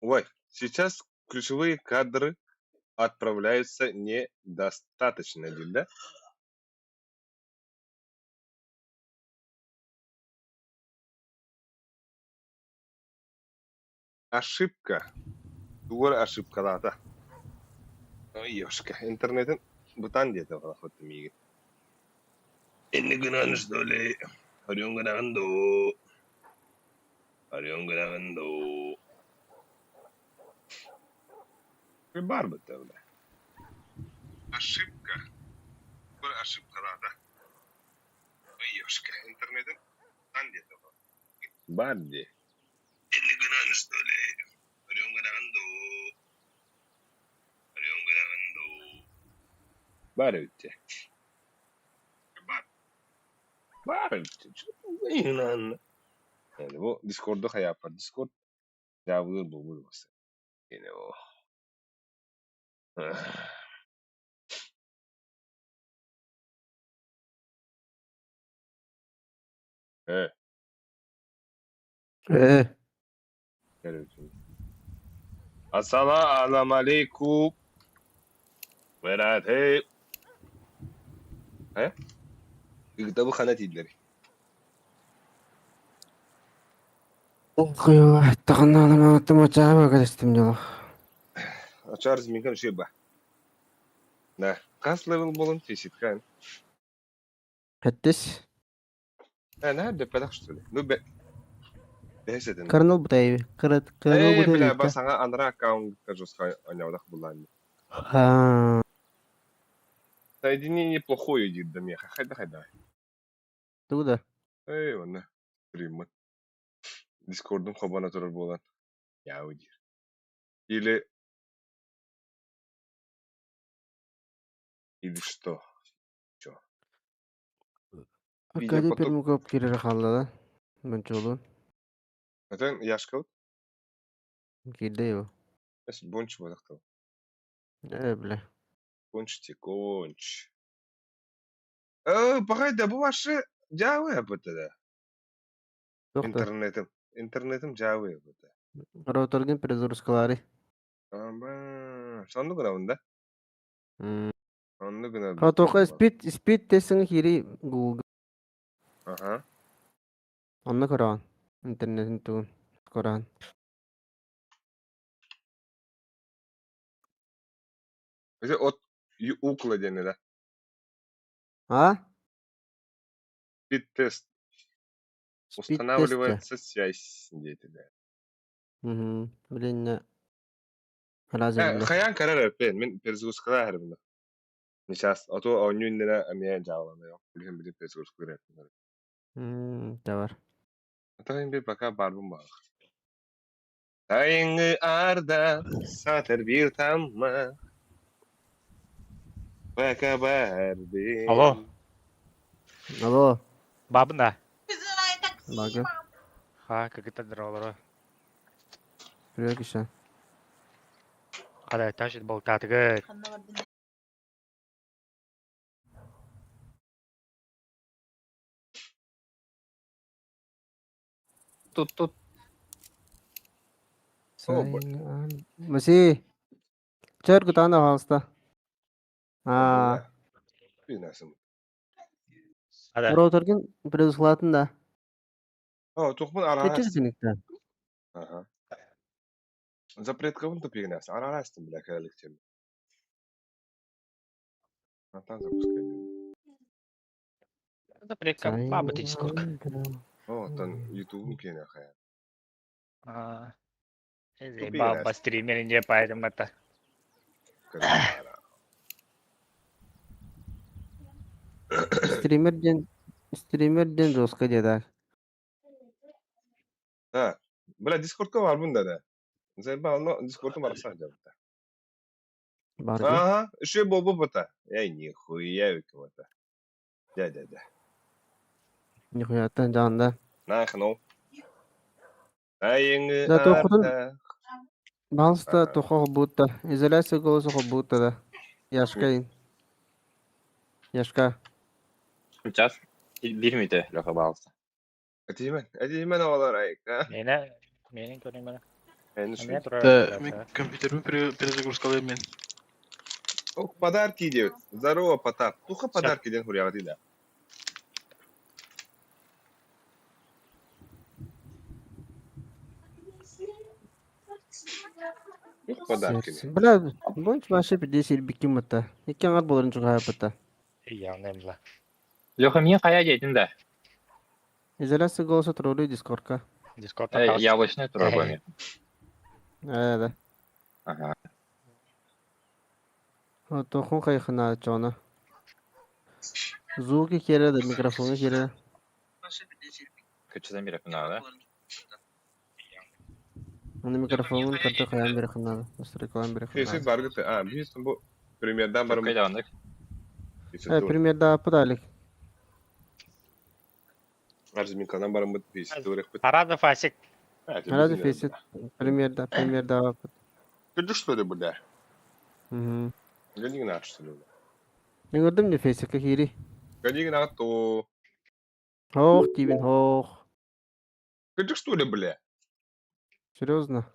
Ой, сейчас ключевые кадры отправляются недостаточно, да? Ошибка. Тугор ошибкалата. Ой, ёшка, интернетин бутан где-то вот миги. Inni günahın что ли? Arıyorsun günahın da o. Arıyorsun günahın da o. Бар бы тогда. Ошибка. Тугор ошибкалата. Ой, ёшка, интернетин бутан где-то вот. Бар где? Inni günahın что ли? Arıyorsun günahın da o. Arıyorsun günahın da o. Бар ведь. Бар ведь. Что yani bu Discord'da yapar. Discord cevabı bulur mesela. Yani o. Evet. Evet. Assalamu alaikum. Verate. He? Kitabı kanat idleri. Okuyor. Takınlarına attım açağı arkadaşım diyor. Açarız mümkün şey bu. Ne? Kas level bolun teşit kan. Hattis. Nerede pedak işte. Bu be. Desetin. Karnal butayı. Karnal butayı Bile değil. bak sana andra account кажется анявдах булан. Ha. Соединение плохое идет до меня. Хайда. Туда. Вон. Прям. Discord'un kombinatörü bolan. Ya udir. Или что? Чё? Akadi Видеопоток. перми көп кирер халлада. Мынча болон. Zaten yaşkalık. Кирде его. Mesela bonç balıktı. Бля. Конч. Погоди, bu başı Java yapıdı. Тохта. İnternetim Java yapıdı. Роутердин перезагрузкалары. Ama sonlu günahında. Sonlu günah bir Хатока var. speed тесің хири Google. Aha. Онна көрөн. Интернетин тугун. Көрөн. Mesela ukla denile. А? Speed test. Speed test. Устанавливается связь. Блин, разер бля. Kayan karar yapayım. Ben perzuskala harbında. Nişas. Oto oyunun nere amiye Java'da yok. Bilhim perzuskala yapayım. Тавар. Atayım bir baka barbun var. Sayını arda satır bir tamma. Baka barbi. Алло, Алло. бабы да? Бага. Как это дрова? Привет, Киша. Когда тащит болтатыгы. Тут. Маси. Чер кутана хаста. Bir nasıl? Ada. Роутердин перезагрузкалатын да. Тухмун арарас. Нече синекте? Ага. Запрет кавун тупик нас. Арарастым бля калектем. Атан запускай. Запрека бабы дискорд. Тан YouTube кене хая. Баба стример не поэтому это. Стримерден жоска деда. Ha. Bela Discord'da var bunda da. Sen ben onu Discord'da var sadece burada. Барби. Ага, еще бобо бота. Эй, нихуя у кого-то. Да. Нихуя тан жанда. Нахну. Айыңы Да тохудун арда. балста тохо бутта. Изоляция голосу бутта да. Яшкайын. Яшка. Сейчас. Bir miydi Loka Bals'ta? Atimen oğlar ayık ha. Mene körüm bana. Henüz Ане şey. тұрар Да, тұрар. компьютермен перезагрузкалаймын мен. Ох, подарки идет. Здорово, Потап. Туха Всё. подарки ден хуряга тида. Тух подарки. Бля, больше вообще 50 биким это. И кем от боларын чуга это. Яғын әмла. Леха, мен қая дейтін да? Изоляция голоса троллей дискордка. Дискордта қалсын. Яблочный тұрар ғой мен. Да. Ага. Вот тохун кайхана чона. Звуки кереді, микрофоны кереді. Көчеден бері күнағы да? Оны микрофонын карта каян бері қынады. Настройкалан бері Şey қынады. bargıtı. Ha, bilirsin bu Premier'den barım. Көкке давандық. Примерда подалик. Арзуминкадан барым бит пейсі турек бит. Арадов Асик. Ради фейсит. Примерда опыт. Ты что ли, бля? Угу. Гони гнат, что ли? Не көрдім не фейсит, как ири. Гони гнат, то... Ох, Тибин, ох. Ты что ли, бля? Серьезно?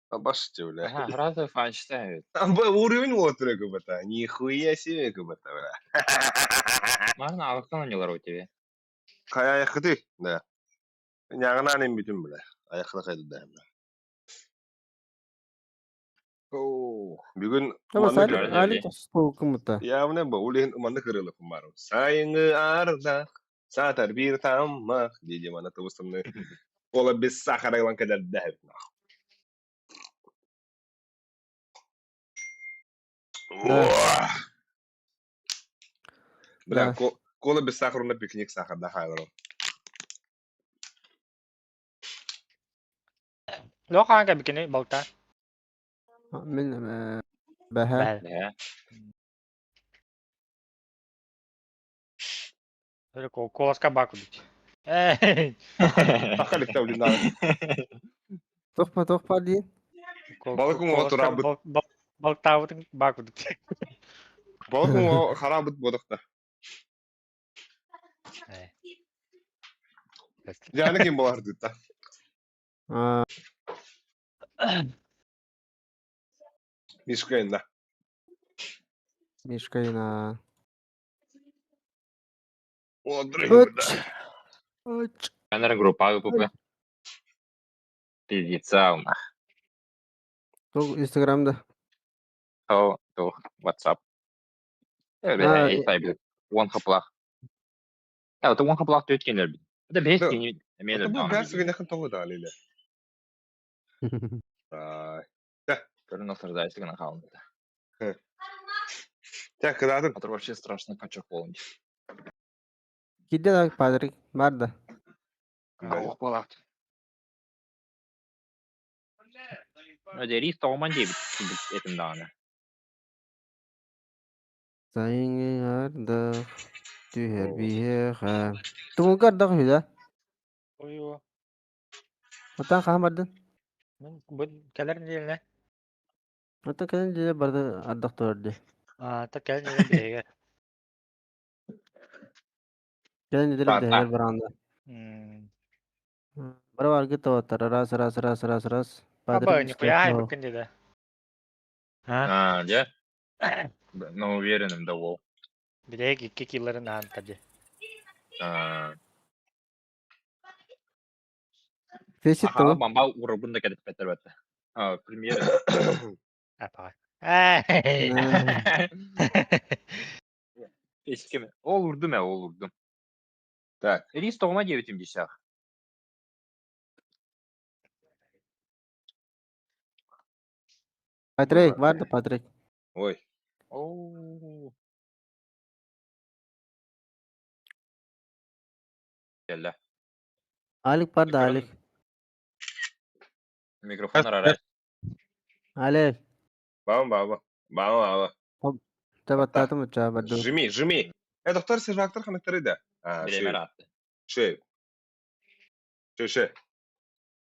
Обошите, бля. Ага, разы фанчтайм. Там был уровень отыры, кабата. Нихуя себе, кабата, бля. Мана алықтан ойнылар о тебе. Кай аяқы ты, да. Яғынан ем бүтін, бля. Аяқына қайды да, бля. Бүгін Ama ұманны sadece кірілі. Ali tospo kumuta. Явне бұл, олеген ұманны кірілі құмарым. Сайыңы ардақ, сатар бір тамақ, дейді мана тұвысымны. Ола без сахара илан кәдәр дәхіп, нах. Бля, кола без сахара на пикник сахар да хайларым. Ло қанға бікіне балта. Min Baha. Бәл. Иә. Коласқа баку бік. Эй! Тахалик тәулі нағы. Тоқпа дейін. Балыкың оға тұра бұд. Балықтауытың баку бік. Балыкың оға қара бұд бодықта. Жаны кем болар дұтта. Мишкайында. Мишкайна. Одрыгында. Бәнерін группа көпі. Пиздеца алма. Тоқ Инстаграмда. О, то, WhatsApp. Ай, он хаплақ. Вот он хаплақ өткендер бит. Это бес теңі. Это бұл бәрсі генеқін тоғы да, Лиле. Көрін осырдайсы гына қалынды. Тәк, кыдадым. Это вообще страшный качок болын. Кидде да Патрик. Барда. Ох, балақ. Рис тоғыман дейбіт. Етім дағаны. Сайыңы ардық. Түйер бейеға. Тұңылғы ардық үйді. Ойо. Отан қамардың. Мен бұл кәлерін деліне. Отан кәлін деде барды ардық тұрды. Та кәлерін деліне бейге. Кәлін деделі бейгер баранда. Бары бар гіт оттар. Раз. Аба, нихуя ай бүкін деді. Да? Но уверенным да ол. Білек екі киларын ағын қады. Фейсит Аха, тұғы. бамба урабында кәдіп бәттір бәтті. Премьер. Апа. Эй! Ескеме. Ол ұрдым ол ұрдым. Так. Рис тоғыма 9,70. Патрик, барды Патрик. Ой. Geldi. Алик барды, Алик. Mikrofon arar. Алик. Баба. Табаттатым ұтча барды. Жми. Доктор сервактор ханықтары да. Bilemer attı. Şey.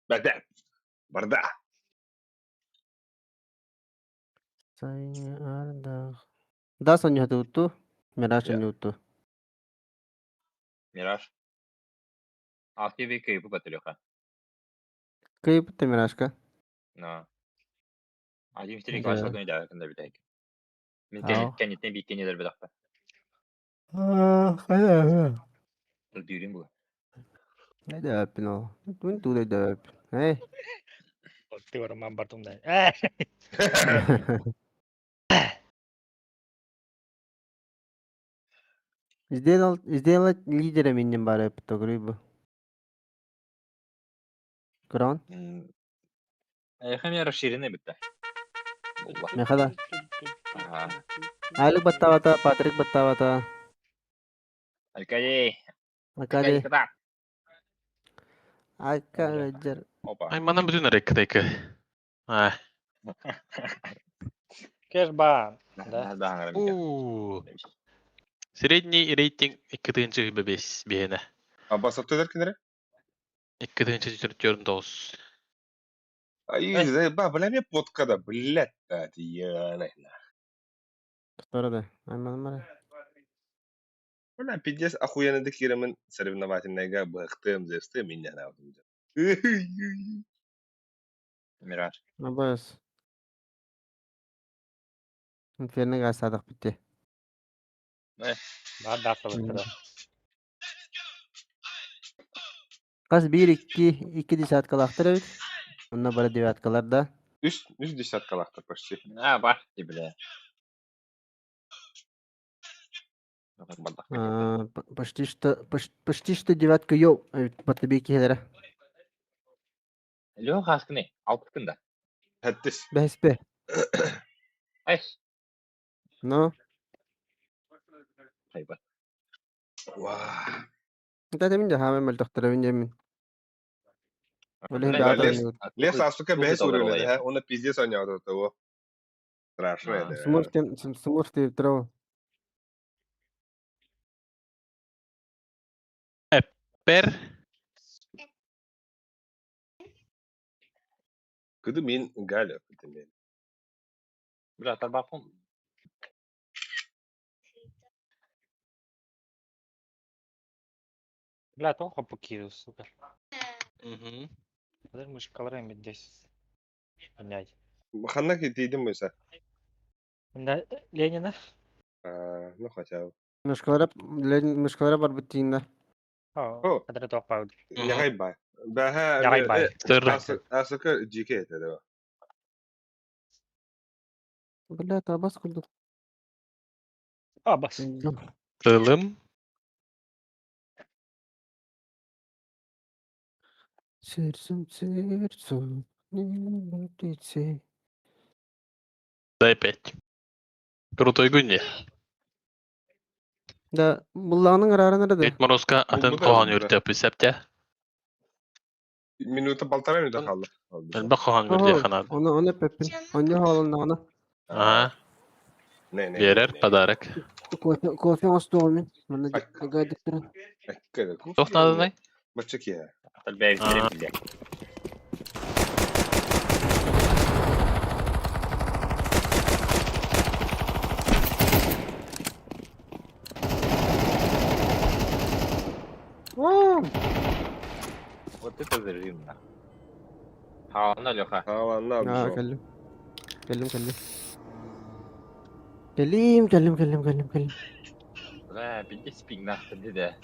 Бәді. Барда. Сайыңы ардық. Да сон не ұтты. Мираш не ұтты. Мираж. Aktif bir kayıpı batırıyor ha. Кайып ты Мирашка. No. Один стрик Да. başladı da yakında bir tek. Min Aa. kendine bir kendiler bir dakika. Hadi. Duyurayım bu. Ne de öpün o. Dün de öp. Hey. Otti varmaan partumda. Сделать лидером минем бары это грибы. Крон. Hem yarı şirine bitti. Allah. Ne kadar? Aha. Айлык баттавата, Патрик баттавата. Alkali. Акади. kadar. Акаджер. Opa. Ай, манам bütün rekdeki. Ha. Kes baan. Да. Nerede hangarım ya? Ууу. Средний рейтинг 2-5 бihene. Abbas Abdüler kimlere? 2-4 Ay, zayıf. Bilmem ya podcast'da. Billet. Hadi ya. Кто да? Айман мара. Вона пиздец охуенный киремен соревновательныйга быктым, зестым меня навдым. Mirar. Абас. Инферно гасадык битти. Baan daaftabattara. Кас 1-2 десяткалактыр бит. Онна бара девяткаларда. Üst десяткалақты почти. Ha var gibi. Почти что девятка йоу. Батлыбеки хелера. Yok haskı ne? Altında. Hattis. Бәспе. Ay. Ну, Hayba. Vah. это мин да хамы малтактыра мин жемин. Олен Да, баатар лес. мин. Лес астука бәс урылады, ha? Оны пиздец ойнады o. Страшно еді. Смурстен траво. Per. Kıdı min gali öpüdü min. Biraz da bakın. Бля, тоха покинул, сука. Mhm. Даже мышкаларым бит здесь. Блядь. Bakanda ki dedim mi sen? Да, Ленина. Ну хотя бы. Мышкалара бар биттиинда. О. Кадыр топау. Ягай бай. Бәһә. Ягай бай. Sırrı. Асыкы жеке етеді o. Бля, табас кылдык. Бас. Tılım. Сердцем, не птицы. Да опять. Крутой günü. Да, буллағының ырары нерде? Etmoroska atın bu da kohan güzel. yürütüp septe. Minuta baltara minuta kaldı. Ben bak kohan yürütüp kanar. Onu pepin. Onu halında onu. Aha. Ne. Verer padarak. Кофе остовмен. Mana Bak. gaydik duran. Tohtadı ne? Maçık ya. Tabii belki Aa. bile. Вот это зажимно. Havanda Леха. Havanlı Ha, almış o. kellim. Kellim. Да, пиздец спик нахуй dedi.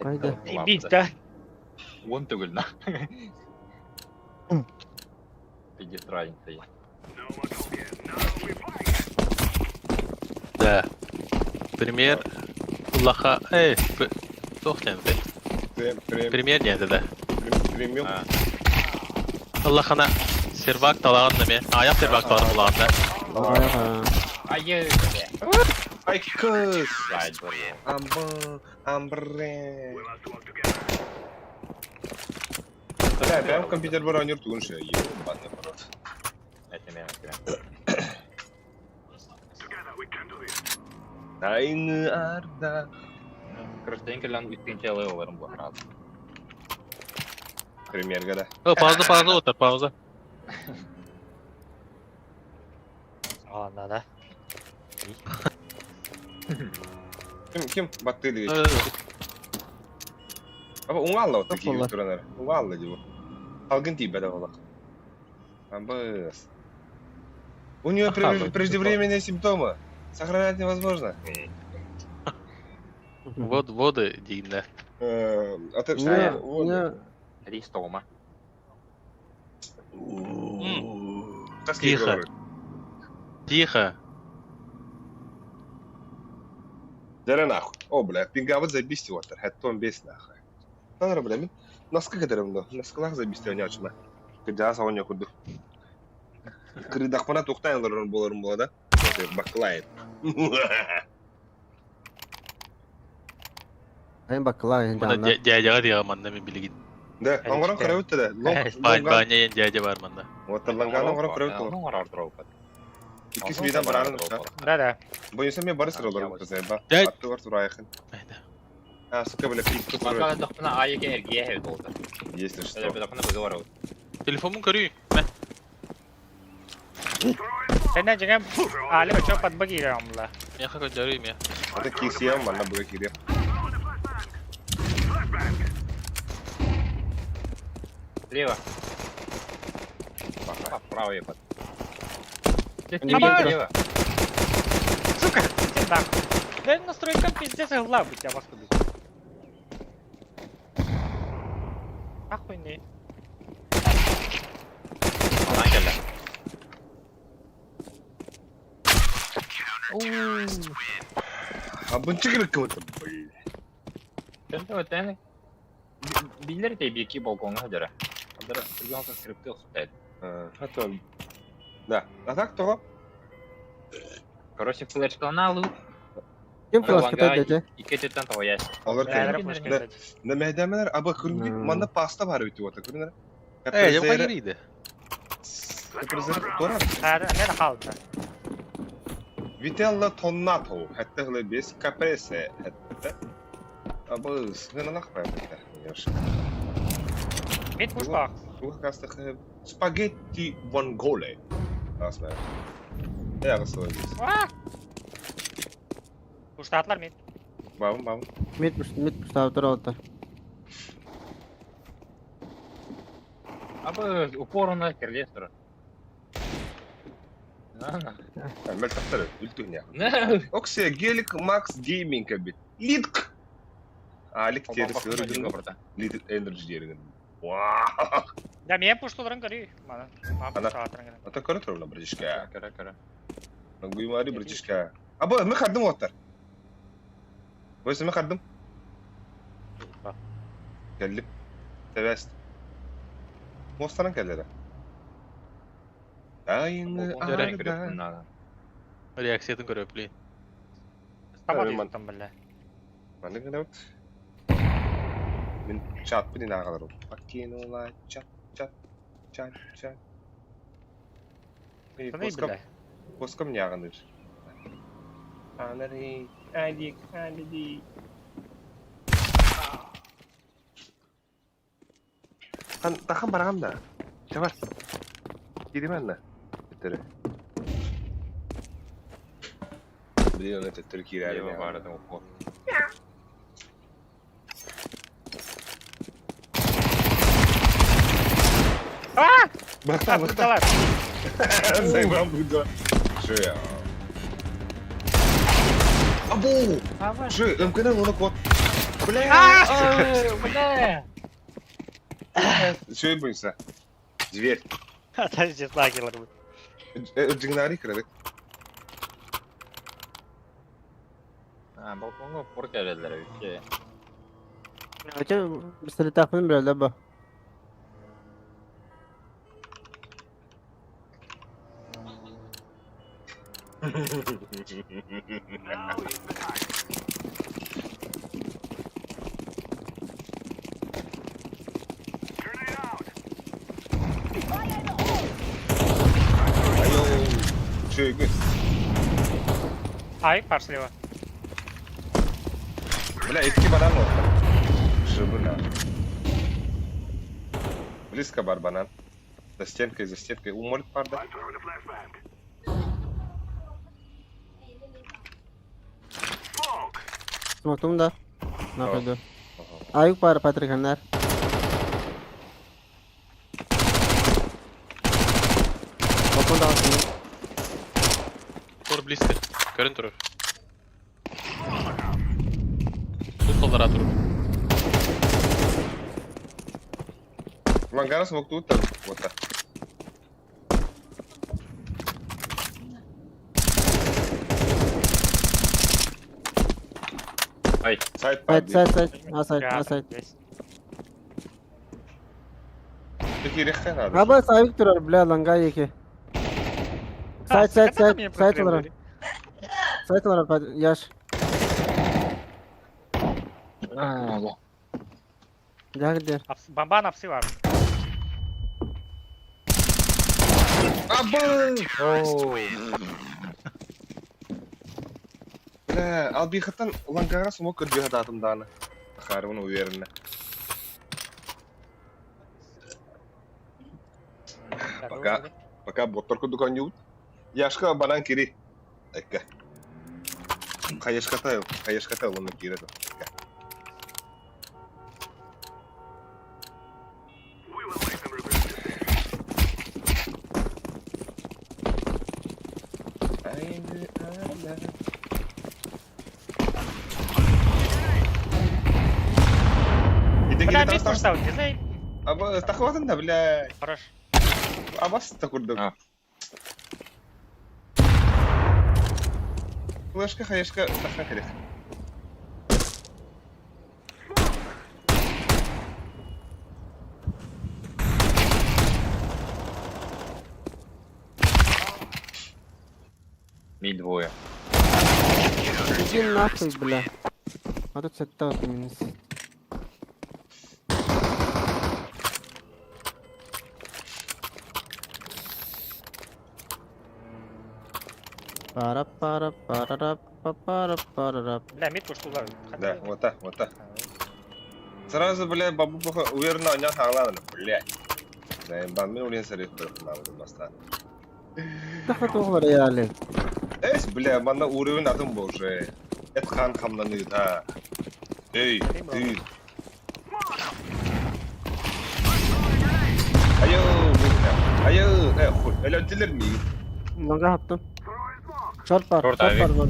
Kayda. Бит-то. Вон түгел на. Пиздец разница есть. Да. Пример. Allah'a. Tohlen be. Premier geldi de. Premium. Ha. Allah'ına. Servak dalağın mı? Ayak servak dalağın bulağında. Ayak ha. Hayır. Ay kız. Gayet var ya. Ambre. Ben компьютер var oynuyor tuğun şey. Bana bırak. Etmeye. Aynı arda. Красивенько lan 3. level'larım bu herhalde. Premier gada. Pauza otur pauza. Надо. Kim? Battıydı geçti. Ama onu Allah otur ki Vallahi. duranlar. Onu Allah gibi. Halgın tipe de ola. Обыз. У нее преждевременные симптомы. Сохранять невозможно. Воды дейінде. А ты Не, что? не, Ристома. Тихо. Тихо. Дара нахуй. О, блядь, пинговать забисти ватыр. Хәтті он бес нахуй. Таныр білемін. Наскы кедерімді. Наскылақ забисти өне açma. Кыджа сауын якурду. Кырыдақпана тоқтайын боларым болады. Бақылайын. ayın bakılayın Manda canlar. diyeceğe diye manda men bilgin. Да, аңғаран қарап өтті де. Banyayen diyece var manda. Отырланған аңғаран қарап өтті. Оң арар тұрау. İkisi birden barağın uçta. Да. Bu insan bir barı sıralarım kızı. Bak, Evet. attı var turaya yakın. Aynen. Ha, sıkı böyle pik tutur. Мага дохпана айге эргие хевд олды. Если что. Эле дохпана бызы бар. Telefonumun körüyü. Ben. Senden cengem ali bachoo pad bagi ramla. Yaha göndereyim ya. Это кисия, манна bu ekiri. Слева. Право ехать. Слева. Сука, иди нахуй. Да настройкам пиздец игла быть, я вас буду. Нахуй не. Alan geldi. Ha, bunu çıkırık kıvıtım. Sen de öteni. Billeri de bir iki balkona hadi. Hadi. Yalnız skripti olsun dedi. Hatta. Да. А так то? Короче, флешканы алу. Kim flash dedi? İki tütten tava yaş. Alır Бәрі kendine. флешка. Ne mehdemeler aba kırmızı manda pasta var ötü vata kırmızı. Cem hayırıydı. Kırmızı tora. Ne halda? Vitella tonnato. Hatta hılı biz caprese hatta. Aba sığına lak var hatta. Yarış. Mit pushback. Bu kasta spaghetti vongole. Asma. Ya kasta var. Pushtatlar mit. Babam. Mid pustav orada. Abi упорно керлестер. Ben tahtları ültün ya. Ne? Okse gelik Max Gaming abi. Litk. Alik terisi örgün. Little Energy yerinin. Vaaah. Ya men pushtolарын kari. Mana. Ana. Ata kara turla Britishka. Kara. Bak bu imari Britishka. Aba me khardım otar. Wes me khardım. Geldim. Tevest. Mostaran kellere. Aynı arada. Reaksiyetini görüp Sabah yuttum bile. Mana gana bak. Min chat bir daha kadar. Bakayım ola chat. İyi Tanıyı bile. Poskam ne yaganır? Anari, adi. Kan takam barangam da. Coba. Kiri mana? Betul. Beli ona betul kiri ada. Leva var da oku. Bakta. Pushtalar. Saya bang buda. Şöyle. Abo. Ava. Şöyle, mümkün onu kot. Bile. Бля. Şöyle bu insan. Zver. Подожди, лагерь будет. Cıgnari kırdık. Ha, balkonga port geldiler ülke. Hocam bir takvim biraz bu. Ayo. Şöyle. Ай, пар слева. Бля, etki banan mı? Şubuna. Близко бар банан. За стенкой. Умолит парда. Smoke'um da. Ne yapıyordu? Ayık var Patrick Hanlar. balkonda alsın. Dur blister. Görün durur. Bu kollara durur. Ulan garas waktu utar. Wata. Ay. Side Side. Aside. Есть. Peki rekhen abi. Aba sahip durar bile lan gayeki. Side olarak. Side olarak yaş. Allah. Gel gider. Бомба на псы var. Aba! Oo. Bля, al bir hatan ulan garas mı kırdı hadatım dağını. Akarımın uyarına. Maka motor ko dukan yut. Yaşka banan kiri. Ekka. Kayaş kata onun kiri. Бля, мид поставил, не знаю. Aba takwasan da bla. Хорош. Abas takurdum. Ha. Flashka hayashka takhan kiri. Мид двое. Иди нахуй, бля. А тут сетта вот минус. Пара. Бля, мид пуштулар. Да, вот. Сразу, бля, бабу уверенно анян хангланы, бля. Да, бандын улен сарих быркынамды баста. Даха тоғлар яли. Эс, бля, банда уровень атым боже. Эт хан хамланы да. Эй, ты. Ayo, хуй, öldüler mi? Longa attım. Short var. Short abi. Var.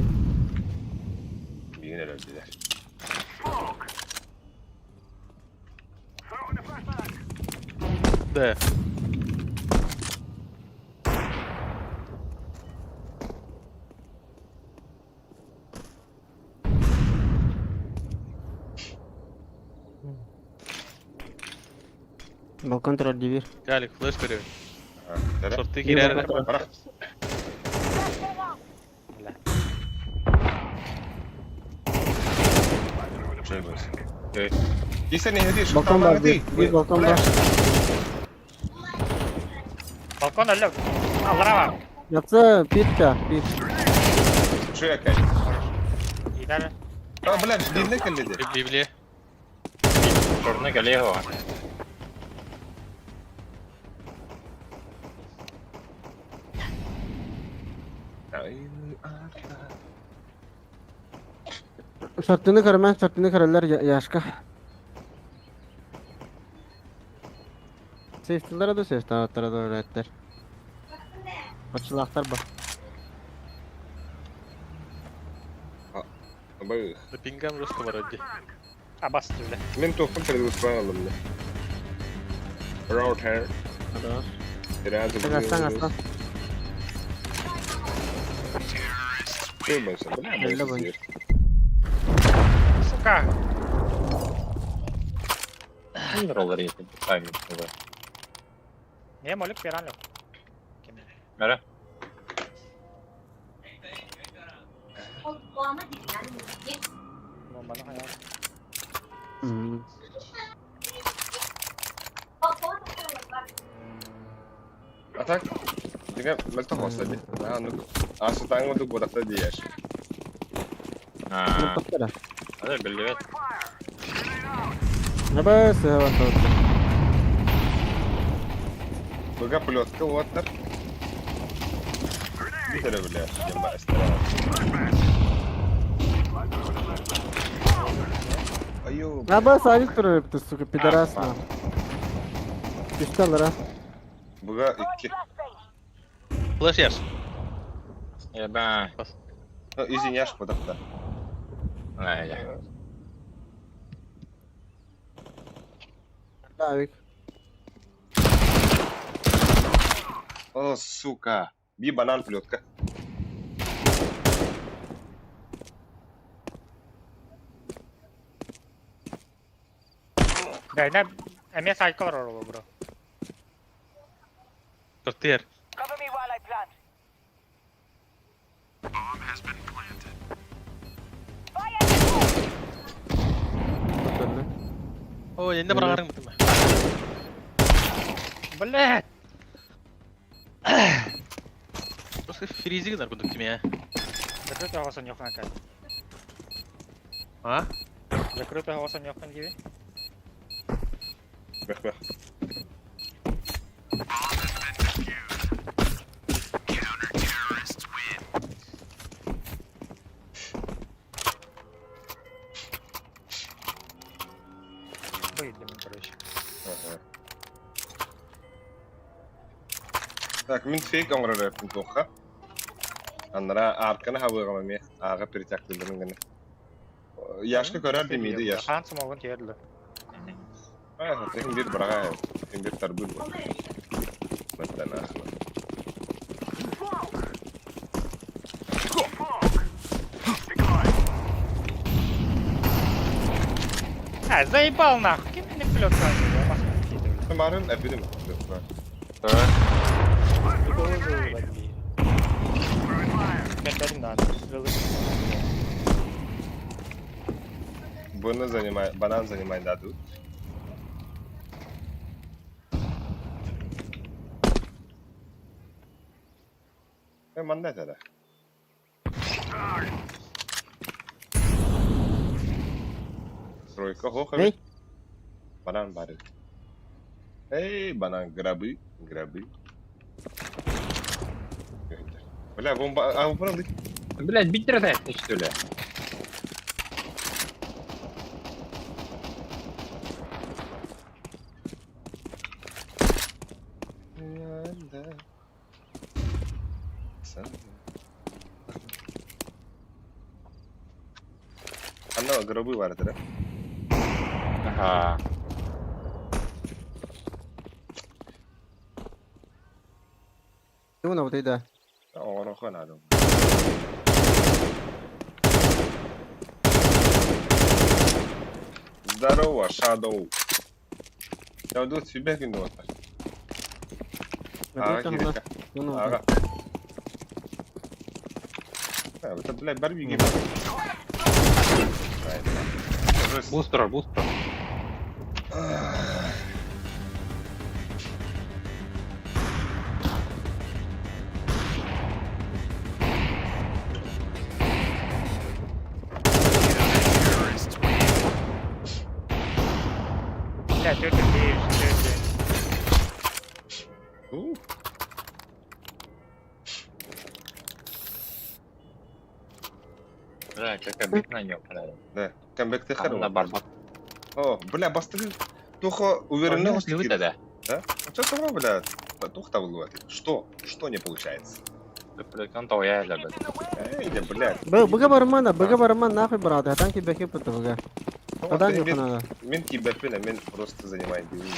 Yine öldüler. De. Balkon turar divir. Gel flash veriyor. Ha, tere. Short'ta girer. Bırak. Şey böyle. Evet. Giysen ne hediye? Şu Balkon tamam var. hediye. Bir balkon var. Балкон әлі. Алыра var. Yoksa pitka. Pit. Şuraya kay. İdare. Tamam bırak. Dinle kelledi. Bibliye. Черный коллега. Shortini karaman. Shortini karalar yaşka. Safety'lara da safety avatlara da öğretler. Açılaklar bak. Bak. Pingam Rusko var hadi. А, бас бля. Ben tokum предусправил мне. Round hair. Hadi var. Biraz Aslan. Şey başla. Bu ne? Elle boy. Сука. Роллер есть. Тайминг. Не, молик пиранлю. Мере. Bombanı hayal. Hmm. Atak. Dengan melta hosta di. Nah, untuk asutang untuk bodak tadi ya. Ha. Bakara. Hadi belli et. Ne bası hava soğukta. Buga pilotka water. Bisa dah boleh. Yang mbak istirahat. Ayo. Ne bası ayık duruyor bir tutuku pidarasla. Pistalara. Buga 2. Flash yer. Eba. Извиняш, куда да. Aynen. Lavik. О, сука. Bir банан плетка. Бәйнә, әме сайкалар оролу, бро. Tuttu yer. Cover me while I plant. Tutuldu. Oo, yeni de bırakarım mı? Блядь! Просто фризи kadar kuduk kimi ya. Закрытый голосом не охнакай. Ha? Закрытый голосом не охнакай gibi. Бэх, бэх. Выйдем, короче. Ага. Так, min fake angrar pun toha. Anlara arkana hava gamame. Aga pritak bildirin gene. Yaşka görer demiydi yaş. Хан смогын терлі. Ah, tekin bir bırağa. Tekin bir tarbul var. Mesela. А, заебал нахуй, кем мне плет кажется, Umarım epidim. Bunu занимай, банан занимай дадут. Мандай тогда. Тройка, хоха. Эй, Банан барит. Эй, банан, грабы, грабы. Бля, бомба, а он правда? Блядь, бить ротать, что ли? Anna gravı vardı da. Ага. Una вот да. Onu kan adam. Здорово, Shadow. Я иду тебя кинуть. Ага, Кирика. Ага. Это, блядь, барбиги. Бустер, бустер. Блядь, это беешь, Блядь, какая бить на нем, блядь. Да, камбэк ты Она хорош. барбак. О, бля, бастыры. Тухо уверенно. Да. Да? Что ты пробовал, бля? Тух того говорит. Что? Что не получается? Kan tahu ya lah, Эй, да, блядь. Бага барман нахуй, брат. Танки бэкип это бага. Куда не надо? Мен киберпена, мен просто занимаюсь делами.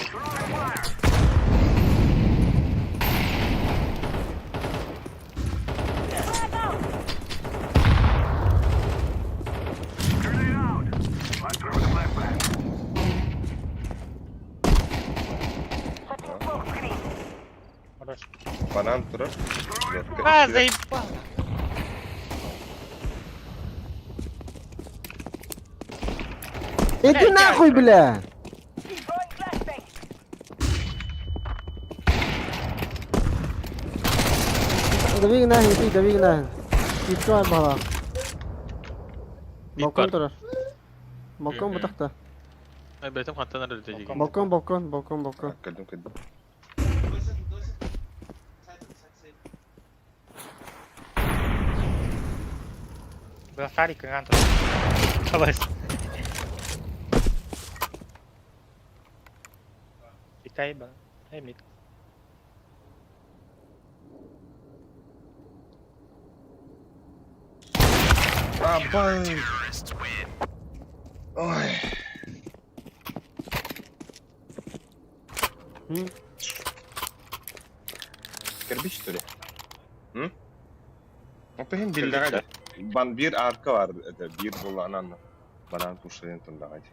Хорош. Банан турар. А, заебал! Иди нахуй, бля! Throwing flashbang. Дави на. Итко бала. Балкон var. турар. Балкон бутакта. Ay betim hatta nerede ötecek? Балкон. Кадым, кадым. Был Харик и Антон. Давай. Китай, ба. Эй, мид. Абай. Ой. Кирпич что ли? Это hem bildiğin ban bir arka var, bir bulanan bana tuşlayın tundağaç.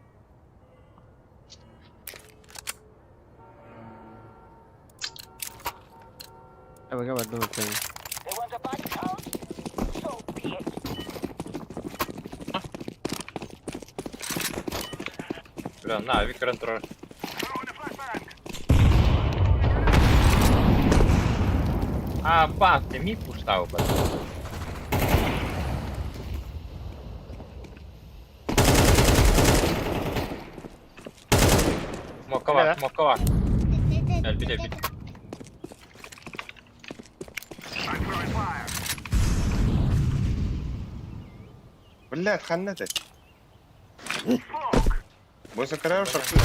Gaba do thing. They want a body count? So be it. Бля, на, Виктор Антро. А, бах, ти мід пуштав, бля. Да. Смокова. Бля. Блядь, ханнете. Бой закрываешь шарты.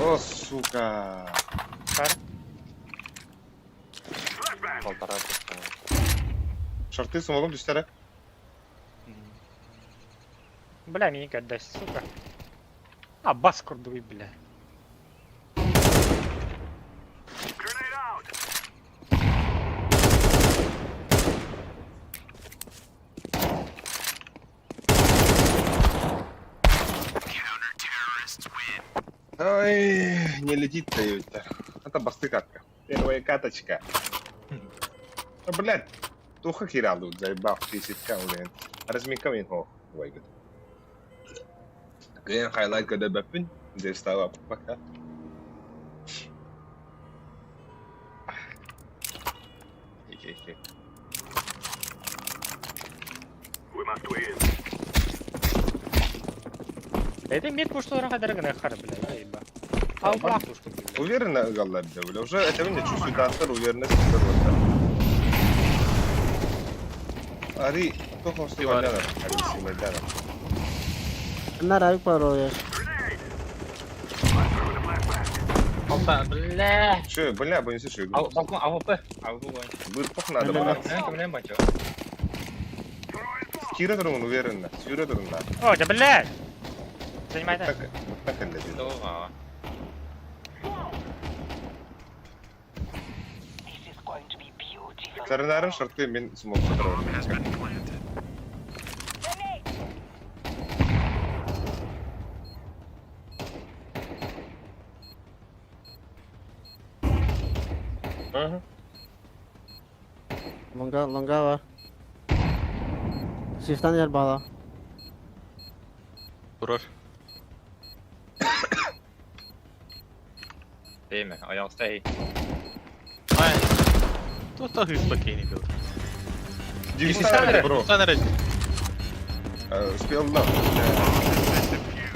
О, сука. Кар. Полтора пуштав. Шарты смогом düştüre. Бля, мені дасть, сука. А, бас кордовий, бля. Ой, не летит-то это. Это басты катка. Первая каточка. Ну, блядь, туха киралу, заебав, 10к, блядь. Размика мен хо, вайгат. Ген хайлайт kada бапин, здесь стала пока. Хе-хе-хе. Эти мид пуштура кадar гына хар, бля, заеба. А у плах пушту, бля. Уверенно, галлар, да, бля. Уже это меня чувствует автор, уверенность, что вот. Ари, кто хочет валяна? Ари, сималяна. Na rai paro ya. Опа, бля. Че, бля, бы не слышу. Ау, балкон, ау, п. Ау, балкон. Бырпах надо, Да-да-да. бля. Блин, бачо. Кира тұрмын, уверенно. Сюре тұрмын, да. О, да, блядь! Занимай Так, так. так әлі де. Долго. This is going to be beautiful. Сарынарын шарты мен смог тұрмын. Grenade! Longa var. Siften yer bağla. Durur. Değil mi? Ayağım stay. Ай. Тут то спокійний був. 90 бро. Що наразі? Успел, да.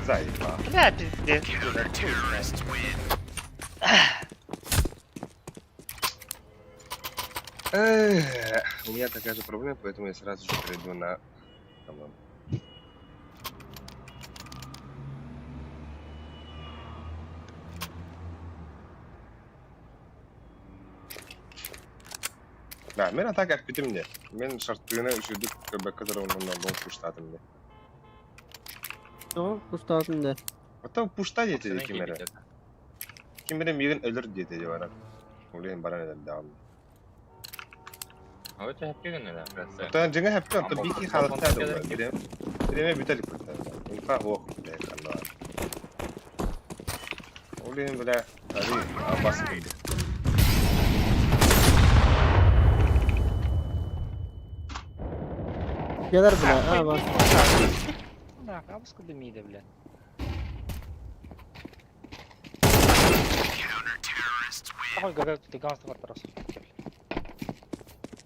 Заебал. Бля, пиздец, бля, хуй, блядь. У меня такая же проблема, поэтому я сразу же перейду на команду. Да, мен атак әппетім де. Мен шарттығына үшірдік көбәккі тұрауынан бұл пуштадым де. Tamam, kuştatın de. Ата пушта деді кемері. Кемері меген өлір деді де баран. Олейін баран едім дағым. Ау, это хәппе генә дә. Красавец. Ата жаңа әппе, ата бейкі халықта да бар. Кереме бітәлік бітәлік. Инфа оқ бітәлік қанлар. Олейін біля, ари, абасы білді. Gelir bile. Ha bak. Да, капуску дымида, бля. Ой, гага, ты ганстер просто.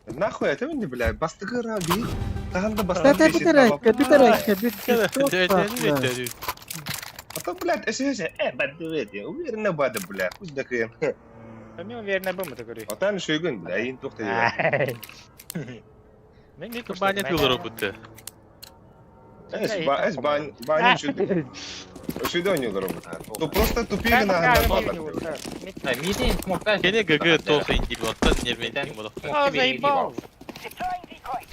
Нахуй, это мне, бля, бастығы раби. Тағанда Да бастығы ты bitirek, Ата, блядь, әсі, бәдді бәді. Уверенно бәді, бля, құз да қиын. Мен уверенно был, это говорю. Атан шөйгін, бля, ең тоқты дебі. Мен не Баня тулыру бутты. Әс банин шөйді. Шөйді ойнылыр ұмыт. То просто тупегін ағында балар. Мидин смокта. Кене ГГ толса индивидуалттан нервен тең болу. О, заебал! Deploying decoy.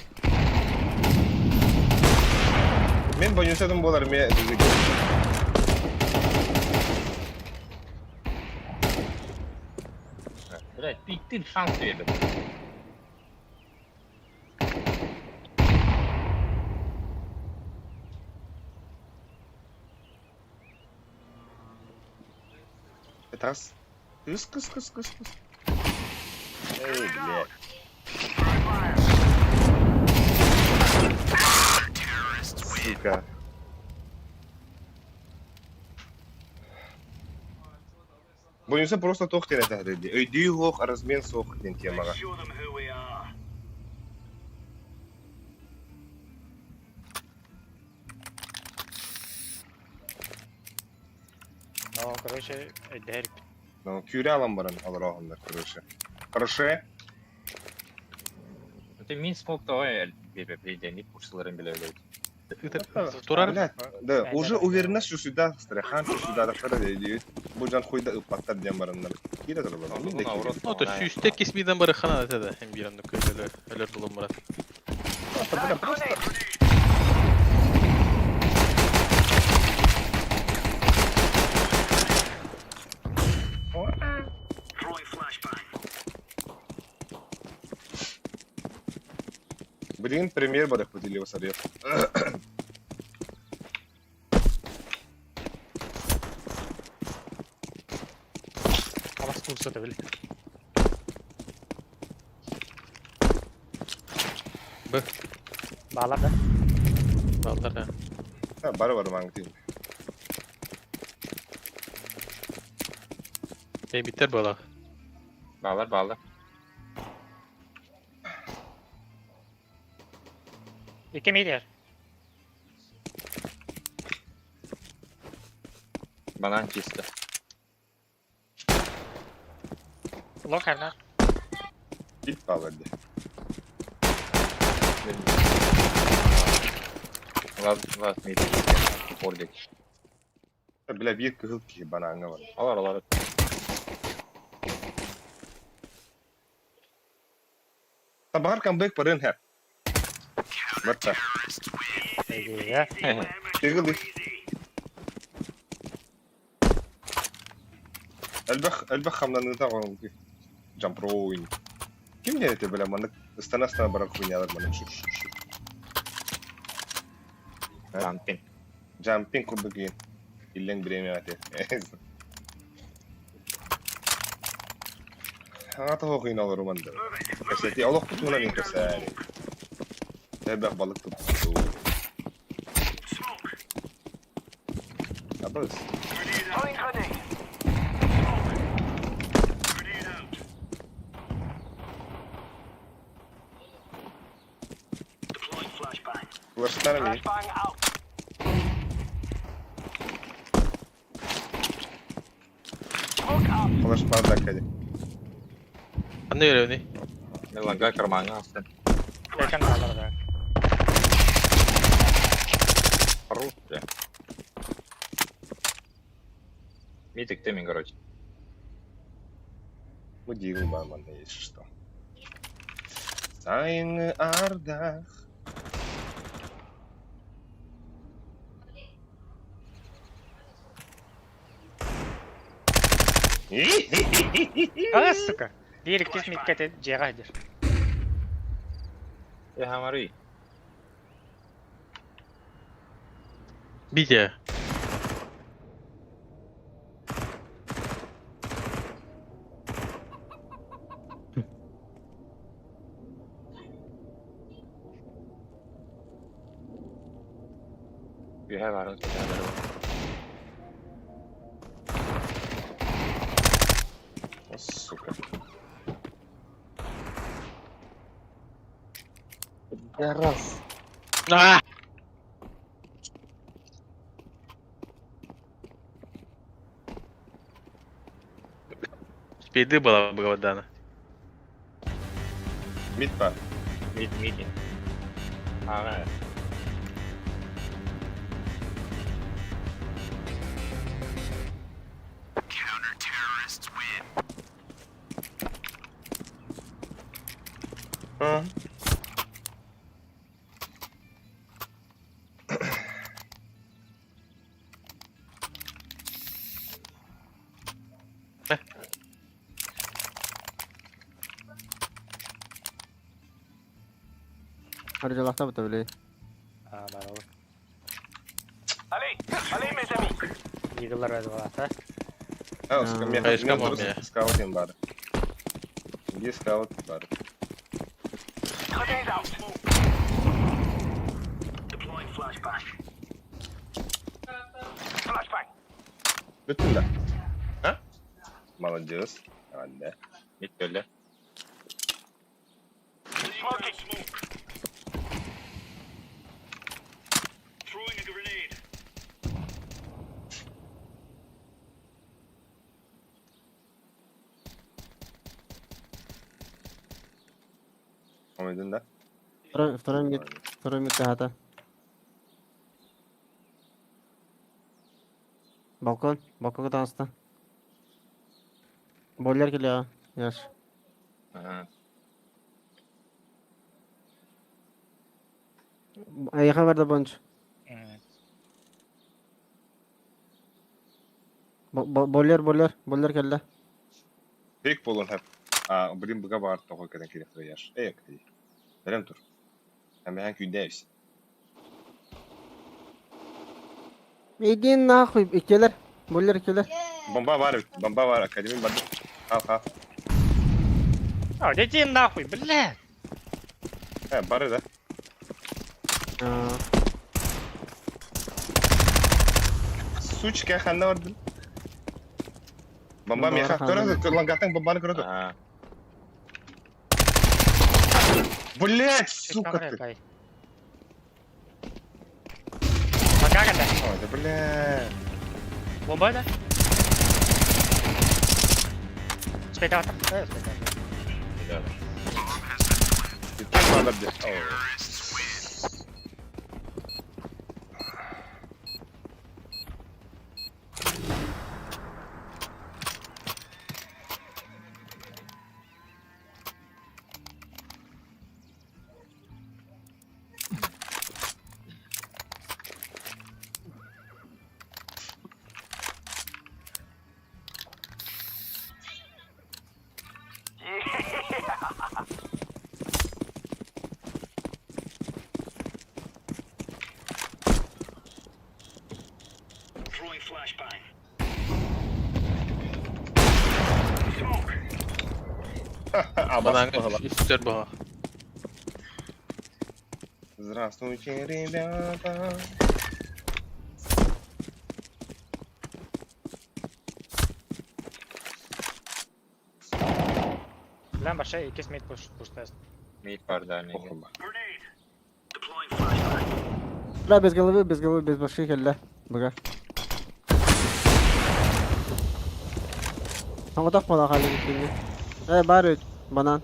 Men boyunsadım bolar me düzü. Блядь, ты шанс тебе. Тас. Кыс. Эй, блядь. Сука. Boyunsa просто тоқ тере тәһриди. Өйдүй хоқ аразмен соқ ден темаға. Ну, короче, дерь. Ну, кюре алам баран аларағындар, короче. Хорошо. Ты мин смог давай не пушиларын биле ойлайды. Турар. Блядь, да, уже уверенность, что сюда страхан, что сюда рахара дейді. Бұл жан қойда ұппаттар ден барандар. Кире тұры баран. Мен де кире. Ну, то süste kesmiden bari xana atады. Hem bir anda ölür bulun Murat. Блин, премьер барах поделил сарев. Ama kursa da böyle. B. Bağla da. Vallahi ha. Ha, barı mangtayım. Biter bala. Bağlar. İki milyar. Банан чисто. Lokarlar. Git bağlardı. Last meeting. Oradaki. Bile bir kıhıl ki bana anı var. Alar. Tabağır comeback parın hep. Batta. Peki ya. Tegili. Elbak hamlanını da var ki. Jump oyun. Kim denedi böyle manık? Istana bırak oynayalar manık şu. Jumping. Jumping kurduk yine. İllen bireyim yate. Hata okuyun alır romanda. Kaseti Allah kutuna ne kasari. Elbak balık tuttu. Abaz. Flashlar mı? Flash bardak hadi. Anne görev ne? Ne lan gel karmağına astın. Yakın bağlar da. Хорош, бля. Митик тымин, короче. Bu değil bana ne işte. Sayın Arda. А, сука. Дирик кис миткете жегайдыр. Хамари. Битя. Bir hay var. Сука. Ah! Спиды была бы дана. Mid var. Митинг. Ага. Hı. Arıcalakta bu tabii. Ha, ben olur. Allez, mes amis. Eagle'lar öyle var ha. Ha, скамья. Хаешка Мен мам дұрыс я. скаутим бар. Где скаут бар? Grenade out. Deploying flashbang. Flashbang. Bütün de. Ha? Молодец. Hadi. Mid böyle. Smoking. Throwing a grenade. Oynadın da. Второй мид тахата. Балконга танысты. Бойлер келиyor. Яш. Aha. Аяқа берді бонч. Бойлер келді. Tek bolun hep. Блин, быга бар тоғы кәден керек яш. Кәден. Берем тұр. Hem ben küydeyiz. Иди нахуй, икелер. Бойлер икелер. Бомба var, академин бар. Al. А, иди нахуй, блядь. Бары да. Сучка, ханна вардın. Bomba meha. Lan gatın bombanı kırdı. Aha. Блять, Чуть сука камера, ты. кай. Макака да. Ой, да блядь. Бомба да. Спейт авто. Спейт авто. Güzel. Ты так надо блядь. Ой. Throwing flashbang. Bana Абас. üstler bu. Здравствуйте, ребята. Lan başa ikisi mid push test. Mid var derneği. Похуй. Grenade. Deploying flashbang. Да, без головы, без башки келді. Быга. Хамадақ мала халі кеткенде. Бар өт, банан.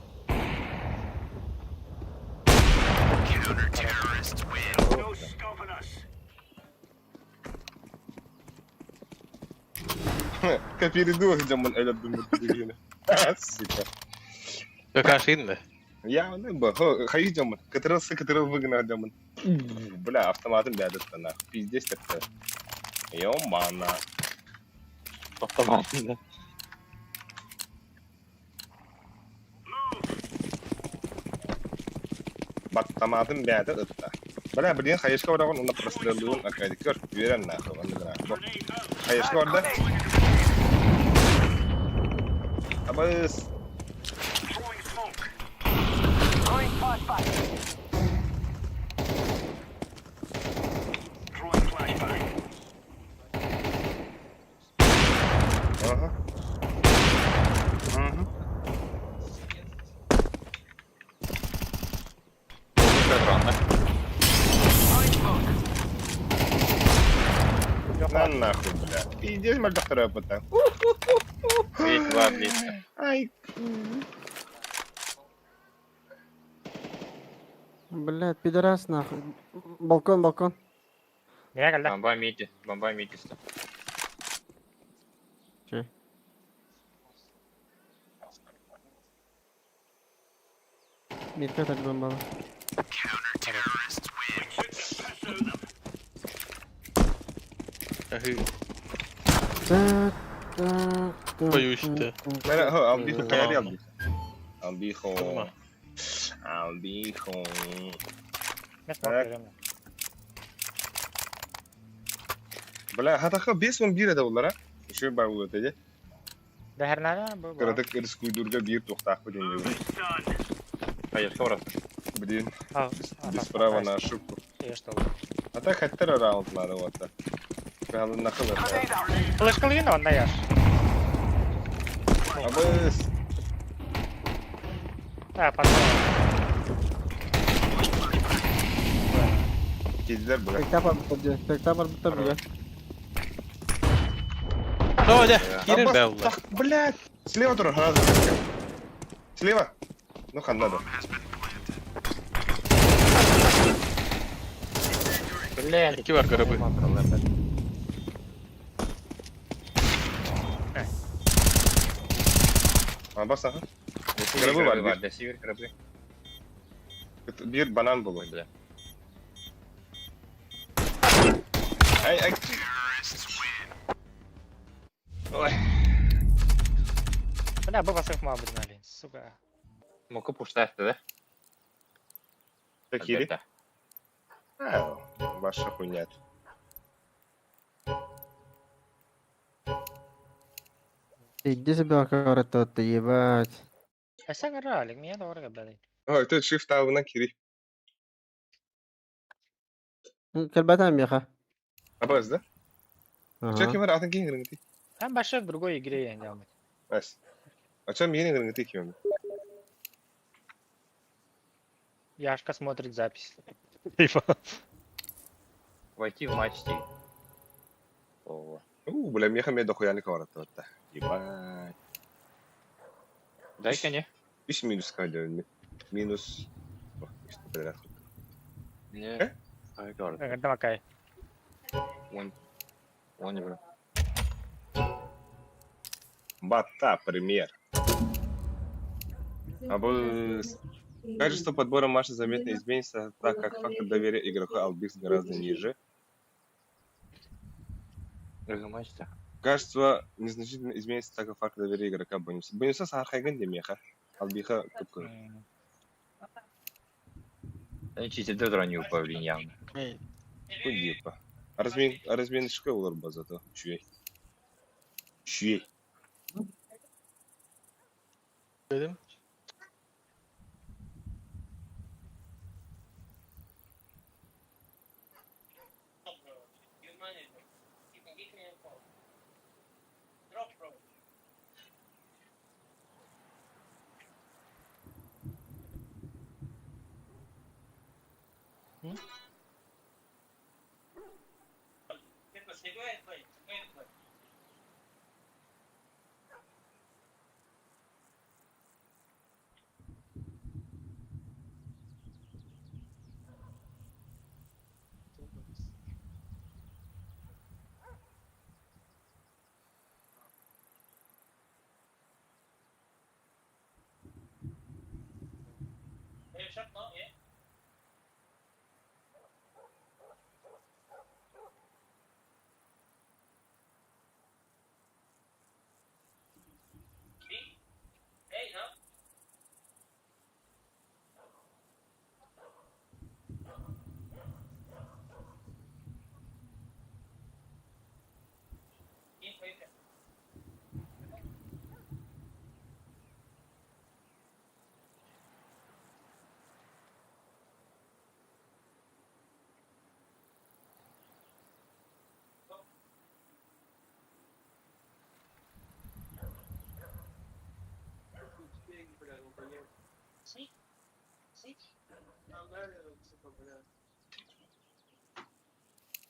No stopping us. Kapiridua zaman öyle dümdüz. Сука. Какашин mi? Я не бо, хай zaman. Катырыл выгнал zaman. Бля, автоматом бядет на. Пиздец так. Ёмана. Tamam. Автоматом бядет это. Бля, блин, хаешка var onu прострелюн, акадикер, верен нахуй, он играет. Grenade out. Хаешка var da. Абыс. Throwing smoke. Throwing flashbang. Throwing flashbang. Ага. Ekranda. Yok На abi. нахуй, бля. Пиздец, мальчик второй потом. Mid var mid. Ай. Блядь, пидорас нахуй. Балкон. Nereye geldi? Bomba mid üstü. Че? Мидка так бомбала. Boyu işte. Mira, Albijo, quedaría Albijo. Toma. Albijo. Ben smoke Evet. veriyorum. Bля, hataqa 5 10 bir ede bunlara. Şu bar bu ötece. Değerler bu. Kıradık iris kuydurga bir toxtaq bu denge. Done. Hayır orası. Блин, Al. без права на ошибку. Işte А так хоть второй раунд надо вот так. Прям на хлеб. Kılıç kılıyın da onda yaş. Абыс. Ha patladı. Kediler bırak. Tek yapar bitirdi. Tek yapar bitirdi. Hadi girin Аббас, be ulan. так, блядь. Слева тоже сразу. Слева. Ну, хан надо. Блядь. İki var garabı. Аббас, ага. Grabı var bir. Desivir grabı. Bir banan bulu. Bile. Ay ay. Бля, бы вас их мало блин, сука. Moku pushta etdi. Такие. Albatta. А, ваша хуйня. Иди себе hakaret etti ебать. Esa garalik, niye doğru gebeli? Ой, тут shift avına kiri. كلبتها يا اخي. Аббас, да? Чеки Ага. var atın kiyin gırıngıtı. Ben başka другой игре я не делал. Nice. Açam yeni gırıngıtı kiyin. Яшка смотрит запись. Типа. Войти в матч T. О. Бля, мне хамед дохуяны каварат вот. Ебать. Дай-ка не. Иш минус кайdı. Минус. Bak işte böyle. Не. Ай, гор. Это макай. Он не был. Бата, пример. Аббас. Качество подбора Маши заметно изменится, так как фактор доверия игрока Албикс гораздо ниже. Матч-то. Качество незначительно изменится, так как фактор доверия игрока Бонуса. Бонуса сархайган демеха. Албиха купка. Они чисто додраню повлиял. Кудипа. Размен шкаф olur bazada. Şüy. Şüy. Dedim.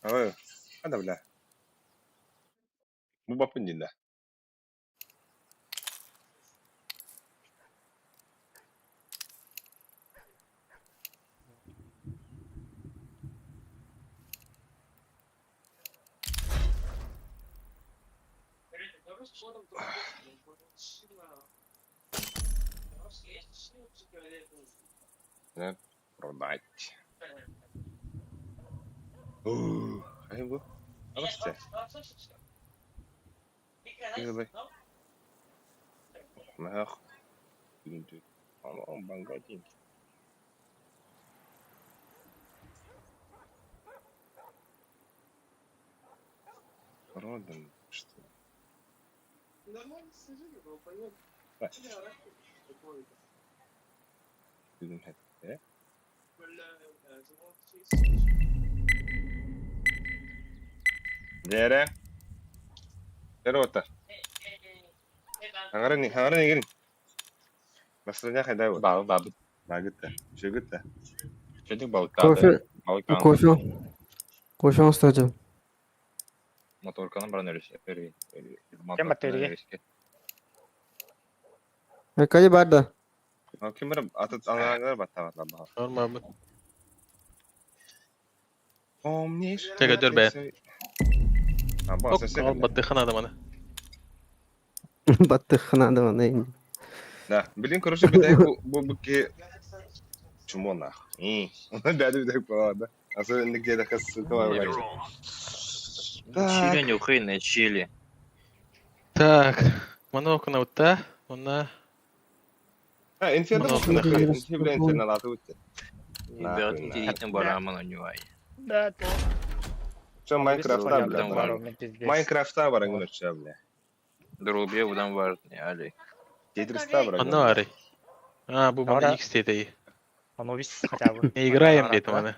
Ой, ada bla. Bu bapın dinle. Нет, продать. Ай bu. Alıştı. Güzel. Nah. Ama on bangga din. Продан, что? Bizim hette. Dere. Dere otar. Hangarani gelin. Masalahnya kayak daun. Babı. Bagus dah. Cukup dah. Çocuk balık Koşu, abi. Balık kanı. koşu ustacım. Motor kanı bana öyle. Kim batarya? Kayı barda. Kim berapa? Atas anggar batal batal. Sorma abi. Omniş. Çek, dur be. Ha, bu Hop, asası. al battıkın adamını. Battık kınadı bana indi. Да, блин, короче, бедай bu ki чумона. Да, бедай по, да. Особенно где-то кассы Later говорят. on. Чили нюхай на чили. Так. Mana okuna utta. Ona. Ha, infiyada Bunu mı? okuduk. Infiyada internalatı bitti. Berat intelijen bara aman nyuai. Да, то. Şu Minecraft'ta Понятно, bile. var. Minecraft'ta var angın uçağı bile. Дорубе удан var ne ali. Tetris'ta var. Anna var. Ha bu bana Sonra- X dedi. Анубис хотя бы. Ne играем dedim ona.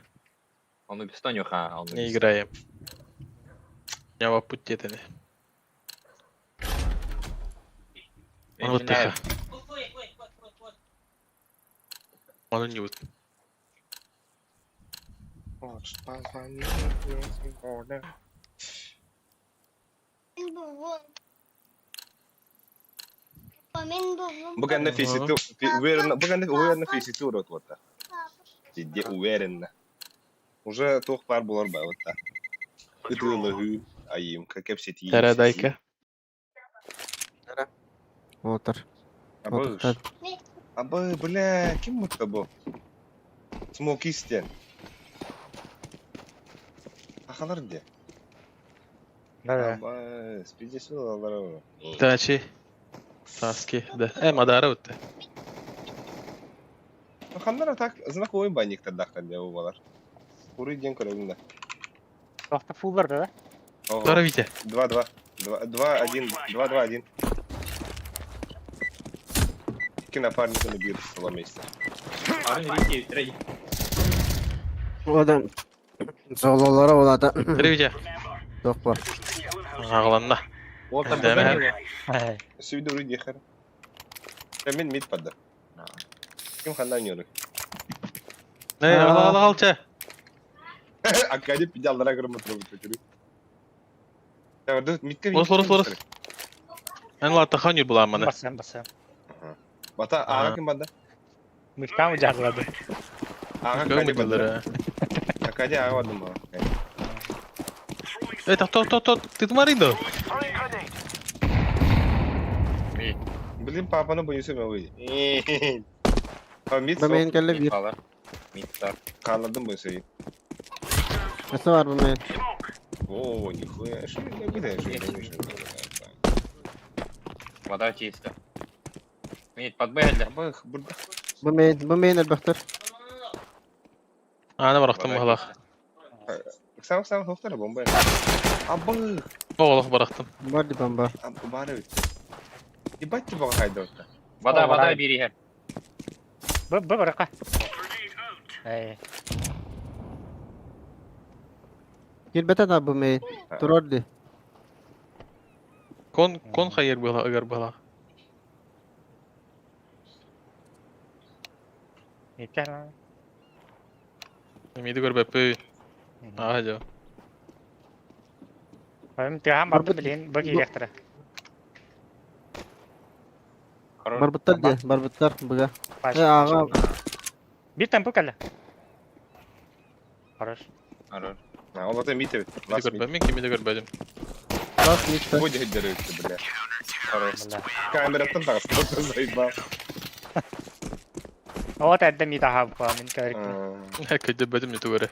Onu bir станю ha. Onu Не играем. Я в пути dedi. Он вот тихо. Он не вот. Bukan na fisitu, bukan на физиту вот вот. Где уверенно. Уже тох пар булар ба вот так. Ütülühü ayım как все эти. Тарадайка. Отыр. Абы, абы, бля, ким это был? Смокистен. Ахалар где? Да, да. Абы, спидесу алар. Тачи. Таски. Да. Мадара вот. Хандар так знакомый банник тогда ходил у балар. Куры день королевна. Просто фуллер, да? Здорово, Витя. 2-2. 2-1. 2-2-1. İki напарника bir sıla месте. Arın iki trade. Одан зололары болады. Здорово, Витя. Жоқ бар. Ағыланна. O tam Deme. böyle. Ай. Сүйді үрі дехар. Мен мид падда. Ким хандан йөрі? Ne al alça. Акади пидаллара кырмы тұрып өтірі. Тәвірді мидке Орыс. Ben la takan yur bulan bana. Басам. Бата аға кім банда? Мыштан жарлады. Аға Görme Акади банда. dilleri. Акади аға бадым ба. Тот. Ты тумаридо. Білім папаны бұйысы мен өй. Мид Бәмейін соқ. кәлі бір. Falan. Mittar. Қаладым бұйысы. Несі бар бәмейін? О, нихуя. Что это где? Вода чисто. Мит под бэдлер. Бах, burada. Бәмейін әлбәқтір. Ana bıraktım Вода hala. чисто. Сам тоқтар бомба. Абы. Oğlak bıraktım. Бар дипам бар. Абы бары өт. Ебать ты бага хайда өтті. Вода Вода. бери her. Бұрыққа. Ай. Келбетен а бәмейін. Тұрар де. Kon hayır bıla agar bıla. Yeter. Midi gör bepi. Aja. Benim tüyağım vardı bilin. Bagi elektri. Бар бұттар де. Бар бұттар бұға. Baş. Аға. Bir tempo kaldı. Хорош. Arır. Ha, o zaten mid evet. Midi Last gör mid. bepi. Kim midi gör bedim. Бас митті. Bu cehidleri öttü bile. Бля. Kamerattan tağısın. Zayıba. Вот это mi daha bu min körük. Kötü bedim yutu göre.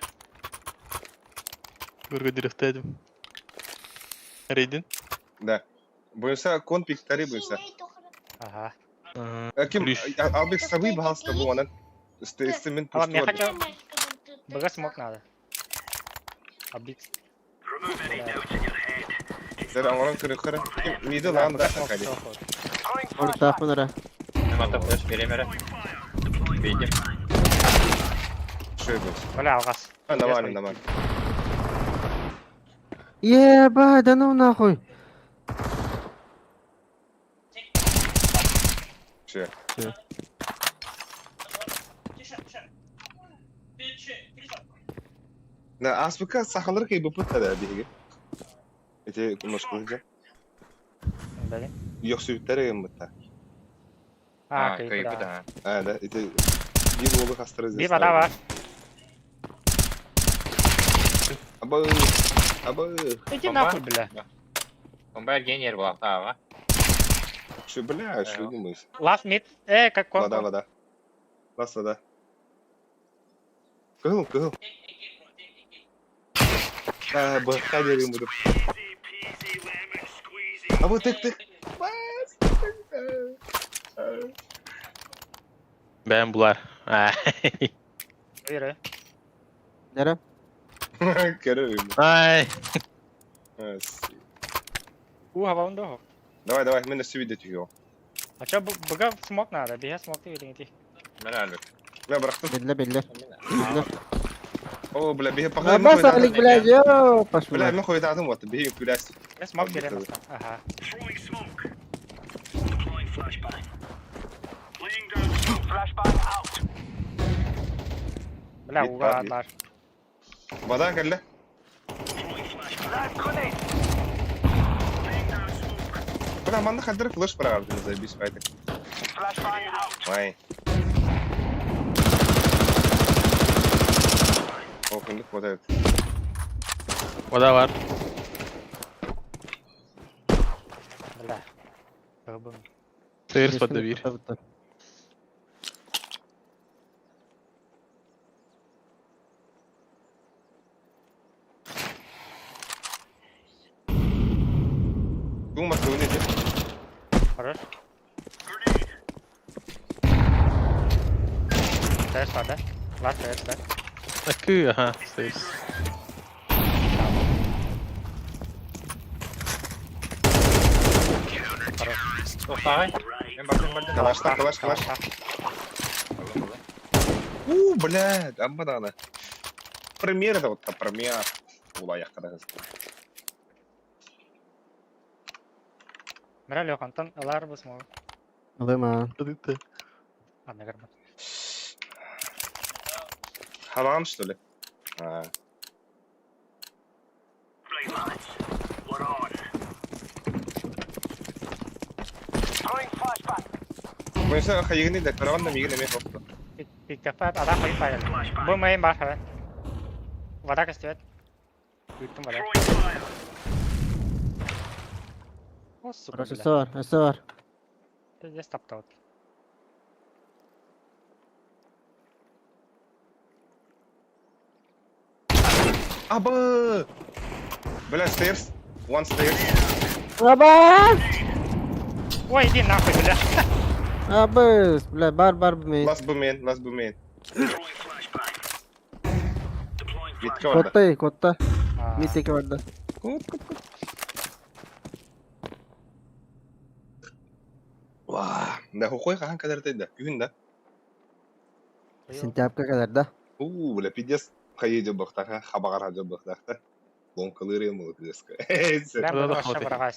Görgü direkteydim. Nereydin? Da. Boyunsa kon piktari boyunsa. Ага. Kim? Kuliş. Albek sabı bahasta bu onun. İstemin Tamam я puştu. хочу. Бага смог надо. Обик. Remove any doubts in your head. Sen amanın kırıkları. Mide lan da kakali. Ortak mı nere? Mata flash vereyim hele. Bildim. Şöyle olsun. Böyle algaz. Ha, нормально. Ебать, да ну нахуй. Şey. Na asbıka sahaları ki bu putta da diye. Ete konuşulunca. Böyle. Yok sütleri yımıtta. Ha, Kayıpı kayıp da. da. Ha da ete bir oğlu hastırız. Bir vada var. Aba. Aba. Peki ne yapıyor bile? Bombaya gen yer bulak daha var. Şu bля, şu değil mi? Last mid. Как Вода, вода. Лас вода. Кыл. Бахка дерем буду. А вот тык. Ben bular. Buyur. Nere? Керем. Ay. Havanda o. Давай, мы на все видите его. А чё, быга смог надо? Бега смог ты видите? Meral yok. Бля, брахту. Belli belli. О, бля, беги Ya походу. bas alik блядь, yo. Пошли. Бля, мы ходим там вот, беги кулясь. Я смог деревья. Ага. Бля, Mid uga var, atlar. Вода, калля. Бля, манда хадыр флеш программы заебись, файтик. Вай. О, финдик вот этот. Vada var. Бля. Гыбым. Stairs vada bir. Думаю, что не Хорош. Stairs var da. Last stairs da. Akı. Aha. Stairs. Tohtay. Ben bakıyorum. Калаш. Блядь, амбадана. Пример это вот, пример. Улаях когда Бля, Лёхантан, алар bu smog. Alayım ha. Ладно, гармат. Хамам, что ли? А. Мы все хаигни да караван мигне ме просто. Pikkapat ada koy fire. Bu main bar hemen. Vada kastet. Büyüttüm vada. O süper Burası bile. var. Esi var. Just tapped out. Аба! Бля, stairs. One stairs. Abbas! Ой, иди нахуй, бля. Abbas! Блядь, бар bir Last boom in. Bitti orada. Kotta. Aa, Mitteki vardı. Kut. Vah, da hukuy kahan kadar tayda. Gün da. Sentябрьga kadar da. Бля, пиздец. Хаеде бахтаха, хабагар хаджа бахтаха. Бонкалыры мол кыска. Ben Burada bunu da aşağı hadi. bırakayım.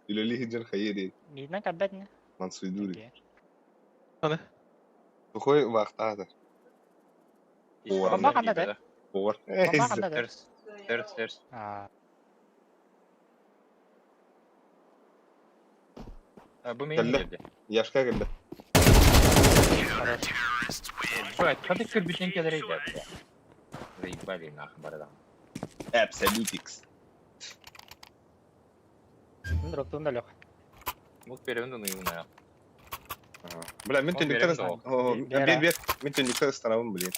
Илели хиджан хаеде. Midden kabet ne? Мансуйдури. Hani? Хухой вахтада. Bomba kanda de. Повар. Bomba kanda de. Stairs. Aa, Bu main Geldi. girdi. Yaşka geldi. Şöyle tadı kır bütün keleri geldi. Заебали нахуй, борода. Absolutix. bunu droptum da Лёха. Мог переводу на юная. Бля, мен түндіктер... Бера. Бер. Мен түндіктер станамын, блин.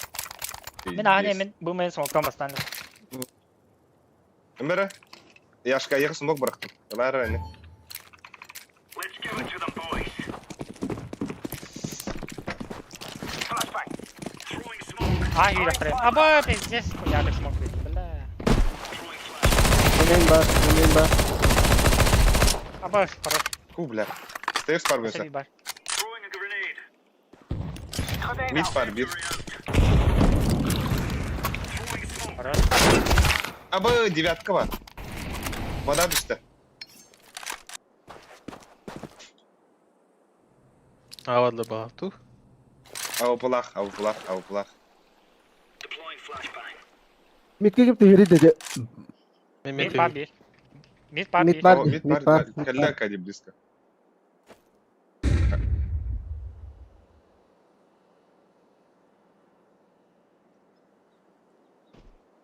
Men hani men bu main smoke'tan bastan. Эмбера? Yaşka ayakı smok bıraktım. Ömer öyle. А, hile frame. Aba, pizdes. Kunyalik smoke. Bля. Domain бар. Aba, хорош. Фу, бля. Стейрс бар Последний бөлсі. бар. Мид бар, бир. Хорош. Абы, девятка бар. Вода düştü. Avadlı Batu. Avupulak. Mid'e girip de yeri dedi. Mid бар bir. Mid бар Mid bir. бар. О, мид Mid бар. бар. Кәллә кәди близко.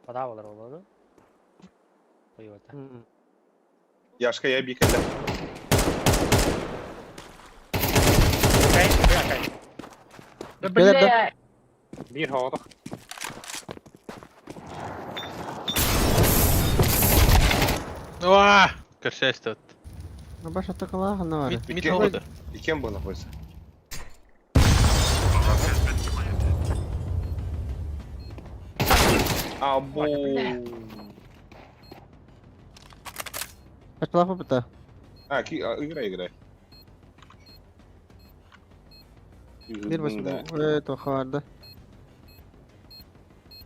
Вода olur oldu. Toyota. Яшка, я бий кәллә. Kay, bir kay. Gel, Bir havada. Oha! Kırşa stöt. Baş atakalar ne var? Mid İki- havada. İken bana koysa. Abo. Kaç lafı biter? Ha, играй. Bir basın. Toka vardı.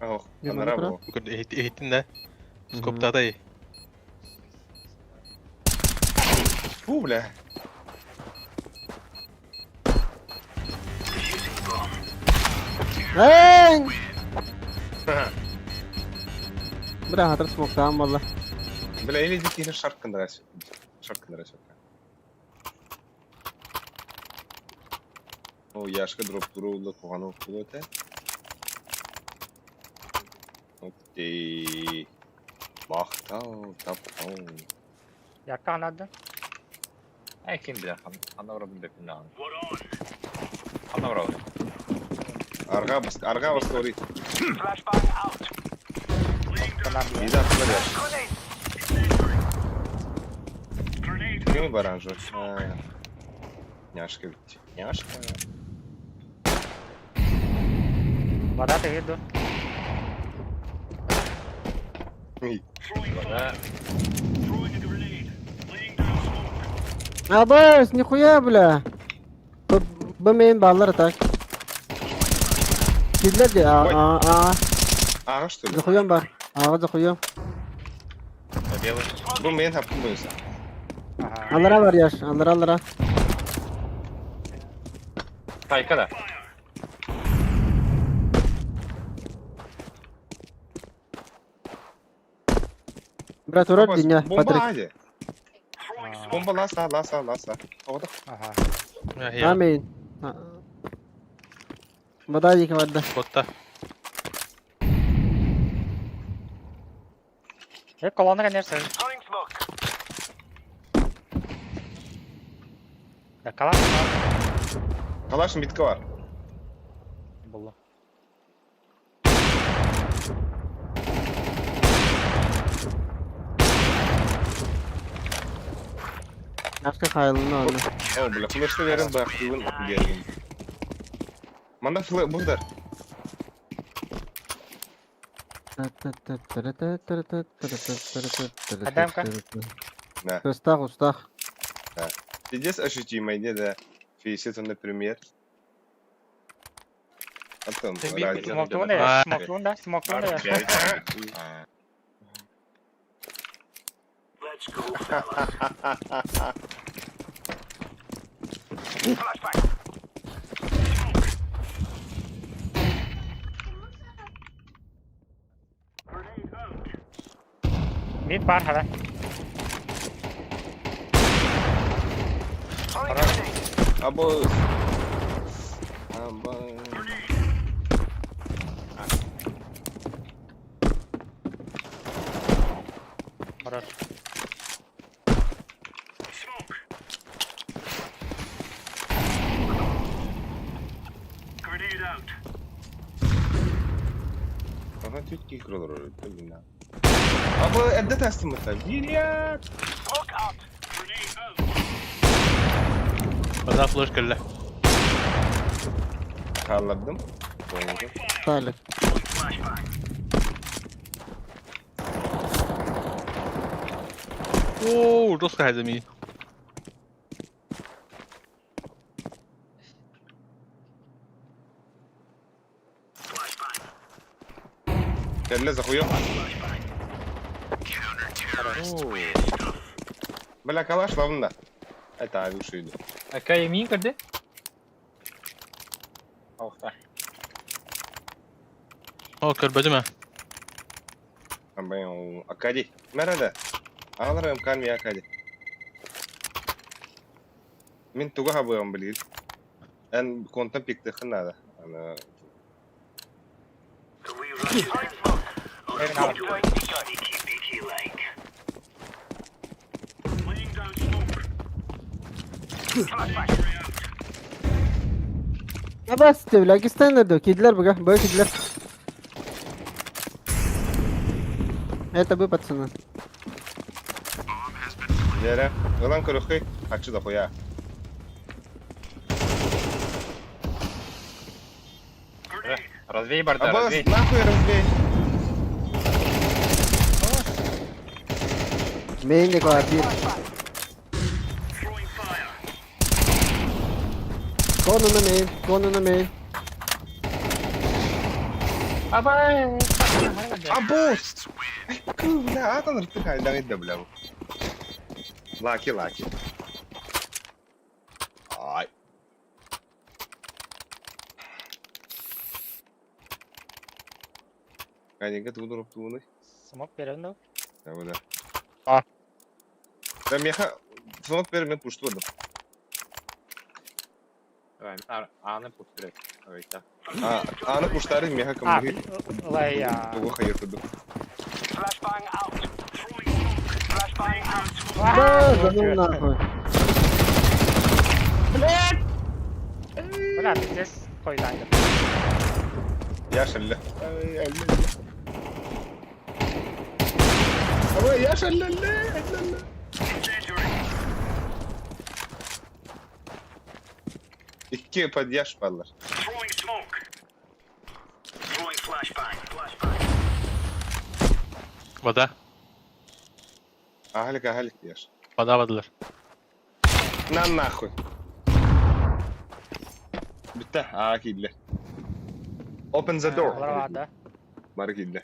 Oh, Bir она bana рабо. Eğitin de. Skopta da iyi. Фу, бля. Hey! Bırak hatır smoke tamam valla. Бля, или дикий шарк нравится. О, яшка дроп турулды куганы окулу өте. Окей. Мақтау, таптау. Yakka anladın. Kim bilir? Ana vuradım da bilmem. Ana vuradım. Арга бас говорит. Tamam bir. Бида атылар яш. Кем баранжо? Няшка ведь. Няшка. Вода ты виду. Vada. Абас, нихуя, бля. Bu main ballar atak. Kidler de Ага, что ли? Захуем бар. Захуем. Белый. Bu men hakkım buysa. Aha. Allara var yaş. Allara. Tayka da. Bırak orada dinle. Bomba Patrick. hadi. Bomba lasa. Orada. Aha. Ya Amin. Вода yıkı vardı. spotta. Hep kolonda neresi? Yakala. Kalaşın bitki var. Buldu. Başka kaylığını aldı. О, бля, флешты verin bak. Yılın gelin. Manda flash bunlar. Адамка. Да. Устах. Здесь ощутимо, не да. Фейсит он, например. Потом радио. Смоктуğunda ya. Aa. Smokluğunda ya. Mid var hala. Abo. Хорош. Ага, тетки играл роль, блин. Abo, это тестим это. Вильят. Bana flash kırla. Kalladım. Oynadım. Talih. Oo, жестко хазами. Kelle zahuyo. Бля, калаш лавында. Это авишиду. Aka yemeğin kırdı. Altta. О, көрбөдүм. Абай, Акади. Мереде. Аларым калми Акади. Мен туга хабыам билил. Эн контан пикте хынада. Ана Evin abi. Ya bas tevla kistanlar kidler бага, бой кидler. Это бы пацаны. Жера. Ылан көрөхөй. Акчы да коя. Развей борта, Абас, развей. нахуй разбей. Main de var bir. Konunu main. Абай. Абос! Бля, атан ртык айдагы да бля. Лаки. Ай. Kanka tuğdurup tuğunu. Smoke беремін. Ya bu da. Ah. Ben meha smoke verim ben puşturdum. Anı pusturuyor. Evet ya. Anı puştarım meha А, kamuri. лай я. Tuğu hayır tuğdu. Flashbang out. Flashbang out. Да, ну нахуй. Бля, ты здесь koylandı. Yaşarlı. Ama yaşarlı. İki подъяж парlar. Throwing smoke. Throwing flashbang. Вода. Ahalik yaş. Вода вадылар. На нахуй. Bitti. Killi. Open the door. Олар vardı. Marı killi.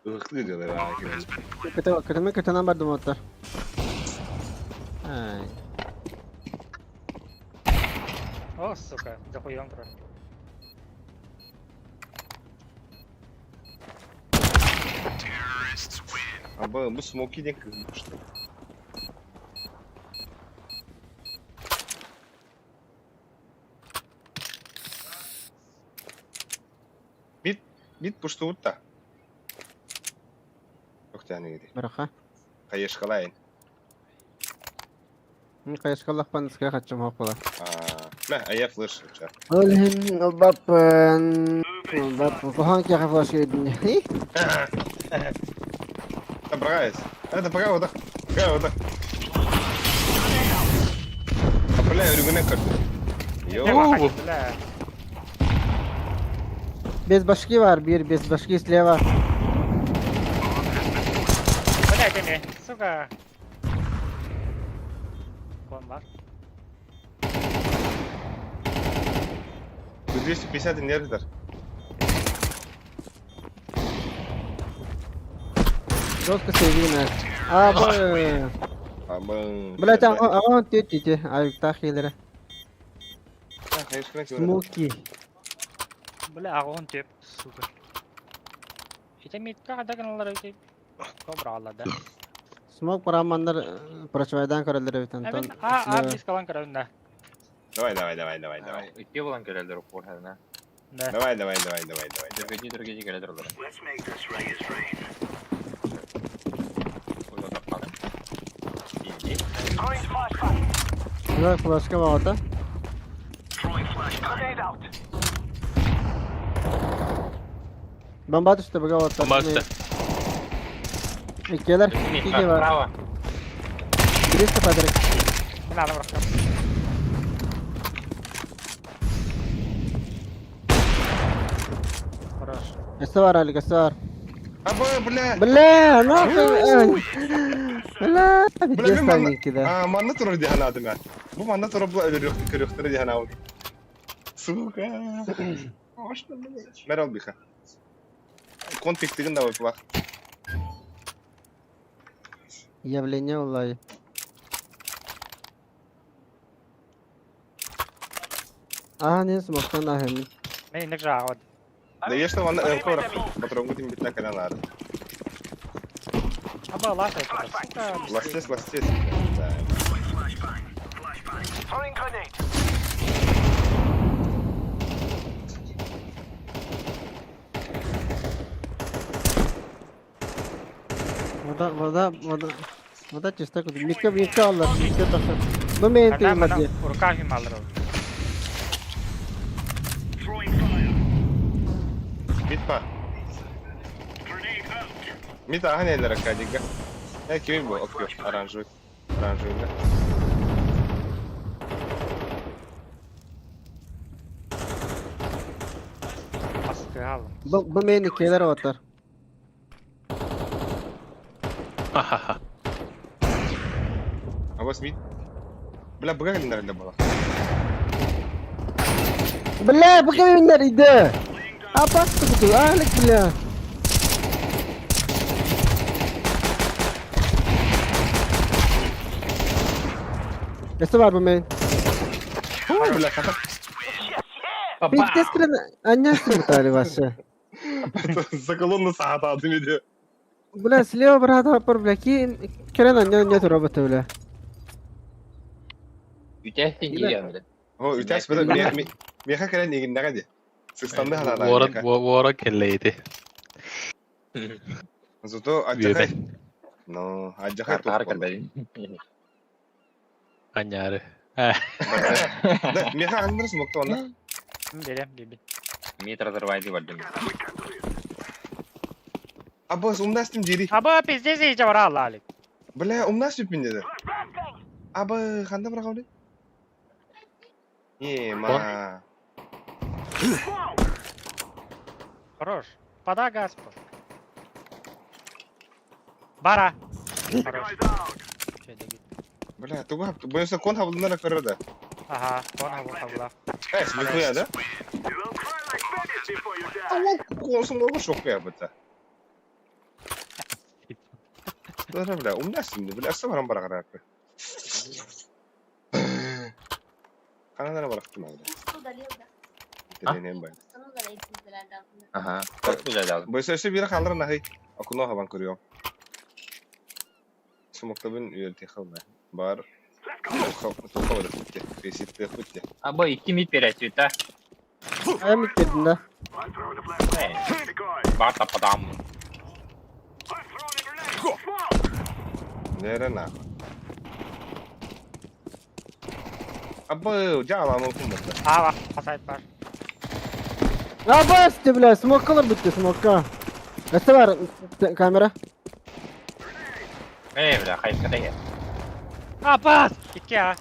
Ihıklı gidiyorlar killi. Kötüne bardım otlar. Ay. О, сука, захуем просто. Ama bu smoky kızmıştı. Bit puştu utta. Yok tane gidi. Bırak Kayış kalayın. Kayışkallah ben ıskaya kaçacağım hoppala. Ne aya flash uçar. Ölüm babın. Babın hangi flash yedin? Это брайс. Это правда. Правда. А бля, рюгне kartı. Yo. Oo. Bля. Bezbaşki var bir bezbaşki sleva. Bля, Деми, сука. Кон var. 250 нервдар. Жестко sevdiğim Abi. Aman. Блять, ага, тетя, ayıkta hilere. Kayış kalayın. Smoky. Бля, агон теп, сука. İşte mitka kadar kanallar öyle. Kobra Allah'da. Smoke paramanlar proçvaydan kararları biten. Evet, abi biz kalan kararında. Давай. İki bulan gelenler o porhadına. Ne? Давай. Dörgeci gelenler olur. Let's make this rain is rain. Burada da kalın. İyi. Throwing flashbang. Yok başka var orada. Throwing flashbang. Grenade out. Bomba düştü baka orada. Bomba üstte. İkiler. İki var. Bravo. Birisi kadar. Ben adam bırakıyorum. Хорош. Kısa var Ali kısa var. Aba, bля. Бля, нахуй! Бля, Bля, пиздец ben manna... тоненький, да. Aa, manna turur diye hana adım ya. Bu manna turur bu kırıktırı diye hana oldu. Suka. Meral bika. Konfliktiğin de var bak. Явление Аллаhi. Ne smoke'tan ahemi. Men indik rahat. Da yaşta manna öykü olarak. Patrongu tim bitna kalan ağrı. Aba Allah sayfada. Suka. Lastes. Throwing grenade. Вода чиста куди. Мика аллар. Мика таşı. Bu main Bana team bana hadi. urkahim alır o. Bitma. Mit aha neler akadiga. Ya kimi bu? Okuyor. Aranjör. Aranjörle. Baskı aldım. Bu main ikiler atar. Hahaha. Abbas mit. Bля, bırak elinden elde bala. Бля, пока меня иди. А паста буду, алик, бля. Nesi var bu main? Bля, kata. Peki скрин annesi bu tane başı. Соколонны сағат адым еді. Бля, слева брат апар, бля, ки крен нет робота, бля. Ütestin giyiyorum bir de. О, ütәс бір меха кәрен егін нәғади. Сыстанды халада. Vora kelleydi. Зато аджахай. Büyüme. No, аджахай Karkar тоқ. benim. Anyarı. Меха андыр смокты онда. Берем биби. Мид разорвайdı vardım. Abbas, umdastım jiri. Aba pizde iyice var Allah alik. Bля, umdas süpün dedi. Aba, kanda bırak onu. Ема. Хорош. Подай газ. Бара. Хорош. Şeyde git. Bля, туга, боюся кон хабылдана көрді. Aha, sonra bu kabla. Смеху я, да? Консum olur şok ya bıta. Dur bля, umdastım dedi. Bля, asla bana bırak. Kanadana bıraktım abi. Deneyim ben. Aha. Çok güzel lazım. Boysa işte biri kalır nahi. Akuno haban kuruyor. Smokta ben üyelti khalma. Bar. Toka var kutte. Pesitte kutte. Abo 2 mid пересвет, а? Ayam itledin de. Бар тападам. Nere na? Abba, cağla mı kumbatta? Aa bak, hasayet var. Ya bastı bля, smoke kalır bitti smoke'a. Nesi var kamera? Бля, хайфка да я. Aa bas! İki ya.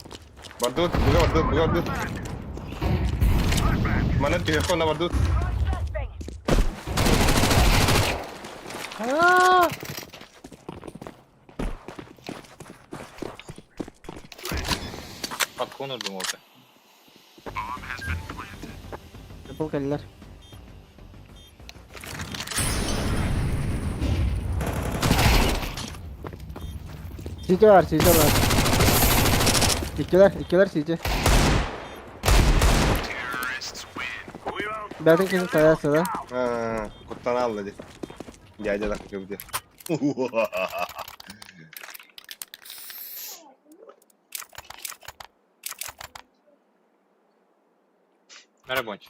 Bardut, buga bardut. Mana telefona bardut. Aa! Под конур думал ты. Yapıl kaliler. CC var. İkiler CC. Batting kesin sayarsa da. Ha, kuttan al dedi. Geldi dakika göbde. Merhaba Bonç.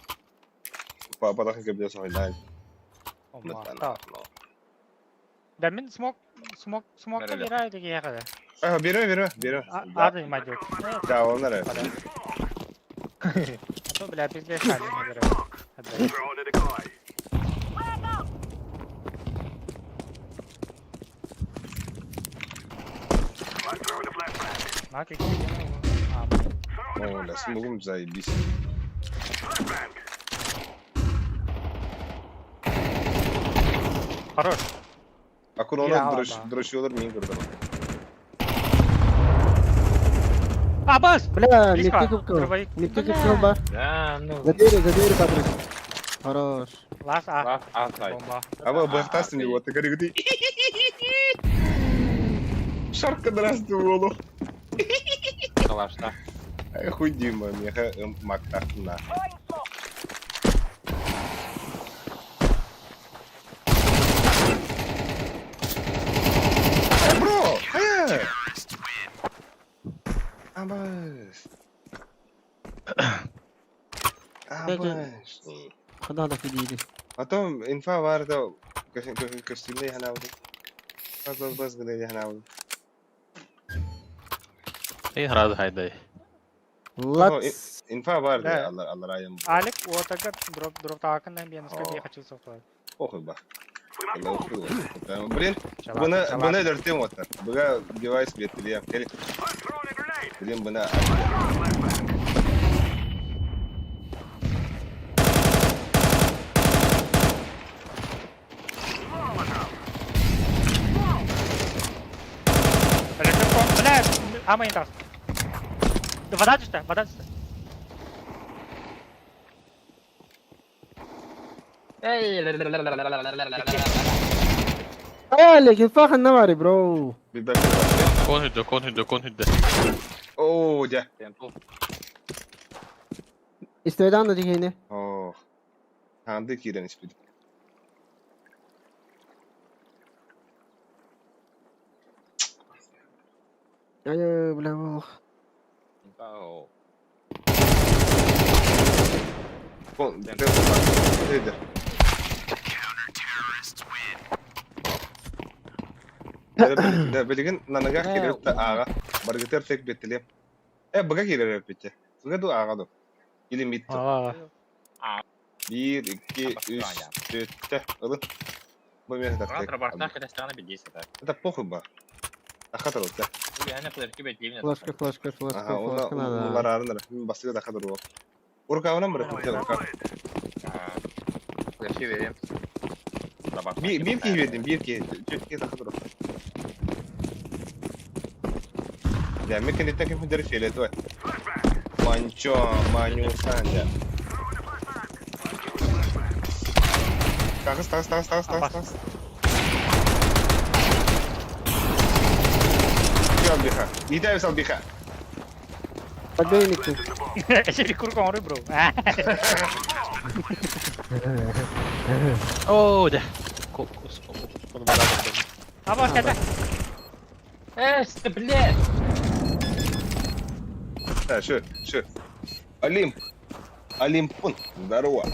Papa dakika göbde sohayla. Olma. Tamam. Demin smoke'ta Nerede? bir aydı ki ya kadar. Ah, biri. Adı imaj yok. Ya onlar evet. Atı bile biz de kendine göre. Hadi. Bak iki О, да, смогу заебись. Хорош. Akın Ya onu Allah. duruş olur muyum kırdım. Abbas! Бля, Близко. митки купил. Открывай. Митки Бля. купил, ба. Да, ну. За дверью, Патрик. Хорош. Last A. Last outside. Бомба. Ama бахтасın окей. его, ты говори. Шарка здравствуй, Волу. Калашта. Ай, хуй Дима, меха мактахна. Throwing smoke. Bro, hayır. Abbas. Abbas. Kıda da fidiydi. Потом инфа vardı. Köstümde yanavdı. Baz gıda yanavdı. İyi haradı haydi. Let's... Инфа vardı Да. ya Allah rayım. Алик, вот так дроп тагын ben несколько О. я хочу софтвар. Похуй бах. Блин, Чалап, buna чалап. buna dörtüm otur. Buga device betiliyor. Gel. Блин, buna Бля, ама интас. Вода чистая, вода чистая. Ey. Али, كيف اخذ نواري برو. biber. Kon hüdde. Oo, ja. Temple. استعداد نجي هنا. Oh. Handı kiren ispidi. ايوه بلا والله. Info. Kon, Nedir? Da bilgin nanaga kiren ta ağa. Bargıtır tek betiliyor. Baga kiren repete. Suga du ağa do. İli mitto. Aa, 1, 2, 3, 4, alın. Bu mevcut tek. Ратра борта, когда страны без 10, так. Это похуй ба. Ахатар olsa. Я на флешке бить ливня. Флешка, флешка, флешка, Aha, ona флешка надо. bunlar arınır. Bastığı da kadar o. Urkavına mı bırakın? Urkav. Флешки верим. Bir ki verdim, bir ki. Türkiye da kadar o. Demek ki nitten kefin deri şeyle tuva. Manço, manyu sanja. Takas. Gel biha. İyi sal biha. Подбейник. Эшери куркон орой, бро. Oo de. Konu bana bak. Abbas geldi. Эст, блядь! Ha şu. Олимп. Олимпун. Здорово.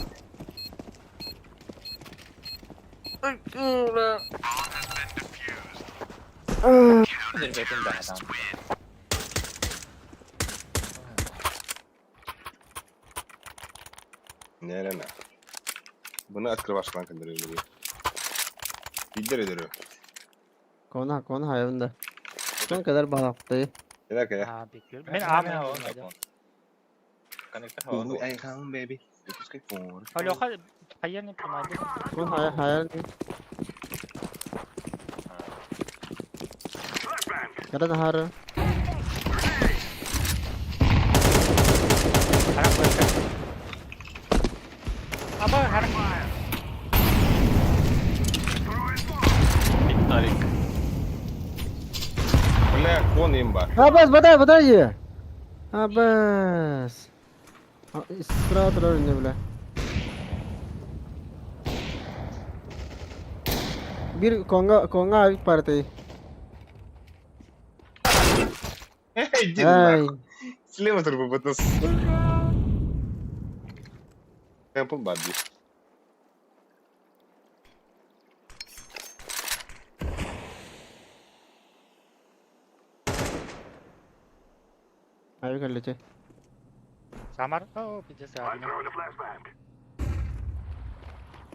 Зербетин да, там. Ne. Bunu открывашlan kandırıyor. Bildir ediyor. Kona hayvanda. Son kadar balıktı. Bir dakika ya. Aa, bekliyorum. Ben A mı? Коннектор хава. Ooh, I come baby. Выпускай фон. Леха, hayır ne принимает? Son hayal. Kada da har. Harap flash. Ama harap. Tarik. Бля, фон имба. Abbas baday. Abbas. İstirahat önünde bile. Bir konga ayık parti. Иди Ай. нахуй. Слева трубы это сука. Темпл бабби. Ayık halledecek. Самар. О, пиздец, я один.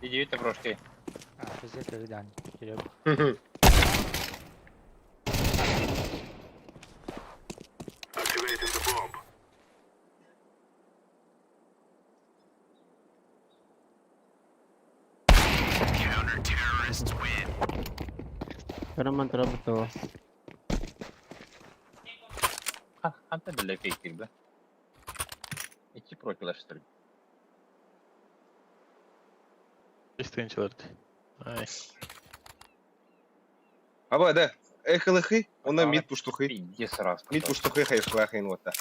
Иди, это прошки. А, пиздец, я видан. Вперед. Karaman tarafı da o. Hatta bile fake girdi. İki profilaştırdı. İsteyinçelerdi. Ay. Аба, да. Эхлыхи, он на мид пуштухи. Иди сразу. Мид пуштухи хайшлахин вот так.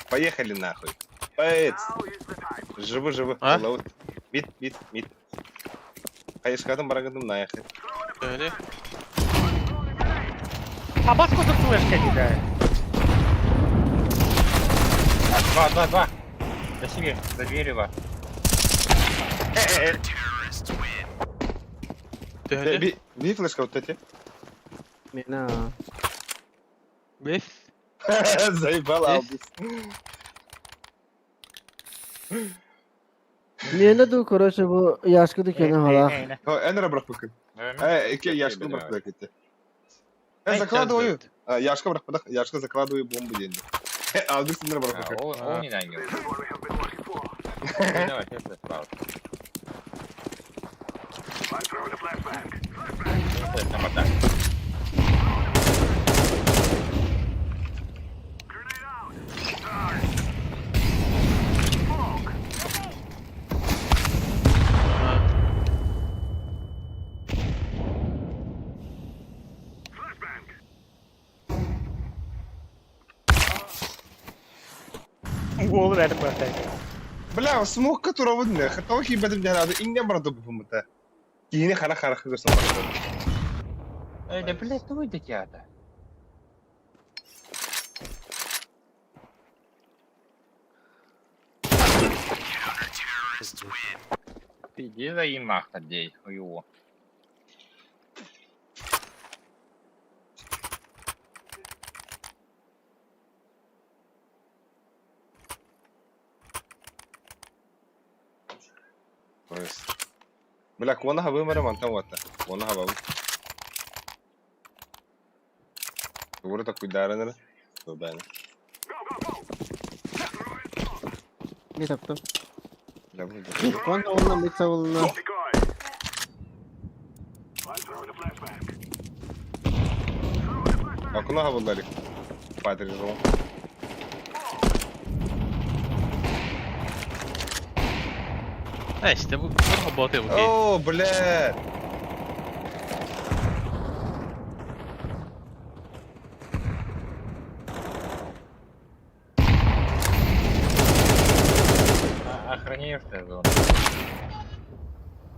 Поехали нахуй. Поэт. Живы. А? Лаут. Мид. Хайшкадым барагадым наяхы. Öyle. А баску за флешки кидает. Два. За себе, за дверью. Öyle. Bir флешка вот эти. Mina. Biz. Заебал Алдис. Mina du короче bu yaşkı dükkanı hala. Нейне. Энера брак bakın. İki yaşkı брак bırak etti. Ай, Закладываю. час Yaşkı bırak bırak. Yaşkı закладываю бомбу деньги. Алдис Энера брак bakın. Он не найдет. Давай, это справа. Это там атака. Голову verdim böyle. Бля, смог которого не. Хотел хибадым дядя. Инне браду бумта. Кини хара кырсын. Да, блядь, ну выйдите это. Иди за им нахуй, дей, его. Pues. Bля, кона хабы мэра мантан вата. Кона хабы. Seguro tak cuidar nela. Tudo bem. Bir taptım. Lembra? Konta onunla mid savunma. Akuna havaları. Patlayacağım. Ha işte bu robot bu. О, блядь. Охраняешь ты зону.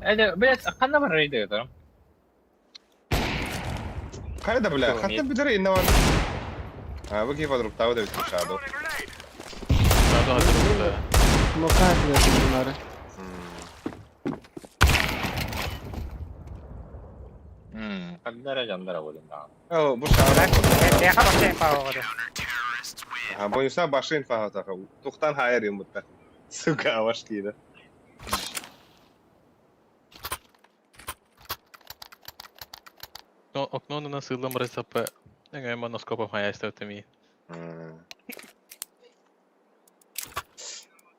Это, блядь, охрана рейда это. Kayda bля, Tamam, hatta bir de inne var. Ha, bu keyif alıp tavada bitmiş shadow. Daha hazır burada. Smoke'a atıyorsun bunları. Когда жандар будем, да. О, bu shadow. Яха başlayın falan. Ha, bu insan başı infa hata. Tuktan hayır yumutta. Suka avaş kiydi. Окно на силам рецепе. Я моноскопом хаястав теми.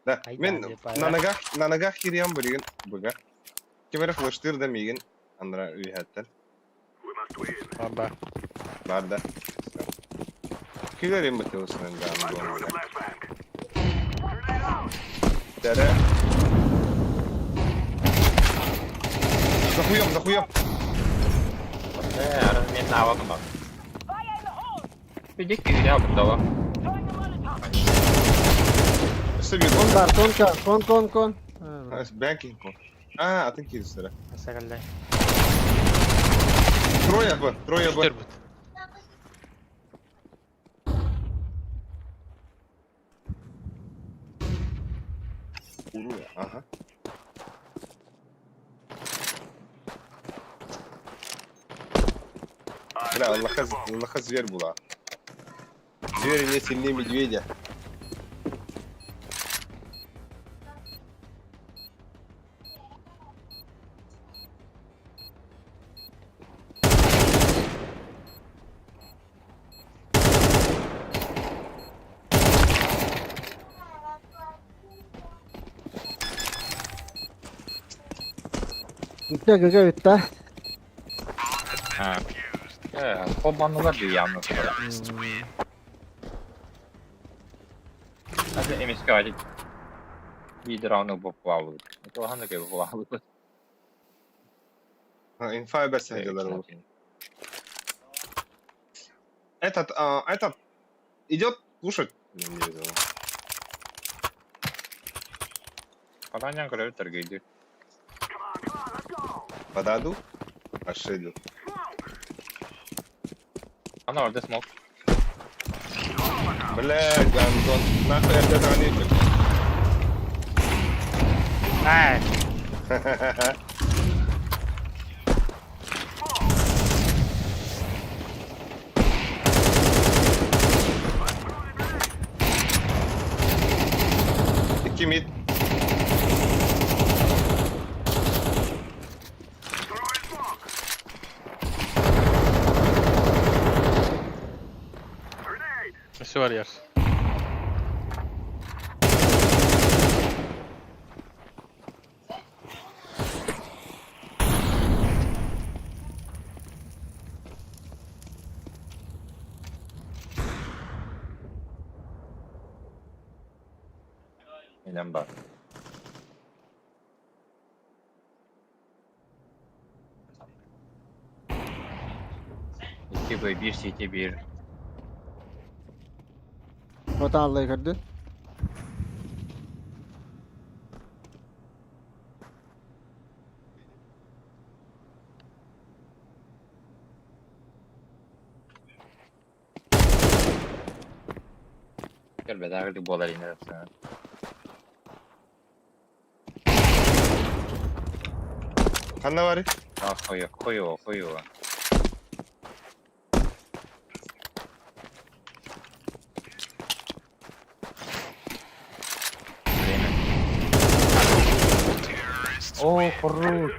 Da, Ay, men geldi bayağı. nanagah kiriyam bugün buga. Kimere flashtir da migin andra üyetten. Baba. Barda. Kilerim batıyorsun da anlamda. Tere. Захуем. Размен навыком. Иди к я подала. Seviyor. Kon var kon. Ha, Banking kon. Atın kilisleri. Nasıl geldi? Troya bu. Şükür bu. Ага. Бля, Аллаха зверь была. Звери не сильнее медведя. bitti gaga bitti. Ha. Kolbanlılar diyor yalnız. Hadi MSK hadi. Bir round bu bağlı. Это ладно как bağlı. Ha, infa beslenceler olur. Этот идет кушать. Я не видел. Falanyan kadar tergeydi. Подаду? Ошибил. Ana orada smoke. Блядь, Антон, нахуй я этого не люблю. Nice. İki mid. Nesi var yer? İnan bak. İki boy bir CT bir. Vatan Allah'ı kırdı. Gel be daha bu olay yine sana. Kanna var ya. Ah koyu. Oh, korru.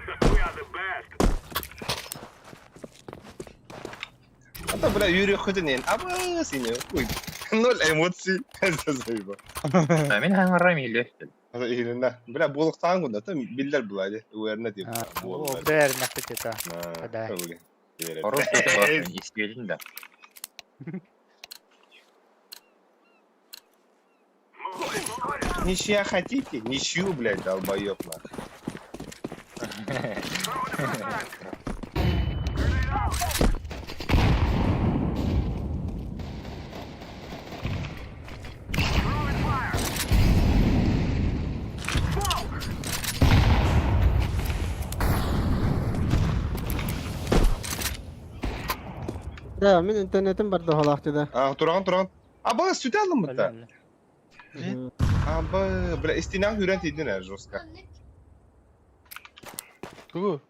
Это, бля, Юрий Ходинин. А вы синий. Ой, ноль эмоций. Это заебал. Мен хаңарам иле. Это илинде. Бля, булыктан кунда. Там билдер булайды. Уерне дип. O ber nakit ita. На. Адай. Кору tuttu istiyorsun da. Ничья хотите? Ничью, блядь, долбоёб нахуй. Ya men internetim barda halaqtida. Турган. Аба, süt aldın mı da? Öyle. Аба, бля, истинан хүрен тидин ә, жестко. Tuu.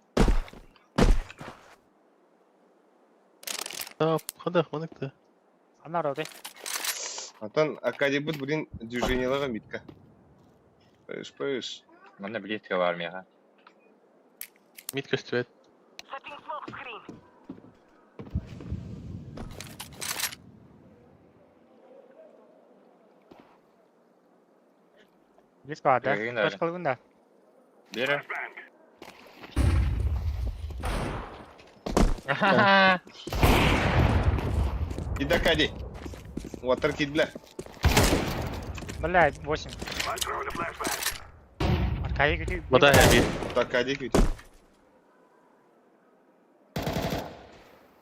Тап, қадақ манықты. Ana rote. Антон, акадебут, блин, движениялыгы митка. Пыш. Bende близко var mı ya? Митка стюет. Setting smoke screen. Blisko ada. Kayaknya nggak ada. Terus kalau gunda. Biri. Иди Акади. Water kid, бля. Бля, 8. Arkaya gidiyor. Вода я bir. Акади кит.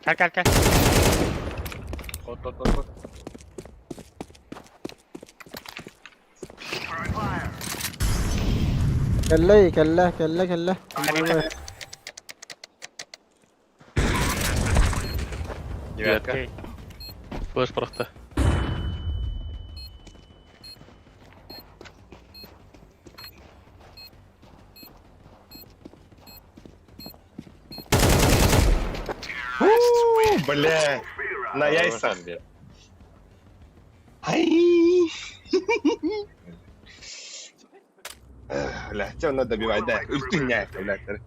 Gel. Ot. Kelle. Девятка. Okey. Флеш бұрықты. Бля. На яйцах. Bir. Ай. Бля, тебя надо добивать, да. Ультуняй, блядь.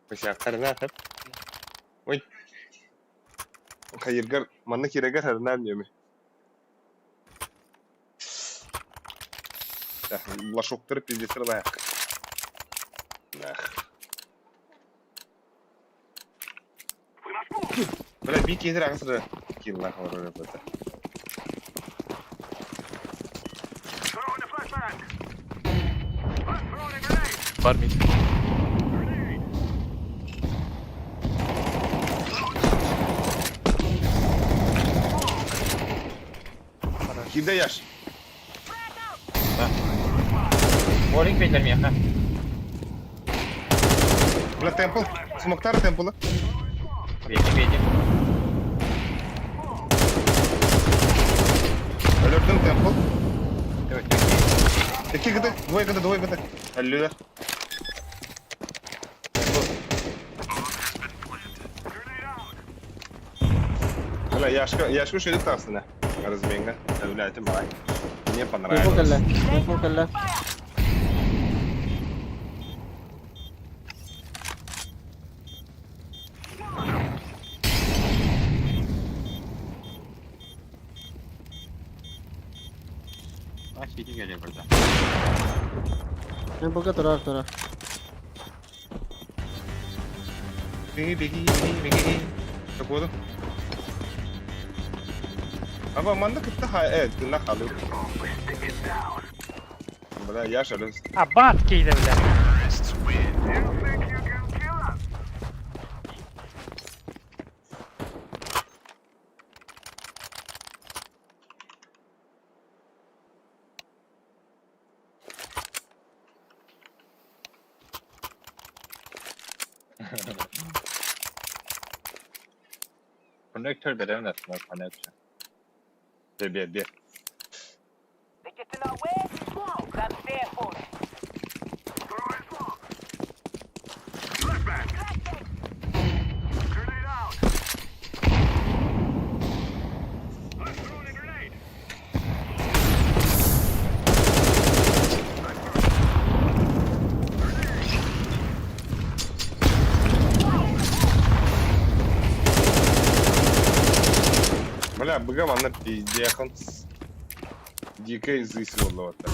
Mesela karına atıp. Oy. Kayırgar, manna kiregar harına diyor mu? Ya, лошоктары пиздец рыбак. Bir gelir ağzı killer var orada. Var mı? Kimde yaş? Warning beyler mi ya? Ha. Ulan temple. Smoktar temple'ı. Beydim. Öldürdüm temple. Evet. İki gıdı. Двое gıdı. Öldüler. Ulan yaşka şöyle tutarsın ha. Разменга. Öyle bana. Мне Info понравилось. kalla. Ha CD geliyor burada. Info ka tura. Беги. Такое. Ama manda kıtta evet günah kalıyor. Bana yaş alıyoruz. Ah, baskıydı bile. Konnektör verelim de konnektör. Bir. They get to know where to go. That's their fault. Бля, быгам она пиздец. Дико изысывала вот так.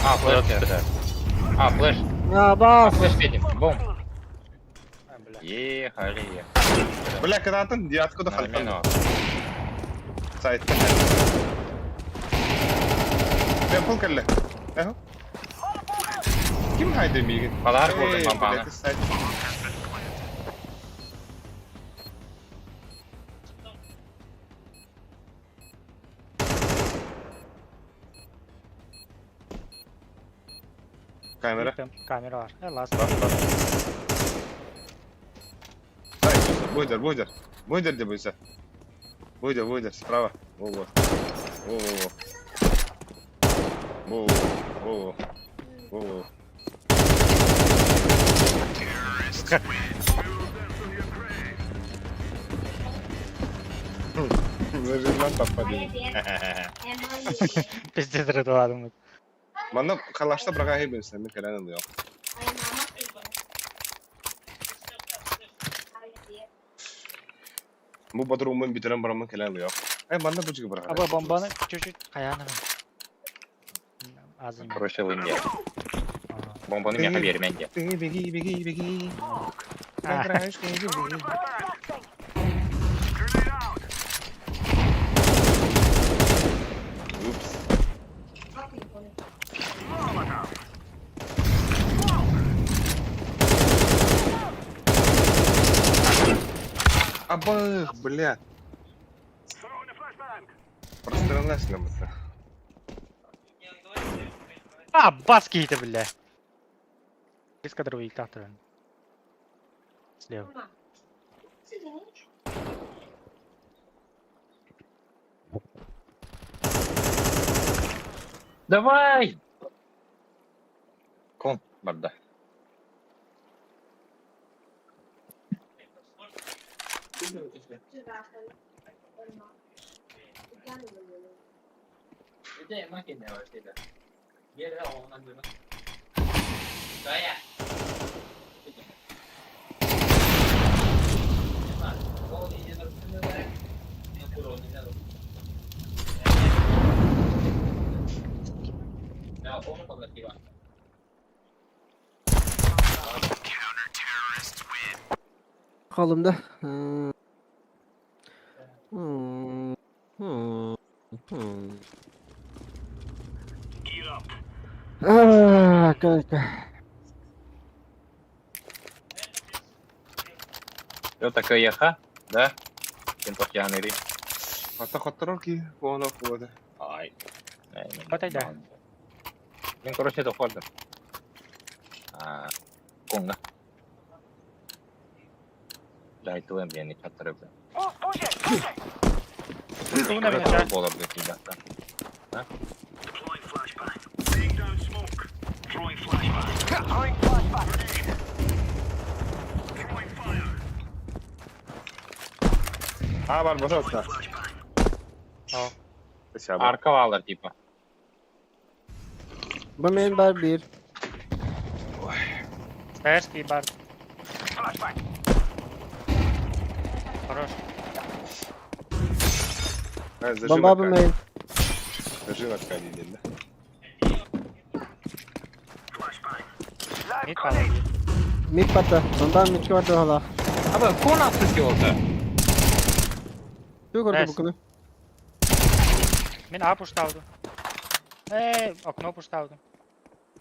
А, флеш geldi. А, флеш. Ya bas. Флеш видим. Бум. Ha, bile. Ехали. Бля, когда ты девятку до Нормально. Сайт. Temple kelle. Eho. Kim haydi mi? Kalar vurdum ben bana. Kamera. Kamera var. Last. Бойдер. Бойдер где бойся. Бойдер, справа. Во. Зажиман попадет. Пиздец ритуалım. Мана калашта брага хебенсе, мен керен алıyor. Bu badrumun bitiren baramın kelen alıyor. Bana bu çıkı bırak. Aba bombanı çocuk ayağına ver. Ağzını. Короче, лынге. Бомбаны мне вермен де. Беги. Ah. Упс. Абах, бля. Прострелась нам это. Ah, baskıydı bile. Biz kadar uyuyup tahtırın. Слева. Давай! Кон, барды. Bakalım da. Arkadaşlar. Yo такая ха, да? Кенток янери. Ата хатроки, воно хода. Ай. Вот это. Мен короче это ходер. Конга. Да, это вы мне не катры. Oh, push it, push it. Ту на меня. Было бы тебя. Throwing flashbang. Var boşaltma. Aa. Dışarı. Arka bağlar типа. Bu main bar 1. Стаирский бар. Flashbang. Хорош. Bomba bu main. Зажим от калили, да? Live Mid grenade. kaldı. Mid patla. Bomba mid çıkardı hala. Abi konu atıyor. Yok orada Nice. bu konu. Min A пушталdı. Окно пушталdı.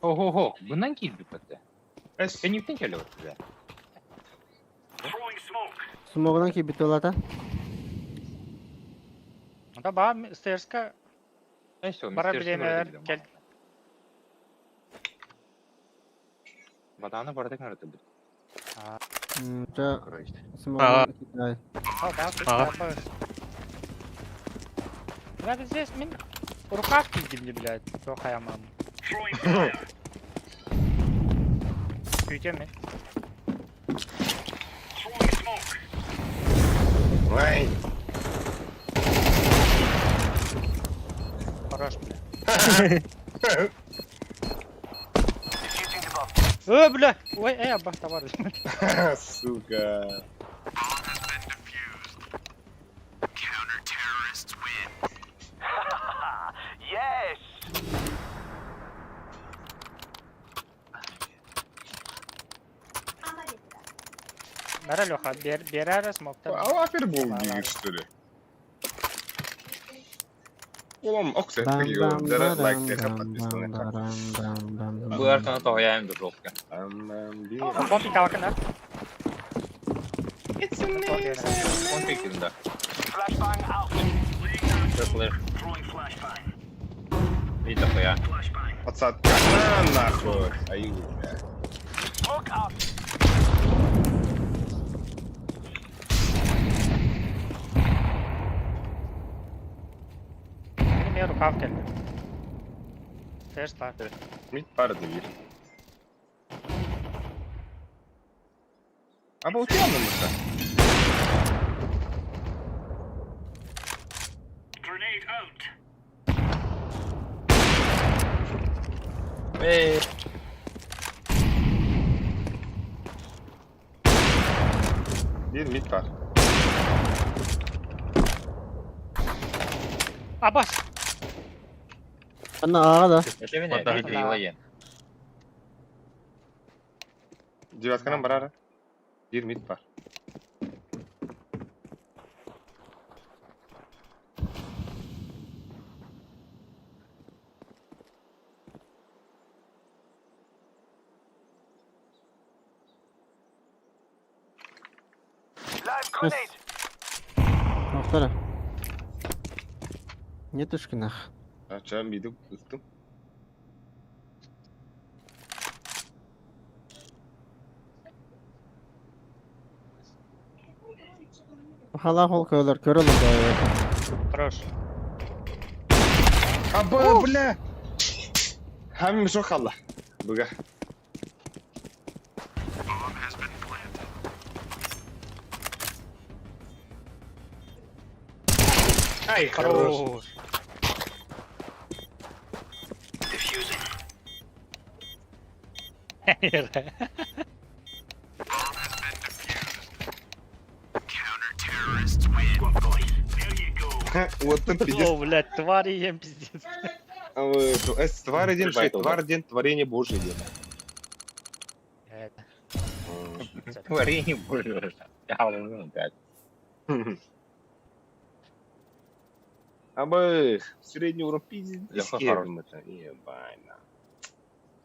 Ого-го, bundan girdi pati. Es. Sen yükten geliyor size. Smoke'dan ki bitti olata. Da bağ stairs'ka Neyse o bara bilemeler. Gel. Badana bardak nerede bu? Ça Короче. Smoke'dan ki daha. Да, да, Надо здесь min рукавки gibi блядь. Çok ayamam. Büyüce mi? Vay. Хорош, блядь. Defusing the bomb. Бля! Ой, абах, товарищ. Сука. Yes. Нара Леха, берара смокта. А афер был гигер, что ли? Oğlum ok sesli Bam geliyor. bam Dere baram like bam kapatmışsın. bam baram bam bam. Bu arkanı tavaya indir Roska. Aman bir. Bombi kalkın. On tekinde. Flashbang out. Çöpler. Bir tavaya. Отсадка. На нахуй. Аю, бля. Smoke up. Benim rukav geldi. Stairs var. Mid vardı bir. Ama uçuyor mu burada? Ve Bir mid var. Abbas! Bana ağa da. Eşevine Vallahi bir yılayın. Девятканың бар ары. Bir mid var. Live grenade. Muhtara. Не тушкинах. Açacağım mid'i tuttum. Hala hol koyular. Kör olur da ya. Хорош. Aba bля. Hem çok Allah. Buga. Ay хорош. Хорош. Вот это пиздец. О, блядь, твари ем пиздец. Тварь один, Байт тварь один, творение Божие. Evet. Варенье больше. Я уже так. Абы, средний уровень пиздец. Лёха Искер хорош. мы-то. Ебать.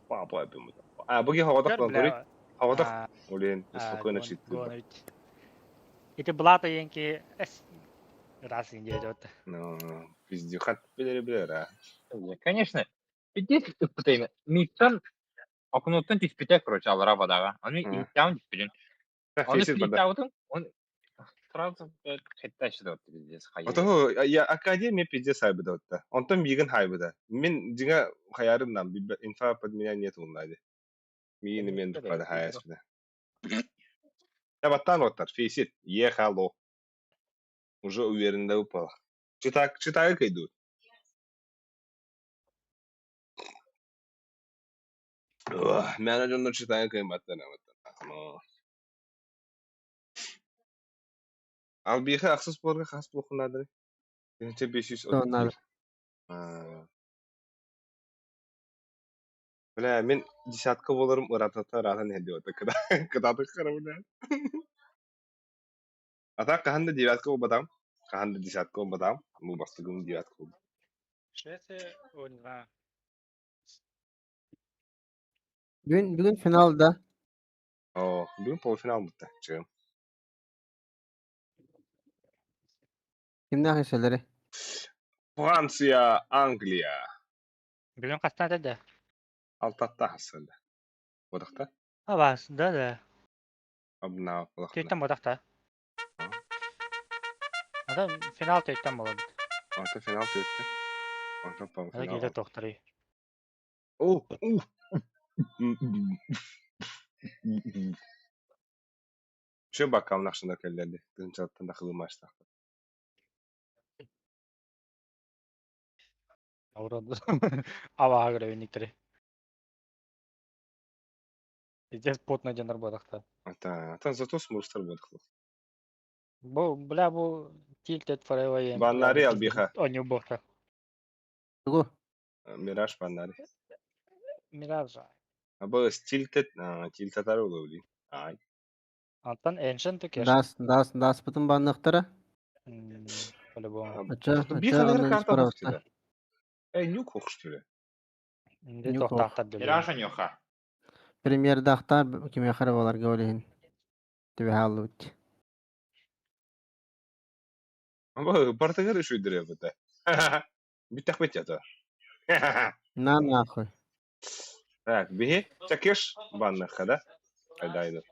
Папа yapıyorum da. Bugün havada Gör falan görük. bile. Havada. Ulen, spokojno Гон читаю. говорить. Ити блата енки раз идет. Ну, пиздюхат bilir ha. Конечно. Пиздец, пытаем. Миттан окунуттан тиспите, короче, алар абадага. Аны Ага. интян диспилин. Аны Фейсит бада. сплиттаутын, он сразу хетта шыдат пиздец. Ото я академия пиздец хайбыда отта. Онтон бигин хайбыда. Мен жиңа хаярымдан инфа под меня нет унлайды. Миини мен дуккада хаяспыда. Табаттан оттар. Фейсит. Ехало. Уже уверенно упала. Читаю кайду. Мен ажонно читаю кайматтан аматтан. Ал бихи ақсыз боларға қас болқынадыр. Енче 500 Тоннады. Бля, мен десятка боларым ыратата ратын хеде ота. Кыдады қарамына. Ата қаханда девятка обадам. Қаханда десятка обадам. Му бастығым девятка обадам. Швеция oynadı. Bugün finalda. О, бүгін полуфинал мытта. Чығым. Kimden hesseleri? Франция, Англия. Biliyorum kaç tane dedi. Алтатта хасылды. Одақта? Ha bas, da. Абна одақта. Teyitten bodakta. Adam final teyitten boladı. Ата финал өтті. Ата Hadi полуфинал. geri doktoru. О, Şu bakalım nakşında kellerdi. Dınçattın da kılmaçta. Avradı. Ava göre önlükleri. Здесь потный жанр бодакта. Ата зато смурстар болдық. Bu tilted forever yani. Banları al biha. O не бохта. Bu. Мираж баннари. Mirage. Абы tiltetар olur. Ay. Антон Ancient тükер. Das bütün banlıkları. По-любому. Bir kadar Açı, karta spravda. baktılar. Nük kokuştular. Де Нюк тохтахтар дөлөй. Мираша нёха. Premier dağıtlar kime xarab olar golihin. Tübe hallut. Ama Portegal şu duruyor bu da. Bir takbet yata. Na nahуй. Так, беги. Чакеш банна хада. Айдайdı.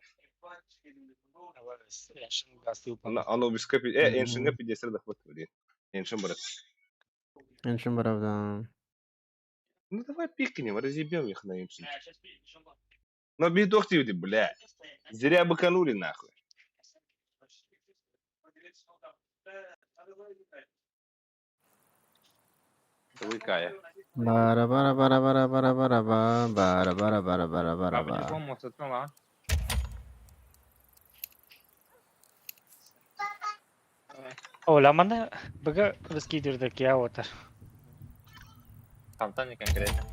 Ancient gaz yupan. Оно без капи. Эншинга 50 да хват вроде. Эншин брат. Enşin правда. Ну давай пикнем, разъебем их на эншин. Но без дохти, бля. Зря быканули нахуй. Выкая. Bara bara bara bara bara bara bara bara bara bara bara Abi bara. telefon mu satın lan? Olamanda бага раскидырдык я отыр. Tamtan ne конкретно?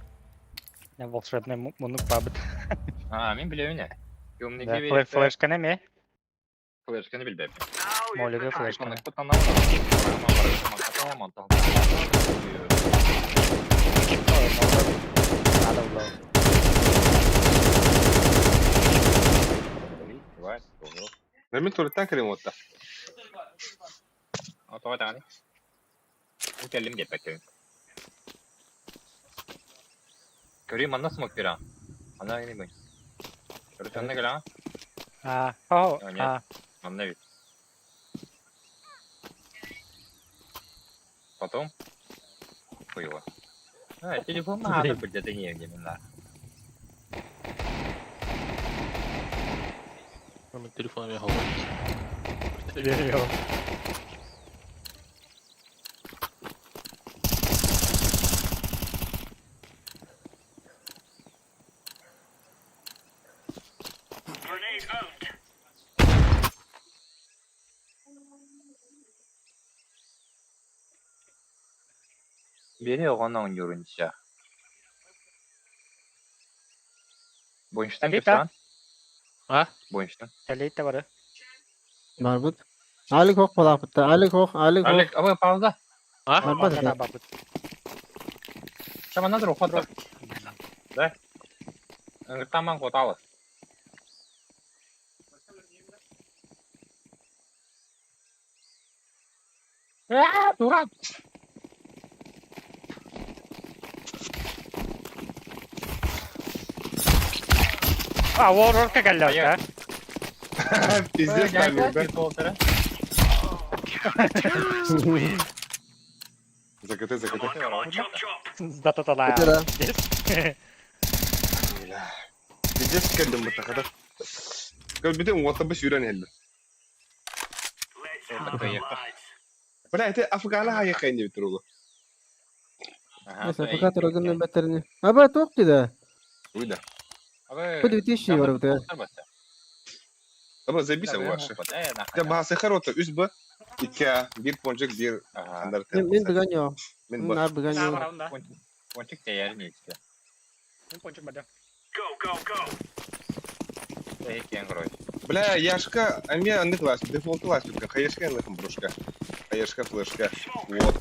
Ne волшебный мунук бабыт. Мен билем не. Юмный Да, gibi. флешка неме? Флешканы билбеп. Молига флешка. Onu kutandan Мантал. Надо было. Давай. Мен туалеттен кірем отта. Отова тагани. Укелим деп беккен. Көрейм анда смок бера. Анда не бай. Көрсөнне гела. Нет. Анда бит. Потом хуево. Телефон надо быть, это не именно. Benim telefonum ya hava. Veriyor. Beni oğlanla 5 Tabii, kırsan. Ha? Boyunçtan. Teleyit de var. Barbut. Alik hoq balaq bitti. Alik hoq. Alek, ama pauza. Ha? Barbut. Barbada da barbut. Sama nadir ufat. Da. Tamam kotalı. Duran. Warwork'a geldi Hayır. orta. Пиздец, Gel да? bir koltuğa. Закаты. Zata talaya. Bitti de. Пиздец geldim bu takada. Bir de umutla bir yürüyen hello. Bana ete Afgan'a hayır kayınca bitir oğlum. Neyse fakat orada betterini. Aba top dedi. Uyda. Bu da bir şey var burada. Ama zaybisa vaşı. Ya bahse karota üst bu. İki bir poncuk bir andar Min bigan yok. Min Min bak. nar bigan Nah, yok. marahon dah. Ponçik değer mi işte? Ini poncuk badan. Hep yan kroy. Бля, яшка, а мне аны класс, дефолт класс, только хаешка на этом брушка. Хаешка, флешка. Вот.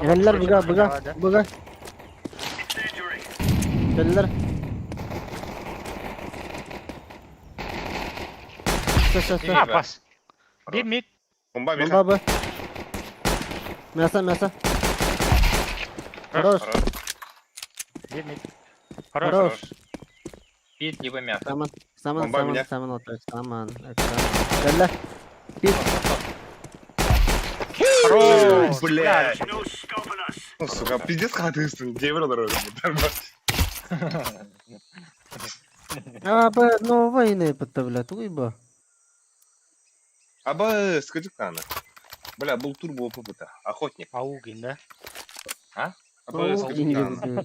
Eller biga. Eller. Ses. İyi Ah, be. pas. Bir mid. Bomba bir. Baba. Mesa. Хорош. Bir mid. Хорош. Bir gibi mi yaptın? Saman меня. otur. Saman. Eller. Bir. Хорош. Бля. Ну, сука, пиздец катысын. Девер olur öyle bu. Aba nova yine bitti bile. Tuğba. Аба, скажи кана. Бля, был турбо опыта. Охотник. Augen dah. Аба, скажи кана.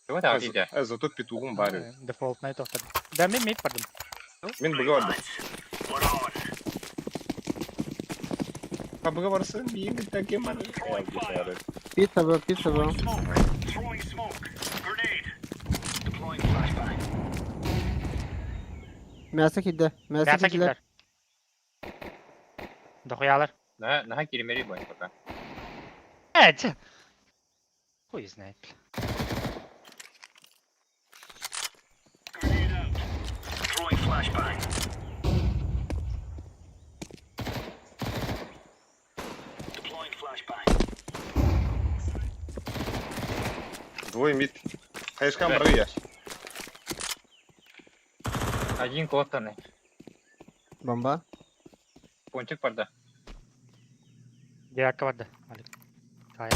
Чего там видя? Зато петухом барю. Default na ito. Dami mid pardon. Мен быга vardı. Ha bıga varsa iyi bir takım var. Pizza bu. Mesa kidde. Biasa kita. Dah koyalar. Ne girmeli bu işte. Evet. Who is snipe? Двое мид. Хаешка брыгая. Один костанный. Bomba. Ponçik vardı. Dia arka vardı. Alik. Kaya.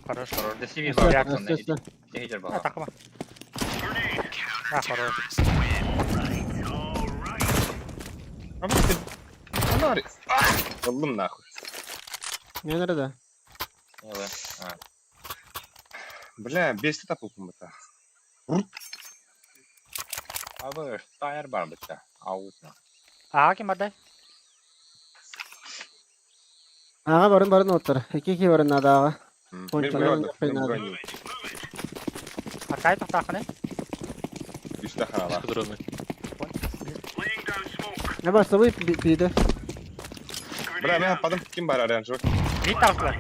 Хорош. Orada sivil Üstü, var. Reaksiyon Aksında üstü. Hicer Ah, bana. takma. Ah, хорош. Ama ты... Она орет. Аллым нахуй. Ne nerede? Evet. Ha. Бля, бесит это пуком-то. Abi tayar var bıçta. Avutma. Ah, kim vardı? Ağa barın otur. İki barın adı ağa. Мен Пончик, быга он vardı. фейн Мен надо. быга не. Arkaya tahtakını. Üstte kanala. Кудроны. Ne başta bu biydi. Бля, мен падам. Kim var arayan çok? Mid taraflar.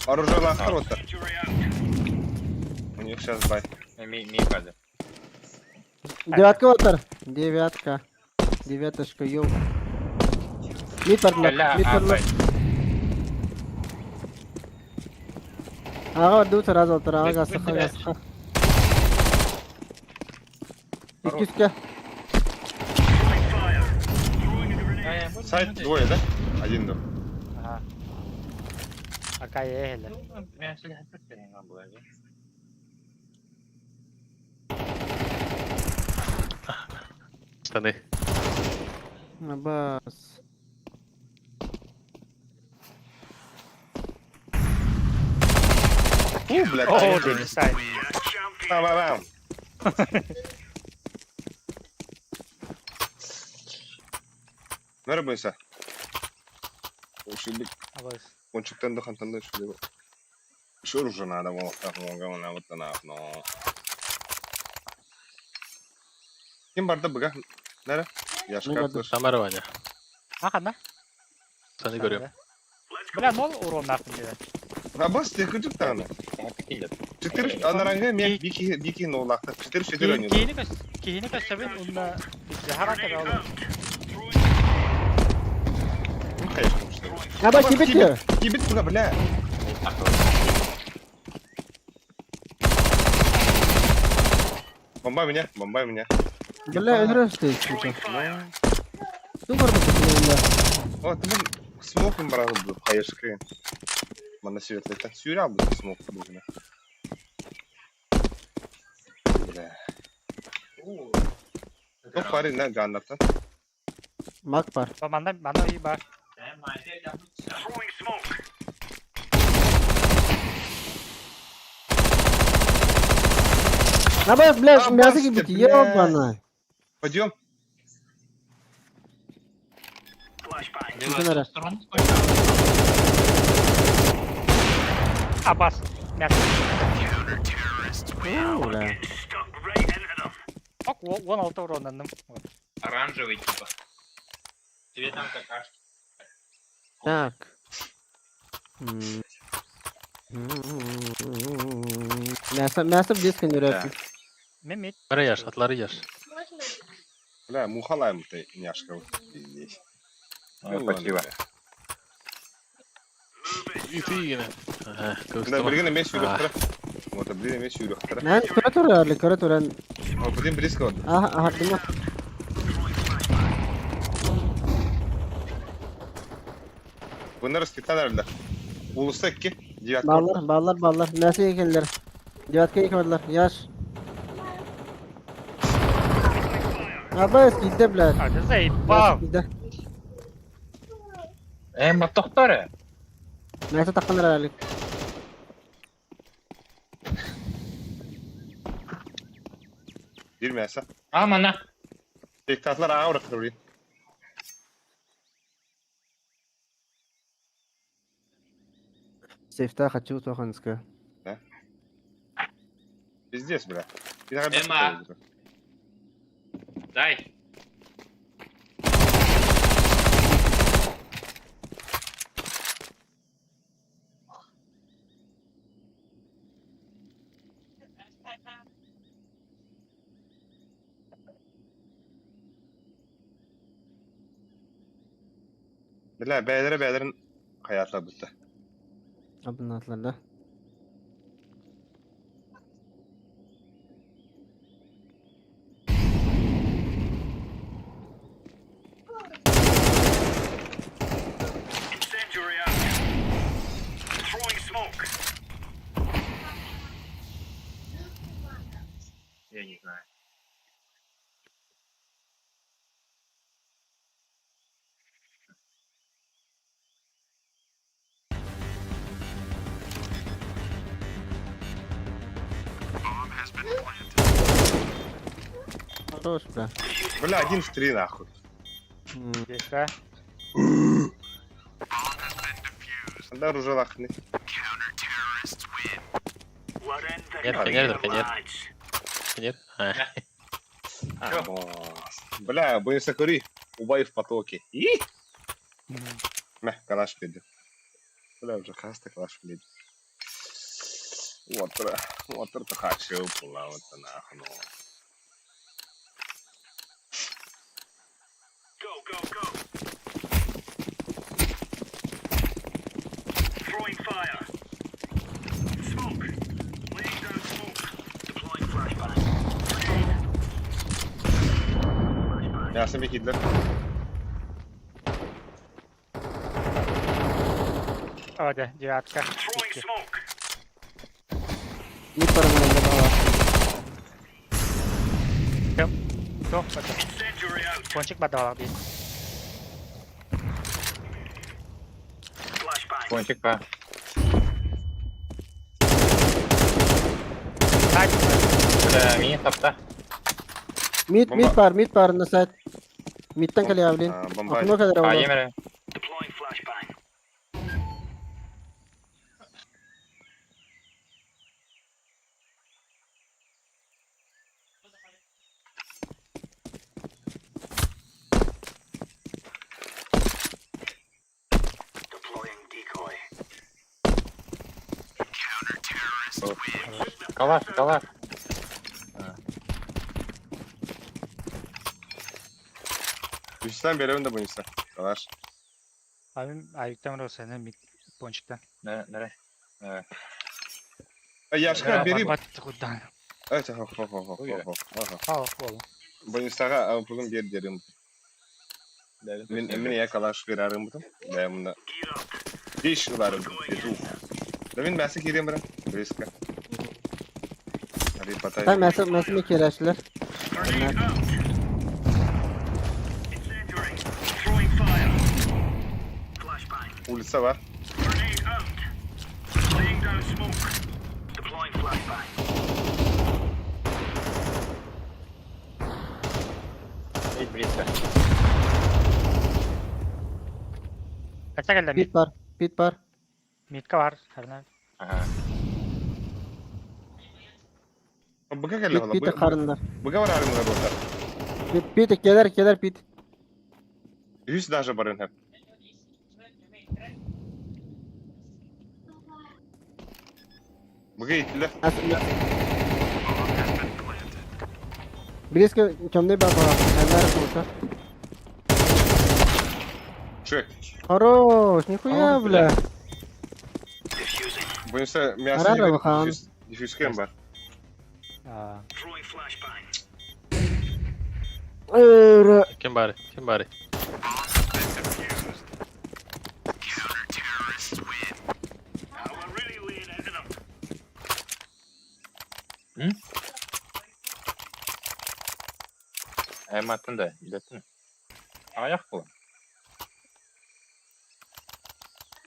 Оружие лахтар отыр. У них сейчас бай. Mi vardı. Девятка otur. Девятка. Девяточка yok. Mid Kalla parlar. Ağa var dur az otur. Ağa gazı. İki üstte. Сайт двое, да? Один, да. Aha. Arkaya hele. Ben silah tutmayayım lan bu arada. Штаны. Bas. Блядь, Oh, один. the side. Tamam. Merhaba İsa. Şimdi Abos. Ponçuk'tan da kantandan şöyle bak. Что уже надо было такого, вот она, но... Kim barda bıga? Nere? Yaş Ne kartlar. Kamera var ya. Ага, да? Seni görüyorum. Бля, нол урон нахуй тебе. Ha bas tekrar tane. Келет. Çıtır anaranga men biki no lakta. Çıtır oynuyor. Кейini көстөбүн унна жахара кара алып. Hayır. Ya bak kibit ya. Kibit bıga bля. Бомбай меня. Бля, öldürüyor işte. Dur burada tutayım. О, ты блин, смоком брал бы, хаешкой. Mana светлый так сюрял бы смок нужно. Бля. Ну, парень, на ганнатан. Mak var. Манда iyi бар. Ya bak bля, А, мясо баски, кибит. бля. Ёбана. Пойдем. Bütün ara. Абас. Мясо. Бля. Ок, 16 уронладым. Вот. Оранжевый типа. Тебе там какашки. Так. Мясо близко не рядом. Мемит. Kamera yer, atları yer. Бля, мухалаем ты, няшка, вот здесь. Спасибо. İti yine. Heh, Да, kıvıstama. блин, меч юрихтара. Вот, блин, меч юрихтара. Ben köre tura. О, блин, близко вот. Aha, değil. Bunlar ıskıtan herhalde. Ulusta ki. Cihat korktu. Ballar. Мясо yekenler. Девятка yekemediler. Yaş. Абас, gidde bля. Hadi заебал. Gidde. Мотохтары. Мясо takkanlar herhalde. Girmeyese. Mana. Diktatlar ağa bırakır orayı. Сейфта хочу тоханска. Пиздец, бля. Bir tane Emma. basit oldu. Дай. Bля, beylerin hayatı bitti. Abinin atlarda. Я не знаю. Хорош, бля. Бля, 1 в 3 нахуй. Тихо. Да, уже лахни. Фенер. Фенер. Бля, боюсь, кури. Убай в потоке. И? Мeh, калаш педи. Бля, уже хаста калаш педи. Вот это хочу, пула, вот нахуй. Yasin bir kidler. Hadi, девятка. Mid var bunun da var. Кто? Кончик подавал, бей. Кончик по. Бля, мини тапта. Mid var nasıl? Mid'den kalıyor avlin. Bombay. Aklıma kadar А, oldu. Емере. Kalar. Üstten beri de bu insan. Kalar. Abim ayıktan var senden mid ponçikten. Nere? Evet. Yaşka biri... Battı kudan. Evet, hop. Ha oğlum. Bu insana bugün bir derim. Min ya kalaş verarım butum. Ben bunda. Diş ularım. Yetu. Demin ben size gireyim bırak. Riska. Hadi patay. Tam mesele kireçler. Ulisa var. Hiç birisi. Kaça geldi mid? Pit var. Midka var. Her ne? Aha. Bıga geldi hala. Pit karınlar. Bıga var halim burada. Pit gelir pit. 100 даже barın hep. Bıga ittiler. Близко темный баба. Наверх лучше. Çök. Хорош, нихуя, бля. Bu insan miyası Arada gibi bakalım. difüz kem var. Aa. Kim bari? Hem attın da. İzlettin. Ayak bu.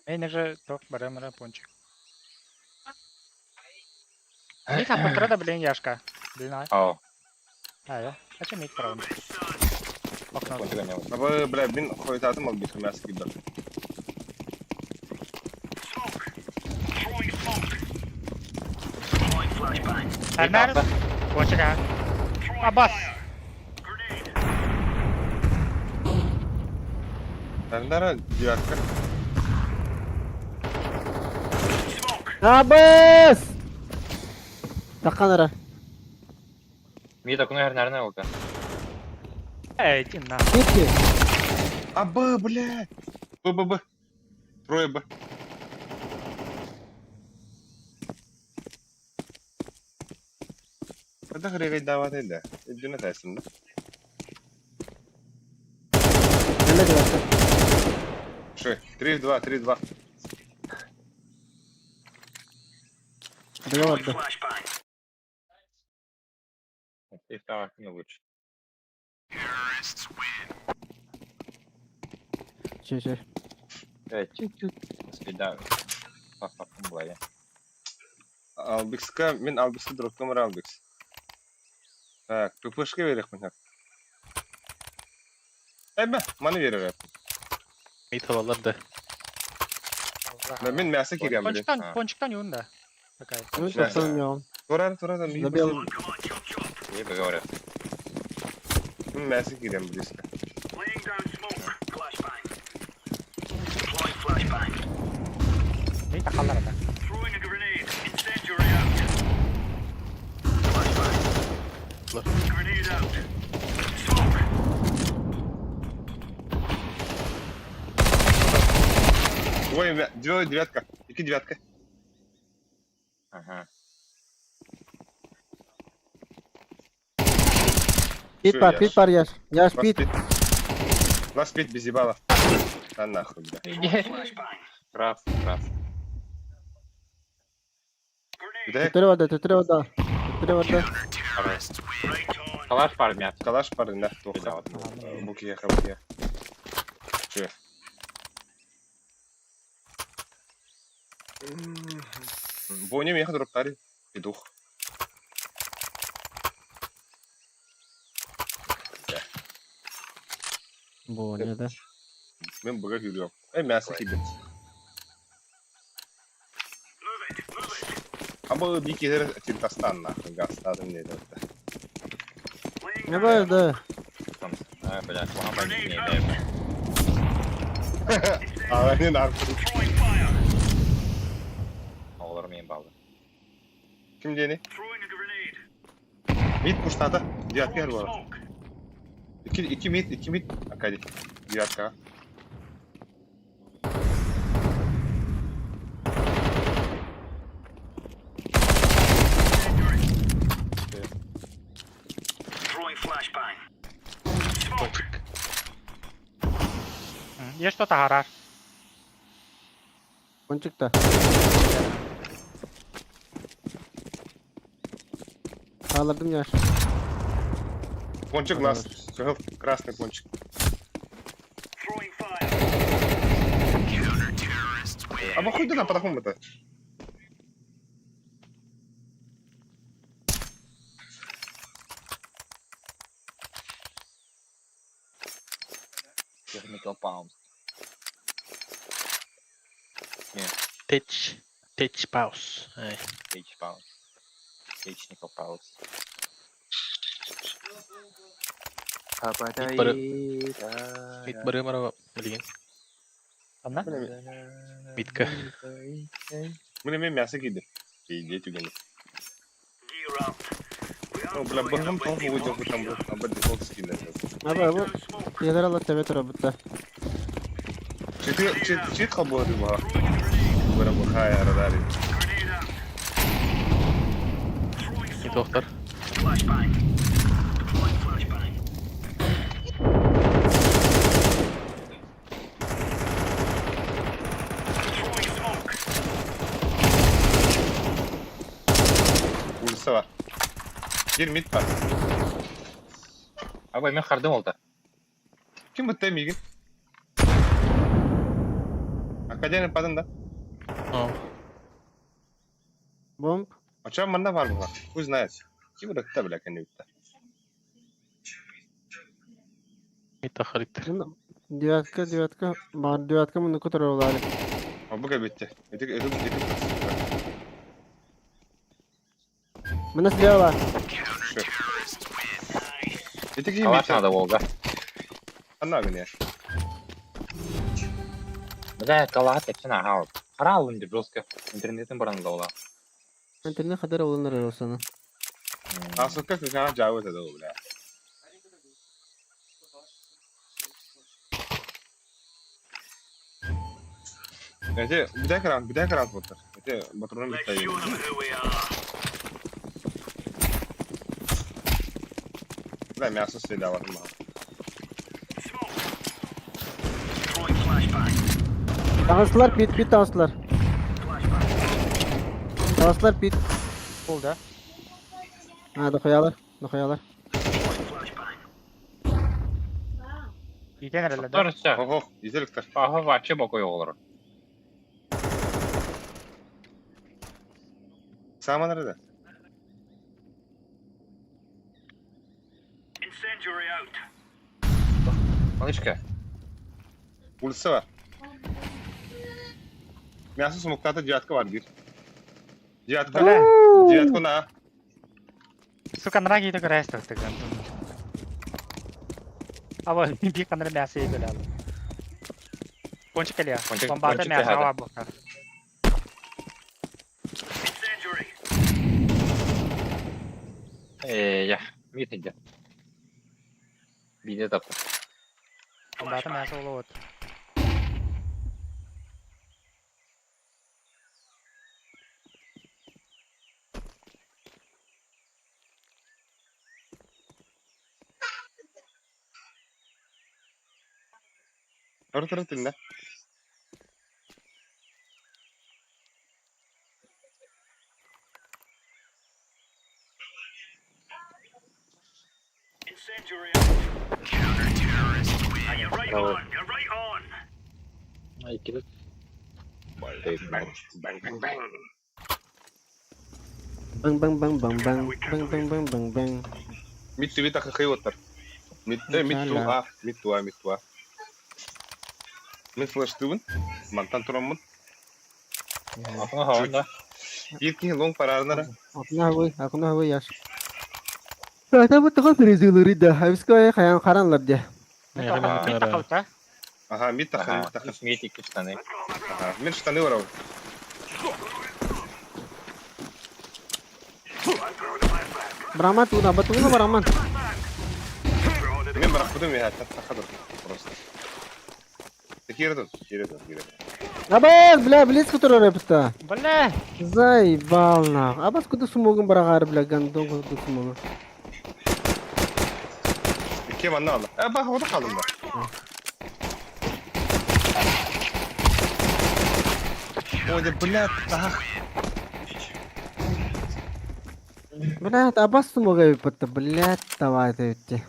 Ей, не же ток, берем пончик. Мид апотра да блин яшка. Блин, а? Aa. А, а че мид правым? Окно. Kontiga ne oldu? Ama bile bin koytatım al bir miyası gibi. Фернер. Пончик, а? Абас. Nerede diyakka? Абас! Такан ара. Mid akını her nereden oldu? Эй, иди на. Питки. Абы, блядь! Б. Трое Б. Когда хрегай дават эле? Эдюне тайсың да? Неле деватты. Шо, 3-2. Договорды. İlk daha hakkında vurur. Че. Evet. Çık. Bir daha. Bak bu ya. Албикска, мен Албикска дроптым Албикс. Так, ППшке верек мен. Эбе, маны верер. Mid havalar da. Мен мясо кирем билем. Пончиктан юун да. Такая. Ну, посылмём. Турар, да ми. Забил. İyi bir говорят. Мен мясо кирем близко. Мид ахаллар да. Ой, девятка. Iki девятка. Aha. Пит пар яш. Яш Вас пит. пит. Вас пит без ебала. Да нахуй, бля. Раз. Где? Тетре вода. Kalaş var mı ya? Калаш пары, да, Bir тоха. daha. Буки. Че? Боня меха дроптари. Петух. Боня, да. Мен быга yürüyorum. Мясо кидем. Ama bir kere Türkistan nahı gastadım neydi orada. Не бай, да. Ha блядь, bu hamba gitmeye de. Aynen artık. Olur muyum baldı? Kim diyeni? Mid puştada. Diyatka yer var. 2 mid. Akadi. Diyatka. Кончик. Есть что-то гараж. Кончик-то. Kaldırdım yaş. Пончик нас. Красный пончик. Обохуй на по-такому-то. Technical pounds. Tech pause. Ай. H pounds. Technical pounds. Mid барı мара билген. Ладно? Midka. Мне мясо киди. Иди тюгени. Ну, бля, бахам там выйдем в там, об дефолт скинер. Abi yeter Allah tebet robutta. Чит хабори ма. Бара бахая радари. Mid доктор. Улица var. Bir mid var. Абай мен қардым ол да. Kim bu temigin? Akademi padında. О. Bomb. Açan bana var mı? Хуй знает. Kim bıraktı bile kendi bitti. Mid тахарит. Девятка. Бар девятка мені көтер олары. Ama bu bitti. Etik. Мені слева var. Etik iyi Калаш bitti. надо Волга. Anla beni ya. Бля, калаш тексена хау. Қарал үнді жестко. Интернетін бұрында ола. Интернет kadar olunur olsana. Asıl kız kana cavaz ede o bile. Ete bir daha karan fotoğraf. Ete Batur'un bitti yeri. Bile мясо следа var mı? Danslar pit danslar. Danslar pit. Oldu. Ha dokuyalar. Yiyken herhalde. Тұрысы. Oh, izlelikler. Пахы вообще бокой олар. Sağma nerede? Малышка. Ultisi var. Мясо smoktada cihatka var bir. Cihatka. Бля, Cihatka na. сука, нраги да грес так така. Ава, би кандар мясо и гля. Кончик ли? Кончик- Бомбата кончик мясо тягата. ава бока. Я. Мид иди. Биде тапты. Бомбата мясо улот. Ortada dinle. Ай, кидет. Bang bang bang. Bang. Mid TV takı otur. Mid tuğa. Мен флештыбын. Мантан турамын. Атыңа хаван да. Еркин лонг парарнара. Akına hava yaş. Zaten bu takıl rezilleri de. Hepsi karanlar diye. Мид тахалта. Ага, мид такы. Ага, смейте икки штаны. Ага, мен штаны барабын. Beraman tuğla, batığına beraman. Мен быrakmadım ya, takhadır. Просто. Кирдон. Abas, близко турар yapıta. Бля! Заебал, Абас kudu smogun baraqar bile gandon kudu smogun. Kim anla Allah. Bak orada kaldım da. Ой, да блядь, так. Блядь, Абас смога yapıta, блядь, давай ты идти.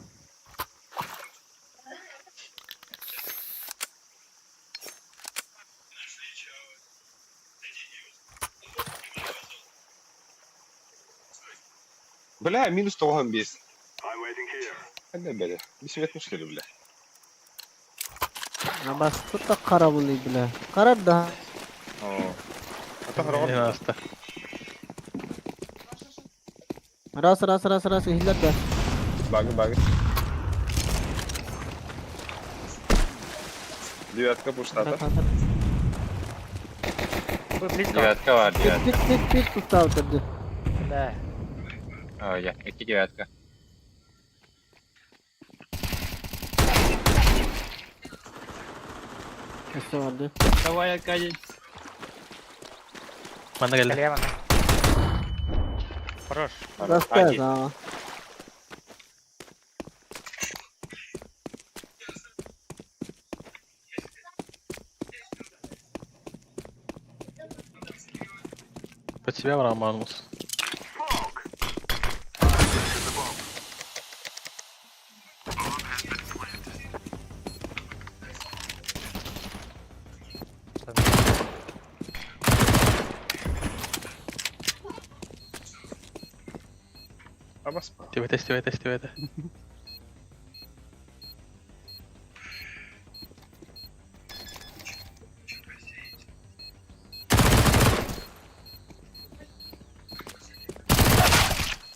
Бля, минус 95. Hadi böyle. Bir şey etmişler bile. Абас kutu kara bunu bile. Karar da. Oo. Hatta Не harabat. аста. Раз, hiller de. Багы. Девятка пуштата. Близко. Девятка var, девятка. Pit tuta oturdu. Бля. Ой, я, 2 девятка. Nasıl vardı? Давай, Акадий. Bana geldi. Kaleye bana. Хорош. Rastaya da. Под себя Романус. Абас. Стивайте.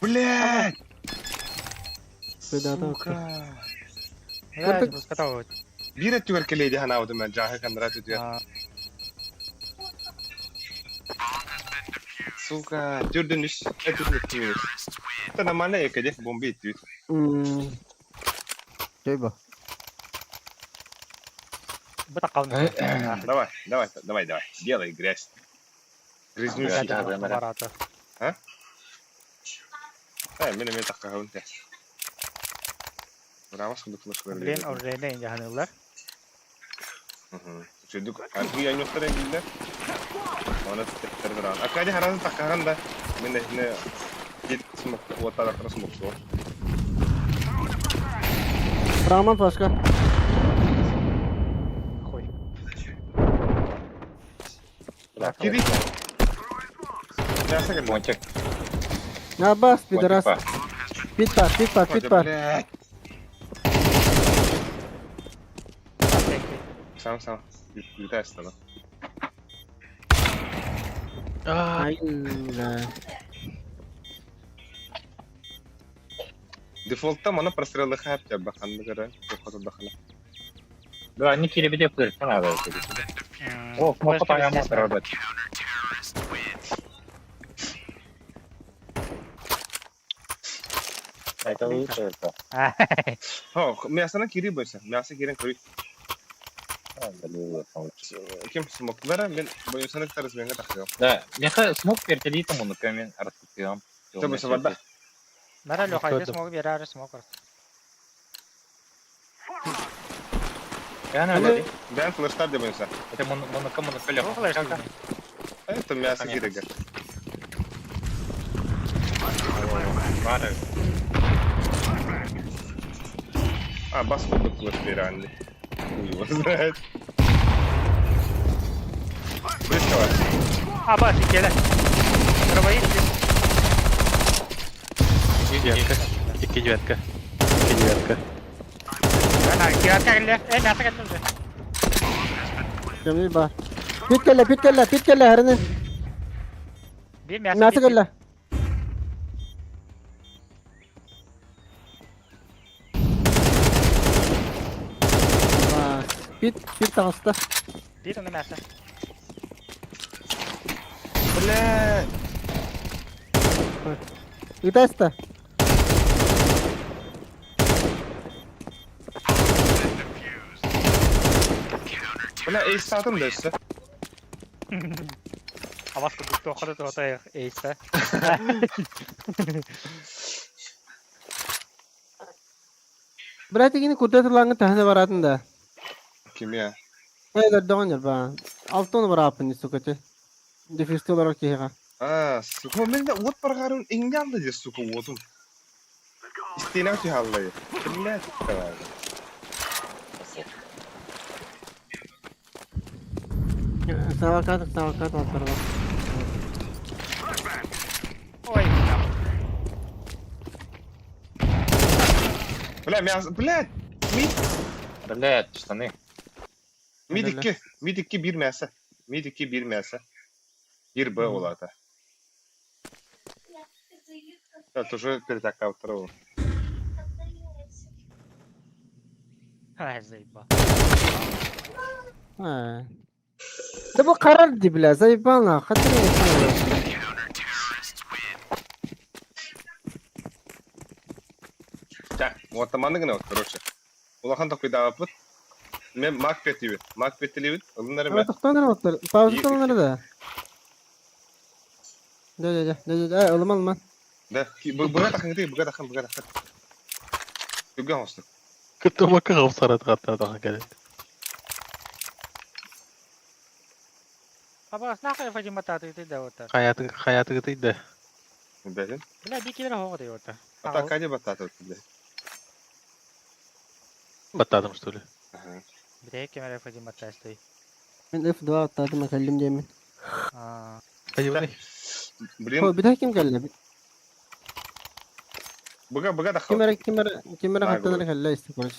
Блядь! Beda da. Сука. Бля, пускай. Bir et tüverkeleydi hana avdım ben. Cahı kandırat ediyor. Сука. Dürdün iş. Etüsün etmiyoruz. Та нормально я каде бомби итти. Coba. Быта қалды. Давай. Делай грязь. Грязнющий. Бараты. Benim takka havunte. Bravo sıkıntı flaşları. Блин, уже не jahanırlar. Çocuk artık yan yoktur enginde. Ona tekrar duran. Akadi haranın takkahan da. Ne git smoke ortada kara smoke so. Beraman başka. Хуй. Kiri. Neyse geldi. Пончик. Абас, пидорас. Пончик, Pit var. Блядь. Сам. Вітаєш там. Aa, Aynen. Дефолтта мана прострелы хап деп бақанды көрі. Жоққа дақыла. Да, они киребеде плыртын abi. О, смока паямат работает. Это лучше это. Ho, мясана кири бойса. Мяса кирен көрі. Кем смоклара мен бойсаны тарыз менге тақыyorum. Да, я смог переделить ему, но камень раскупил. Ты бы совада. Нара Лёха, смог берар смог. Я на воде. Ben flashlar de бойса. Это моноколёк. Это мясо киреге. А, бас bulduk flash реально. Его знает. Близко var. А, баш, келе. Травоит. девятка. İki девятка. Ana, kirat geldi. Nasıl geldi? Cemil var. Pit kelle herinin. Bir Nasıl kelle? Pit hasta. Bir tane masa. Блядь. Итаста. Бля, ace satım da üstü. Аваска бүктөө хадад одоо эйсэ. Братик ini kurda tulangan tahne baratın da. Kim ya? Evet doğan yer ba. Altın var apın istukaçı. Defisto olarak kiha. Suko men de ot bargarın engel de suko otum. İsteyna ki hallayı. Bля, давай. Savakat var. Ой, Бля, блядь. Блядь, штаны. Mid 2 bir mese. Mid 2 bir mese. Bir B olata. Это уже перетака второго. ай заеба. Ha. Da bu karar dibla zayıfana. Hatırlayın. Так, вот команда гына, короче. Улахан такой да апыт. Мен Макбет ебет. Макбет ебет. Олунları Ama ben. tıktanır otlar. Pauzu İyi, tanınır da. De. Olman. Да. Буга такын. Юга хосту. Кытты мака хавсарат гаттар да келет. Абас нахай фадима татыты да ота. Hayatı gıtıydı. Бәлен. Бля, бикилер хого да ота. Ата каде батата өтті. Battadım что ли. Бля, кемер фадима тастой. Ben F2 atladım akallim demin. А, Hayır Блин, Bir daha kim geldi? буга да. Kimere Vay hattanır be. kalla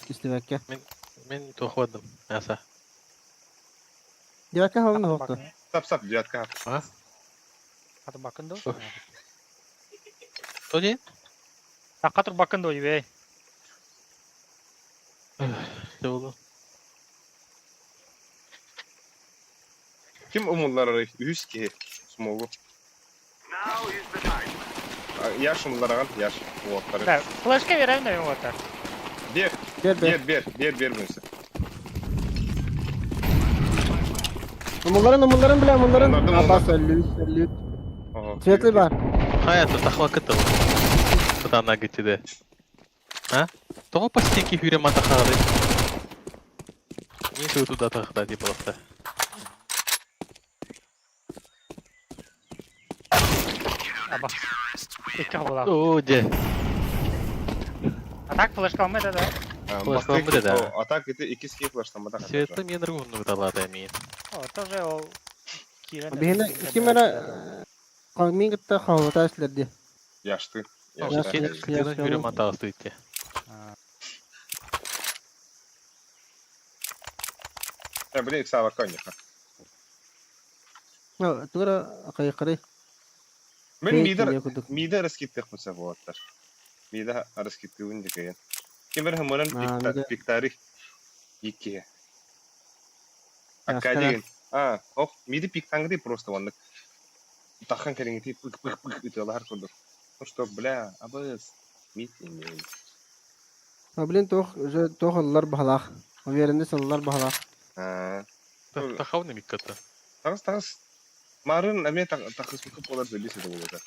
istivakke. Ben toxvadım. Nasa. Divakke havlu hoktu. Sap девятка. Ha? Катыр бакындо. Ой. Что день? Катыр бакындо ебей. Ne oldu? Kim umurları 100 ki smogu. Яш умлараган, яш. Уоттары. Да, флешка берем да ота. Бер bunisi. Umulların bile Umulların. Abbas 53. Ага. Svetli var. Hayatı taxva kıtı. Kıtana geçidi. Ha? Тоғы постенки хүйре мата қағады. Не сөйту да тақыда деп болықты. Аба. İki havalar. О, же. Атак флешка алмайды да. Флешка алмайды, да. Атак это 2 ски флештамада. Светлі мен рұғынны талады әмейін. О, тоже ол кирен. Бihine kimere kavmin gitti havlu işlerdi. Яшты. Яшты. Сен кітігін хүйре мата қасты өтте. Блин, иксава конечно. Tıgıra kayıkırı. Мен Кудук. мидер раскиттек мыса болаттар. Мида раскиттигин декейин. Кимер хамырын мида- пиктари 2. Яшкара. Акадеген. Ох, миди пиктангды просто ваннык. Тахан кереңити пык ütелар курдук. Ну что, бля, абыз мид имеyin. Блин, toğullar bahalaq. Uverinde sallar bahalaq. Тахауны миккатты. Тагыз. Марын аме тагыз мыкып болар белесе де болот.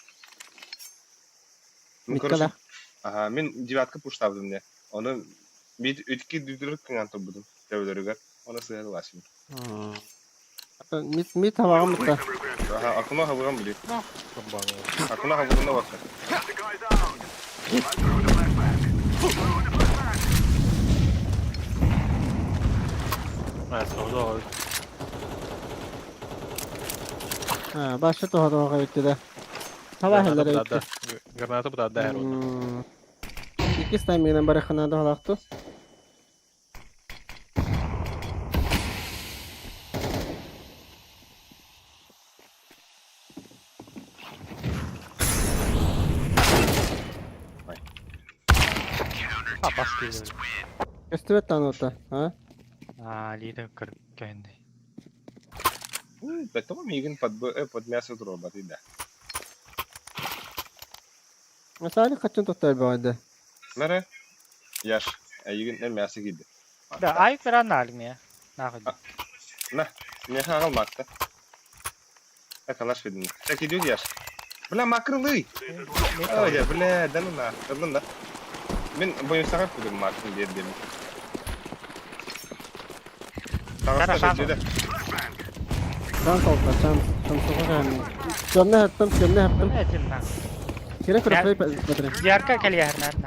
Mikkala. Ага, мен девятка пуштабдым не. Оны мид үтки дүдүрүк кыңантып будум. Төбөлөрүгө. Оны сыйды лашым. Mit havağım mıtta. Ага, акуна хавырам били. Комбаны. Акуна хавырына бакса. Hayatı oldu. Başka toğa gitti de. Hava hellere gitti. Granatı bu da değer oldu. İki stamina barıkına da halaktı. А, баски. Üstüvet tanıta. Ha? А, лидер кенди. Поэтому мигин под мясо дроба, да. Mesela kaçın tutar bu arada. Nere? Yaş. Gün ne miyası gidi. Da ayık bir an alayım ya. Ne yapayım? Ne? Ne kalmakta? Yakalaş fedin. Çek gidiyor yaş. Bula makrılı. Öyle bile danına. Kırdın da. Ben boyun sakar kudum makrın diye demin. Kara Sağ şans. Şans olsa şans. Şans olsa yani. Gömle yaptım. Ne edeyim lan? Kira kırıklayı patırın. Diğer kaliye her nerede?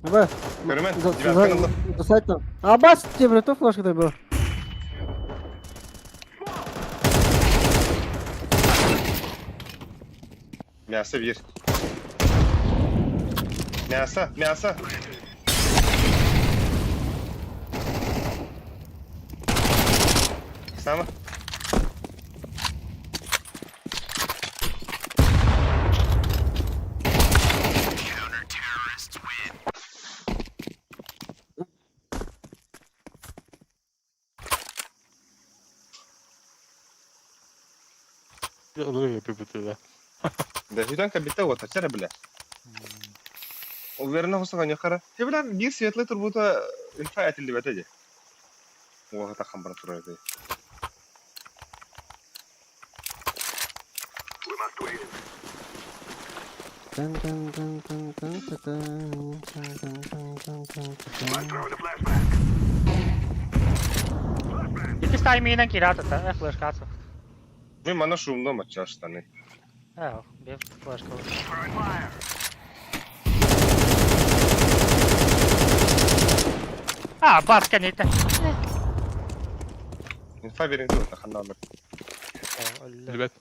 Baba. Görmen. Civakkanıldı. Засайтом. Бас тебе братов флешка дай был. Мясо bir. Мясо. Sama. Olur yapıyor bu türlü. Да hüdan kabite o taçara bile. O verine hoşça kanya kara. Hebilen bir siyatlı turbuta infa etildi betece. O hata kambara turaydı. Dun dun dun dun dun dun dun dun dun dun dun dun. İki timing'den kira tutar. Flash kaçı. Ve mana şumda maç açtı. Evet, bir flash kalır. Baska neydi? İnfa verin diyor da kanna alır. Öldü. Evet.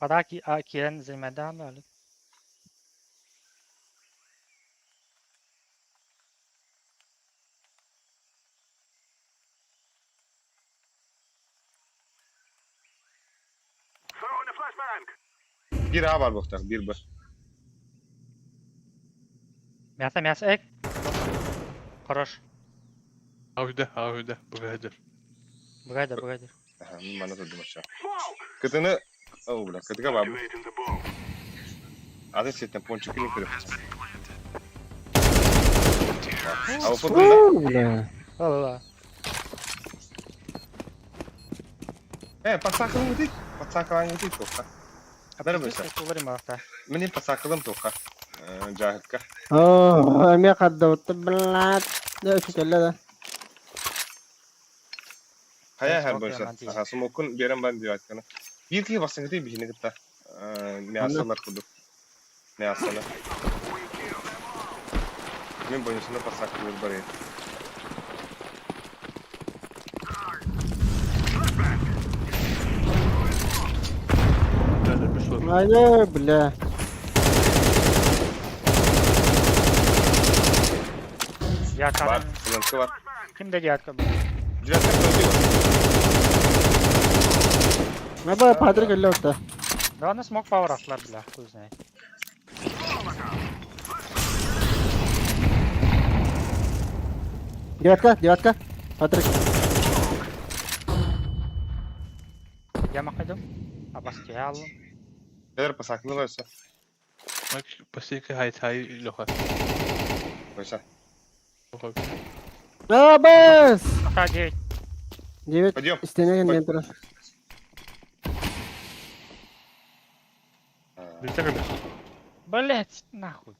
Pada kiren zilmeden mi öldü? Bir A var bokta, bir B. Мясо ek. Хорош. Avda. Bu kadar. Бгайдер. Aha, mana tuttum aşağı. Kıtını... Oh bula, kıtıka var bu. Adı setten ponçuk kilim kırıp. Ava fotunda. Бля. Valla. Pasakılım gidik. Pasakılan gidik bokta. Haber böyle. Ularım hafta. Benim pasakılım toka. Cahitka. Oh, أمي قد دوت بلاد. ده شو كله ده. Haya her Çok böyle. yaman Aha, smokun bir an ben diyor hakkında. Bir kişi basın gidiyor bir şeyini gitti. Ne asalar kudu. Ne asalar. Benim boyunca pasakılır bari. Öldürmüş var. Hayır bля. Diğer Var, kadın. sıkıntı var. Kimde diğer kadın? Cüret sıkıntı yok. Баба падр кelle होता. Daha ne smoke power atlar bile. Kuznay. Девятка. Падр. Yamak edin. Baskıya alın. Neler pasaklı varsa. Bak pasik hay loha. Koysa. Бабас. Hatta değil. 9. Пойдем. İstene gel taraf. Bir takım. Блять, нахуй.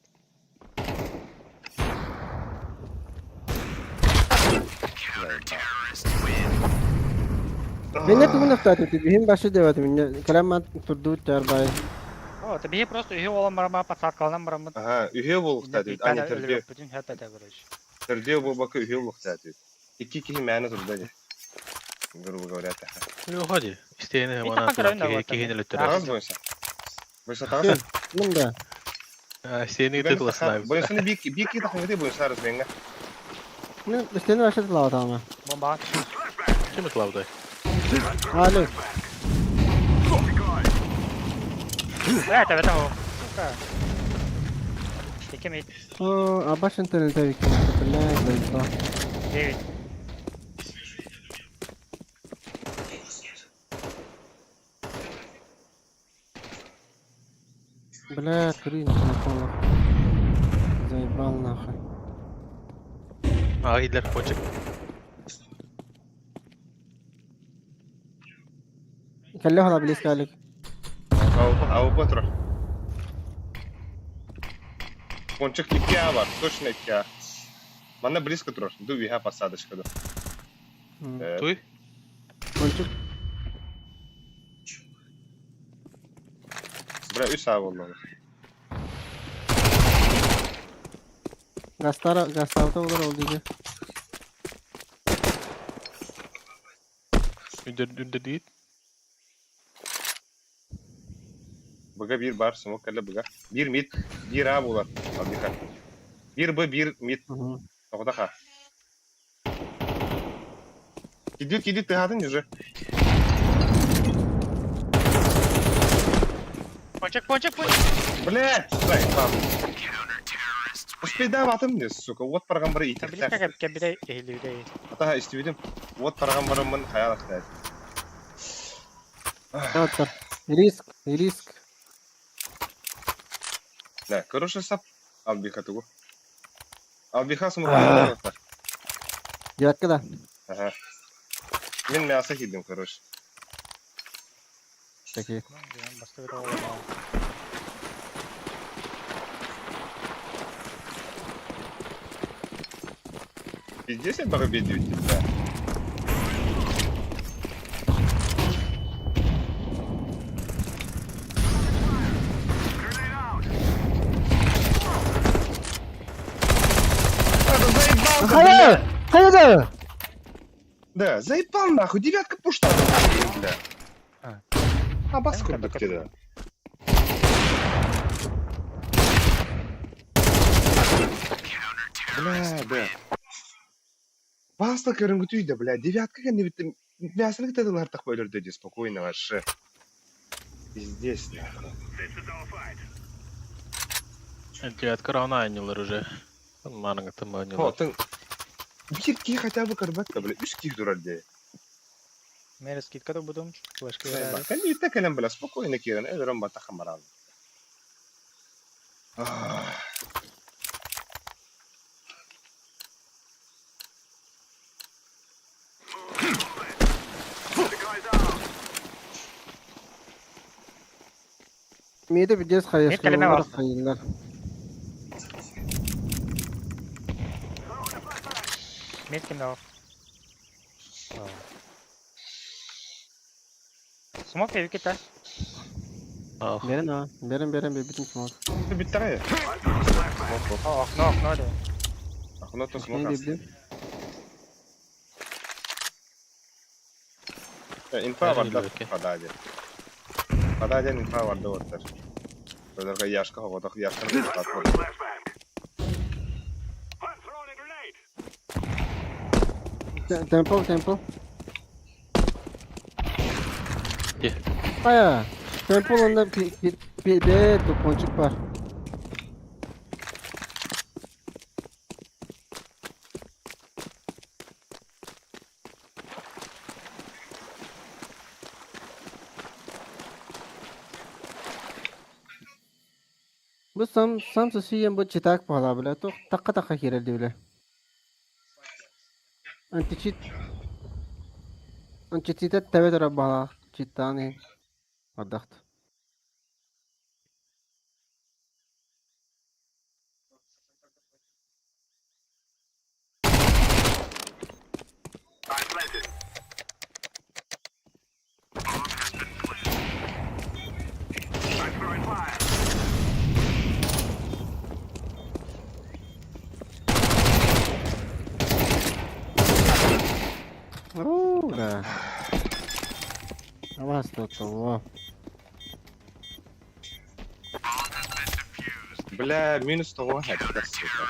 Ben hep bunu istedim. Benim başı devadım. Kalem turdu çarbay. О, это бей просто ее olan marama patsat kalan marama. Aha, üye oluk dedi. Aynı terbiye. Bütün hep ede görüş. Terbiye bu bakı üye oluk dedi. İki kişi məni turdu dedi. Grubu görətə. Yok hadi. İsteyene Bir bana takım oyunda atın. var Kehine tabii. lütfen. Tağız boyunsa. Boyunsa tağız. Bunda. İsteyene Ben tıklasın abi. boyunsunu bir iki takım gidiyor boyunsa arız benimle. Ne istene başladı lava tamam. Bomba. Kim Cloud'da? Ali. Evet o. İki mid. O abaş internet tabii ki. Hatırlayın. David. Бля, хрень, телефон. Заебал нахуй. Гитлер почек. Каллёхала близко, Алик. Avrupa otur. Ponçak 2A var. Точно 2A. Bana близко durur. Дуй, посадочка. Туй? Кончик. Бля, 3A oldu. Gastarda olur oldu diye. Ünde değil. Bıga bir bar, smoke kalla bıga. Bir mid, bir A bular. Al dikkat. Bir B, bir mid. Hı hı. Toqda ha. Gidiyor, tıhadın yüzü. Пончик. Бля, стой, пап. Успей да ватым не, сука. Вот программары Да итер. близко как кабиде или. Ата истивидим. Вот программарымын хаял ахтает. Attır. Риск. Да, короче, сап. Албиха тугу. Албиха сумка. Девятка да. Ага. Мен мясо кидим, короче. Такие. Баста bir oldu. Здесь я бага бедю тебя. Hayır! Hayır! Да, заебал нахуй, девятка пушта. Бля. А. Абас курдук dedi. Бля. Баста көрінгіт үйді, бля, девяткаға не бітті, мясыны кітадылар тақ бөлірді де, спокойно вообще. Пиздец, нахуй. Девятка равна айнылар уже. Маның тым О, айнылар. тың, bir ки хотя бы кірбәтті, бля, үш ки дұрар де. Mere скидкада будем. Флешка Заебал, кәне үйті кәлем, бля, спокойно керін, әверім батақым барады. Mide bir cez hayır. Mid kelime var. Hayırlar. Mid kimde var? Smoke evi kita. Ah. Verin ha. Verin bir bütün smoke. Bitti ya. Oh, no de. Akına to Ne smoke as. diyebilirim? Infa var da Okey. padade. Padaden infa var da ortar. Böylelikle yaşka havada yaşkanı bir tatlı. Tempo. Ye. Aya. Tempo onda bir de toponcuk var. Bu sam sesiyen bu çitak pahala bile. To taka kireldi bile. Anti-cheat tabi dara bahala. Cheatani. Adakt. Да. Вас тут того. Бля, минус того, это сука.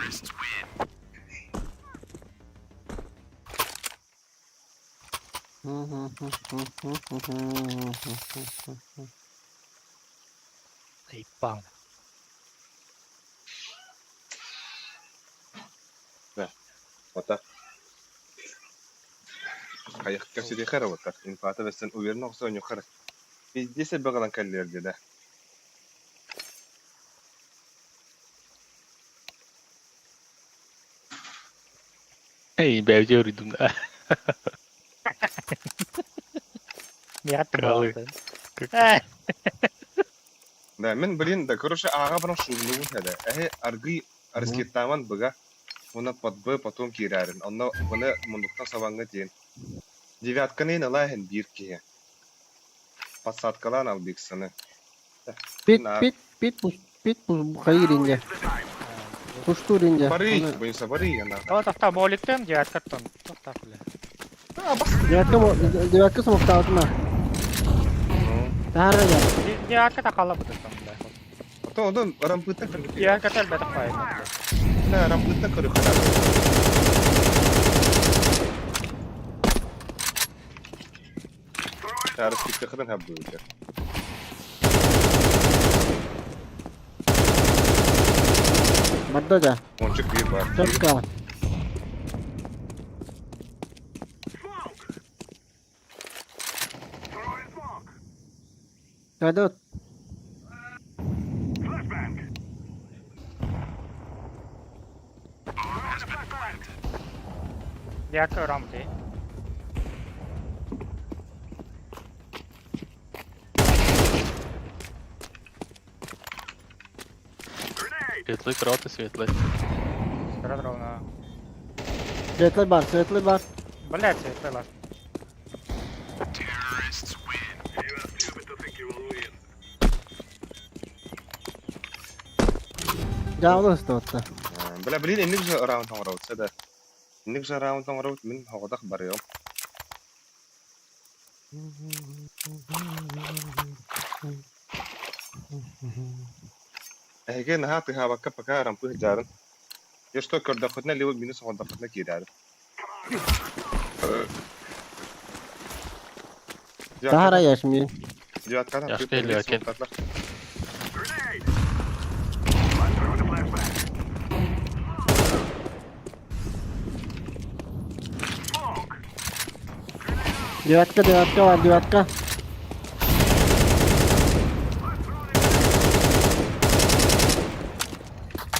Ипан. Вот так. Кайық көседе қара вот так. Инфаты вестен уверен оқса өне қара. Пиздесе бағалан кәлілерді да. Эй, бәузе үрдім да. Nihat Kralı. mı aldın? Да, мен блин, да, короче, ага бана шулну хәдә. Аргый арскеттаман быга. Уна подбы потом кирәрен. Онна буны мундуктан сабанга ден. Девятканы налахен бирки. Пассаткалан албиксаны. Pit Na- pit pit bu hayır ince. Kuştur ince. Бары, буйса бары яна. О, тоқта, моликтен, Nihat'каттан. Тоқта, бля. Девятка смокта altına. Tahara gel. Nihat'ката қала бұдыртан, бля. Ото одан рампытта кырып. Nihat'ката әлбәті қайын, бля. На рампытта кырып хәдә. Тарыс китте хәдән хәббу. Badda da. Ончык бир бар. Çok kal. Kadot. Nihat'ka öğrenmedi. Светлый, кроты, светлый. Sıra ona. Svetli bar, svetli bar. Блядь, светлый. Canlı üstü otta. Бля, блин, инник же раунд тоңрауд сада. Инник же раунд тоңрауд мен хогодак барыйм. Эге нахат ха бакка пака рампы жарын. Ёсто көрдөхөтнө лево минус хогодөхөтнө кирәр. Tahara yaşmıyor. Yaşlı eli erken. Девятка var, девятка.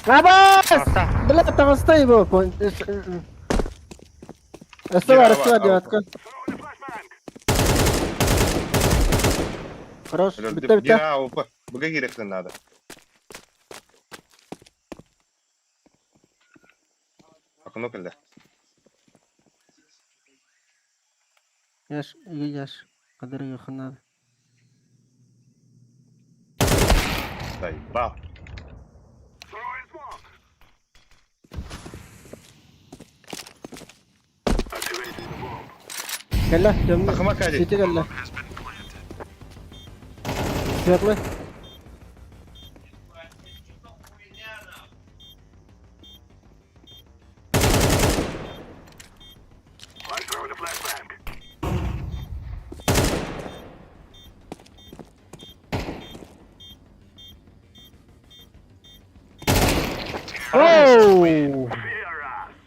Abbas! Toqta. Bля, там стой его. Эсте var, девятка. Хорош, bitti. Я опа. Буга керектен надо. Акно келде. Yaş, iyi yaş. Kadar yakın abi. Дай, бал. Gel lan, gömle. Takıma kaydı. Siti gel lan. Svetli.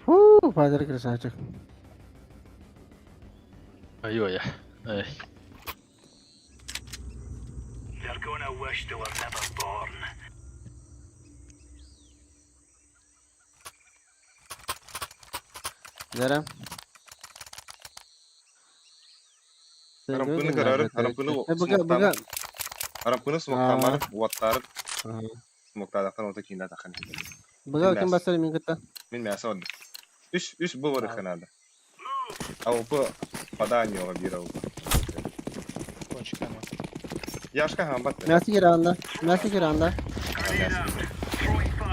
Oh! Padre красавчик. Ой-ой. Эй. They're gonna wish they were never born. Zara. Рампыны кырары, рампыны Бага. Рампыны смоктамар, уаттар, Ага. смоктадактан ота кинда тахан. Бага kim basar min kata? Мен мясо отдых. Үш был надо. А опа поданио бирал. Кончиками. Яшка хамбат. Nasi giranda. Nasi giranda.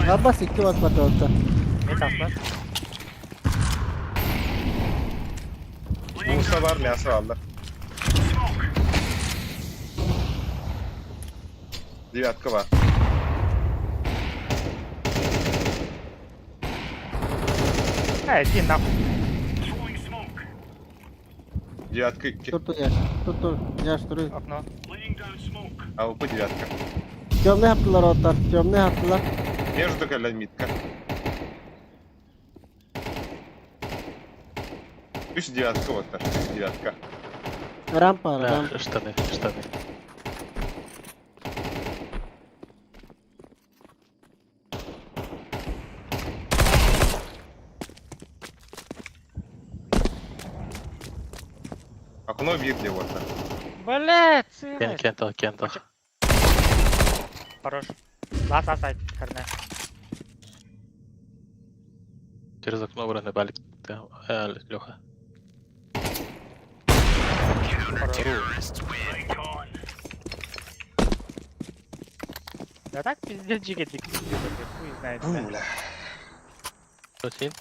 Abbas 2 watt batı oldu. Ne taslar? Musa var мясо aldı. Девятка var. Иди нахуй. Девятка 2. Dur yaş. Dur. Yaş duruyor. Окно. А опа девятка. Gömle yaptılar otlar. Gömle yaptılar. Между коля митка. Üç девятка вот так. Девятка. Rampa var. Да, Rampa. штаны, штаны. Оно видно вот так. Блять, Кен, сыграть. кентах. Хорош. Лас сайт, карне. Через окно вроде балик. Леха. Да так пиздец жигедик. Хуй знает. Фу, да. бля. Что син?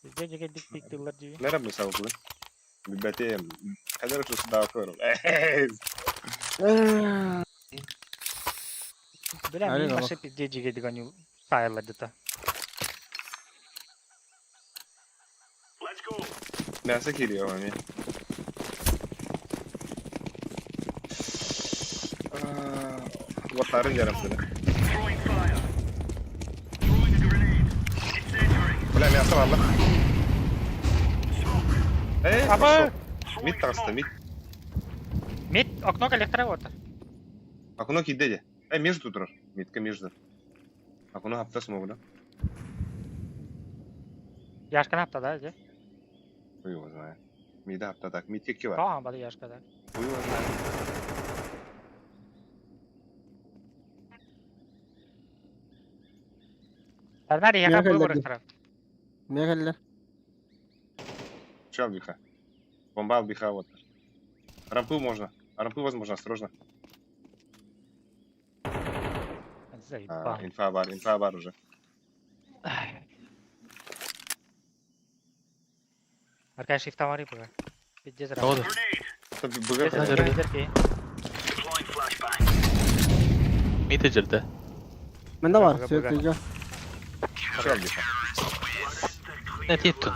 Пиздец жигедик тиктылар жиги. Нерем мы сау блин. Бибетем. Kadar şu suda akıyorum. Бля, Ари мен баба. башы пиздец жигедик они тайыларды. Neyse geliyor hani. Vatarın yarımsını. Bля, мясо var lan. Абы! Пошел. Мид тағысты, мид. Мид, окно коллектора вот. Окно кидеде. Между тұрыр. Мидка между. Окно аптасы могу, да? Яшканы аптада, же? Хуй его знает. Мида аптадак. Мидке ки var. Калган бады яшкада. Хуй его знает. Арнари яка Мегаль выбор лади. тарaf. Мегаллер. Чел биха. Бомбал биха вот. Рампы можно. Рампы возможно, осторожно. Заебал. Инфа бар уже. Аркай шифта мари бага. Пиздец Ne oldu? Быга Nerede? Mite girdi. Bende var. Baga, Söyleyeceğim. Чел биха. Ne tittun?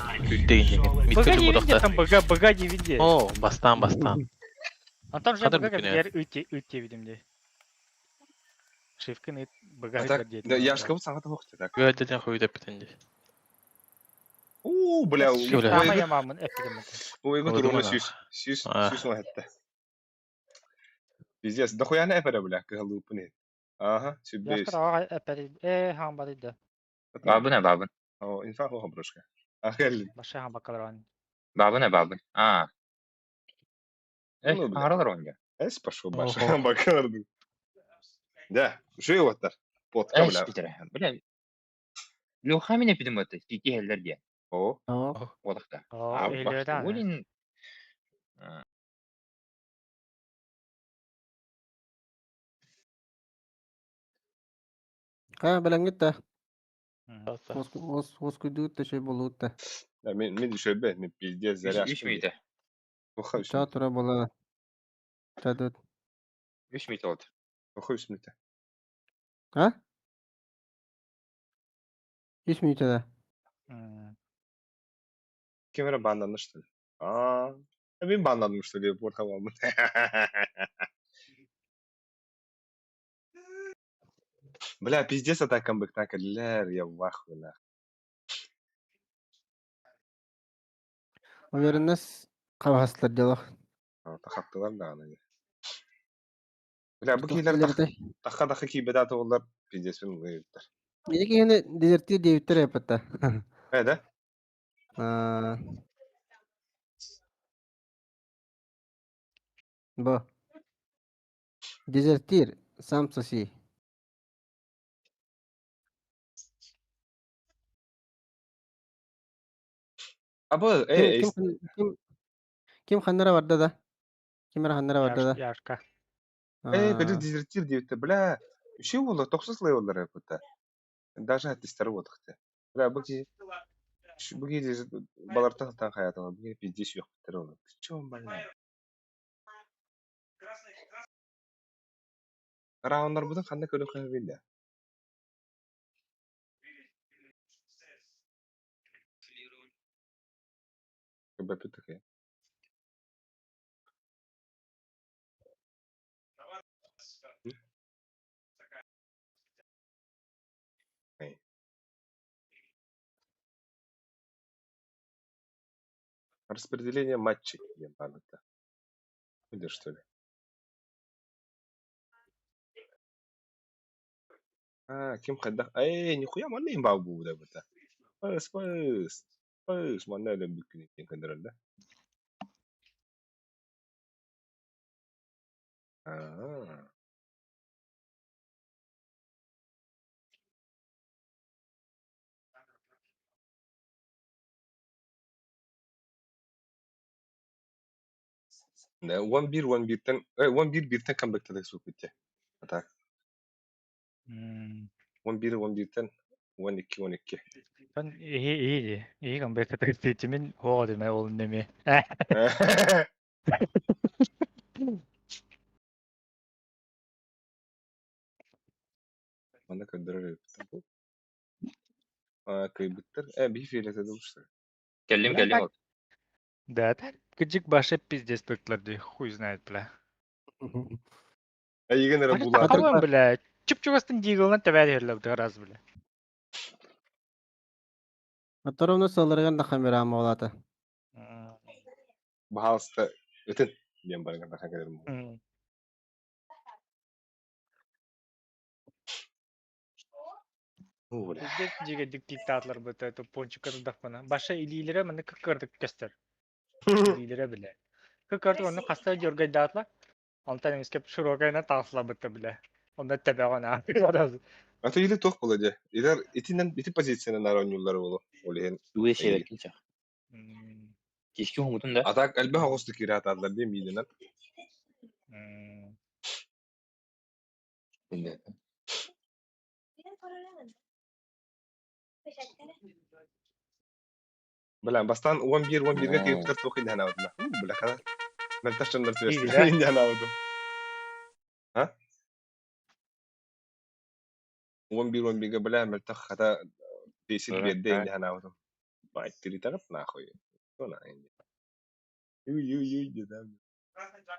Değil. Mite Бага не girdi везде, budakta. там бага не везде. Oo, bastan. А там же Kadar бага mümkün как үтте видимде. Шифканы бага А так, да, я ж кого-то саңа тоқты так. Göğdeden koydu bitindi. Бля, Şöyle. Тама ямамын эпидем. ойгы Ойгы турмы мана. сюс А. лахетте. Пиздец, да хуя не эпере, бля, кыгалупыны. Ага, сюббейс. Яшкар ага эпиди. Хам бады да. Babı ne babın? О, инфа хо брошка. Ахелли. Башы хам бакаларан. Babı ne babın? Aa. Ну, бля. Ağrılar onca. Эс пошел баш. Ого. Бакарды. Да, şu yottар. Potка, бля. Питер. Бля. Леха мен епидем ötü. Kiki heller diye. О, Tamam. Odakta. О, Abi bak. эйлерден. Olin. Ha bilen git de. Sağ. Os kuyduğut da şey buluğut da. да, мен шөбе, мен пиздец заряжка. 3 müydü? Тоха 3 Çağ tura bula. Çağ 3 müydü oldu? Тоха 3 минута. Ha? Hiç mi yutada? Кемера банданды, что ли? Мен банданdım, что ли, порталам. Бля, пиздец атакам бэктакерлер, я в ахуе, нах. O yerinden kavaslar diyorlar. Тахаттылар да аны. Бля, bu Çok kiyler ileride. taха кийбедаты олар пиздец мен ыйыптар. Bir iki yine dezertir diye bitir hep hatta. Да? Bu. Dezertir. Samsasi. Абы, Kim hanlara vardı da? Kimler hanlara vardı da? Яшка. бери дезертир дейбитте. Бля, үшеу олар, 9 олар эпта. Даже аттестары отықты. Бля, бұги балартан тан хаятыға, бұги пиздец yok bitter олар. Ты чё, бля? Раундар бұдан қандай көлі қойы белді? Көбәпі түке. Распределение матчей. Ебануто. Или что ли? Ким хаддах? Нихуя манна им бабу да бата. Пыс. Манна элем бүккүн экен кандырында. Да, 11-11'ten, 11-1'ten comeback'te suup bitti. Atak. 11-11'ten 12-12. Ben iyi. İyi comeback atıştığımın o adımı olun demi. Bana kadar bu. Kıyıbıttır. Bir fiilet edilmiştir. Келлим, Бля, келлим. так. Да, так. Гыджик башы пиздец бэклерди. Хуй знает, бля. Егенер Башы була. такалым, бля. Чуп-чугастын дигылын табар ерлі раз, бля. Оторовну солырыган да камерама болаты. Bahalsta ötün. Ben barın kadar kadar bu. Öyle. Пиздец диге диктаторлар бөтө то пончик кырдак бана. Башы илилере мені кыкырдык кестер. Илилере, бля. Кыкырдык оны каста жоргайдатла. Антан эмискеп широкайна таасла бөтө, бля. Онда тебегана. Раз. Ata ile tok bulaca. İler itinden biti pozisyonan aran yolları bulu. Olehin. Duwe şebek kinçak. М, Keşke umutun da. Atak elbe hagostu kirat adlar diye miyidinden. м. Şimdi. Bilen bastan 11-11'ge kıyıp tır tokin hana oduna. Bula kadar. Ben taşın da İyi tüyestim. de. İndi hana odun. Ha? 11-11'ge bula meltak hata desit Evet, bir de evet. indi hana odun. Bayt tiri taraf na koy. Sonra indi. Yuy dedim.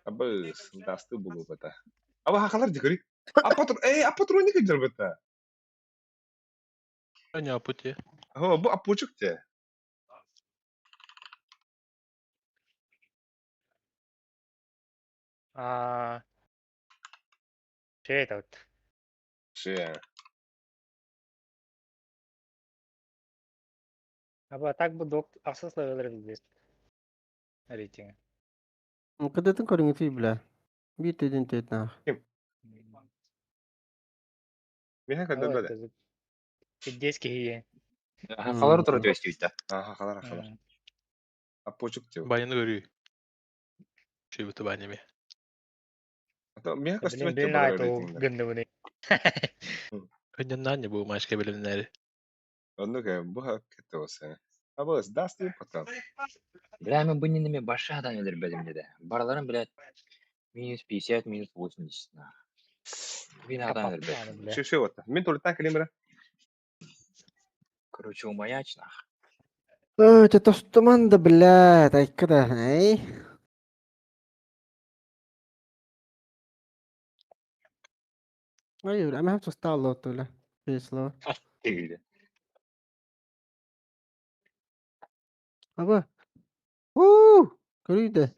Abis, dastı bulu bata. Ama hakalar dikari. Apatron ne kadar bata? Anya putih. Ho, bu apucuk te. А, şey evet. Şey. Ama так bu dok asas level'leri bizde. Рейтинги. Кыдытын көрүңү түй биле. Bir tedin tetna. Miha kadar Evet, böyle. evet. Пиздецки iyi. Хакалар турат өстү бит. Hakalar. Apucuk te. Bayanı görüyor. Şey bu tabanemi. Hatta Miha kostüm Bilin ette bilin bana ait o ratingler. gındımını. Önce nanya bu başka bilimleri. Onu ki bu hakikaten olsa. Abis, dastı patan. Бля, мен бұл неме башы адам елер білім деді. Барларын, блядь, минус 50, минус 80. Bin adam елер Kapattım yani білім. bile. Şey oldu. Min turutan kelimere. Короче, умаячнах. Це тостуман да, блядь, айкыда, эй. Hayır, ama hep stall oldu öyle. Face'la. Değil. Abi. Görüyor de.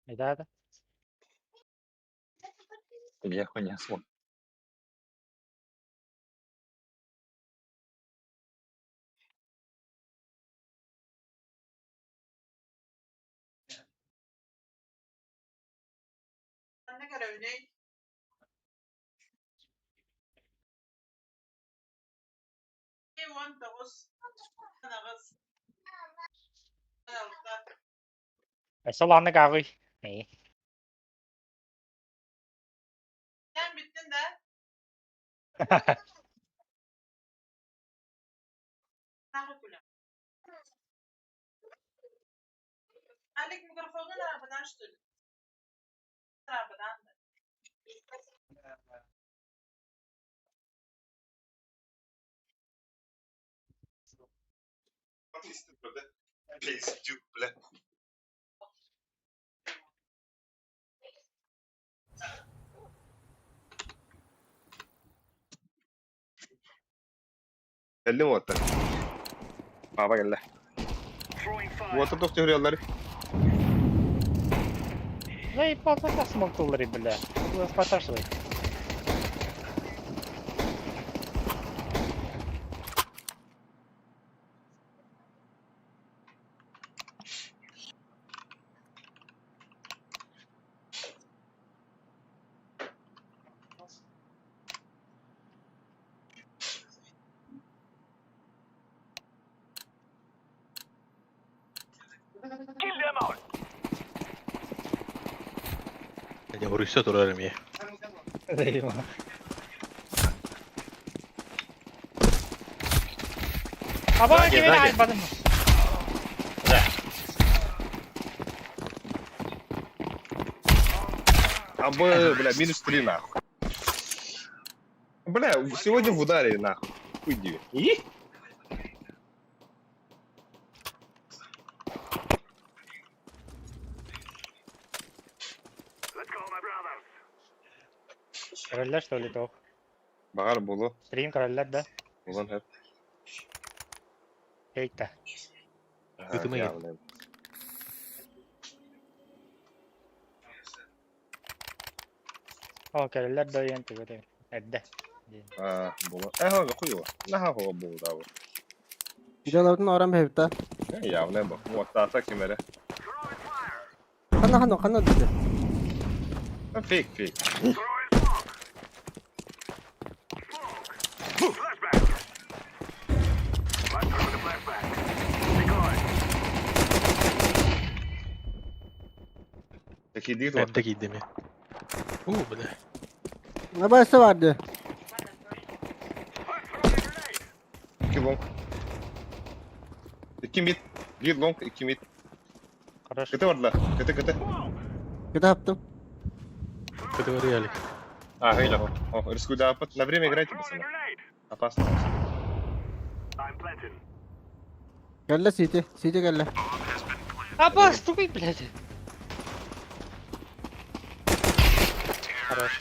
Hadi. Я хуйня смог. Ne görev ne? وانت بص انا بس Asıl anlık ağır. İyi. sen bittin de ناخد كلها عليك ميكروفون انا بدان اشتري انا بدان Geldi mi otta? Baba geldi. Bu otta tok teoriyaları. Заебал, как смог доллары, бля. Вы споташивай. Kill them all. Ya vuruşta durarım ya. Eyvah. Aba Сзади, kimi сзади. ayırmadın mı? Да. Бля, минус 3 нахуй. Бля, сегодня в ударе нахуй. Уйди. И? Karaller что ли тох? Багар болу. Стрим karaller да. Ulan hep. Кейтта. Götüme Ha, gel. yavrum. О, karaller да yan tigo te. Edde. Ha, болу. Ага, хуёво. Наха хуёво болу да bu. Gidelim oran hevta. Ne ya ne bu? Muhatta kimere. Kana dedi. Fake. Peki değil Ben de giydim ya. Bile. Ne başta vardı? 2 long. 2 mid. 1 long, 2 mid. Хорош. Kıtı vardılar. Kıtı. Kötü yaptım. Kötü var ya. А, Гейля. О, рискуй да, на время играйте, пацаны. Опасно. Gelle CT. CT gelle. Aba ступай, блядь. Хорош.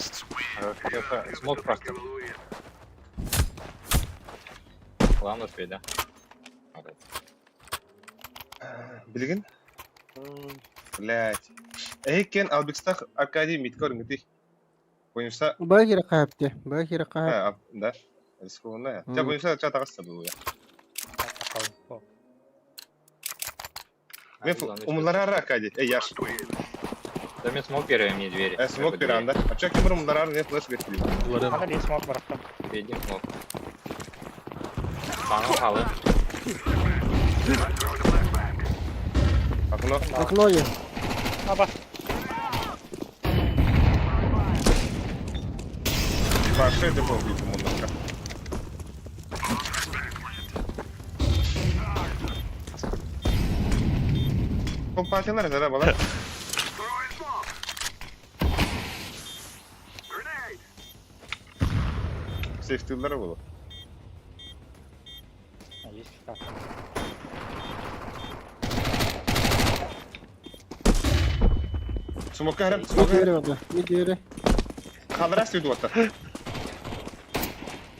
Это смог просто. Главное успеть, да? Вот это. Bilgin? Блять. Кен Албекстах Аркадий Миткор Митих. Понюса. Bagi rakaptı. Bagi rakap. Ha, да. Рискованная. Тебя понюса чата раста было. Мен умлара Аркадий. Яш. Да мне смокеры, мне двери. Смок пиранда. А чак кемер умлара не флеш бекли. Bunların Bana bir smoke bıraktım. Перейди в смок. Панel халы. Окно. Okno ye. Aba. Паши ты был бить ему нахуй. Компатинler nerede bana? Safety'lere bunu. Есть так. Smoke herem, Mid smoke yeri herem. orada. Mid yeri. Kaldıra stüdyo hatta.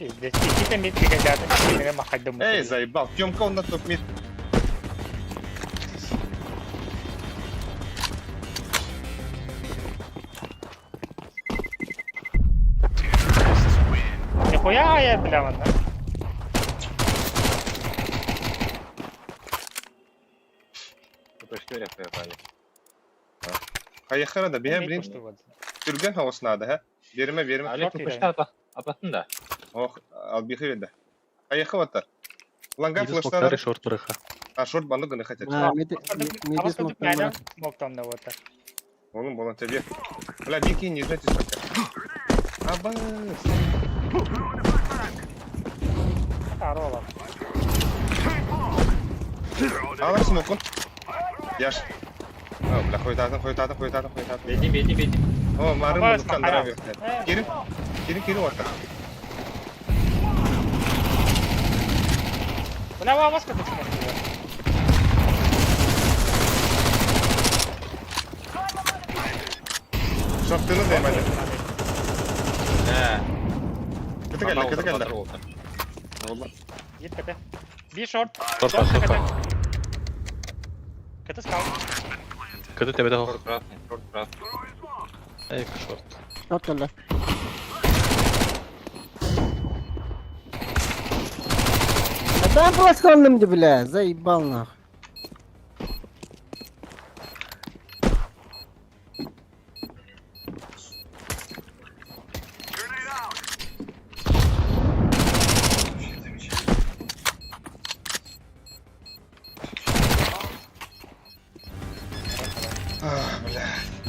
Здесь какие-то метки хотят. Или махать домой. Эй, заебал. Тёмка он на топ мид. Нихуя я, бля, ладно. Это 4 попали. Kayıklara da bir hem Metki bilin. işte bu. Sürgen havasına da ha. Verime. Алек, ты почти ататын да. Oh, al bir hıyırda. Kayıkı vatar. Ulan biri flashlar. smokları short bırakha. Ha short bandı gını kaçar. Ha mid Або mid скажу, smoke. рядом смог там на вот так. Oğlum bana tabi. Bla bir не знаете сколько. Абас. Здорово. Алар смокун. Яш. Ha, bla koytatın. Беги. O marım Або buluktan dara смог. bir. Girin vatar. Бля, вас как смог. Short'ını değmedi. Да. Kötü geldi. Oldu. Есть КТ. Би шорт. Short var, short var. КТ скал. Kötü tepede hok. Шорт красный. Ey short. Short gelle. Ben flash kaldım bile. Zaybal nah.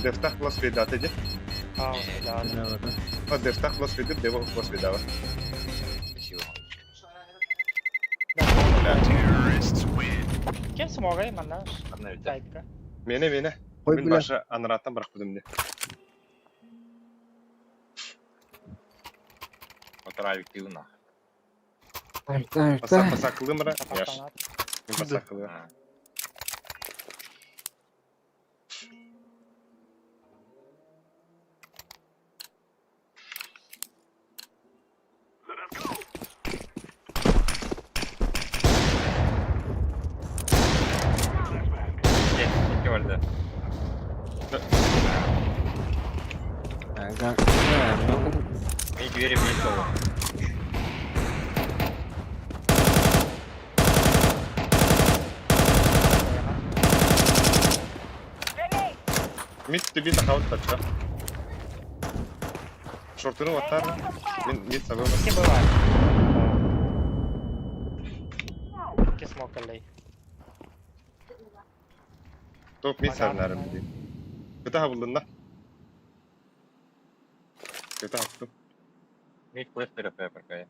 Deftah plus Vedat edi. Aa, ya. Ne var da? O Deftah plus Vedat, Devo plus Vedat. Спасибо. Kim smoga mana? Одна ведь, да? Tayka. Mene. Koy Ben bile. başa anırattan bırakmadım de. Отравик ты нах. Evet. Basaklığı mı? Yaş. Kapatanat. Ben basaklığı. А. İki vardı. Bir двери в лицо. Grenade! Mid bir daha out taçta. Şortunu atar. Mid sabah. İki bu var. İki smoke lay. Top mid sarnarım dedi. Bir daha buldun da. Bir daha attım. Мид флеш ТРП пока.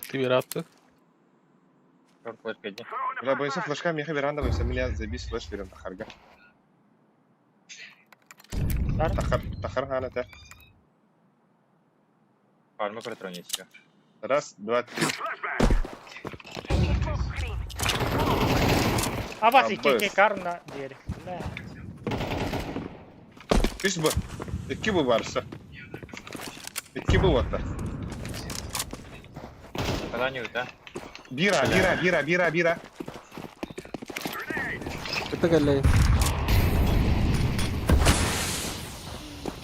Ты вероятно. Шорт флеш пойди. Ulan boyunca flashka mihe bir anda boyunca milya zebis flash veriyorum takarga. Takar hana ta. Фармы протронить все. Раз, два, три. Abas Abbas. iki karna diğeri. Ne? Üç bu. İki bu varsa. İki bu varsa. Когда не да? Bira. Kötü geldi.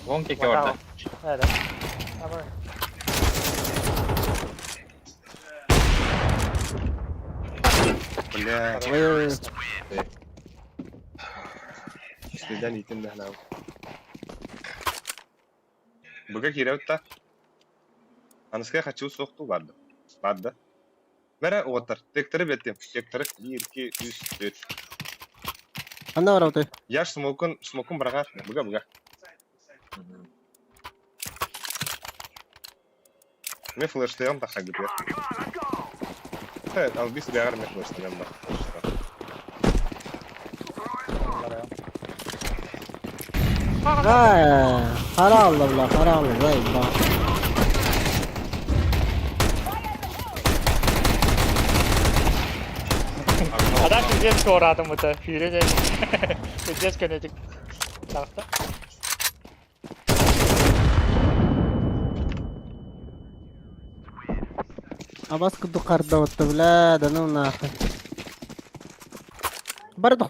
Вон кеке vardı. Evet. Ama Bля. Vay. Bizden itin de hala. Buga kirevta. Anıska kaçı soktu vardı. Vardı. Mere otur. Tekleri bettim. Tekleri 1, 2, 3, 4. Anda var orada. Yaş smoke'un bırakar. Buga. Ne flashlayalım da hadi bir. Evet, al biz bir ne flashlayalım da. Ha, para Allah, para Allah. Vay bak. adam güzel skor adım bu da. Hüre de. Güzel könedik. Tahta. Abbas kudu karda otta bile. Danım nakı.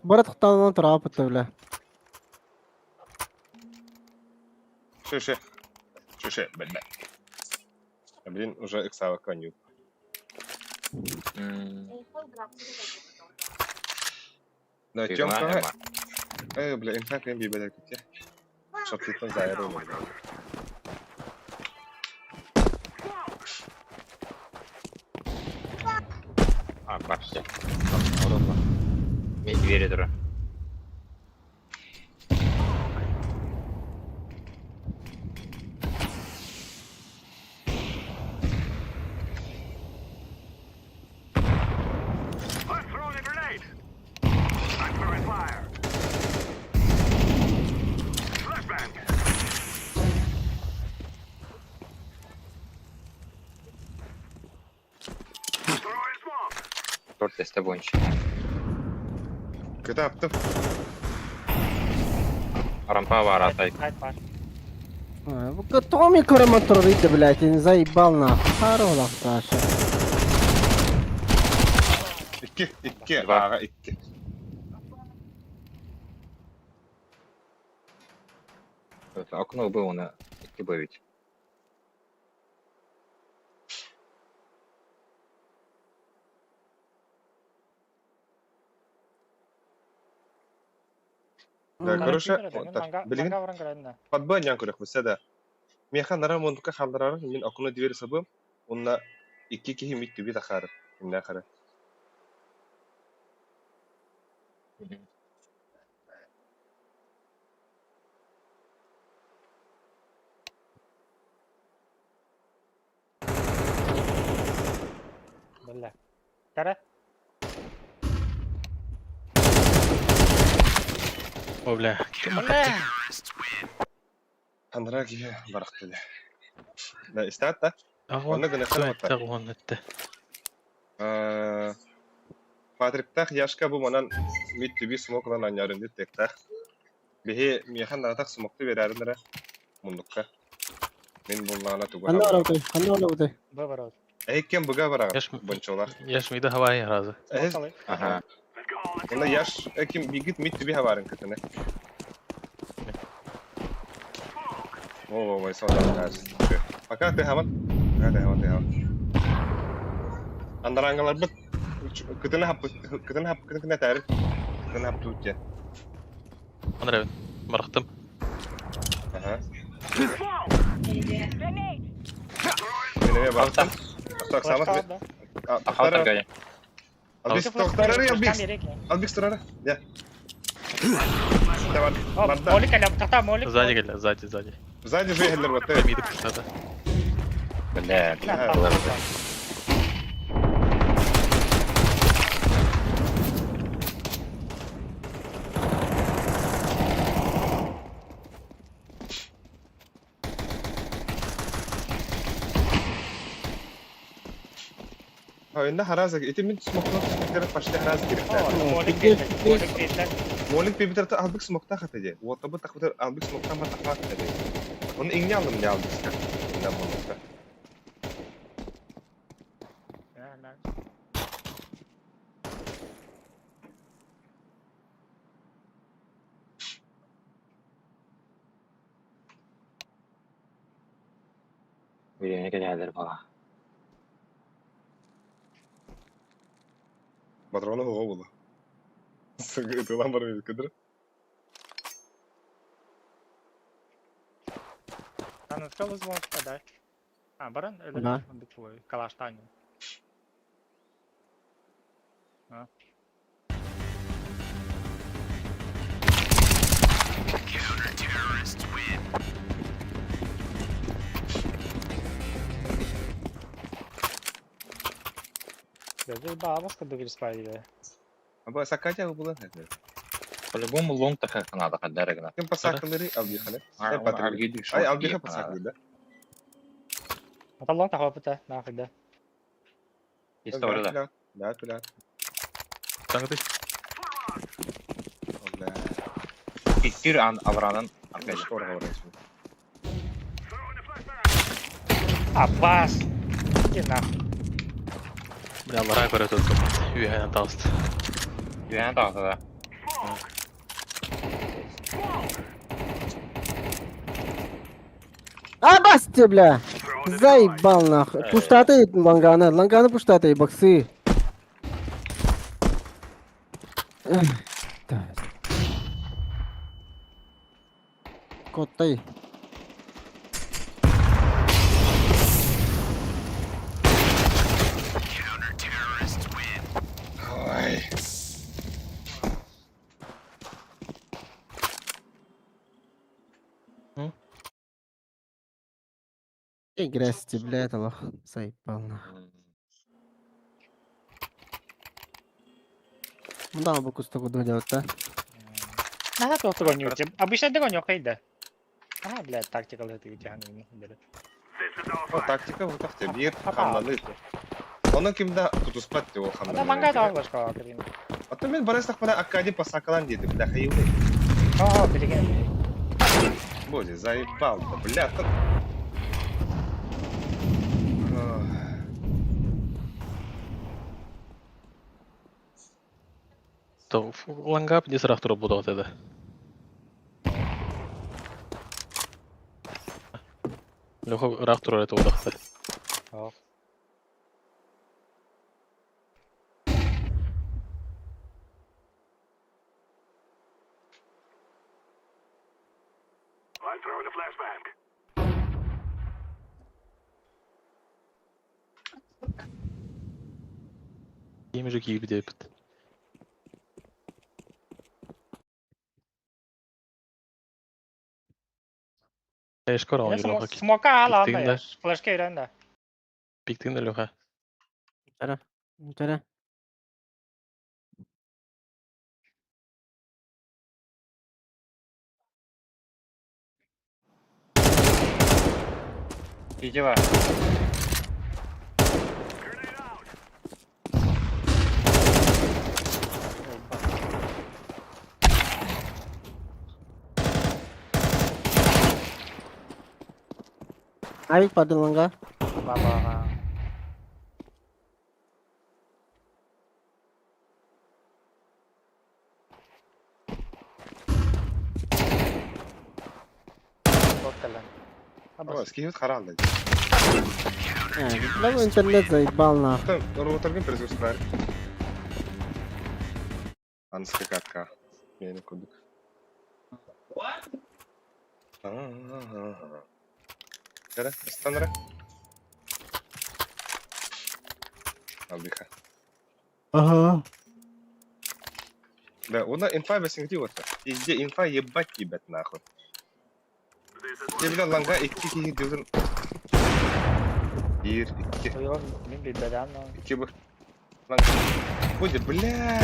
Baradık tamam taraf otta bile. Шуше, бля. Блин, уже иксава коню. Да, Тёмка. Бля, инфак не бибелек те. Чтоб ты там заерил. А, башки. Орозла. Мид двери дыра. Торт теста бойынша. Kötü yaptım. Рампа var атай. Hayt var. Bu Tommy Karamatoro'ydu bile. Zaybal nakı. Para olak taşı. İki. Var. Ağa iki. Окно было на добавить. Да, короче, блин, Manga vuran kıranda. подбан ян көрөк булса да. Мен ханара монтука халдарар, мен окуна дивер сабым. Онна iki кихи митти би тахар. Инда хара. Kara. O bile. Kim Ulan. Kandıra gibi barak dedi. Da isteat da. Ağvan. Onu gene sana Tüvette ağvan etti. Patrick yaşka bu manan mittibi smoklan anyarın dit tekta. Bihi mihan natak smoktu vererdin mundukka. Min bunlarına tugu. Kanda ola butay. Kanda ola butay. Bu var o. Kim buga bara Yaş mı? bunçolar. Yaş mıydı havaya yarazı. Bakalım. Aha. Ona yaş kim bigit mittibi havarın kıtını. Oo, vay sonra ders. Fakat tehaman. Tehaman. Andarangalar bit. Kıtını hap kıtını tarif. Kıtını hap tutja. Anır evet. Bıraktım. Aha. Grenade. Nereye baktın? Bak Başka samat. da. Ахавтар гай. Albis toktarı ya Albis. Albis tarara. Ya. Tamam. Marda. Molik alam. Tata molik. Sзади geldi. Sзади. Ssadece zehirler battı. Midi kuşladı. Бля, Ha. Oyunda harazak. Etimin smoktan smokları başta harazak gerekler. Molik değil. Molik değil. Molik bir tarafta albik smoktan hataca. O tabi takıdır albik smoktan batak hataca. Onu ingni aldım ne albik ska. Bundan molikta. Birine geldiler bana. Patronu hava buldu. Sıkıntı lan var mıydı kıdır? Она что возможно, да? А, баран? Да. Твой калаштань. Даже бабушка когда переспали. Ama sakkaca bu bulan hadi. По-любому лонг такая надо, когда регна. Kim pasakları alıyor hani. А, Patrik. алгиди Ay alıyor pasakları da. Это лон того пута, нахуй, да. История, да. La tula. Tanıdı. Allah. İktir avranın arkadaşı. Arkadaş oraya oraya şimdi. Аббас! Иди нахуй. Bir Allah'a göre tuttum. Üyeğine tavstı. Güvene dağıtı da. А, басти, бля! Заебал нахуй. Пуштатай ланганы. Ланганы пуштатай, боксы. Эх, да. Коттай. Ay. Играсти, бля, это лох. Заебал нахуй. Мындан бу кусты куду делать, да? Надо кто-то гоню. Обычно ты гоню, да. А, блядь, тактикал это ведь не O taktika bu taktika. Bir hamlalı. Onun kimde tutuspattı o Да, hamlalı. манга да, башка, академия. Hatta ben barıştık bana akkadi pasakalan dedim. Bir daha yılı. О, билеген. Боди, заебал. Бля, тут... То лангап не сразу работал тогда. Леха рахтура это удахты. О. Yemiş gibi de yapıt. Eşkar Я alıyor Lеха. смока ала, Биттигин да. флешка ирен да. Biktin de Lеха. Тара. Тара. Иди var. Avik padın langa. Baba. Çok kalan. Ama скинет харалды. Лаго интернет заебал на. Там, роботорген присутствует. Анска катка. Yeni kurduk. Nere? İstanbul'a. Aldık ha. Ага. Да, ona инфа бесин где вот. Везде инфа ебать ебать нахуй. Тебе бля ланга 2 kişi diyorsun. 1, 2, Koyuyor. Min bir beden lan. 2 bu. Langa. Hadi bля.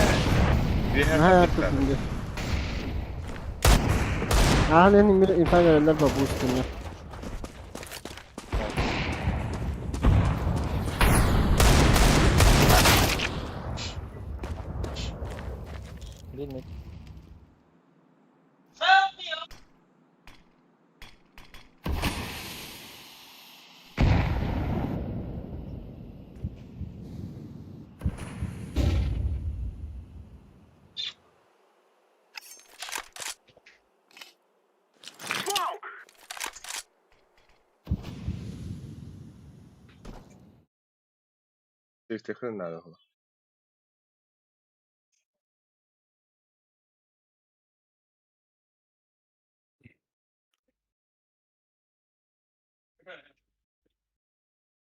Bir Ha her yaptı şimdi. Halen bir infaz verirler bu üstüne. Bilmiyorum. işte hırnada oğlum.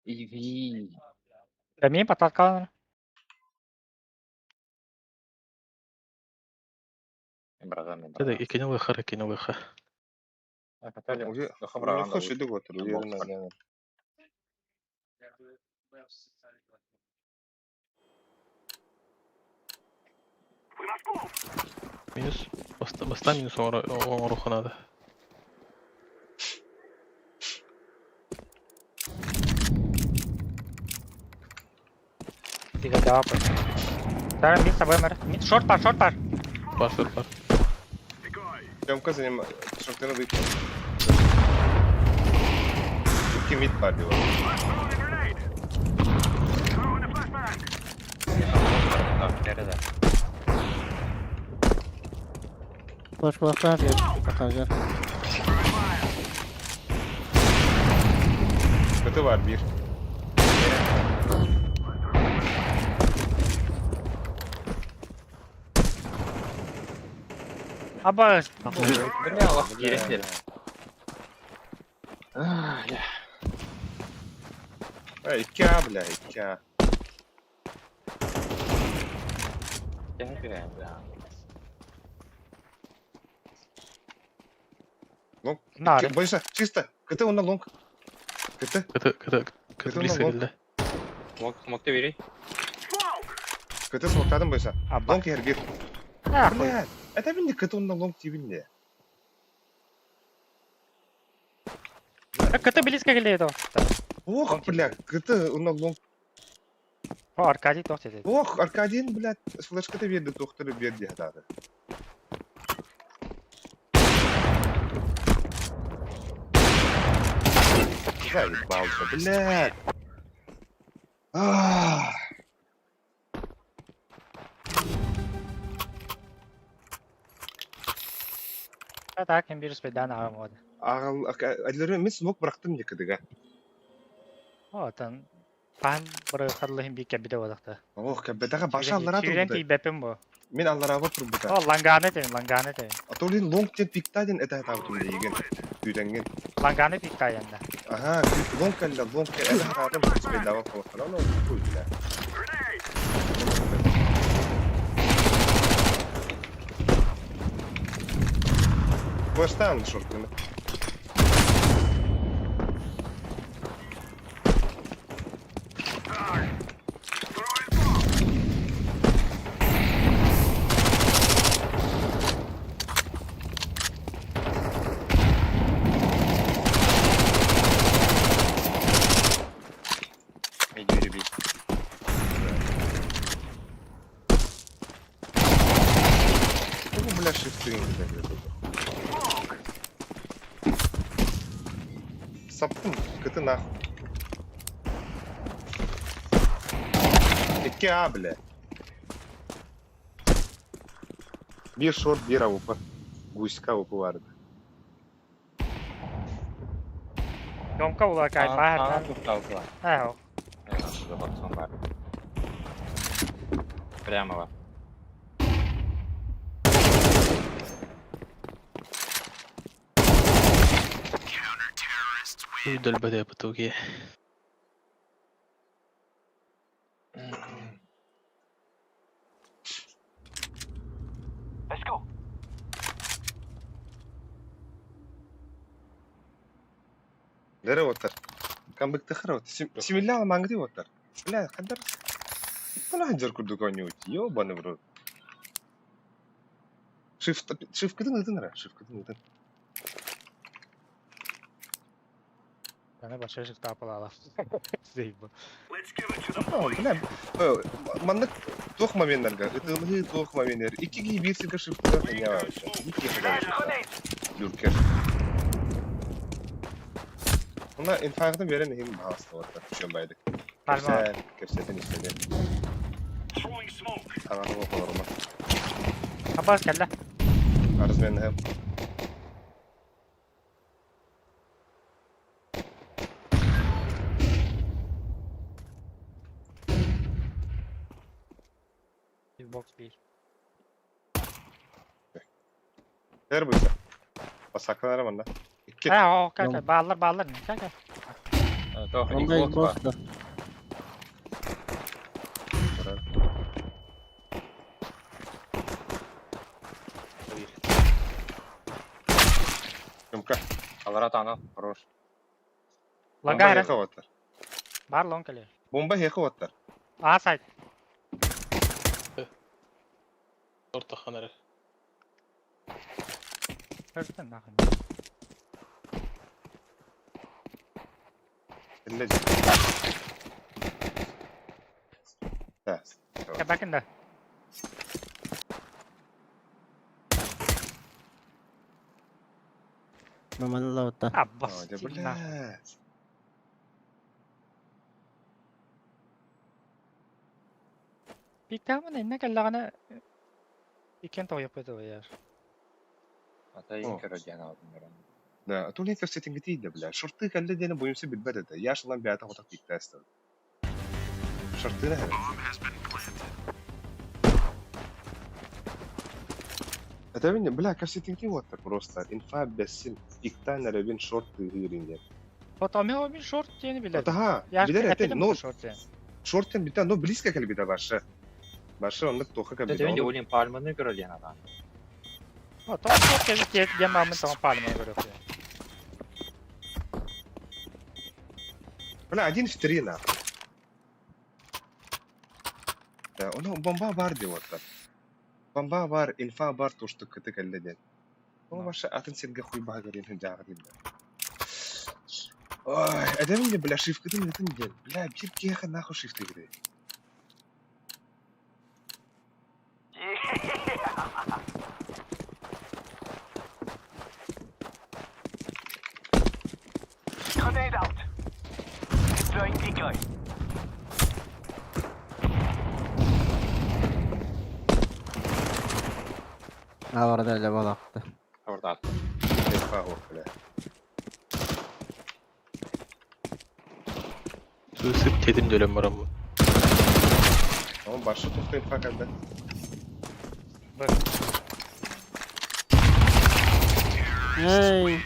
Иви. Demeyin patat kalan. Братан, мен Hadi братан. ikini выхар. Катали. Уже Хабраган. hoş edip otur. Yerine gel. Минус. Баста минус оңорухана да. Tiga jawab. Sekarang mid sabay mer. Mid short par. Бар. Темка занимает. Шортена выйти. İki mid var diyor. Nerede? Boş bakar ya. Bakacak. Kötü var bir. Aba. Бля, Allah gerek Ah, ya. Ha 2A bile 2A. Gel be ya. Long. Nare. Бойся, чисто. Kötü ona long. Kötü. Kötü близко long. geldi. Смог-то бери. Kötü smoktadım бойsa. Aba. Long yer bir. Ah. Блядь. Это bin de kötü ona long dibinde. Kötü близко geldi o. Ох, блядь, kötü ona long. O Arkadi toh dedi. Ох, Аркадий'in блядь, флешката verdi, doktoru verdi hadi. Заебался, блядь. Ах. Tak hem bir beden ağım oldu. Ağıl, adları men smok bıraktım yıkıdıga. O tan. Pan bırakırlı hem bir kebide oldu. Oh, kabetaga başa allara Şiren durdu. pi bepim bu. Men allara va turbuta. O langane de. Atolin long jet piktadin eta tavtum degen. Tüdengen. Langane pikta yanda. Aha, long kalla long kalla eta tavtum spel dava falan. Onu koydu. Baştan şortunu. Саптым, кыты нахуй. İki A bile. Bir short, bir avupı. Guyska avupı vardı. Yomka ular kay bahar. Ага, тут толпа. Ha o. Şurada baksana var. Прямо var. Дөл бәдә бутуге. Let's go. Nere otur? Kan bıktı otur. Similla mangdi otur. Bля, kadar. Bana hancır kurduk oynuyor. Yo bana bro. Shift kıdın ıdın ra. Shift kıdın ıdın. Bana başa çıktı apalı. Zeyb bu. Tamam bля. Manlık toh momenlerga. Itılgı toh momenler. İki gibi bir sıkı shift kıdın ya var. İki kadar. Lürker. Ona infakını veren hem hasta otur. Şu baydık. Palma. Kersetin istedi. Ağanı okulurma. Abbas kella. Arz ben hem. Bir box bir. Ver buysa. Basaklanarım onda. İki. Ha o kaka bağlar ne kaka. Toch, Onda Xbox var. Xbox'ta. Yumka. Алрат ана, хорош. Bomba Lagara. heka otur. Bar long kale. Bomba heka otur. A side. Orta xanarı. Hırtın nakın. Elleci. Ters. Ya bakın da. Mamalı lauta. Abbas. Hadi bля. Bir tane ne kallagana iken to yapıyor ya. Ata О. körögen aldım ben. Да, тут не все тингти, бля. Шорты калле дене боюмся билбеде да. Яш lan бята хотак бик тест. Шорты да. Это вин, бля, ка все тингти вот просто. Инфа бесин. İkten revin short hırınca. Fotomi o bir short yeni bile. Ага, Ya bilir eten, no no short yani. short'ten bitta no близко кале бида башы. Башы онлык тоха ка Bir de бида. önce William Palmer'ını körögen adam. O to short kezi ki gemamın tamam palma göre. Бля, один в три нахуй. Да, onu bomba var diyor orada. Bomba var, infa var tuştuk kıtı kelle den. O başa atın silge huy bağı garin hıncağı değil. Ay, adamın da bля shift kıtı mıtın den. Bля, bir kere nahu shift gire. Grenade out. Throwing decoy. Ha orada öyle balaktı. Orada at. Infa o bля. Sığsıp tedim dölem var ama. Ama başa tuştu infa kaldı. Hey. Ay.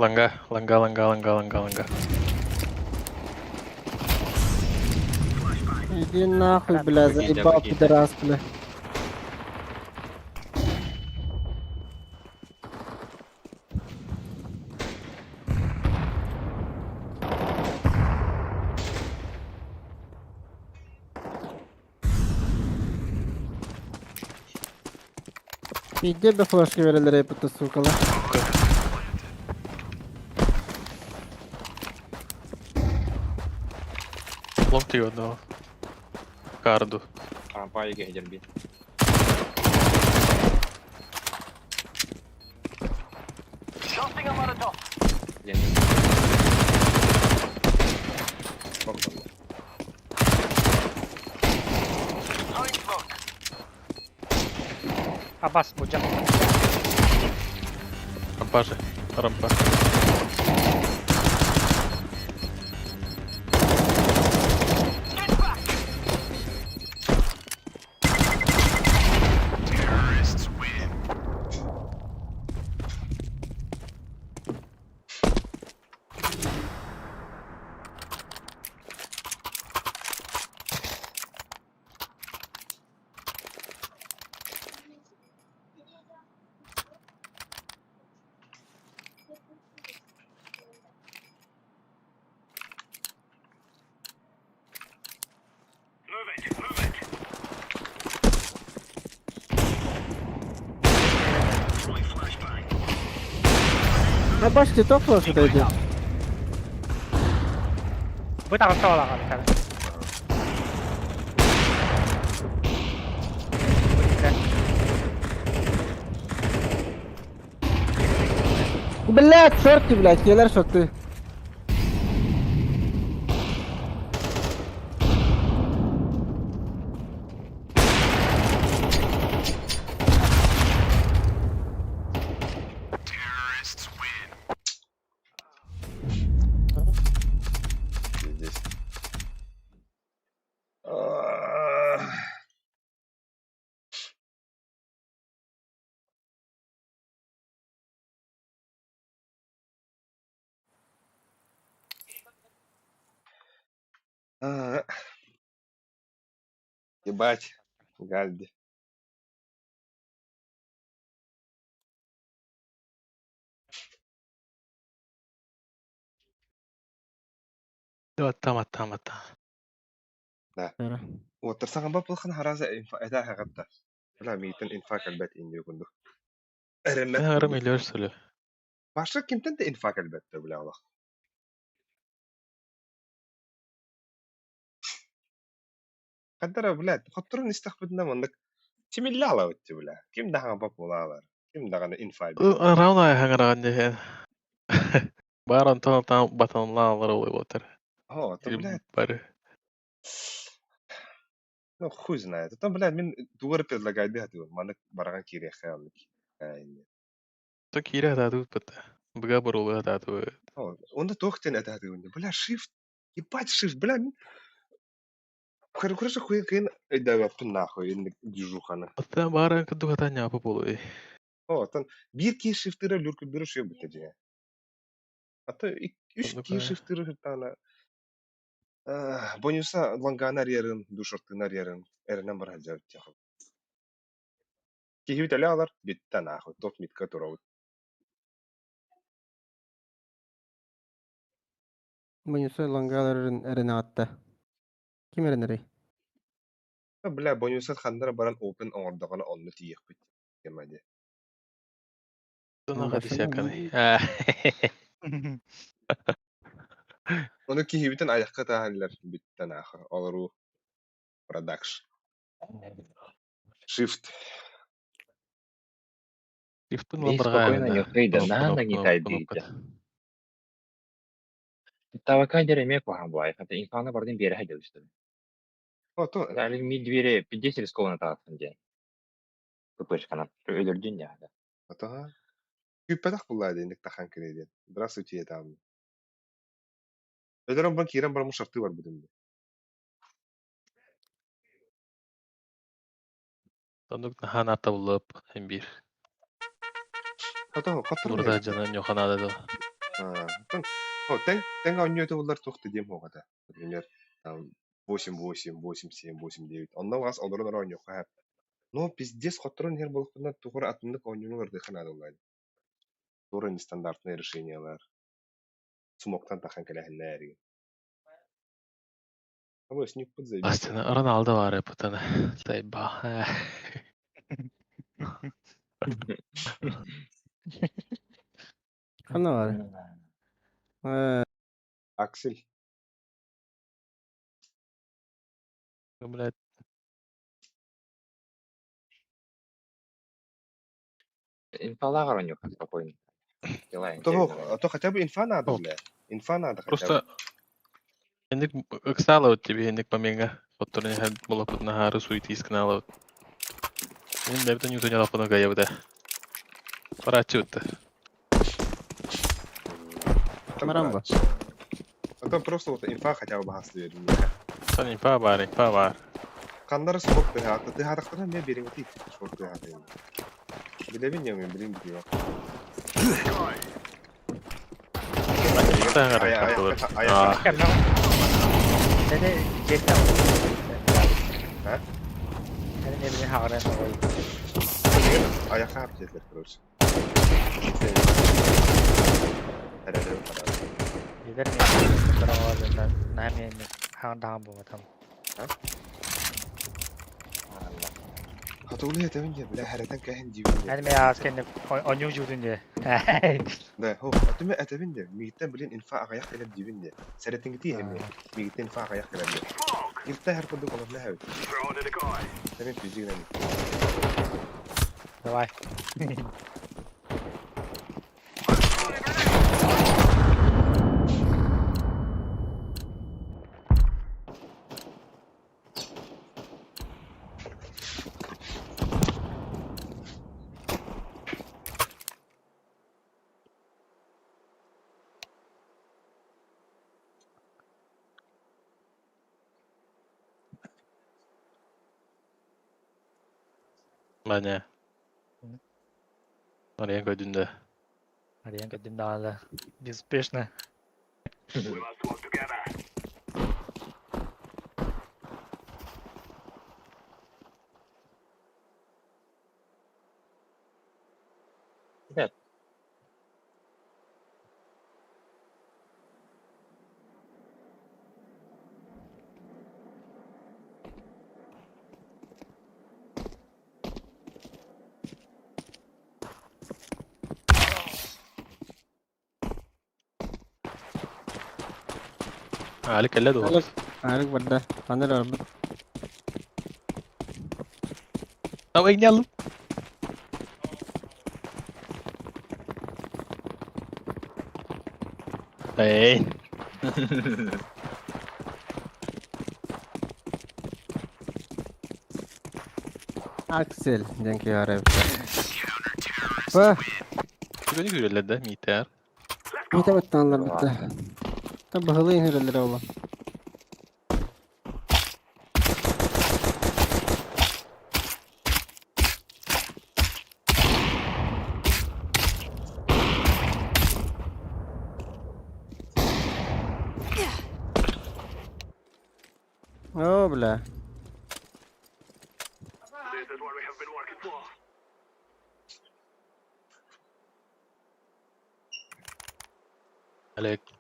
Ланга. Иди нахуй, бля, Какие-то, заебал какие-то. пидорас, бля. İyice bir flash vereler yapıttı sukala. Ломти одного. Карду. Паиге хедер бит. Tossing a Molotov. Throwing smoke. Abbas bu can. Рампа же. Рампа. Get back. Ha başta top flash'daydı. Bu tarafta ola kaldı tabii. Блядь, шорты, блядь, келер шорты. Здесь. Ах. А. Ебать, Гальди. Tamam tamam tamam. وترسخن بابل خن حراسة إنفا إذا هغبتا لا ميتن إنفا كالبات إن يكون أرمت Ben aram كله miliyor söyle. başka kimden de إنفا كالبات بلا الله قدر بلاد خطرون استخدمنا منك كم اللي على وتي بلا كم ده هم بابل على كم ده غن إنفا بلا Aram da hangar anne. Baran tam batanla alır oluyor otur. هو طب بلاد Bari. نو خوزنا طب بلاد من دورت اللي قاعد بها تقول ما نك برغان كيري خيالك To kira da tu pata. Buga barulu da tu. هو وانت توختن أتها تقول بلا شيفت يبات شيفت بلا من خير كرش خوي كين إذا بقنا خوي إنك جوجو خانة Hatta baran kedu katanya apa bolu. هو طن bir key shift'e lurk bir şey biteceği. Hatta üç key shift'e tane bonusa langanar yarın, duşortunar yarın, erinen bir halde yapacak. Ki hüt alır bitten ahı, top mit katuro. Bunun langaların erine attı. Kim erineri? Bla bonusa xandara baran open ordagana onnu tiyik bit. Kemedi. Sana Ama hadi başında şakanı. Onu ki hütten ayakta tahaller bitten ahı. Oluru production. Shift. Ифтун Эй, спокойно, не хейда, на нагнетай дейді. Тавакай дереме кохан буай, хата инфаны бардын бері хайда үсті. O to Дәлі мид бері 50 рискованы тағатын ден. Көпөш канат, өлірдün ya. ha. Küpedak bulaydı indik tahan kireydi. Здравствуйте там. Öderim ben kiren bir şartı var bu dönemde. Tanduk nahan atavılıp hem bir. Hatta katırın Nurda canan yok anada da. О, тен оннёты булар тухты дем хогата. Например, там 8, 8, 8, 7, 8, 9. Ондан гас олорун ора оньёк хап. Но пиздец хотрон хер болуктан тугур атындык оньёнур да хана дулай. Тугур нестандартные решениялар. Смоктан тахан келехиннер. Ama snik put zey. Astana aran aldı var ya putana. Sayba. Kana var. Aksil. Блядь, Инфалар у него спокойно. Дела А то хотя бы инфа надо, О. бля. Инфа надо хотя бы. просто hendek ıksala öt gibi hendek pamenga fotorun had bola putna haru suiti isknala öt. Benim de bir tane yutunya lafını gaya bu da. Para açıyordu. Там Марамба. брать. А там просто вот инфа хотя бы bahsediyorum. Sen infa var. Kanları soğuk bir hayatı. De harakları ne birin değil. Soğuk bir hayatı. Bilemiyorum ben bileyim diyor. Sen Ay, kadar kalır. ay, Ah, Kan Jadi cerita. Ha? Hani ne bileyim havadan dolayı. Ayak hareketler kuruyorsun. Herhalde o kadar. Gider mi? Karawadan nami hang bu matam. Hatırlıyor tabii ki bile herhalde kahin diyor. Hani me asken onyu judun diye. Da ho atımı atabilin de. Migitten bilin infa ayak gelip dibin de. Seretin gitti hem. Migitten infa ayak gelip de. İlkte her kodu kolay ne evet. Senin fiziğine mi? Vay. Banyak. Oraya koydun Ada yang kedua dah. Di space nah. Alik elle doğru. Arik badda. Pandar orbit. Tahu ini alum. Hey. Axel. Janki var abi. Wah. Beni görüyorlar miter. Mita battanlar bitti. Tabi bahalayın herhalde oğlum. Oh bla. Alik.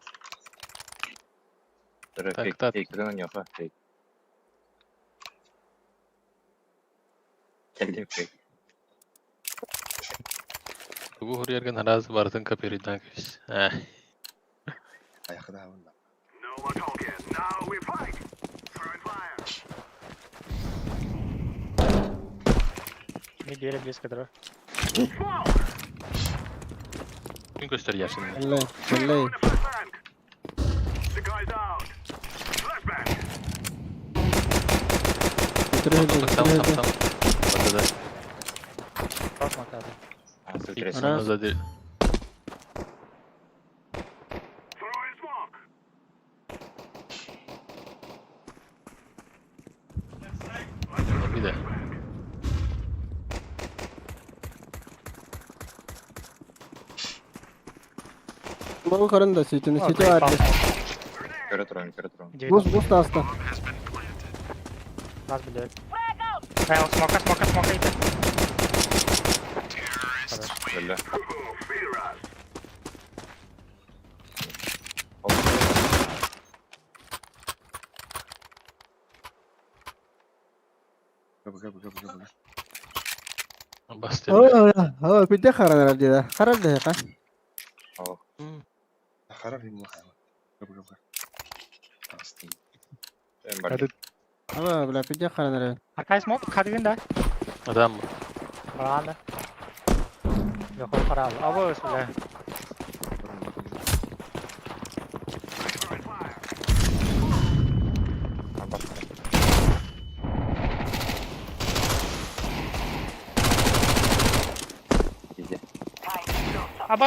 Fake, так. fake, у него fake. Geldim fake. Bu huriyargan haraz varsın kaperidan kış. Ayak daha valla. Ini dia lebih sekedar. Kim gösteriyor şimdi? Vallahi. Vallahi. Götürüyor, Tam götürüyor. tam. Bunda da. Pas mata. Filtresi. Ara- Bunda da. Bir de. Mau karın da sütünü sütü var. Kere turun. Buz da hasta. Pas beli. Smoke itu. Öyle. Kapı. Bastı. هو بدي خرن رجع ده خرن ده يا خرب المخ قبل أصلاً. Ben bari. Hadi. هو بلا بدي خرن رجع Arkaya smoke kadın da. Adam mı? Paranda. Yok o paralı. Abo üstüne. Ha, bastı. Bize. Abo.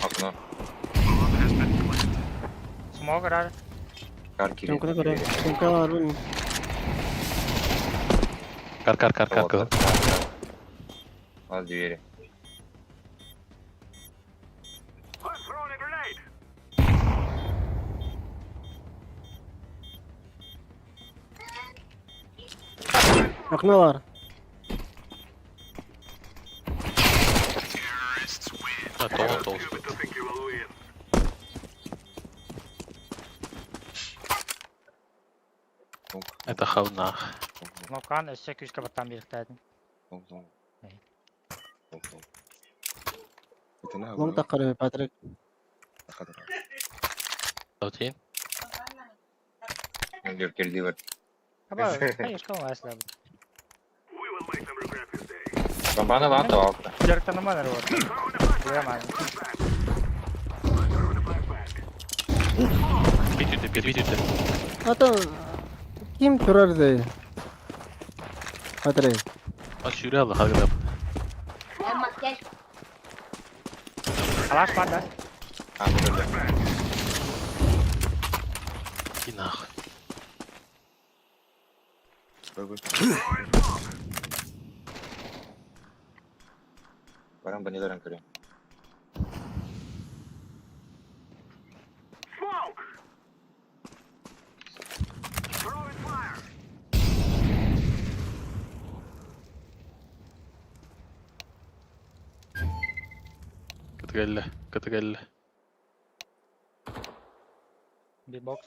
Akına. Smoke arar. Kar kiri. كم كده كده كم كده أربعين Kar. Az diğeri. أقنع وار Ha, Tomat olsun. Это хавна. Smoke'an eşek 3 kapattan birlikteydim. لون تقريبا باتريك Sautin. Diyor girdiği var. Abo. Hayır kalma asla. Bana lan da altta. Yarı tanıma nere var? Duyamam. Bitirdi. هذا كم ترى زي باتريك Aç yürü Allah hadi. Kalaş var da. Ha burada. Günah. Barang banilaran kırıyor. Katagelle. Bir box.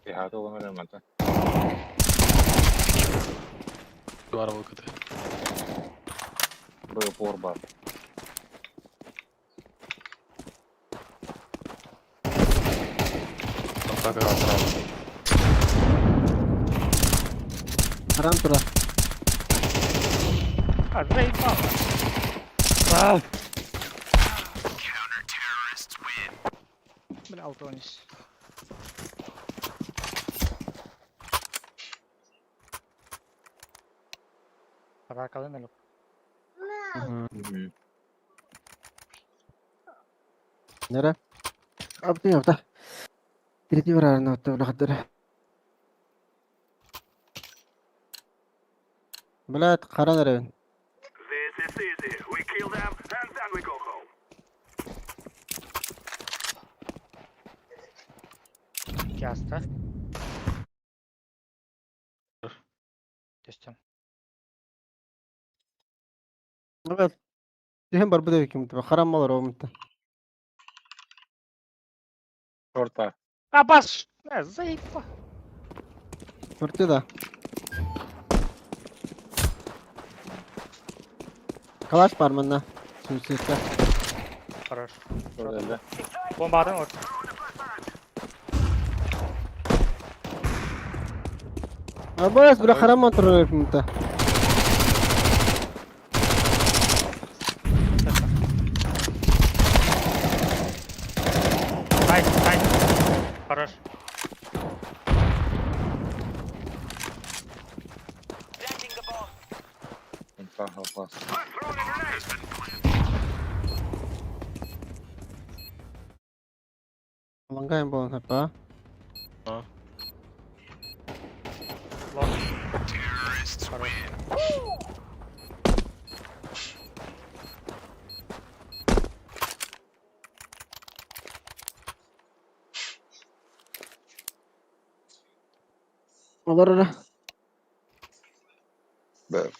Bir hata olanlar mantı. Duvar avukatı. Böyle por var. Toprak altına. حرام ترى Arayı bağla. Bir auto oynuş. Haber kalın mı? نرى أبني أفتح تريدي ورا نوت ولا خدره بلاد خرن رجع İki hasta. Düştüm. بس هم بربده يمكن تبقى خرم ما ضربه أنت Short var. Abbas! Ne zayıf. شرطي ده كلاش بار منا سوسيتا Хорош. Short öldü. Bombadan orta. بس بلا خرم ما ترى أنت Nice. Хорош. Planting the bomb. İnfah hafaz. Langkain bom apa? Lost. Хорош. Olur. Böyle.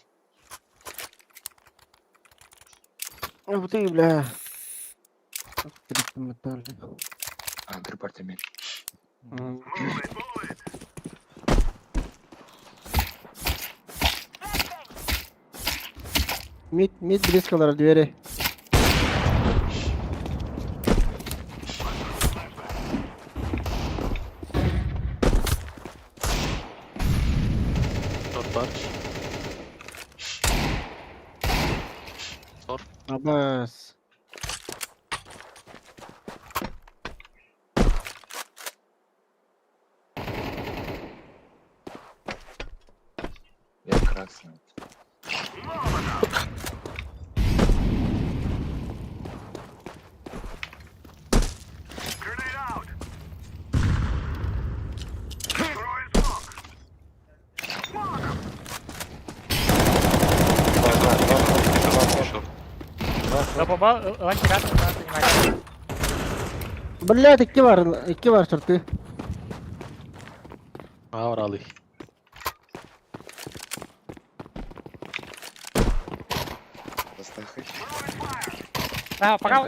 Bu değil bile. Betul. Agri apartamento. Hmm. Mid близкалар двери. Short var. Abbas. Я красный. Short. Baba lan kirat lan понимаете. Блядь, iki var şartı. A var Ali. Застахай. Пока.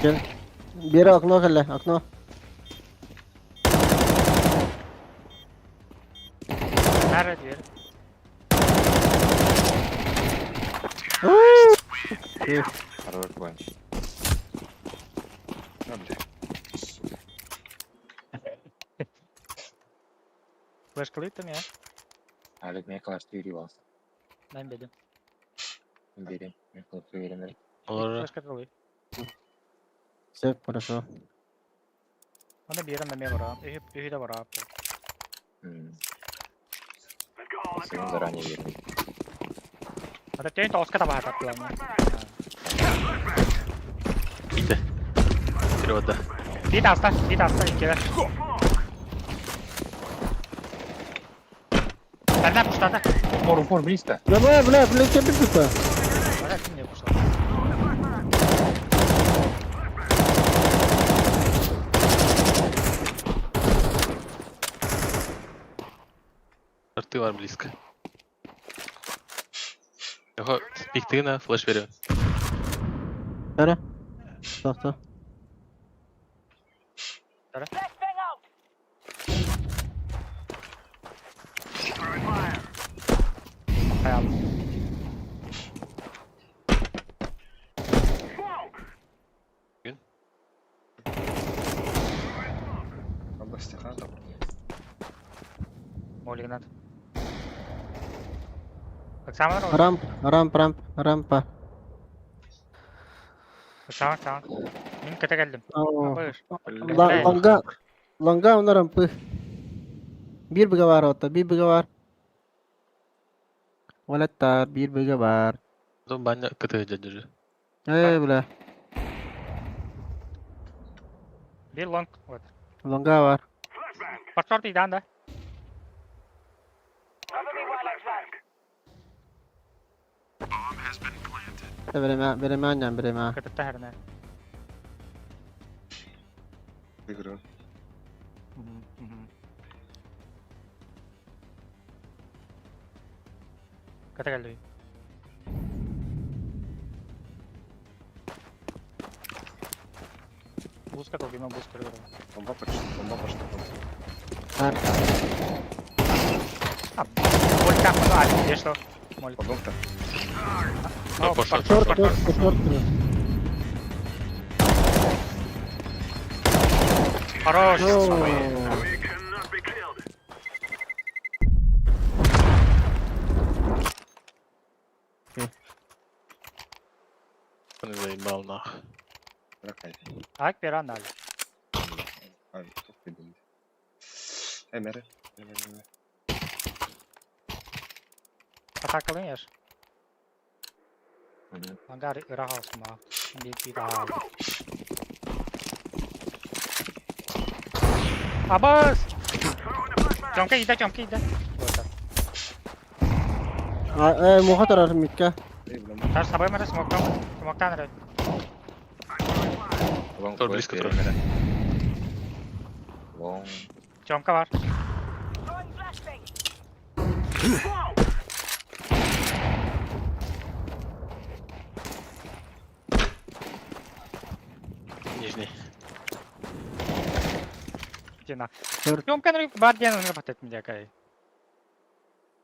Gel. Biri okno kelle, okno. Nerede diyor? Хорош бой. А, блядь. Сука. Flash kılıydın ya. Alex мне класс 4 вас. Ben dedim. Берем. Мне класс 4 вернер. Olur. Flash kılığı. Sek хорошо. Onda bir yere memeye var abi. Ühü de var abi. Спасибо заранее вернер. Ada teyin toska da var hatta lan. Bitti. Biri orada. Bir hasta ikiler. Senden kuşlarda. Упор близко. Bla kepil tuttu. Bana kim diyor kuşlar? Short'ı var близко. Yok, piktiğine flash veriyor. Nere? Tahta. Flashbang out. Hayal. Области хата. Молигнат. Bak sen var orada. Rampa. Bak tamam. Benim kata geldim. Oo. Buyur. Longa ona rampı. Bir bıga var orada, bir bıga var. Valettar, bir bıga var. Потом баня КТ дядя. Bile. Bir long. Evet. Longa var. Bak orada anda. Cover me while I flash. Vereme. Katıtta her ne. Игру. Kata geldi. Boost kat oldu, ben boost kırıyorum. Бомба почти. Molly kapmadı, Ali geçti o. Molly. Подон-то. Short, Bak, short, Short, short. short. Хорош. Не заебал нах. Ракай. Ак bir anda Ali. Ай, тут ты был. Мере. Atak alın yer. Hangar Irak olsun bak. Bir daha aldım. Abbas! Çomka ide. Muha tarafı Mitka. Ters sabay mı? Smoke'tan nereye? Лонг Short флеш близко первый. трохи. Лонг. Çomka var. Throwing flashbang. Нижний. Cenab. Ёмканы бар дияныңа пат этмеле кай.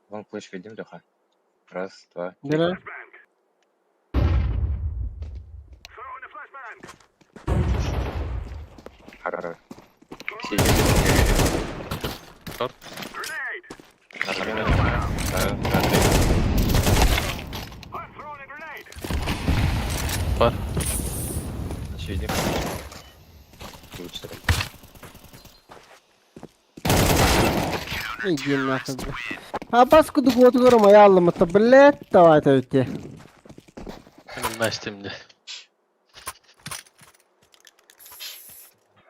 Вам флеш ведем, Леха. Раз, два. Бери. Хара. Шорт. Бар. Сидим. Лучше. Идем нахуй. А баску год гором аяллымы-то, блядь, давай тәуте. Bilmezdim de.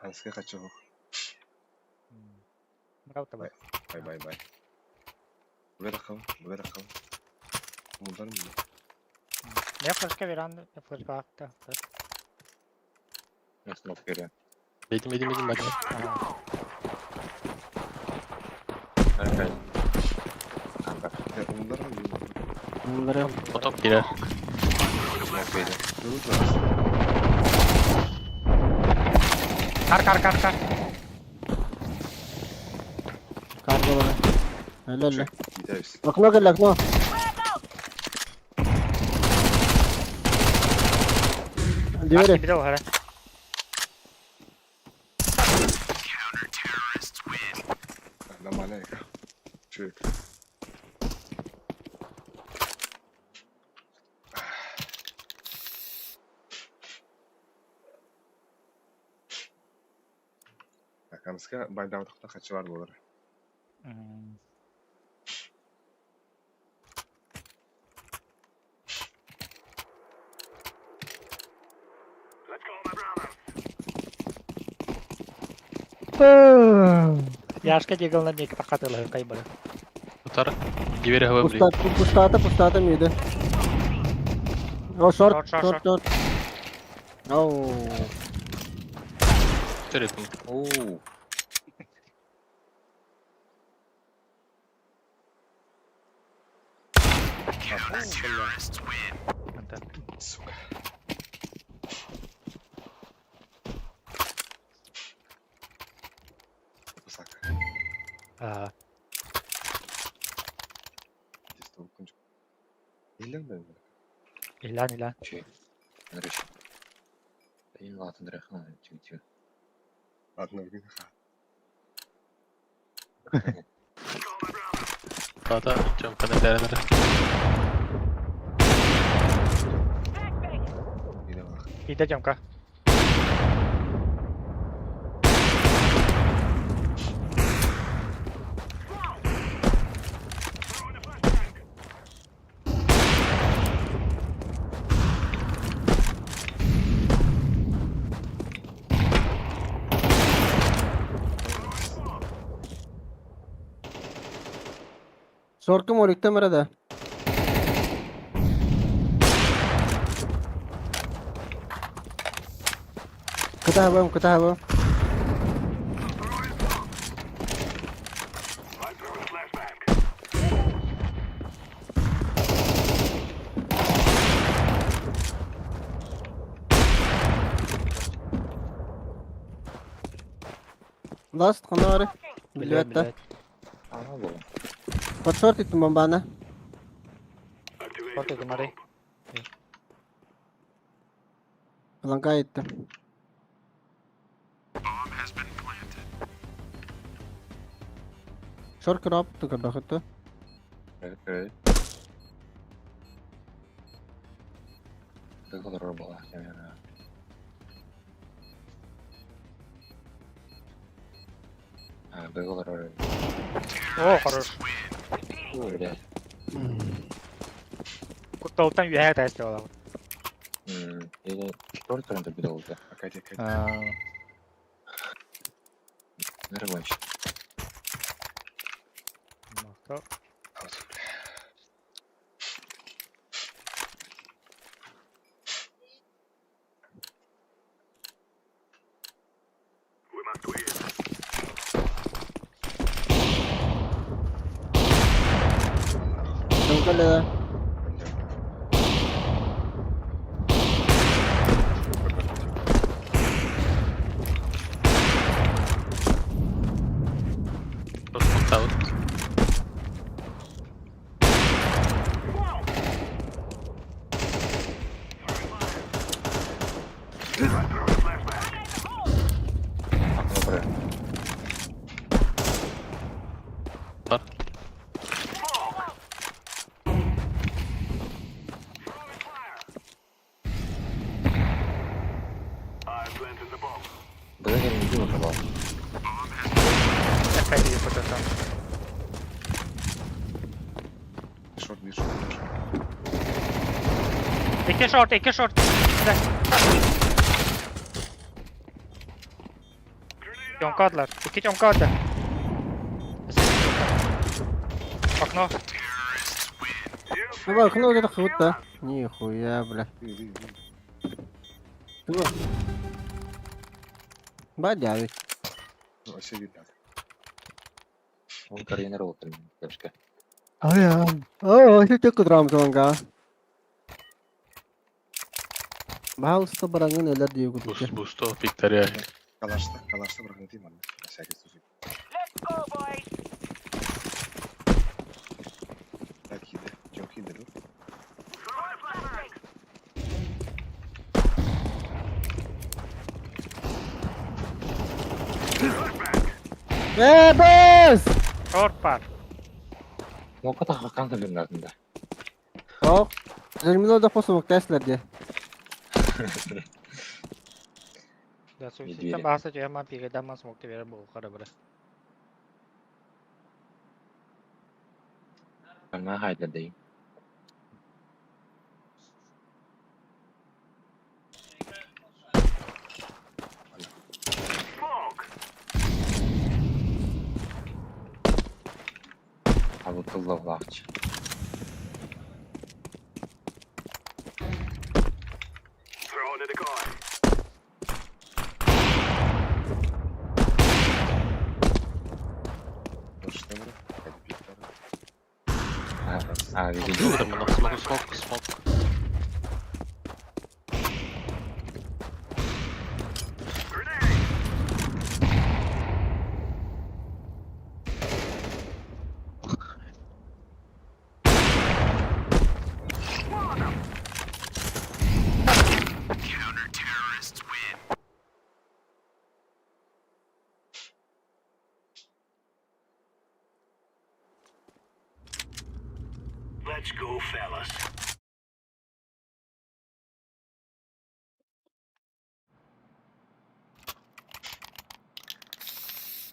Hanske kaçıyor. Мырау табай. Bay. Buraya bakalım. Bunların mı? Я флешка веранда, я флешка акта. Я смог вперед. Yedim bak. Опять. Ага. Bunların mı? Bunları O top girer. Смог вперед. Yavuz var. Kar. karga bana. Helal. Gideriz. Aklıma gel aklıma. Diveri. Kaçtı bir de o hara. Selam aleyküm. Şöyle. Kanska baydavlıkta kaçı var bu olarak. Яшка дегал мек тақатылы кай бара. Tutar. Giveri hava vuruyor. Pustata mıydı? O Short. short. Oo. Kör ettim. Оу. Сука. Пусак. Тесто укунчук. Илен бе? Илан. Че? Нарыш. Блин, ладно, драхна. Тю. Adına bir gün. Sağda cam kanelerine. Bir de bak. Иде жамка. Short mo ulit marada. Katahabam. Last kena var. Biliyor da. Ага, было. Под short itu bombana. Korte kumare. Langkah itu. Short crop tuh kada itu. Окей. Как это было? Бегал. О, хорош. Ой, блядь. Кутталтан юхая тайсты ола. Или тоже тренда бедал, да? Akadi. Нормально. Мактап. Tunggu lah. Aklıma buraya. Var. Burada gelin gidiyor mu acaba? Epey yapacağım. Шорт, вижу. İki short. Güzel. Чомкадlar. İki чомкады. Окно. Ну, окно вот это круто. Нихуя, бля. Чего? Бодяви. Вообще видно. Он координировал оттырмын. Девушка. Ая. О, şu çok kıdram zonga. Bağlısta bırakın neler diyor Буст, kutu. бусто, Виктория. Калашта бұрғын ана. На всякий случай. Let's go, boys. Так, хиді. Жоқ хиді, ну. Bes! Short var. Ну, ката хакан да бірінің артында. Yok. Zilmilo da posumuk dersler diye. Да, Медведя. систем баса жама пигедама смокты бере бұл қара бірі. Бана хайдердейм. А вот тылда лавчы. Что бұры? Қайда пиктары. Видео. Там у нас смог.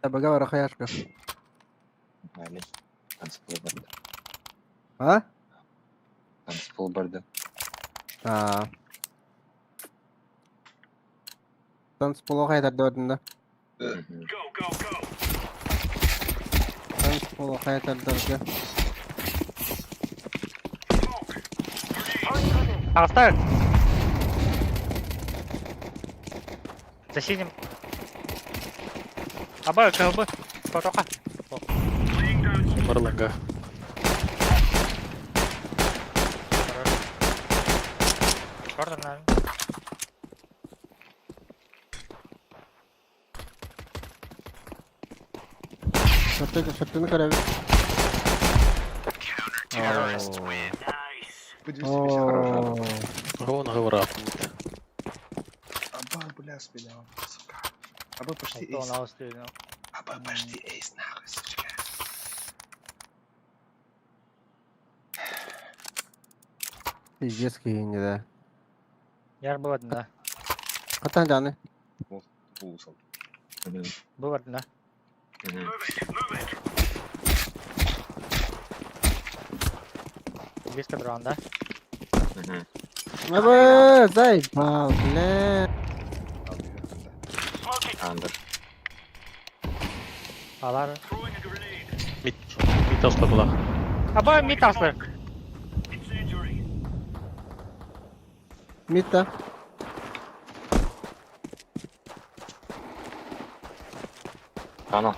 Tabi gavara khayaşka. Али. Танцпол барды. Ha? Танцпол барды. Ha. Dans polo kaytar dördünde. Dans polo kaytar dördünde. Оставь! За синим. Абай, КЛБ. Потока. Марланга. Шорт, наверное. Şırtını karavi. По 250 хорошо. Вон говорат. Аба, бля, спилял. Сука. Аба почти Кто эйс. на острове? Аба почти эйс, нахуй, сучка. Pizdes kiyince de. Yer bu adına. Katan canı. Улусал. Bu adına. Близко дрон, да? Evet, zaybal, bile. Андер. Алар. Мид асла була. Абай, мид асла. Mita. Канал.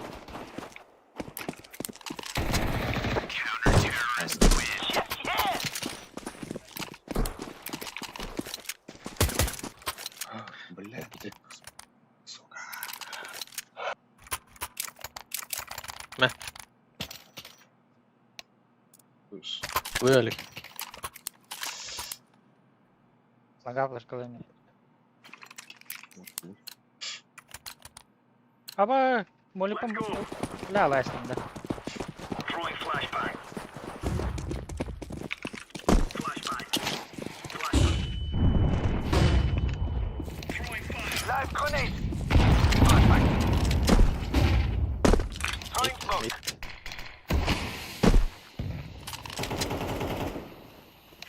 Блядь, сука. Mä. Слышь, Виолік. Нога флешковыми. Aba molipom la aslında. Live grenade. Throwing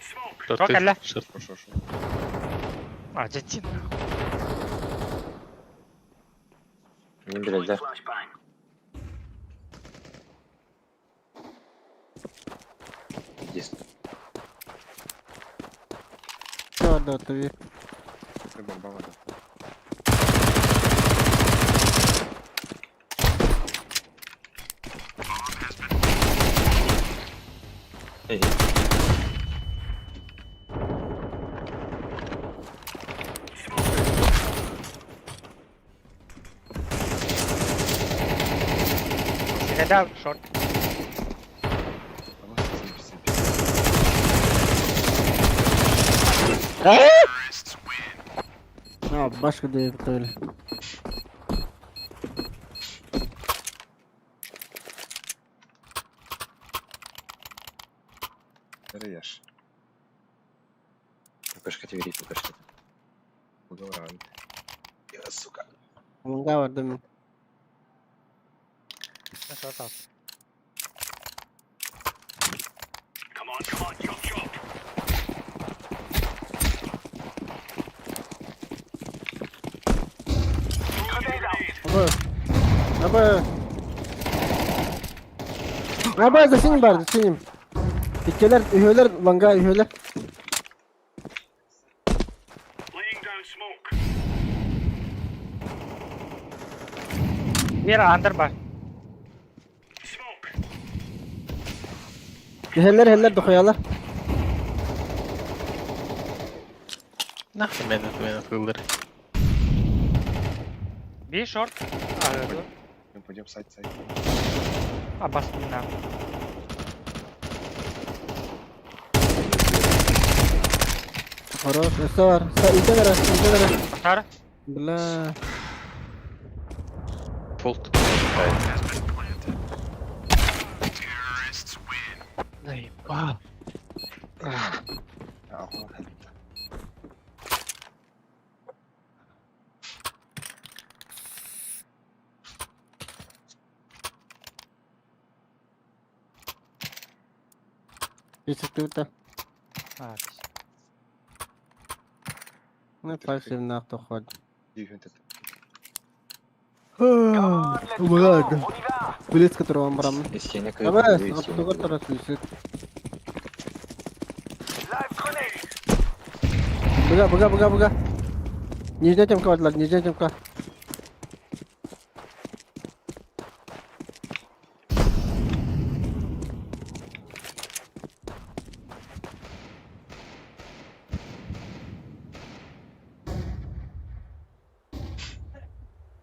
smoke. Çok elle. Short. Шо. Acettin. Мен biraz da. Здесь. Orada oturuyor. Це бомба вода. Эй, Head out short. Ya başka değil öyle. Nereye yaş? ППшка тебе верит, ППшка. Уговорали. Я, сука. Manga var değil mi? Short out. Aba. Aba засинь бар, засинь. Dikkeler, ühöler, manga ühöler. Bir under bar. Ühöler dokuyalar. Nahta men kıldır. Bir short. Dur. Мы пойдем сайт. Abbas bundan. Хорош, öse var. İlde vere. Atar. Bla. Fault. Wow. Ага. Bir çıktı bir de. Ha. Ne parçayım ne yaptı hadi. Дивен это. Умирает. Блиц, которого он брал. Если я не Давай, кажу, а тут вот раз висит. Live grenade. Бага. Нижняя темка, Владлад, нижняя темка.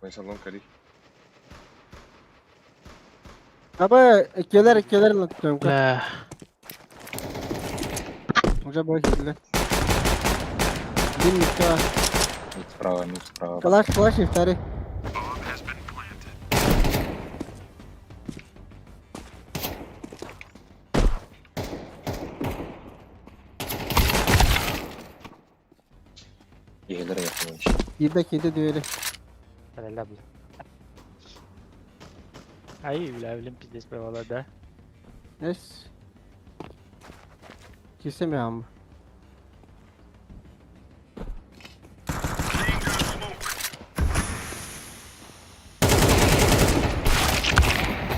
Мы салон кори. Aba ikiler lan temka. La. Уже бахили. Один мишка. мид справа. Калаш и второй. Егерler yapıyor işte. Yedi düğeli. Helal abla. Ay bilen pizdes be da. Yes. Kesemiyorum.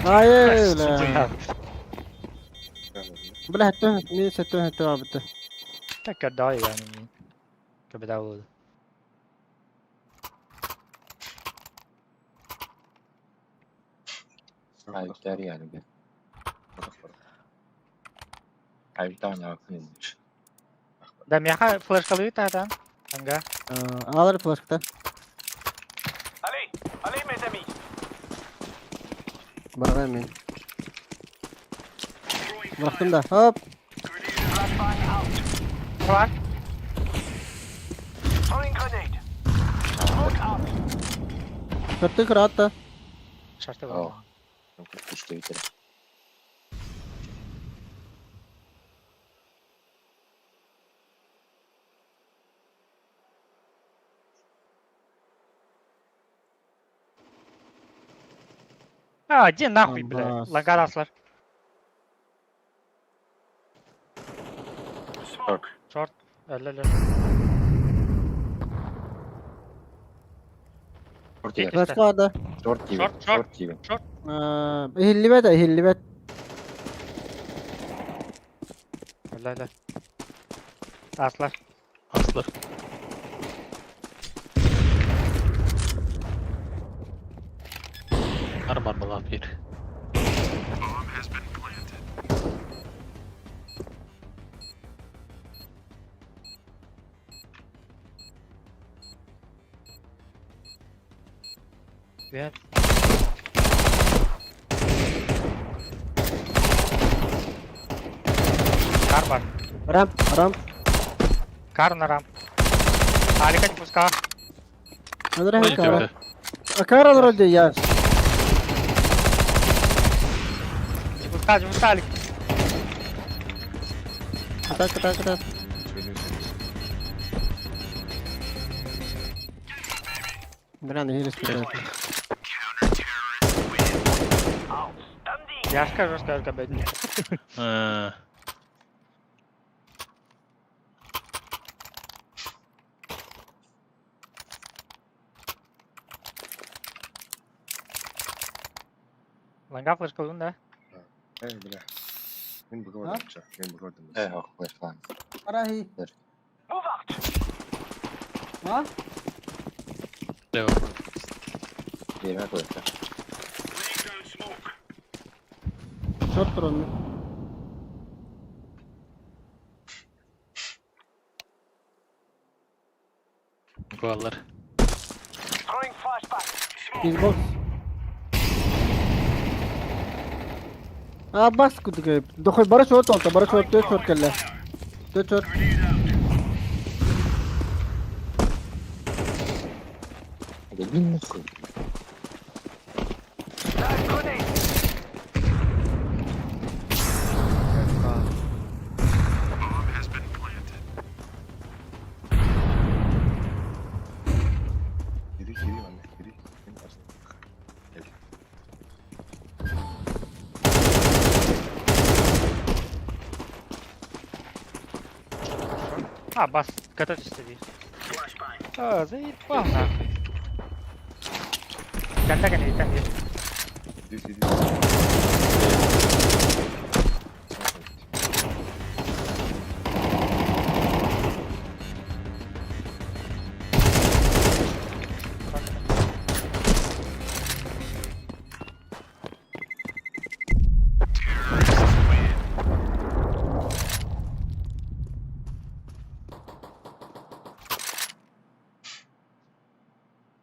Hayır la. Bla hatta ne settö hatta abi. Tackar daha iyi yani. Kabada oldu. Ayıplar yani bir. Ayıplar ne yapıyormuş? Da meha flash kalıyor tadan. Anga. Alır flaşkta. Allez, mes amis. Bırakayım ben. Bıraktım da hop. Flashbang out. Var. Throwing grenade. Smoke Körtü kırattı. Şartı var. Oh. İşte bitir. Ha, иди нахуй, бля. Аббас. Лагарасlar. Short. Short. Öyle. Short İyi. yer. Kaç vardı? Short gibi. Short. Short gibi. Hilli de hilli. Öyle. Aslar. Aslar. Armar mı lan bir? Güzel. Kar var. Ram. Kar на рам. Harika пуска. Hadi Hayır kara. öyle. Akar alır öldü ya. Пуска Алик. Kıta. Bir anda hilli sıkıntı. Я ж кажу, что только бедный. Ha. Ланга флешка да? Бля. Мен бұғывадым, ча. Мен бұғывадым. Oh, flash falan. Arahi. Move out. Ha? Devam. Yerime koyacağım. Short durun. Kovallar. Throwing flashback. Xbox. Bas kutu kayıp. Dokuz bara short olsa. Bara short diyor short kelle. Diyor short. Hadi bin nasıl? Grenade. Geri anne. Geri. Benim aslında. Gel. Бас, готовьтесь сидеть. Заебал нахуй. Там есть. Geri.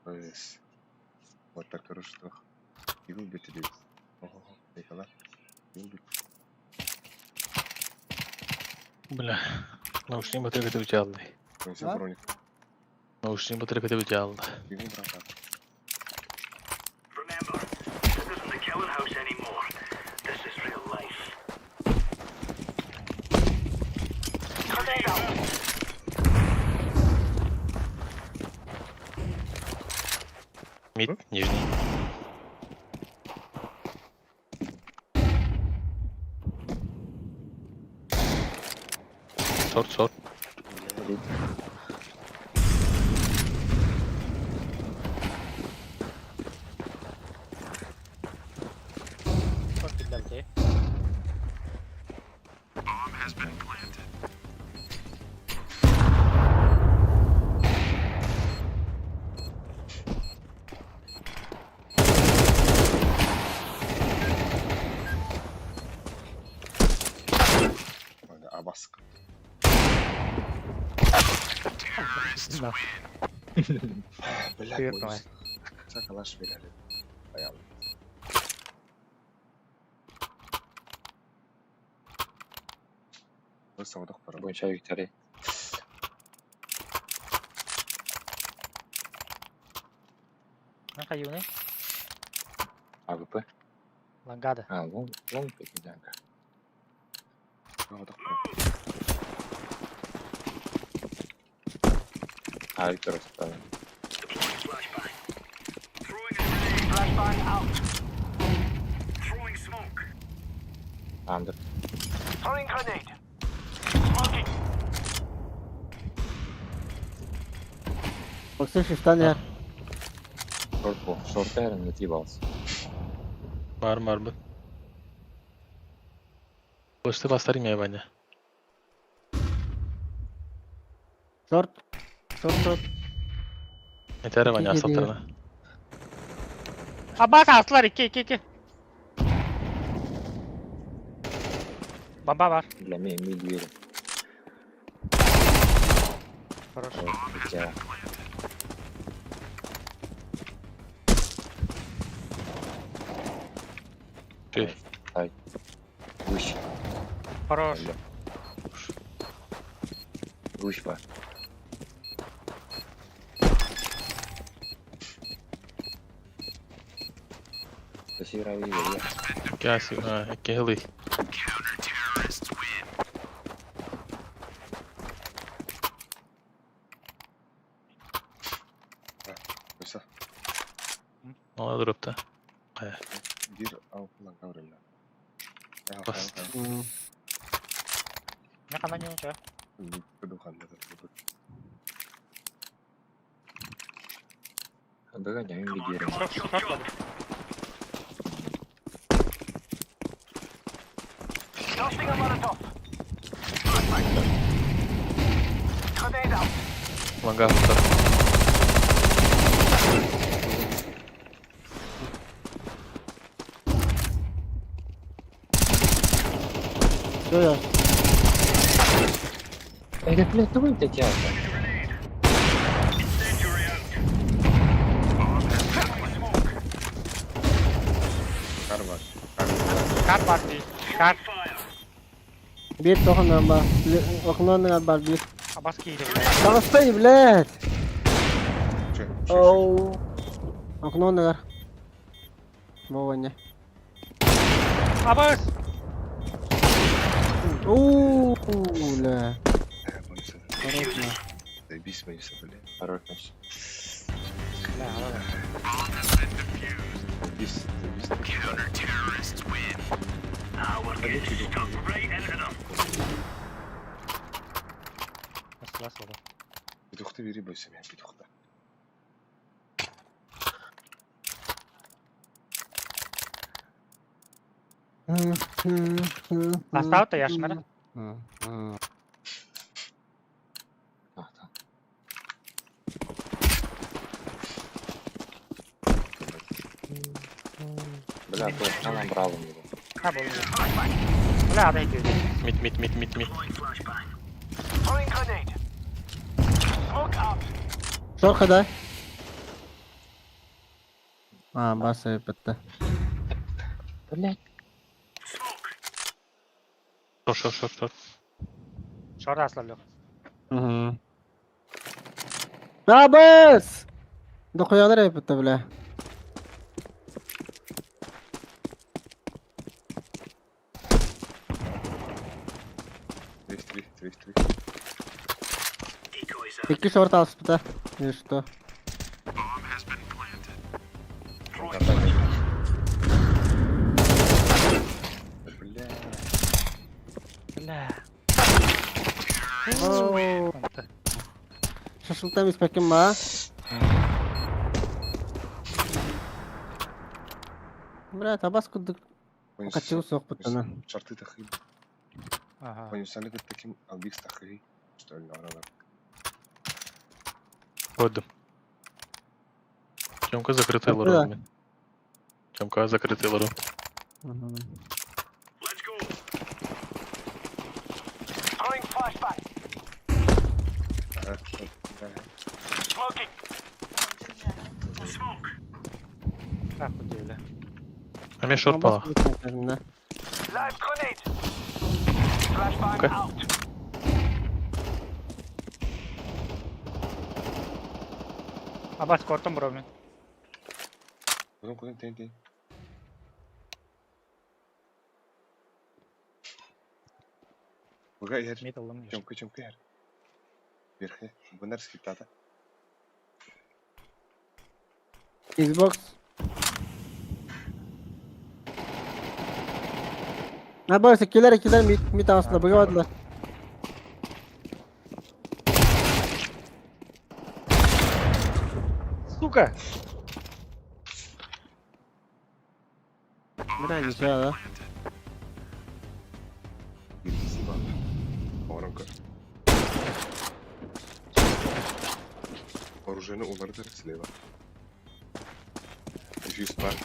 Pues. Вот так хорошо. И выбить или. Ого, Николай. И выбить. Бля. Наушник батарейка çaldı. Ну, все, броник. Наушник батарейка çaldı. И выбрал так. Remember, this isn't the killing house anymore. This is real life. Grenade out. Mid, нижний. Short. Short belki. Hadi abask. Блядь, Привет, мой давай. Сакалаш веряли. Ayağım. Burası odak para. Bu çay Victoria. Ne kayu ne? АВП. Langada. Лонг пойти, да. Yok, Виктор оставил. Flashbang out. Андер. Throwing grenade. Smoking. Baksana şiften yer. Шорт Айрон отъебался. Var bu. Başta bastırayım ya bence. Short. Yeter bence İki gidiyor. asıltırına. Abbas aslar 2. Baba var. Для меня ми двери. Хорош. Хотя... Şey. Ай. Выше. Хорош. Выше var. Спасибо, Равиль. Gelsin. Ha, iki hılı. Koysa. Ona dropta. Gir al falan kavrayla. Bas. Ne kadar yiyorsun ya? Kedukhan na. Догоняем лидером. Short var. Tossing a Molotov. Grenade out. Manga tutar. Şöyle. Это, блядь, давай дотянуться. Kar var. Kart var bir. Kart. Bir tokundan bak. Okundan da var bir. Abbas giydi. Tanıştayı блядь. Че? Оу. Окно наверх. Воване. Abbas. Оу, бля. Boyusa. Хорошо. Zajebiście boyusa, bля. Хорош наш. Zajebiście. Nasıl oldu? Pedukta biri boyusa ben pedukta. Поставь то яшмара. А, там. Бля, точно набрал у него. Ha bu. Ulan aday gidiyor. Mit. Throwing grenade. Smoke out. Шор ходай. Бас bitti. Блядь. Short. Short aslan yok. Bas! Dokuyanlar hep bitti bile. Твих. İki short alsın bitti. İşte. Бля. Bля. Oo. Şaşıltayım ispekim ba. Бля, табас кудuk. Kaçıyor sok bitti. Шарты тахи. Ага. Понюсали как таким албикс тахи. Что ли, арада. Вводим. Тёмка закрытый Открыла. лором. Тёмка закрытый лором. Throwing flashbang. Ага. Smoking. Так вот деле. А мне шорт пала. Live grenade. Flashbang Okay. out. Abbas korktum bro ben. Кудum, тень. Бага яр. Мид алым еш. Чомка яр. Верхе. Bunlar skiptada. Xbox. Ha böylese kiler mid aslında bugavadılar. Сука! Nereye geçiyor ya? Birisi var. Оранка. Оружейный удар слева. Еще и спарк.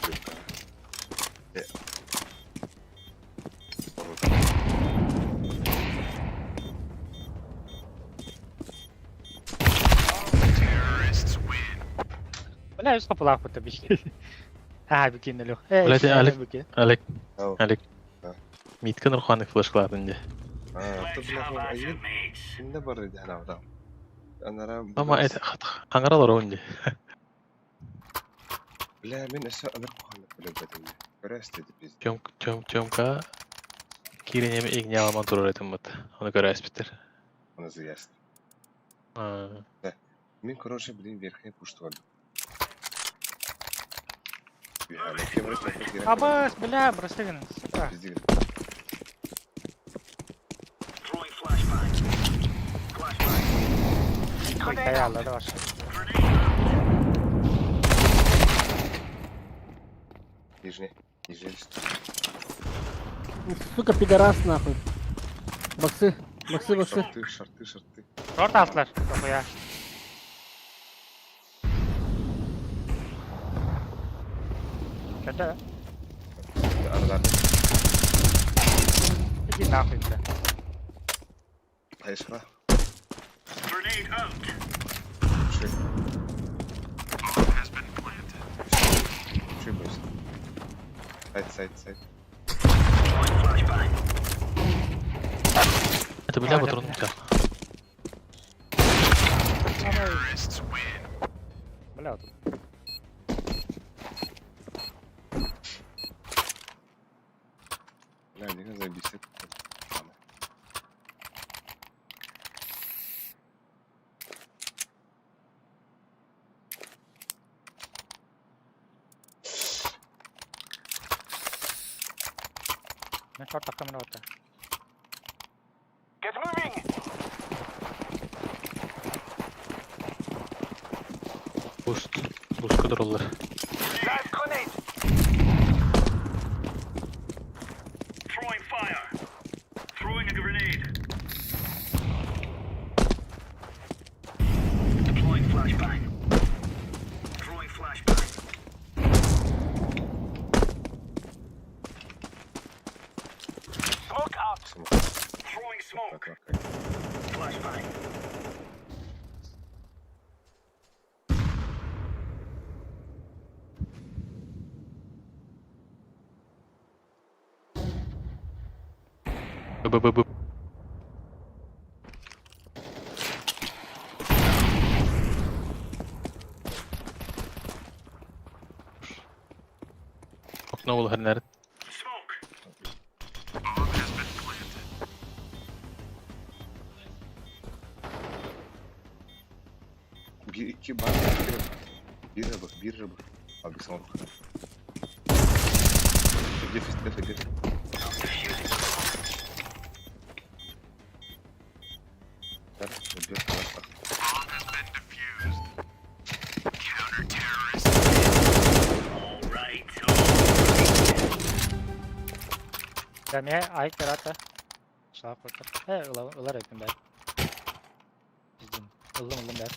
Бля, yüz kapılar bu tabii. Ha, bir kere lo. Блядь, Алек. Bir kere. Алек, Ау. Алек. Ha. Митканы руханык флешкаларын же. Ты бля, айыл. Kimde var idi hani adam? Anara. Ama хаңаралар онде. Бля, мен эше анар коханы биле бедим. Көрәстеди biz. Тёмка киренеме игне аламан турар этим бат. Аны көрәспитер. Оны зыяст. А, Мен, короче, блин, верхне пуштвардым. Yani kemere çekmek gerek. Абас, бля, бросай, сука. Bizde. Ой, kayarları var. Нижний. Лист. Сука пидорас нахуй. Боксы. Шарты. Short atlar. Kapıya. Kötü. Aralarda. Git nahуй bile. Hayışma. Şey boys. Side. это бля вот он тебя. Бля, тут. Бля, не заебись. Ne short takımına orta. Get moving! Boost kadrollar. Live grenade! Throwing fire! Throwing a grenade! Deploying flashbang! Throwing flashbang! Smoke out! Throwing smoke! Flashbang! Б. Okna ol her nerede? Smoke! Bir iki bar. Bir rıbı. Abi son. Defist. Demeye ayık yaratı. Sağ kurtar. Ular ettim ben. Bizdim. Ildım ben.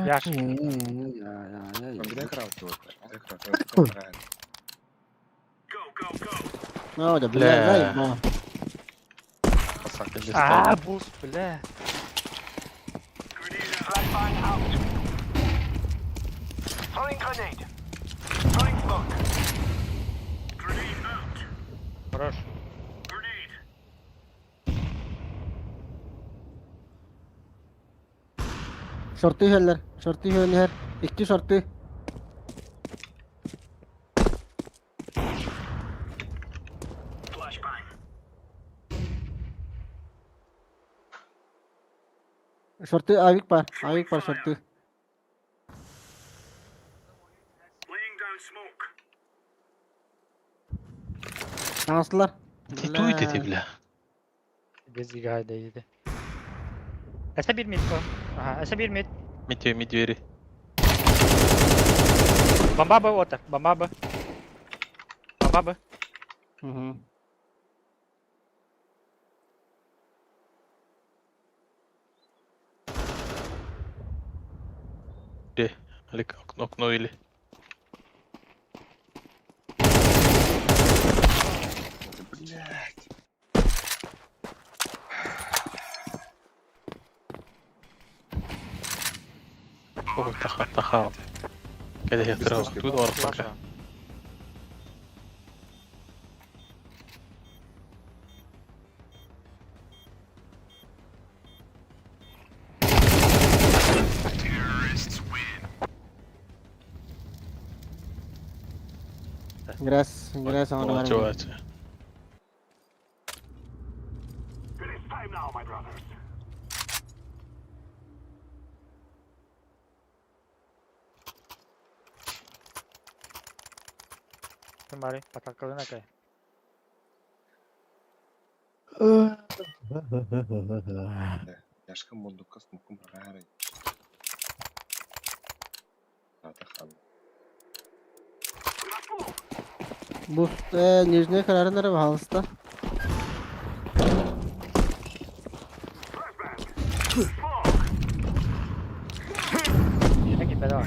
Yaş. Bir de kravati var. Go! Ne oldu? Bля. Bля, no. Aaa boost bile. Flashbang out! Throwing grenade! Throwing smoke! Grenade out! Хорош. Grenade! Şortu heller. Şortu heller. İki şortu. Şortu avik var. Avik var şortu. Şanslılar. Титуй dedi bile. Gezi gaydaydı. Ese bir mid bu. Aha, ese bir mid. Mid veri. Bomba bu otur. Bomba bu. Bomba bu. Hı hı. De. Alik okno ili. Блядь. Ой, тахал. Кәдә яттыра. Тут бар Flash пока. var. Gres onu Молодец, vermem. молодец. Kembali patah kau nak ya. Яшка мундукка смукум рарай. Атахан. Bu Nijne kararı nereye halsta? Yine git bedava.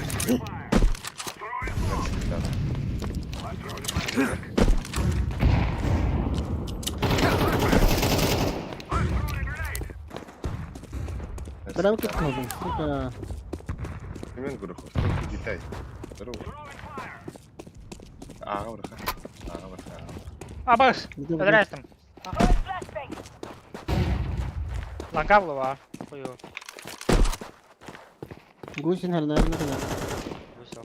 Bravo gittin oğlum. Süper. Мен гурухов, только Китай. Здорово. Аураха. Abas. Bir de bu- Подрастем. Flashbang. Lan kablo var. Koyu. Gülsün her ne kadar. Вышел.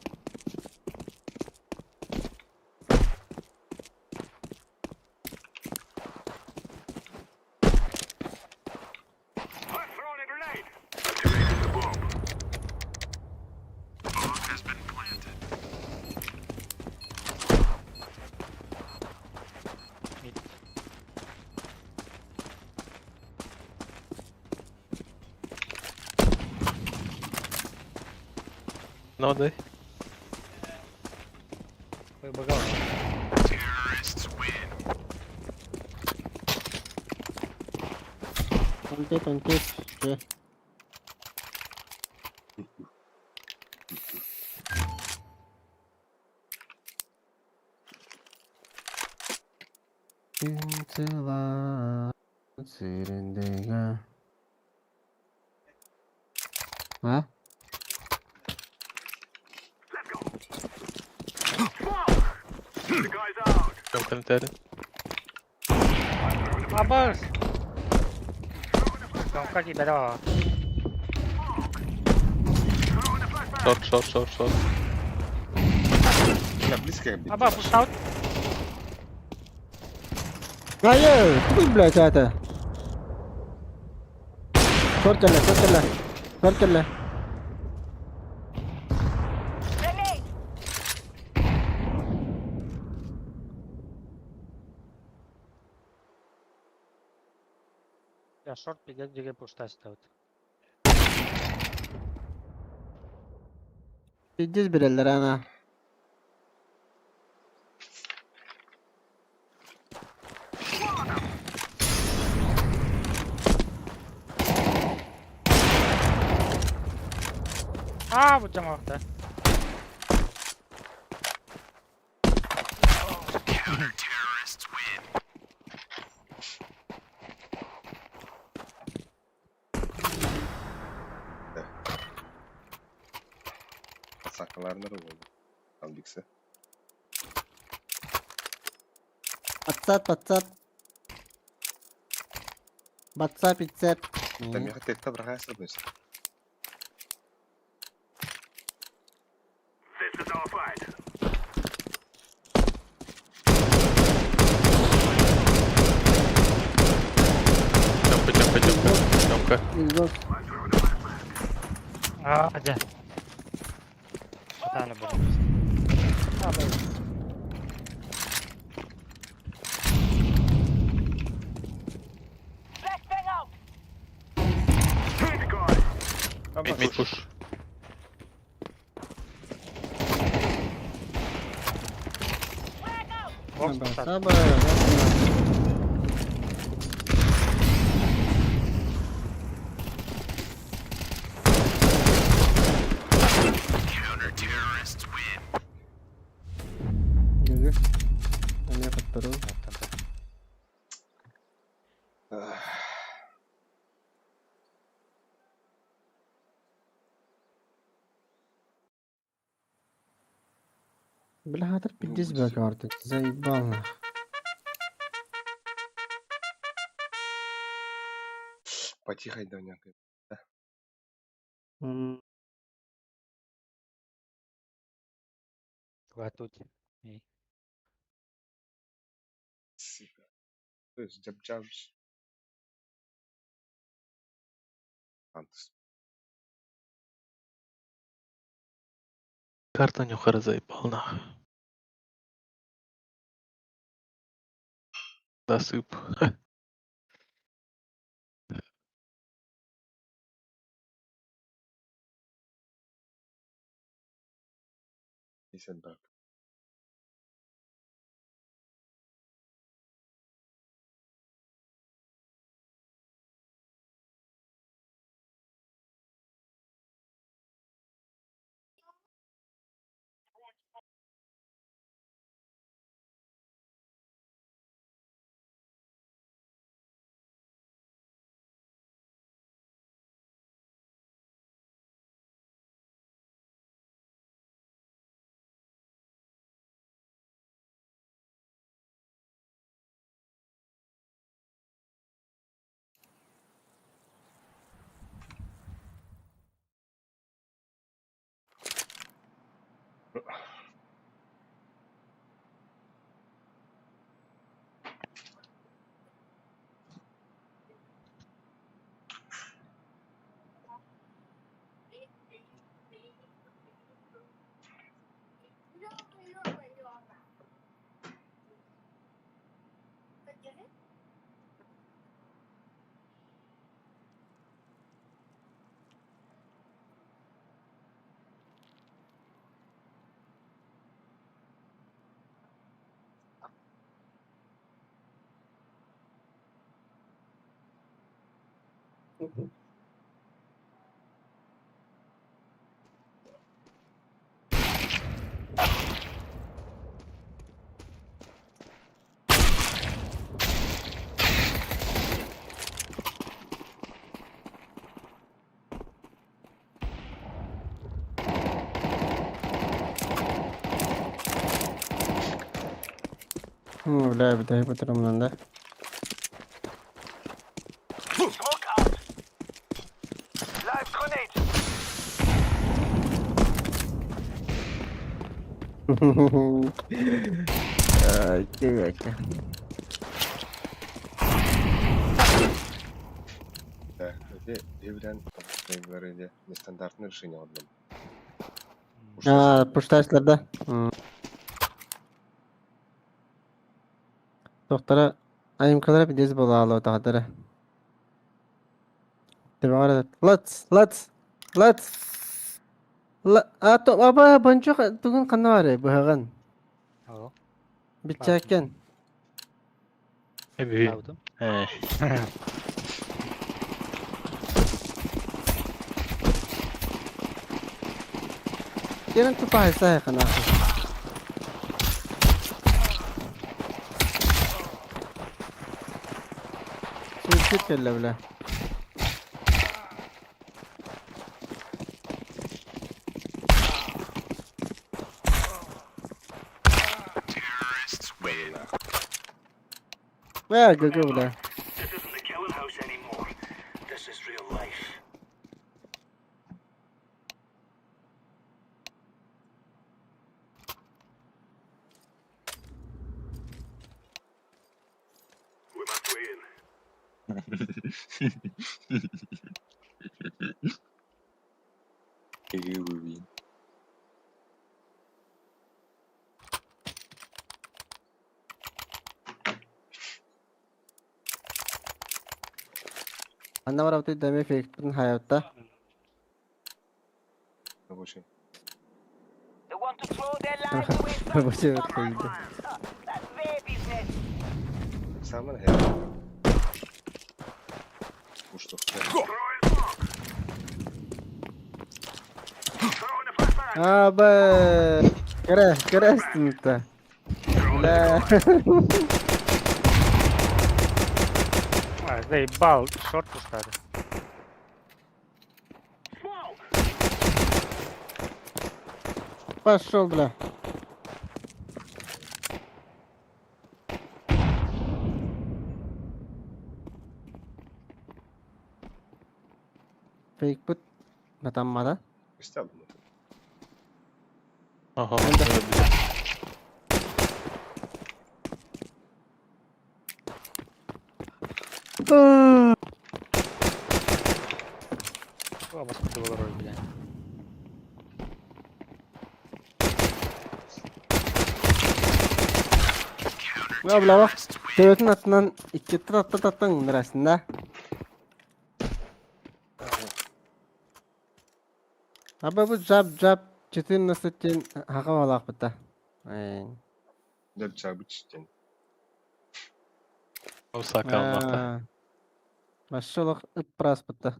Ну, дай. Koyu bakalım. Tonte. Şey. İntilar süründüğü. Ha? Там комментарий. Abas. Kau git bedava. Шорт. Я близко бить. Abas push out. Hayır. Dur bile zaten. Short चल Grenade. Ya short bir de push'ta istavut. Gideceğiz bir eller ana. Bu cama vakti. Sakınlar nerede oldu? Aldıysa. WhatsApp. WhatsApp. Там я хотел это брать с одной стороны. Hoka. Xbox. Aja. Tane bu. Abi. Flashbang out. Mid push. Frag out. Box Sabar, tutar. sabar. Yapma. Gel. Ben yapıttırım. بالحاضر بديش باكارتك زي بالله. Потихай, Даняк. Готовь. Сука. То есть, джаб-джабс. Антус. Карта юқары заебална. Насып. Есенбек. لا بداية بتر من ده. Smoke out. Live grenade. Девятка. Да, это Еврян, говорили, нестандартное решение одно. Пушташларда. Doktora ayım kadar bir diz bağlı o taqdiri. Tebağır. Let's. Ato aba bancho tugun kanare buhagan. Oo. Bitchakken. Ebi. Aldım. He. Yarın tupa hesa kana. Suicide kelle bile. Ve gögü bile. This isn't the killing house anymore. This is real life. We must win. Anda var abi deme fake'in hayatta. Bu şey. They want to throw their lives away from Bu şey Come on, bakaydı. that's their business. Sen bana helal. Uçtuk. Abi. Kere üstümüzde. La. Заебал, шорт пускали. Пошел, бля. Fake put. Batanmadı. İşte aldım. Aha. öyle bir- О, баскетбол роль, бля. Ya bla bak. Devletin atından iki tır attın arasında. Abi bu jab çetin nasıl için hakkı olak bıta. Ne bıçağı bıçtın. O sakalmakta. Başolak ıpras bıta.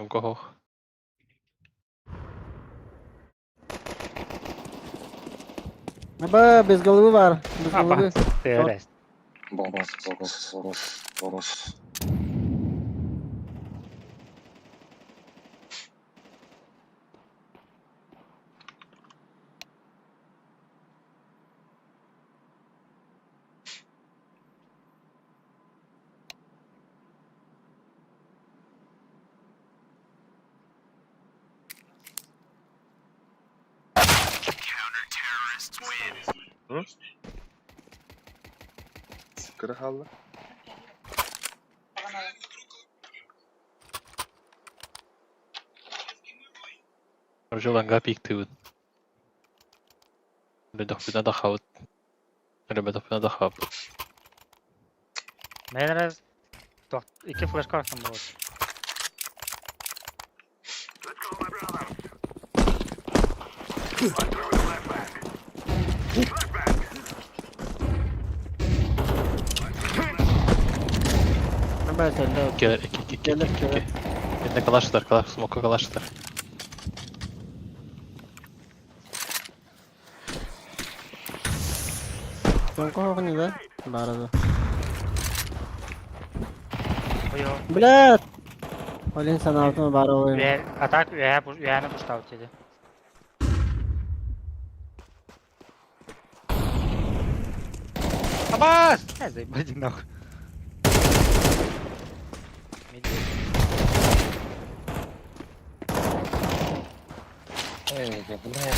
Koho. Abi bez golü var. Bez golü. Террорист. Boros. Sıkırı hallı. Ржеланга пиктывыт. Редохпина дахавыт. Ребятохпина дахавыт. Мен раз iki флешка астым болады. Ben sende. Gelir, iki. Bende kalaştılar, smoke'a kalaştılar. Son kohu ne de? Barada. Ой, Блядь! Олин sana altına bari oyun. атак, я пуштал тебе. Абас! Заебать нахуй. Эй, бля.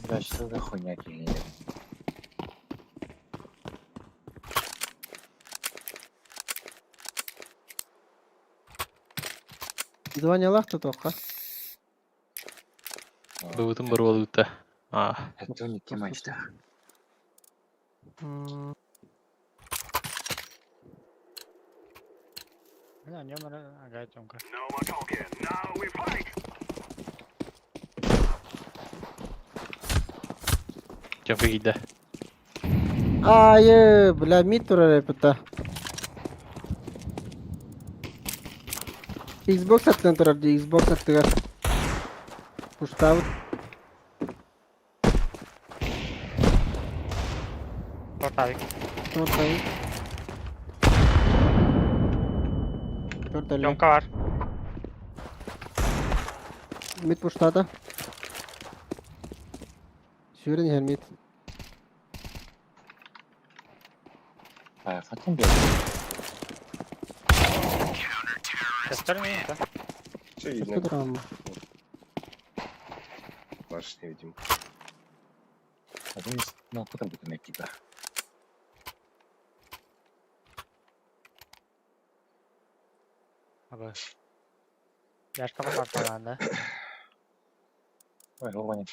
Бля, что за хуйня кинули? Звонила кто только. Бывытым бір ол өтті. Это не тема işte. Не, не, ага, Тёмка. Кемпе gitti. Ayı, bla mid durar repita. Xbox attın durardı, Xbox attılar. Pustav. Портавик. Ortayı. Ortayı. Тёмка var. Mid pustadı. Şuren hermit. Kaçın bir. Костер не да? Все видно. Başka duran mı? Марш невидим. Adın ne kadar bu demek gibi. Ага. Я ж пока анда. Vay o bana.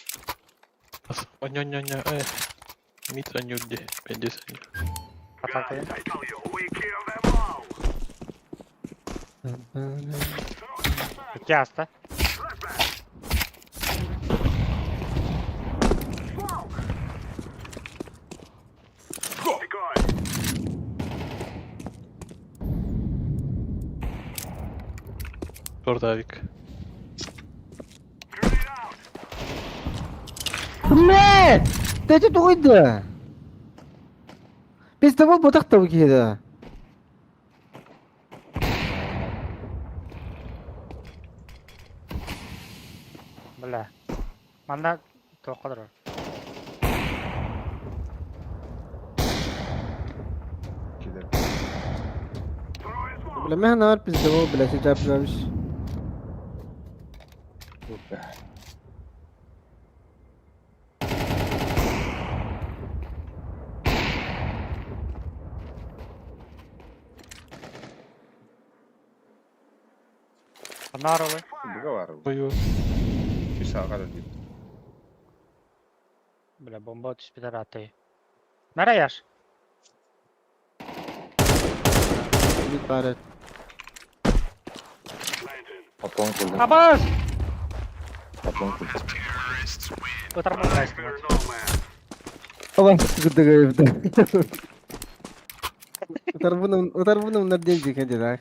Оня-ня-ня, Митра нюдди, 50. Атакаем. İki hasta. Шорт-авик. Блядь! Ты что туда? Без того ботак-то выкида. Бля. Манда тоқыдыр. Кидер. Бля, мен нар без того, бля, сейчас правишь. Yok be. Панаролы. Буга var. Ой-ой. Bir sağa kadar değil. Бля, бомба түспедер атай. Нара яш? Bir paret. Patron kıldım. Абаз! Patron kıldım. Отармал кайстым. Aman sıkıntı evde. Utar bunu onlar deneyecek hadi daha.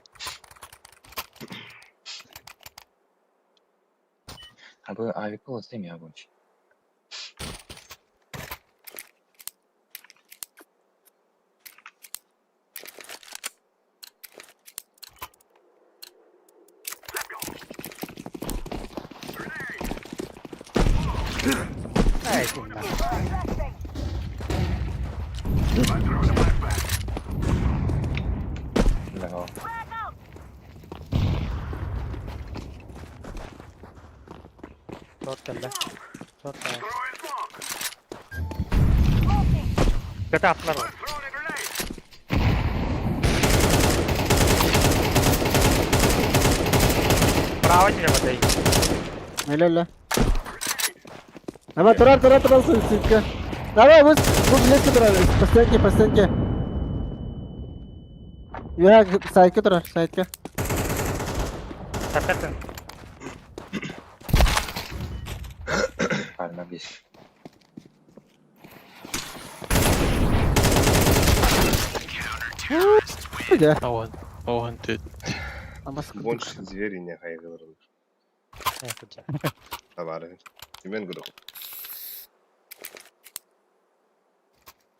Ha bu AWP olsa ya bu iş. Ай, сильно. Güzel o. Short geldi. Short geldi. Kötü attılar var. Bravo тебе, Матей. Helal. Ama durar sıkı. Давай, bu bilesi durar. По стенке. Ya, sayka durar, sayka. Hakikaten. Karma bir. Hadi. Wanted. Ama sıkıntı. Больше звери не hayırlı. Ne yapacağım? Tavarı. Kimen grubu.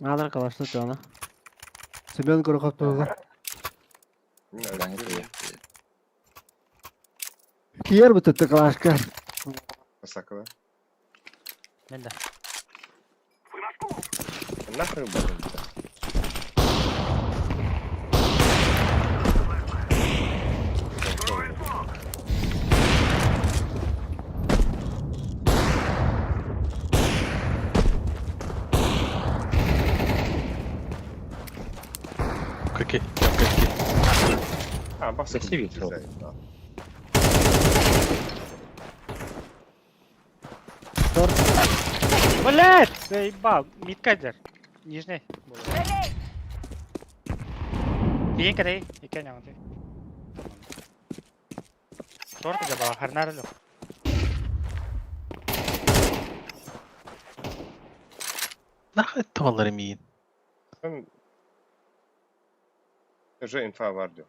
Надо arkadaşlar canı. Semen kuru kaptırdı. Buradan gidiyor. Kiyer bu tuttu kalaşka. Pasakla. Ben de. Нахрен bakın. Какие? А, бах, Красивый не троп. знаю, да. Блять! Заебал. Мидкайдер. Нижний. Кейін кәдей. Екен яңды. Шорт да бала. Харнары лох. Нахуй tavalları miyim? Sen... Уже инфа var diyor.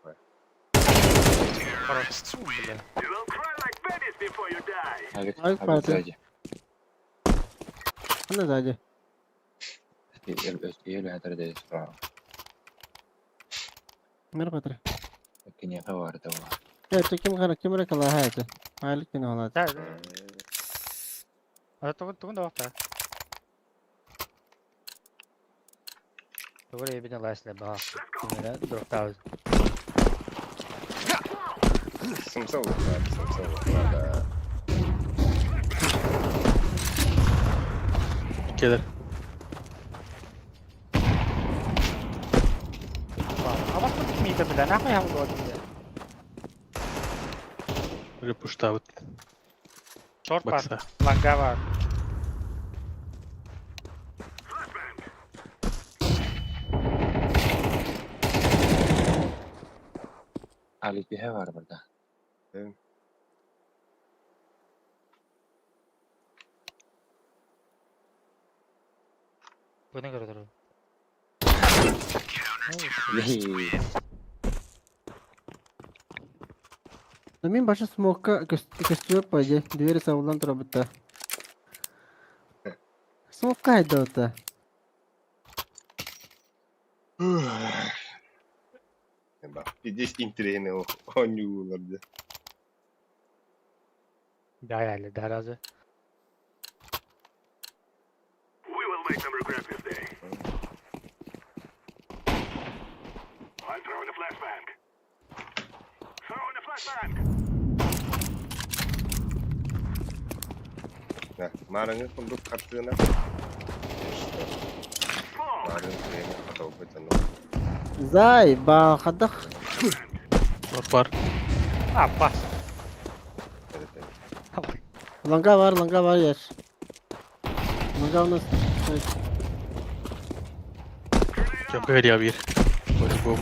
Хорош. Бля. Evet. Ay, Abi pardon. güzelce. Ana zaten. Öyle hatar da sправа. Merhaba tır. Kini var da var. Ya kim rakala hayatı. Aylık günü ola. Да, да. А то вот да. Buraya bir de lasla bak. Bunlara 4000. Sımsa vurdular. Gelir. Ama tutmaydı bile. Ne yapayım bu adamı? Böyle push out. Short var. Baksa. Langa var. Ali bir var burada. Bu ne kadar o? Min başı smoke'a gösteriyor payı. Diğeri savulan tarafta. Smoke'a haydi ota. Bak здесь интригны oynuyorlardı. Bir hayal der azı. Nah, marangnya untuk kartuna. Marang kayaknya atau betul. Zay bakhadak. Short var. Apa? Langa var yer. Langa onu Jump geliyor bir. Böyle bu.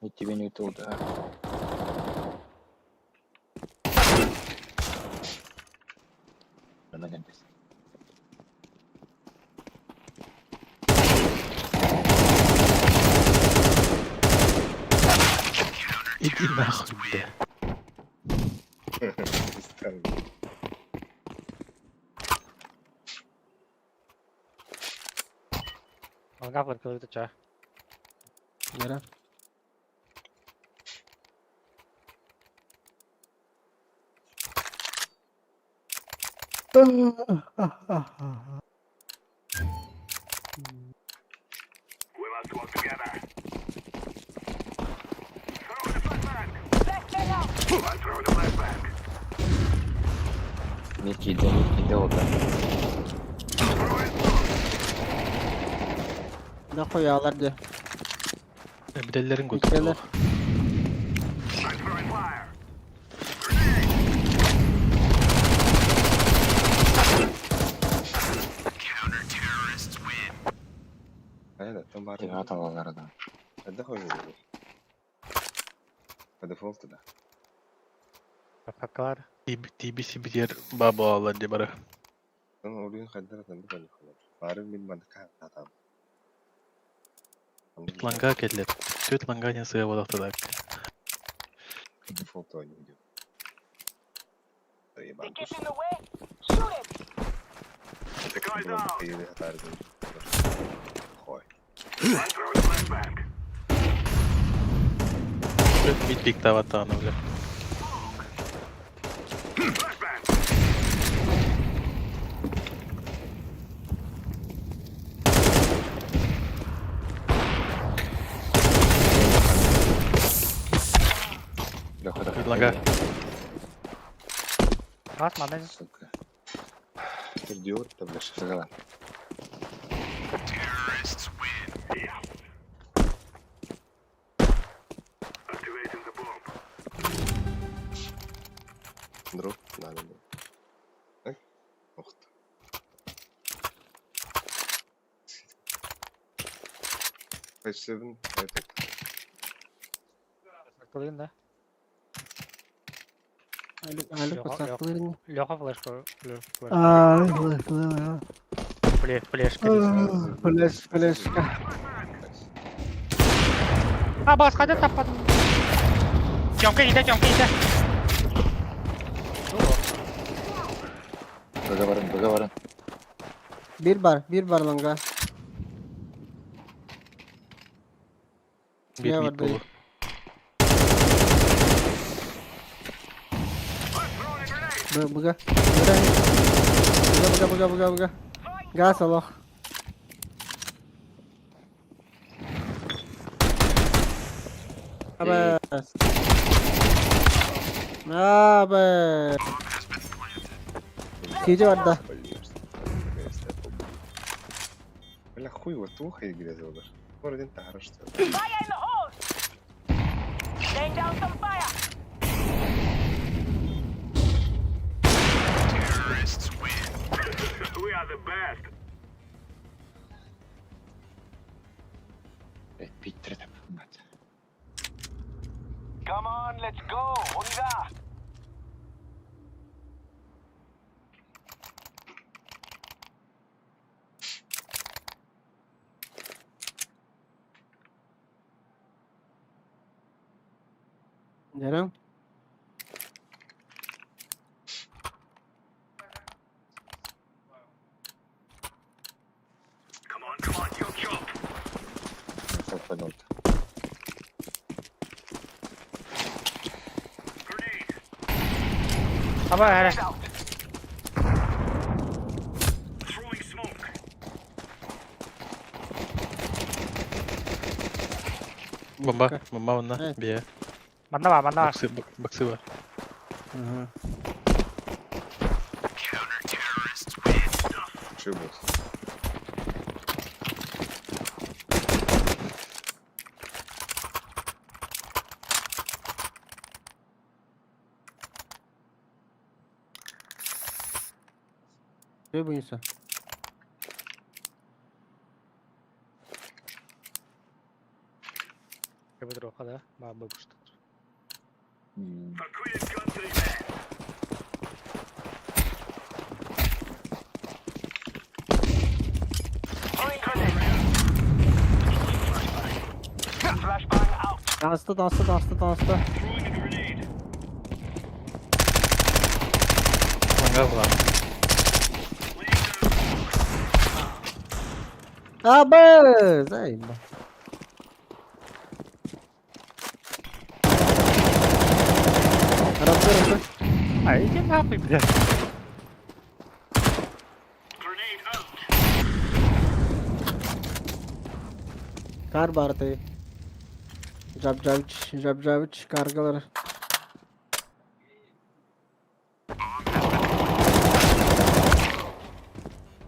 Вот тебе не туда. İdi mahvoldu. Langa var kılığı da yere. Никита вот так. Ne koyarlar diye. Bir de ellerin Fikirler. götürdü. Aynen, tam var. Тебе аталалар да. Hadi koyuyor. Hadi default da. Kakak var. TBC bir yer baba Allah diye bara. Sen oyun kadar da böyle kalır. Varın bir banka adam. Langa geldi. Töt langa ne sıra var da. Default oynuyor. İyi It bak. gets in the way. Shoot it. İyi atar. Koy. Mid big tava tane öyle. Mid langa. Atma ben. Сука. Идиот, да, блядь, Сыграла. Дроп, надо было. Ай, ух ты. P7, этот. Kılığın da. Ali Yok, pasaklarını. Loha flash koy. Flash kırıyorsun. Flash. Ha başka da tapadım. Çonka ide. Договорен. Bir bar langa. Bir Ne mid var dolu. dayı? Buga. Buga. Gas Allah. Abes. Abes. Сиди отда. Бля, хуй его туха игре зовут. Вроде так хорошо. Fire in the hole! Laying down some fire! Питер так мать. Come on, let's go! Унда! Ярым. Полет. Aba hele. Bomba onda. Evet. Bir yer. Banda var. Baksı var. Ага. Че будет? Что боится? Kebetulan o kadar. Bagus. Throwing grenade! Flashbang out! Dansta. Mangal var. Abes! Zaima. Arapta. Ay, hindi na ako ibigay. Kar bağırtı. Jab kargalar.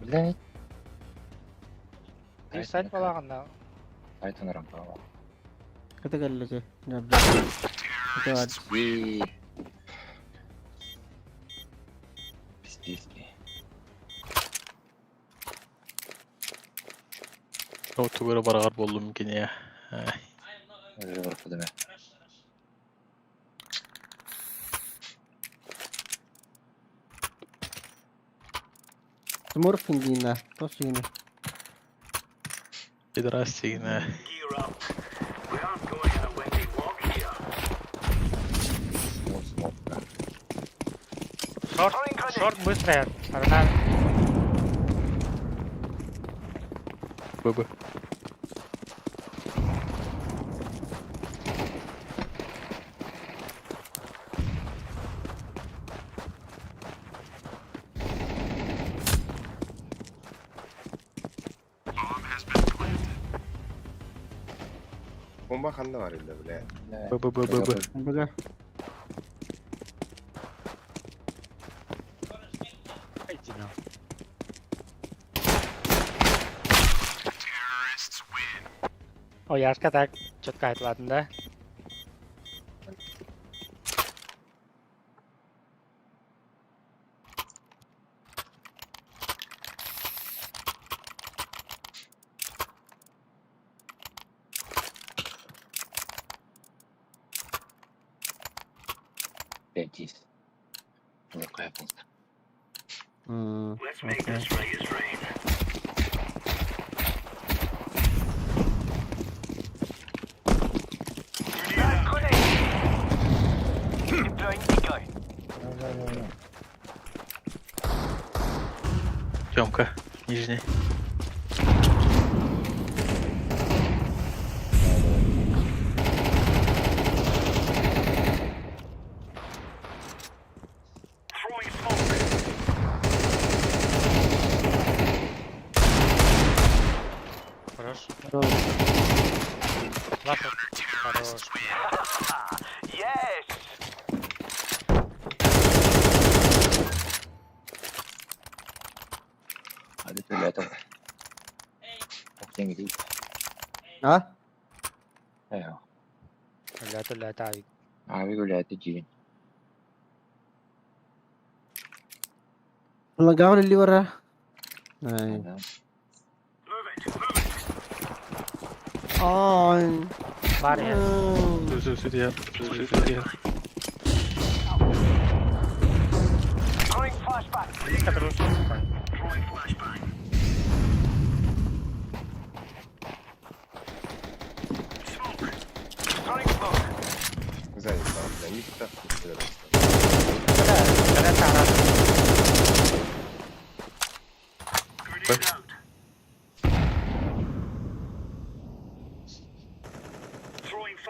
Блять. Bir saat falan kanda. Айтан рампа. Kata gallece. Jab. Kata var. Пиздецкий. O tugara baragar bollu mümkün ya. Ay. Öyle var deme. Smurfing yine. Toş yine. Yedirası yine. Смок. Short быстрая. Karena Baba. Bomba kanda var illa bile. Baba. Baga. o yaşka tak çok kayıtladığında. Пятис. Ну, кайф. Okay. Deploying decoy. Тёмка. Нижний. Тенге değil. А? Eyvah. لا تعبي. Abi öyle تجي. والله قاول اللي وراه. اي. Var ya. Sür diye. Sür diye. Throwing flashbang. Biz kadar olsun. Throwing smoke. Заебал, да, никто. Kadar tarat.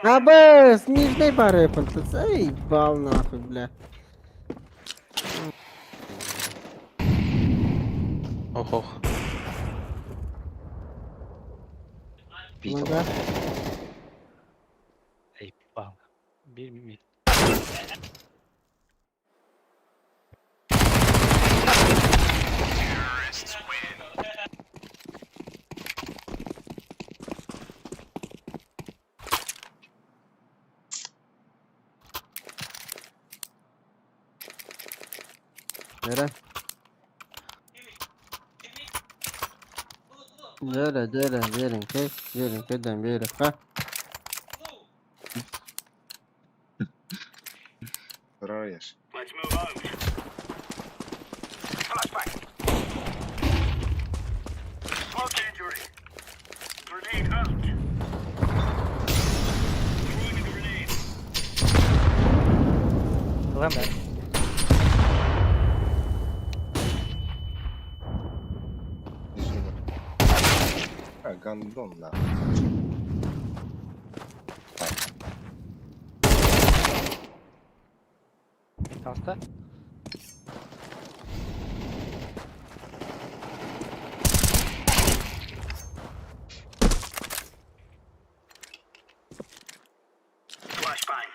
А, бэс, нижней бары, заебал нахуй, бля. Ох. Ну да. Ey bal. Bir mi? Nere? Verin kedden verin. Ha? Проешь. Flashbang. Smoke injury. Grenade out. Throwing a grenade. Ulan ben. Изюмер. А, гандон, да. Hasta. Flashbang.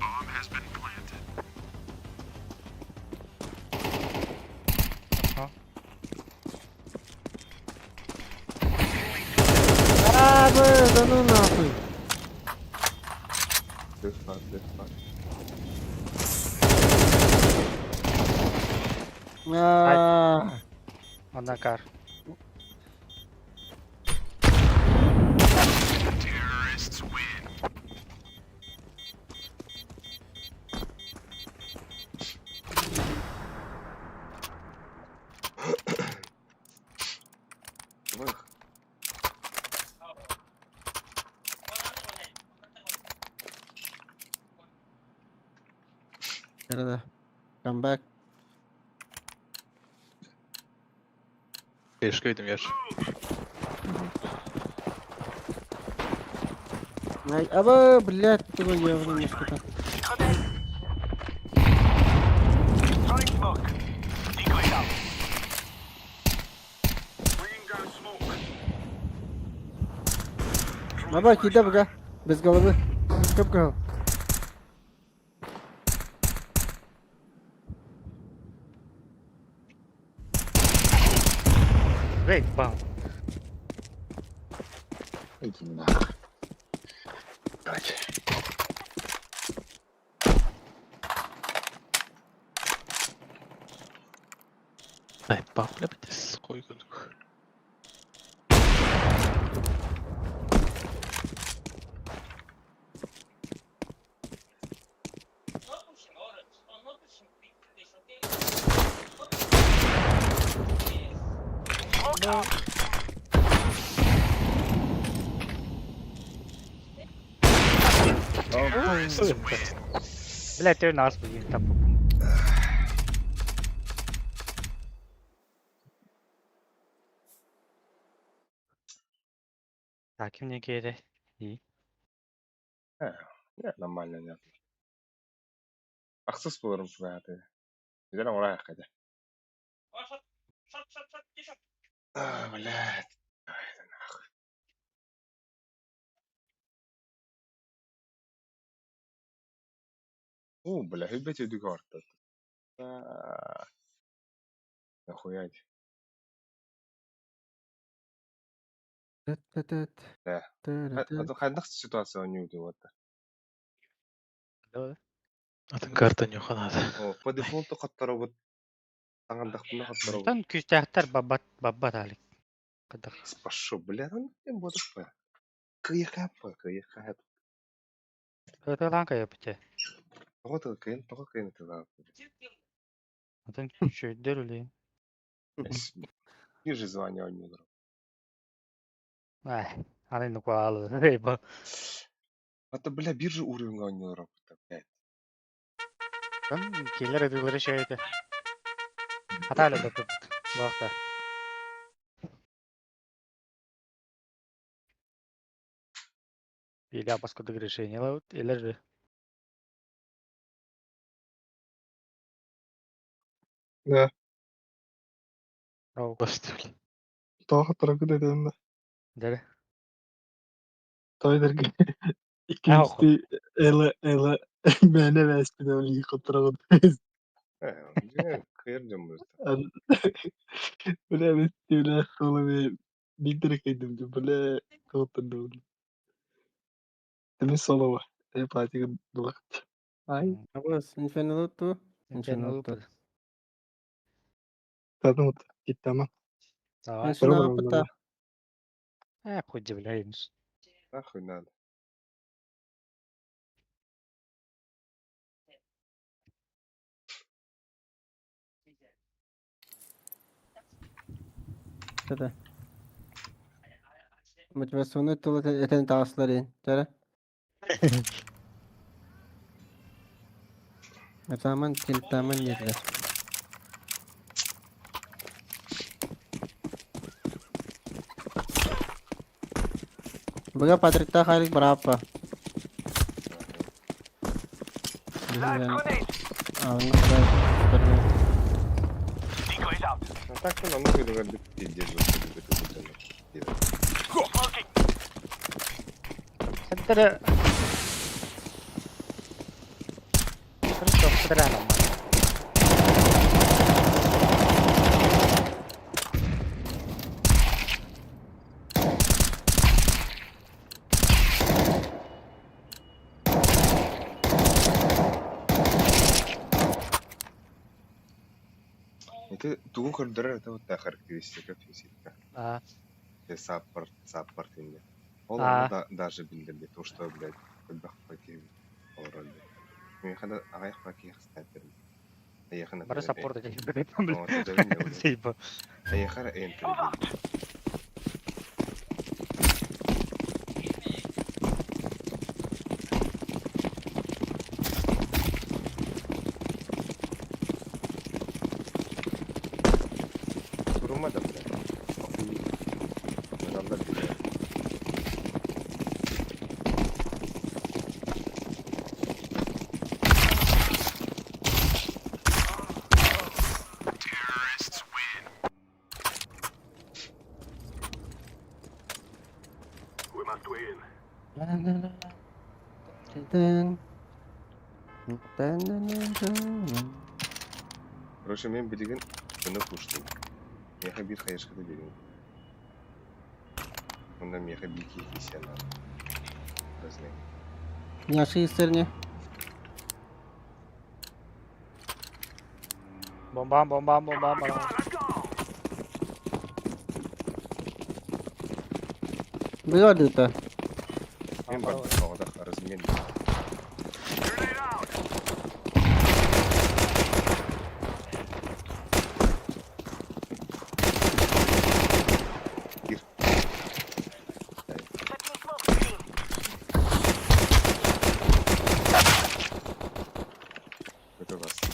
Bomb has been planted. А, бэс, да ну нахуй. Дефа. А, Ondan kar. Terrorists win. Вых. nerede? Come back. Keşkeydim yer. Ай, аба, блядь, ты его немножко там. Grenade. Throwing smoke. Decoy out. Bringing down smoke. Аба, кида бага. Без головы. Көп гол. Ey bal. Иди нахуй. Давайте. Ay papla bites koyduk. Smoke out. Блядь, ты нас блин там. Hakim ne geri? İyi. Я нормально нет. Ахсыз болырым шугаты. Где орай кайда. А, блядь. Ай, да нахуй. Бля, хибете дюгарта. Нахуя? Тет-тет-тет. Да. Тет-тет. А то кайдах ситуация ойнуйду вот. Атын карта не ханады. О, по дефолту каттары вот таңандахпына каттары вот. Тан күстәхтәр баббат алик. Кадак. Спашу, бля, ну тем будут по. Кыяхапа. Кытылан кая бите. Вот это кыян это да. Атын шөйдер үле. Ниже звания ойнуйдыр. Ай, аны нуквалы. Рейба. Это, бля, биржа уровень ойнуйдыр. Блядь. Тан келер эдилери шөйдө. Хаталы да көп. Бакта. Или апаскудык решение лаут, или же. Да, Рау. Бастык. тоға тұрғы дедім да. Дәрі. Тойдырғы. Ау. İkincisi ele mene vespide oli kotrağı. Кыйырдым просто. Bile vespide solu bir direk edildi. Bile kotrağı. Demin solu var. Hep artık dolak. Ay, Abos, infinito. Инферно Infinito. tadım ot. Gitti tamam. Давай. Şuna Bravo, apıta. bravo. Хуй удивляемся. Нахуй надо. Tete. Motivasyonu tulu eten tağısları. Tere. Zaman tiltaman yerler. Bagaimana Patrick tak kali berapa? А так-то намного дорого пиздец. Сендер. Terus çok sederhana ama. Это тугу коридор, это вот та характеристика физика. А, Саппорт инде. Ол А. аны даже билдирди, то что, блядь, бах паки олоролду. Мен хада агайх паки хстатер. Аяхана. бары саппорт эти. Вот это видно. Сейба. Аяхара энтер. Durmadım ben. Adamlar biliyor. Короче, мен билген күні куштым. Меха bir хайышқыды берген. Онда меха bir кейки сена. Разлен. Yaşı isterine. Bombam. Bir gördü de. Мен бар тағыда размен. Gir. Kötü bastı.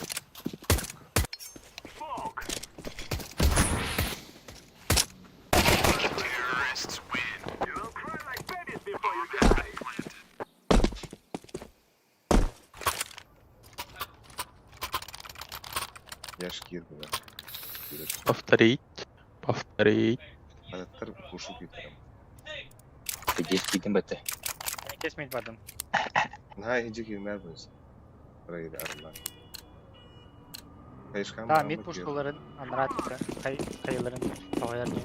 Яш girdi ben. Повторить. Adattар kuşu getirem. Geçtiydim bete. Kesmeyin pardon. Ha, hiç girmez misin? Burayı da arılar. Kayışkan Tamam bana mid bakıyor. pushluların anlatıkta kayıların havayarını.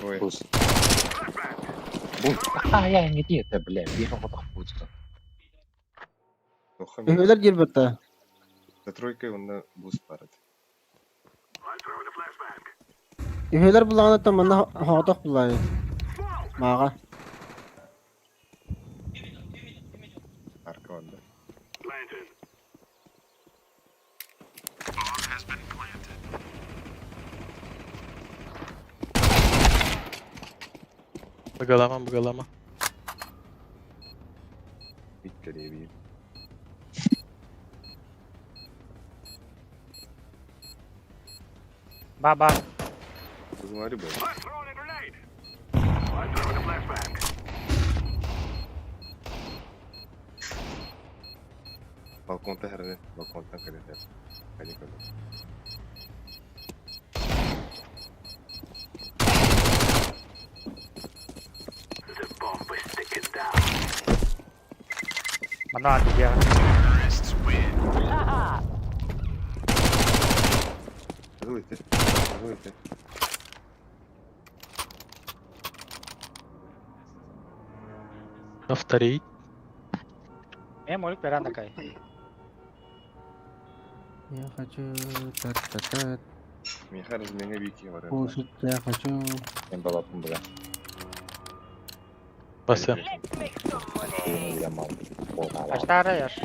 Ой, Буст. Буст. Какая где-то, блядь, бегал вот так буст. тоха мен. Üheler girberdi. За тройкой onda boost barады. Üheler bulağına da bana hoğdak bulayı. Mağa. Arka onda. Bıgalama. Mid geliyor bir. Baba. Kızım var ya böyle. Balkonda herhalde. Balkondan kaleder. Panik olur. Bana hadi ya. Вылети. Вылети. Повторить. Молик веранда кай. Я хочу тат-тат-тат. Меха размене вики var. Пушить я хочу. Ben balapım bile. Basıyorum. Let's make some money. Şeyini bile mal. Oha. Kaçta ara yaş?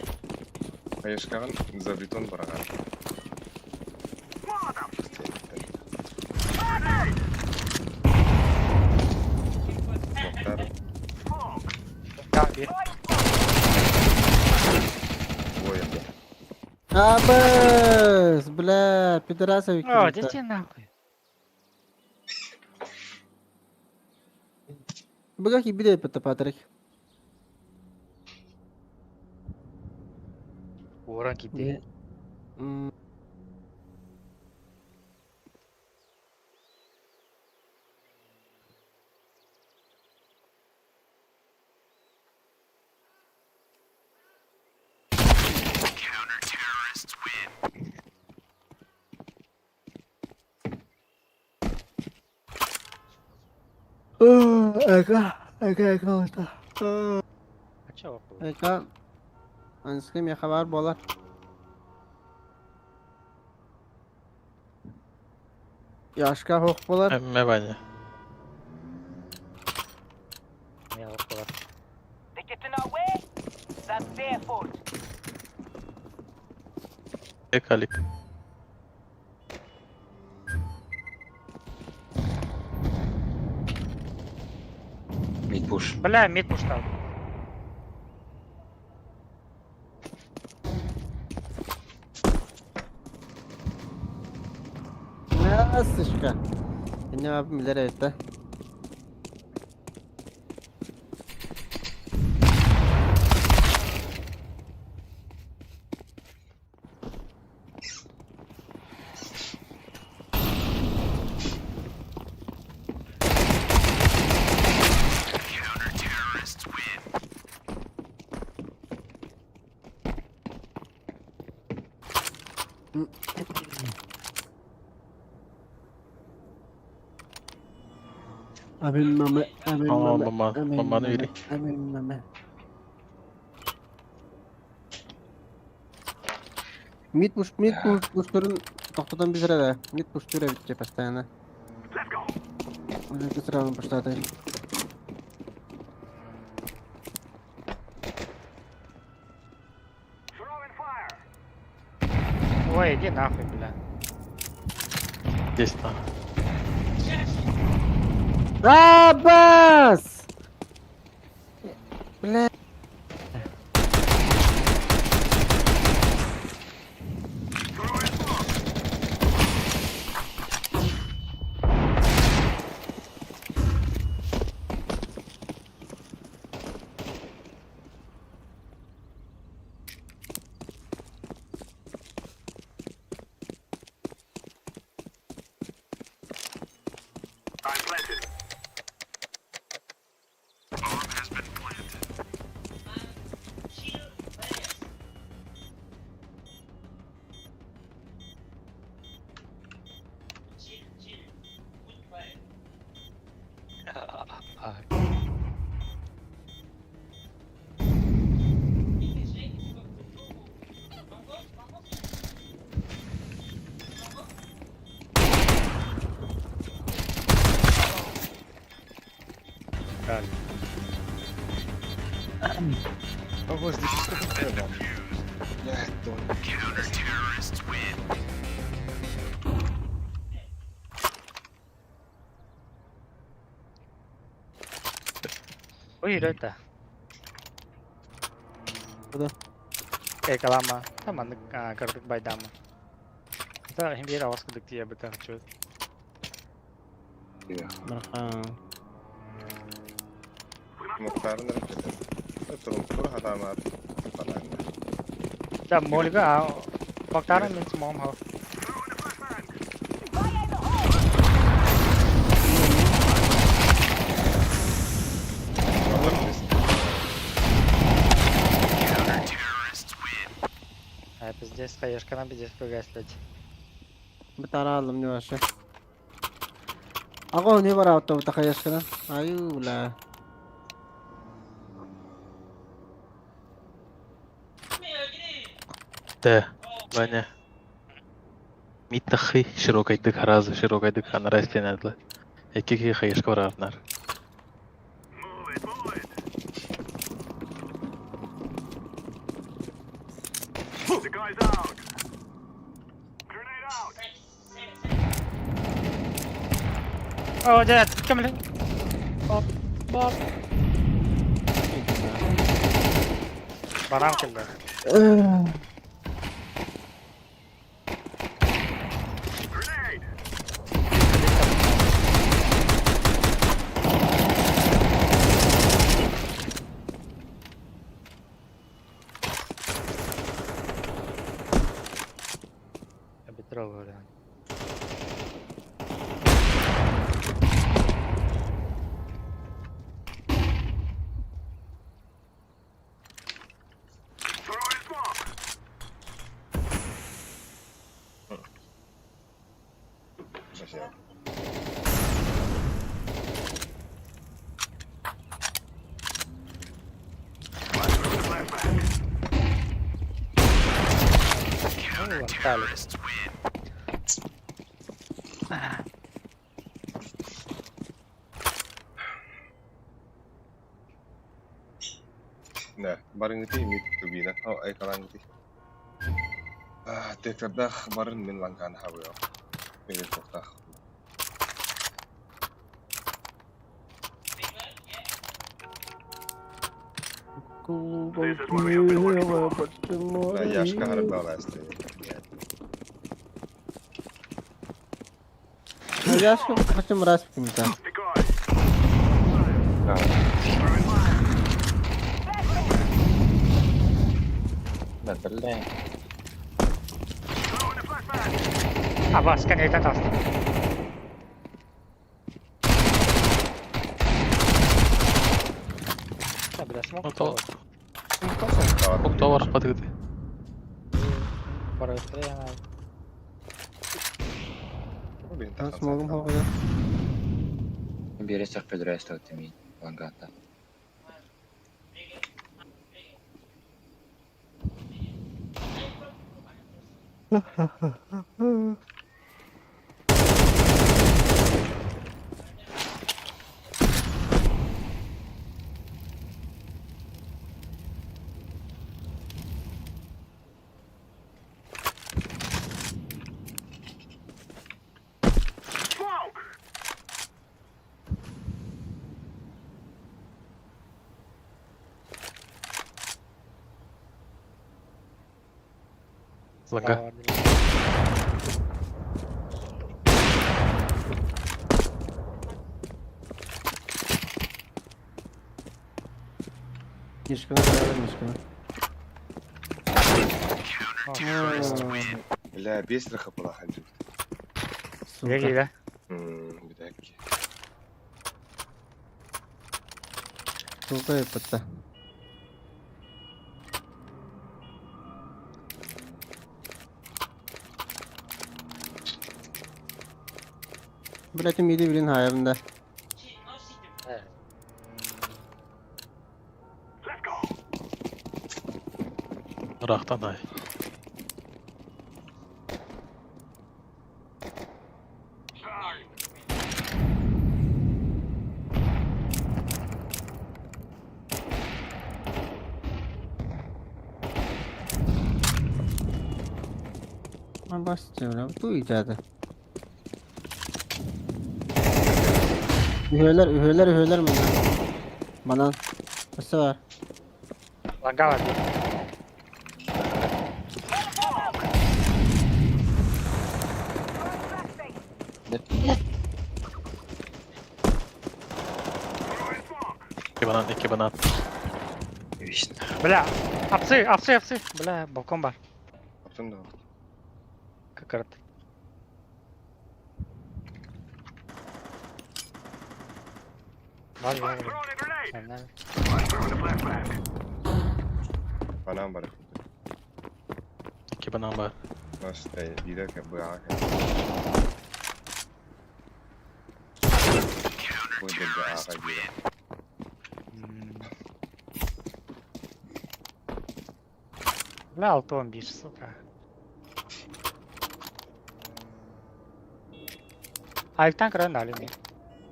Кайышкаган за бетон бараган. Моктар. Tamam bir. Ой, Абыс, бля, пидораса О, виктор. дети нахуй. Бога хибиде пата Патрик. Оран gitti. Eka oldu. Kaça oldu? Eka. Anskim ya haber bolar. Yaşka hok bolar. Emme bence. Ne oldu? They getting our way? That's their fault. Tek alik. Mid push. Бля, мид пуштал. Sıçka. Ne yapayım ileri etti. Amin mame, amin Aa, mame, mama, amin mamanı mame, vereyim. amin mame. Mid pushturun to'xtadan bizrada. Mid pushtura bitche постоянно. Уже сразу поштаты. Ой, иди нахуй, бля. Здесь там. Абас! Бля. Правильно. Ого, здесь что-то прям. Блядь, Ой, это. Куда? Kalama. Tama, nagkaroon baydama. Ito, hindi rawas ko dagtiya ba ito? Chut. Marka. Muhtarın hareketi. Oturun hatalar falan. Da, muli ka, pagtaran min sa mom ho. А, пиздец, хаешка на пиздец погаслать. Betara alam niyo siya. Ako, hindi para auto takayas ka na. Ayo, wala. Да, Ваня. Миттахи широкайдык харазы, широкайдык ханара стенадла. Экеки хаешка барарнар. Oh, dad, كمل. Bob, Bob. Baram كله. بتروح ولا Zasiał. Nah, bareng itu imit tubina. Oh, ay kalang itu. Tekadah bareng min langkan hawe. Ini tuh. Я ж kahar баласты. Nag-ask ko kasi maras pinta. Betul. Abbas kan kita tas. Sabda semua. Ото. Çok da var kapatı gitti. Para estrella. Smogum ako kaya. Берешь Педро что ты ми лангата. Лага. Мишка, мишка. لا بيصرخ بصراحة انت. Lagi lah. بدك. Suka ya peta. Berarti midi bilin hayalında. Ырақтан ай. Ben başlayacağım. Bu icadı. Ühöler mi? Bana. Nasıl var? Langa var. İki banan. İşte. Бля, апсы. Бля, балкон бар. Kaptın da. Кыкырт. Var. Senden. Bana var. İki banan var. Nasıl da bir dakika bu ya. Bu da bir ağa gibi. Бля, 6-11, сука. Ayıktan kıran da alayım ya.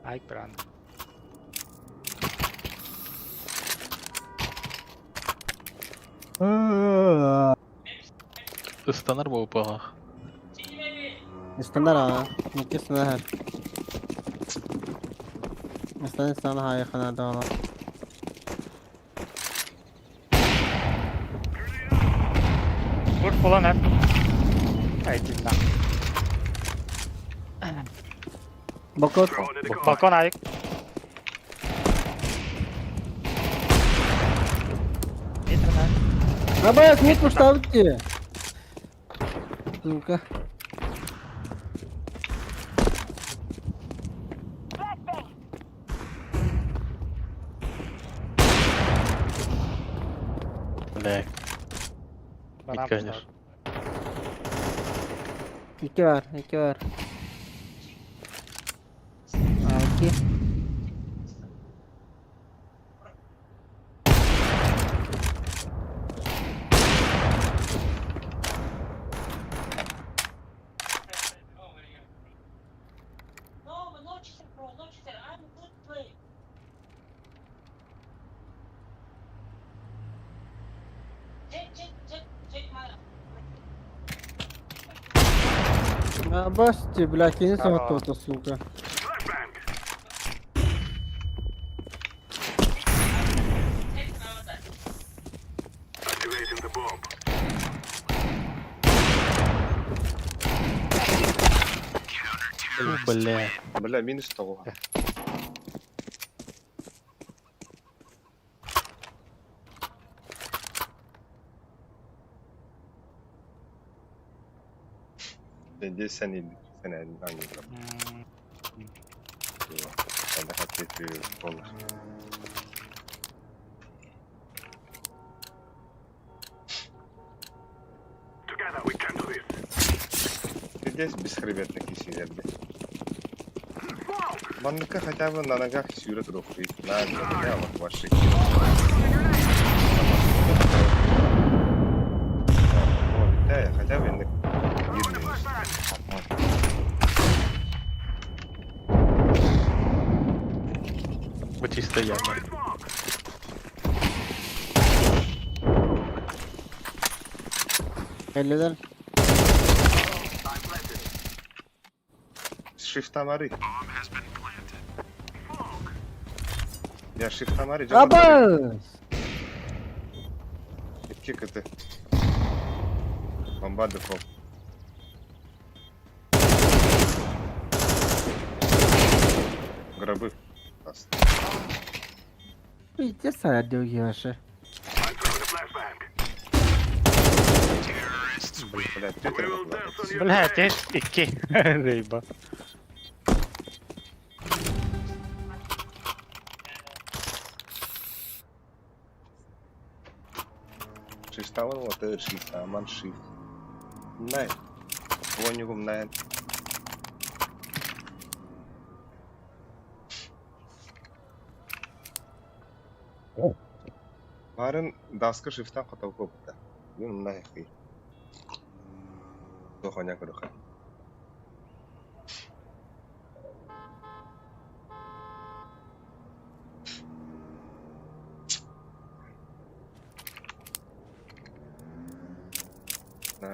Ayık bir anda. Istanır bu upağa. İstanlar ha. Mükemmel istanlar. İstanlar hayır kanada olan. Vur falan hep. Ayıktan. Bakot. Balkon ayık. Getir lan. Ha bayağı smutmuş tabii ki. Suka. Ne? Bana İlk oynar. yapmışlar. İki var. İki. No cheater, bro. No cheater. I'm a good player. Check my. Ha başçı blakini soğuttu orta suka. Бля. Бля, минус того. Bence sen indik. Sen elin hangi taraf? Ben de hak getiriyorum. Onlar. Здесь бесхребетно кисилерди. Манныка хотя бы на ногах сюрет рухли. На вот ваши. Да, хотя бы на Bu чисто явно. Elliler. Shift'tan var ya. Ya shift'tan var ya. Abas. İki kıtı. Bomba default. Гробы. Иди садил Яши. Блядь, ты требовал. Бля, теж 2. Рейба. Шифтовал вот этот шифт, а ман шифт. Най. Вонюгум най. Барын даска шифттан катау көпті. Yun na eh. Tuh kanya ko ka. Na.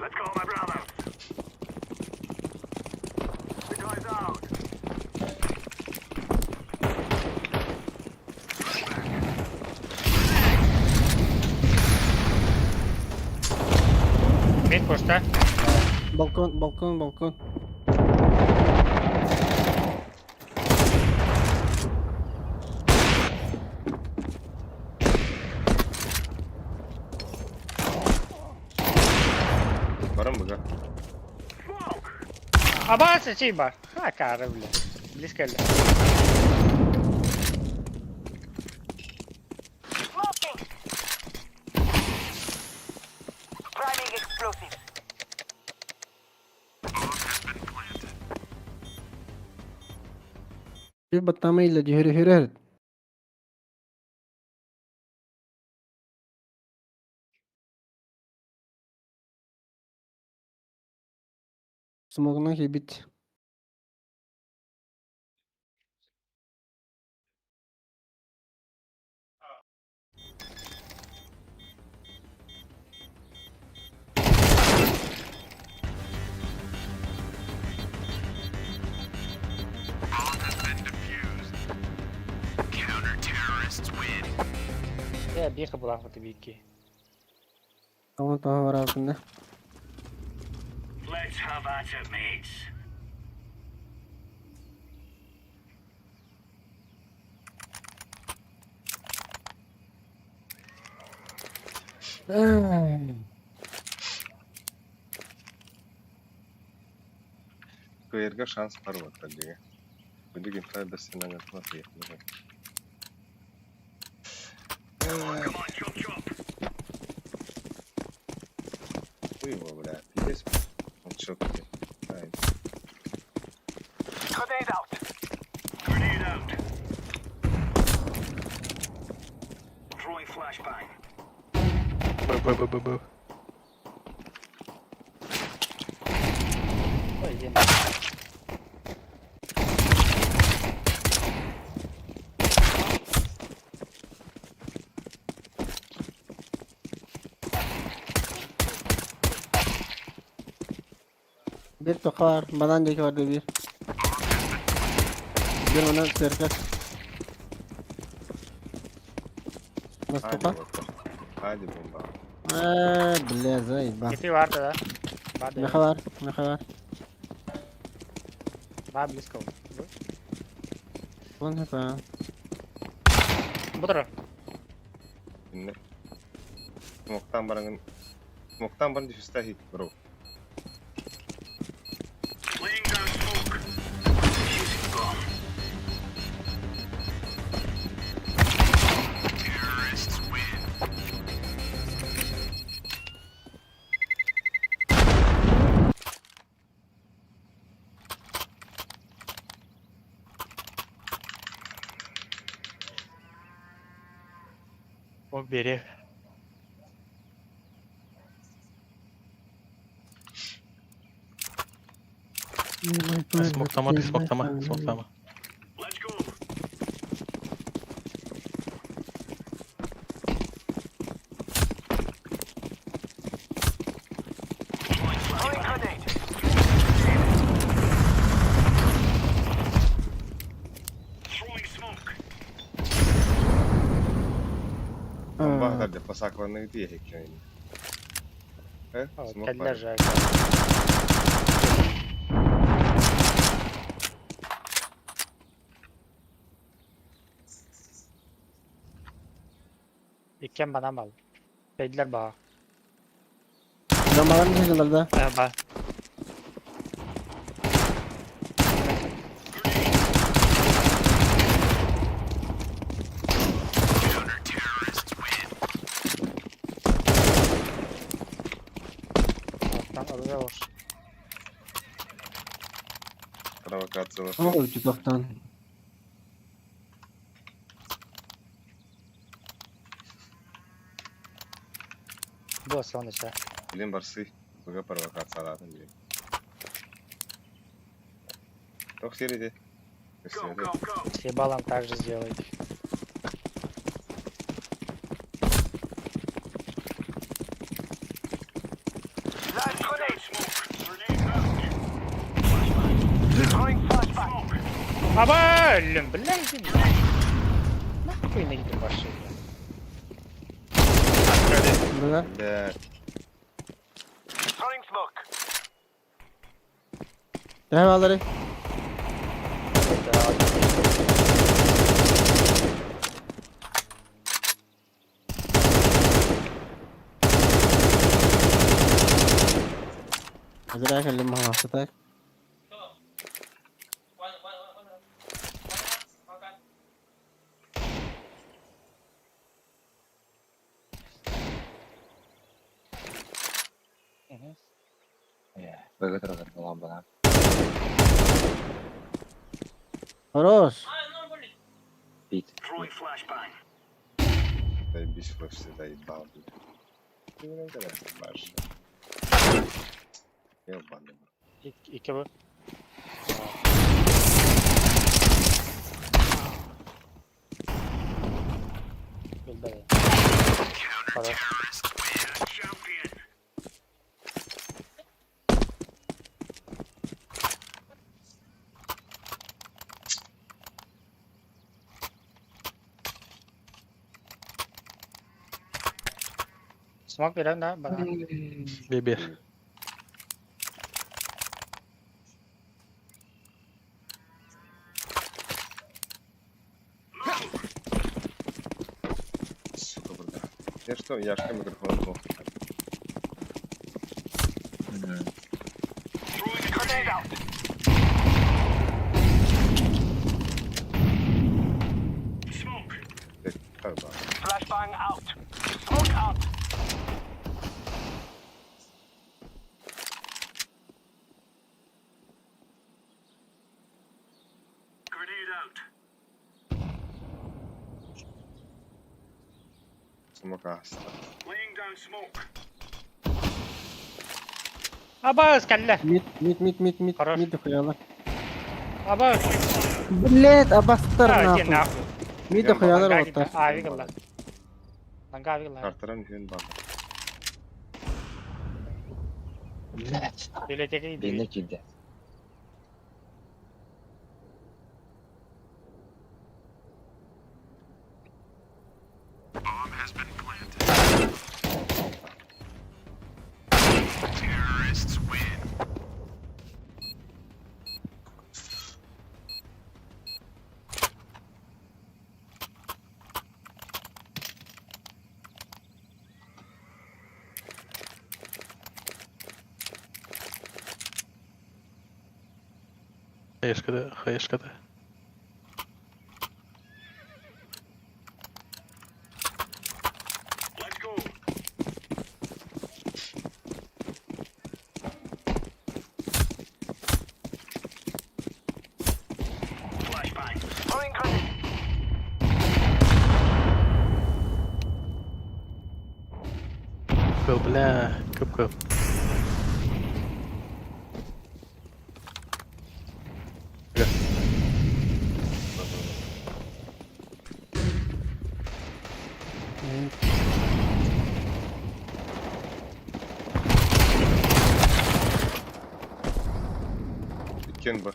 Let's go, my brother. The guy's out. Mid posta. Balkon. Var mı ga? Aba sıçayım bak. Ha karı bile. Bliss geldi. Smoking. Priming explosives. Bir batamayla hürür. Smoke'dan ki bit. Ya bir kapı lafı tabii ki. Tamam var altında. Let's have at it, mates. Каирга шанс бар вот тогда. Бүгін қай бәсінен атма қиятын. Come on, chop. Ой, его, бля, пиздец. Он чё, ай. Grenade out. Grenade out. Throwing flashbang. Бу. Oy yine. Bir toka var. Bana önceki vardı bir. Bir ona serkas. Nasıl Hadi toka? bakalım. Hadi bomba. Bile zay. Bak. Kiti vardı da. Vardı. Ne kadar? Ne kadar? Daha bliss kaldı. Ulan hep ha. Bu taraf. Dinle. Smoktan barın düşüste hit bro. Laying down smoke. Using bomb. Terrorists win. O biri. Смоктама, смоктама. Throwing grenade. Bomba hadi pasaklanıyor diye hekleyin. He? Smoke Keller var. jay. İkken bana mal. Beydiler bağa. Adamların ne diyorlar da? Ba. Alttan alıyor. Провокация var. Ne oldu tutaktan? Bu son işte. Блин, барсы. Бага провокация ладно, блин. Ох, середи. Все баллом также сделайте. Live grenade. Throwing flashbang. Aba ölüm bilen mi? Ne koyuna gidip başlıyor. Burada. Блядь. Throwing smoke. Devaları. Hazır ayakkabılarımı hafifletek. Бэгэ тұрғыр болған бана. Хорош. Бит. Заебись, флешцы, заебал, блядь. Ты не знаешь, Ёбаный. İki bu. Bildi. Para. Smoke veren de bana. Bir. Сука, burada. Я что, я что микрофон плохо. Grenade out. Tövbe. Flashbang out. Smoke out. Grenade out. Smoke hasta. Laying down smoke. Aba kelle. Мид. Хорош. Мид хуяла. Aba. Блять, абастар Ha, нахуй. sen ne yapıyorsun? Мид хуялар Lan отар. Abi gel lan. Lan abi gel lan. Kartaran hün bana. Блять. Biblioteka Бені gidiyor. келді. Hayışkadı. Let's go. Flashbang. Throwing grenade. Bля, köp. Ken bu.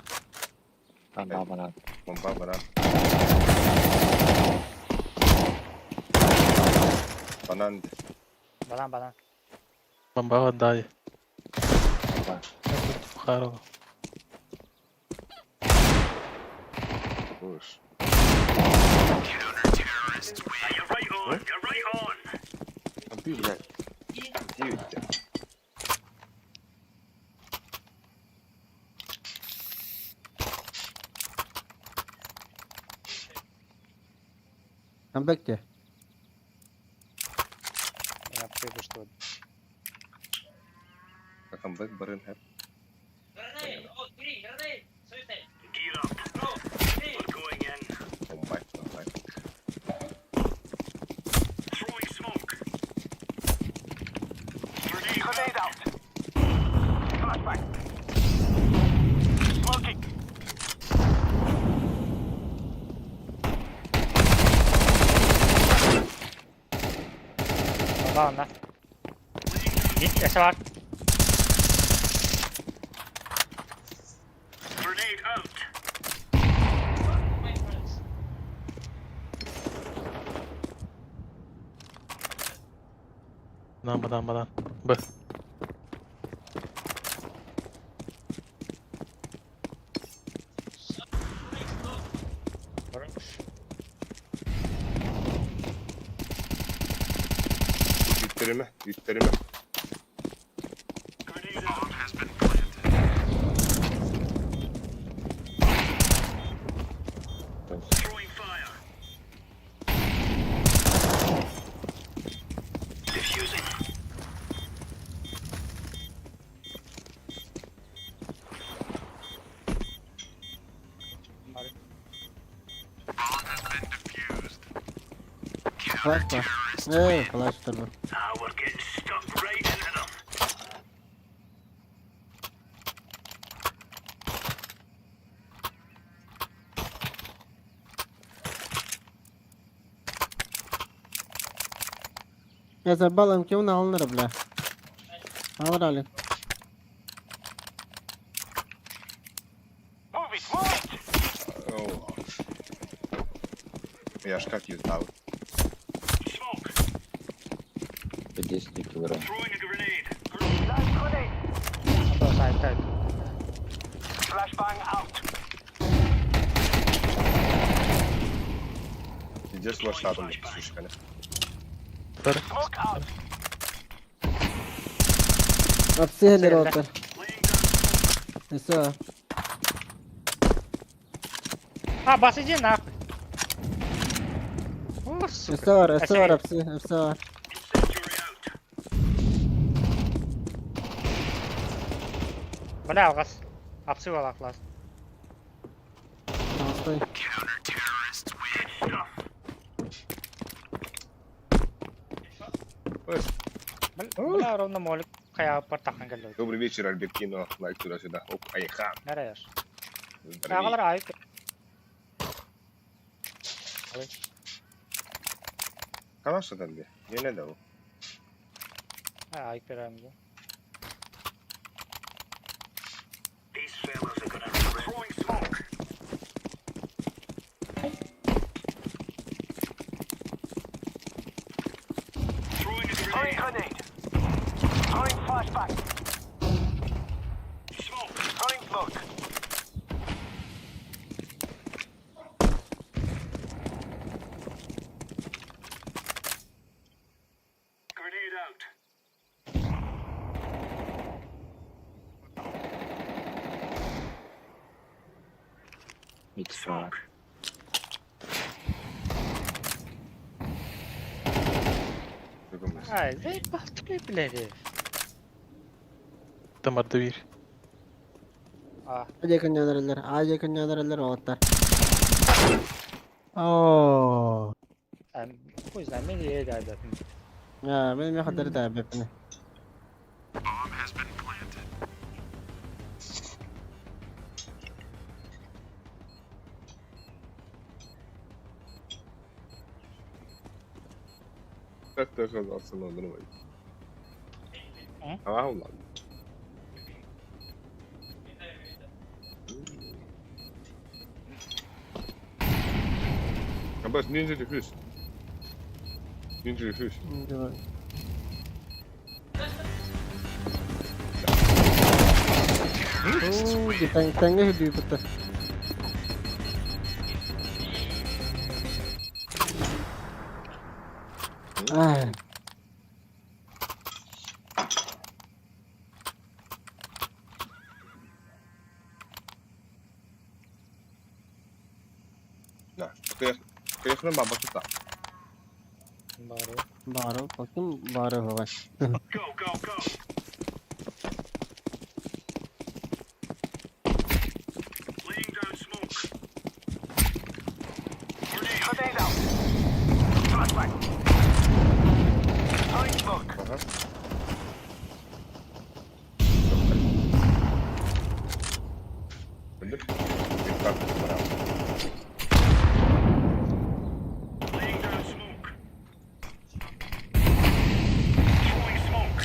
Tamam bana. Bomba bana. Banan. Balan. Bamba daha iyi. Tamam. Bukhara. Boş. Abi блядь. Девять. Come back there. Yaptığı bu işte. Comeback barın hep. Grenade! Oh, three, grenade! Suicide! Bomba. Grenade out. Flashback. Smoking. Baba onlar. Git yaşa var. My friends. Banan. B. Vurmuş. Yüklerime. Flash var. Flash'tır bu. Ya sen balım kimin alınır bile. Alır Ali. Move it. Oh. Я ж как юзал. Bir 10 kilo. Nice grenade. Hatta o sahipteydi. Flashbang out. Пиздец лошадом сушками. Smoke out. Hapsi helir Söyle. otur. Neyse. Ha basıcı ne yap? Uf, Neyse var hapsi. var. Bana algaz. Hapsi var aklas. Hastayım. Bana ровно молик kaya pertahan geliyor. Добрый вечер, Альбертино. Лайк туда-сюда. Оп, Айхан. Nereye yer? Здравей. Kayakalar ayıp. Kalaşadan bir. Yine de o. Ha ayıp vereyim de. Throwing smoke. Throwing grenade. Throwing flashback. Throwing smoke. Grenade out. Mix var. Bakın Ay zeyt baktı birbirleri. Tamarda bir. Ah Ağaca yakın yönerilir otlar. Oo. bu yüzden beni iyi ederdim. Ya benim yakadırı da hepini. Как ты оказался на дрова? А? А, ладно. Abbas ninja diffuse. Ninja diffuse. Di tengah di betul. Ah, Nah, kayaknya babak kita. Baru. baru hoga. Grenade out. Flashback. Throwing smoke. Aha. Bener. Dikkat. Laying down smoke. Throwing smoke.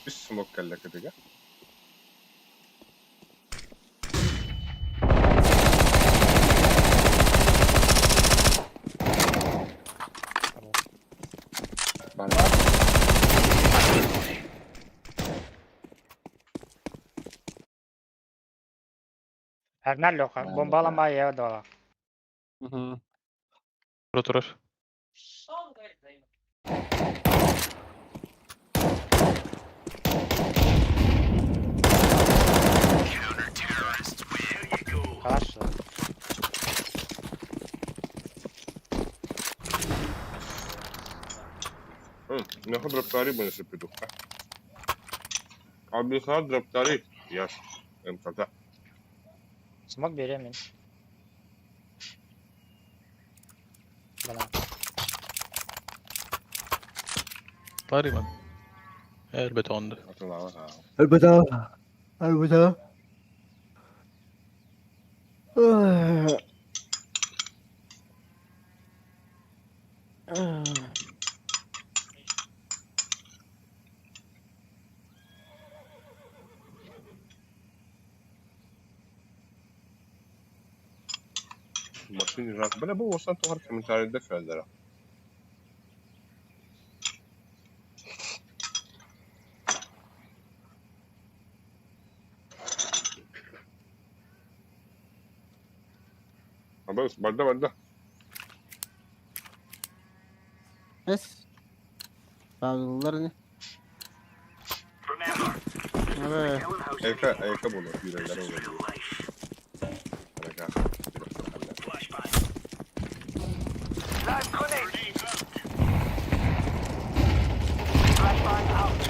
Bir smoke kalla kediga. Hernal yok. Bombalama ya da. Oturur. Karşı. Нахуй дроптари мы если приду. Абиха дроптари. Яш. МКК. Smoke vereyim. Bana. Taqriban. Elbette onda. Atılava ha. Albedo. Машине раз. Бля, bu olsan tuhar komentarlarda fazla. Abbas, barda. Es. Sağlıklar ne? Evet. Eka bulur. Yüreğler olur. Eka. Live grenade. Flashbang out.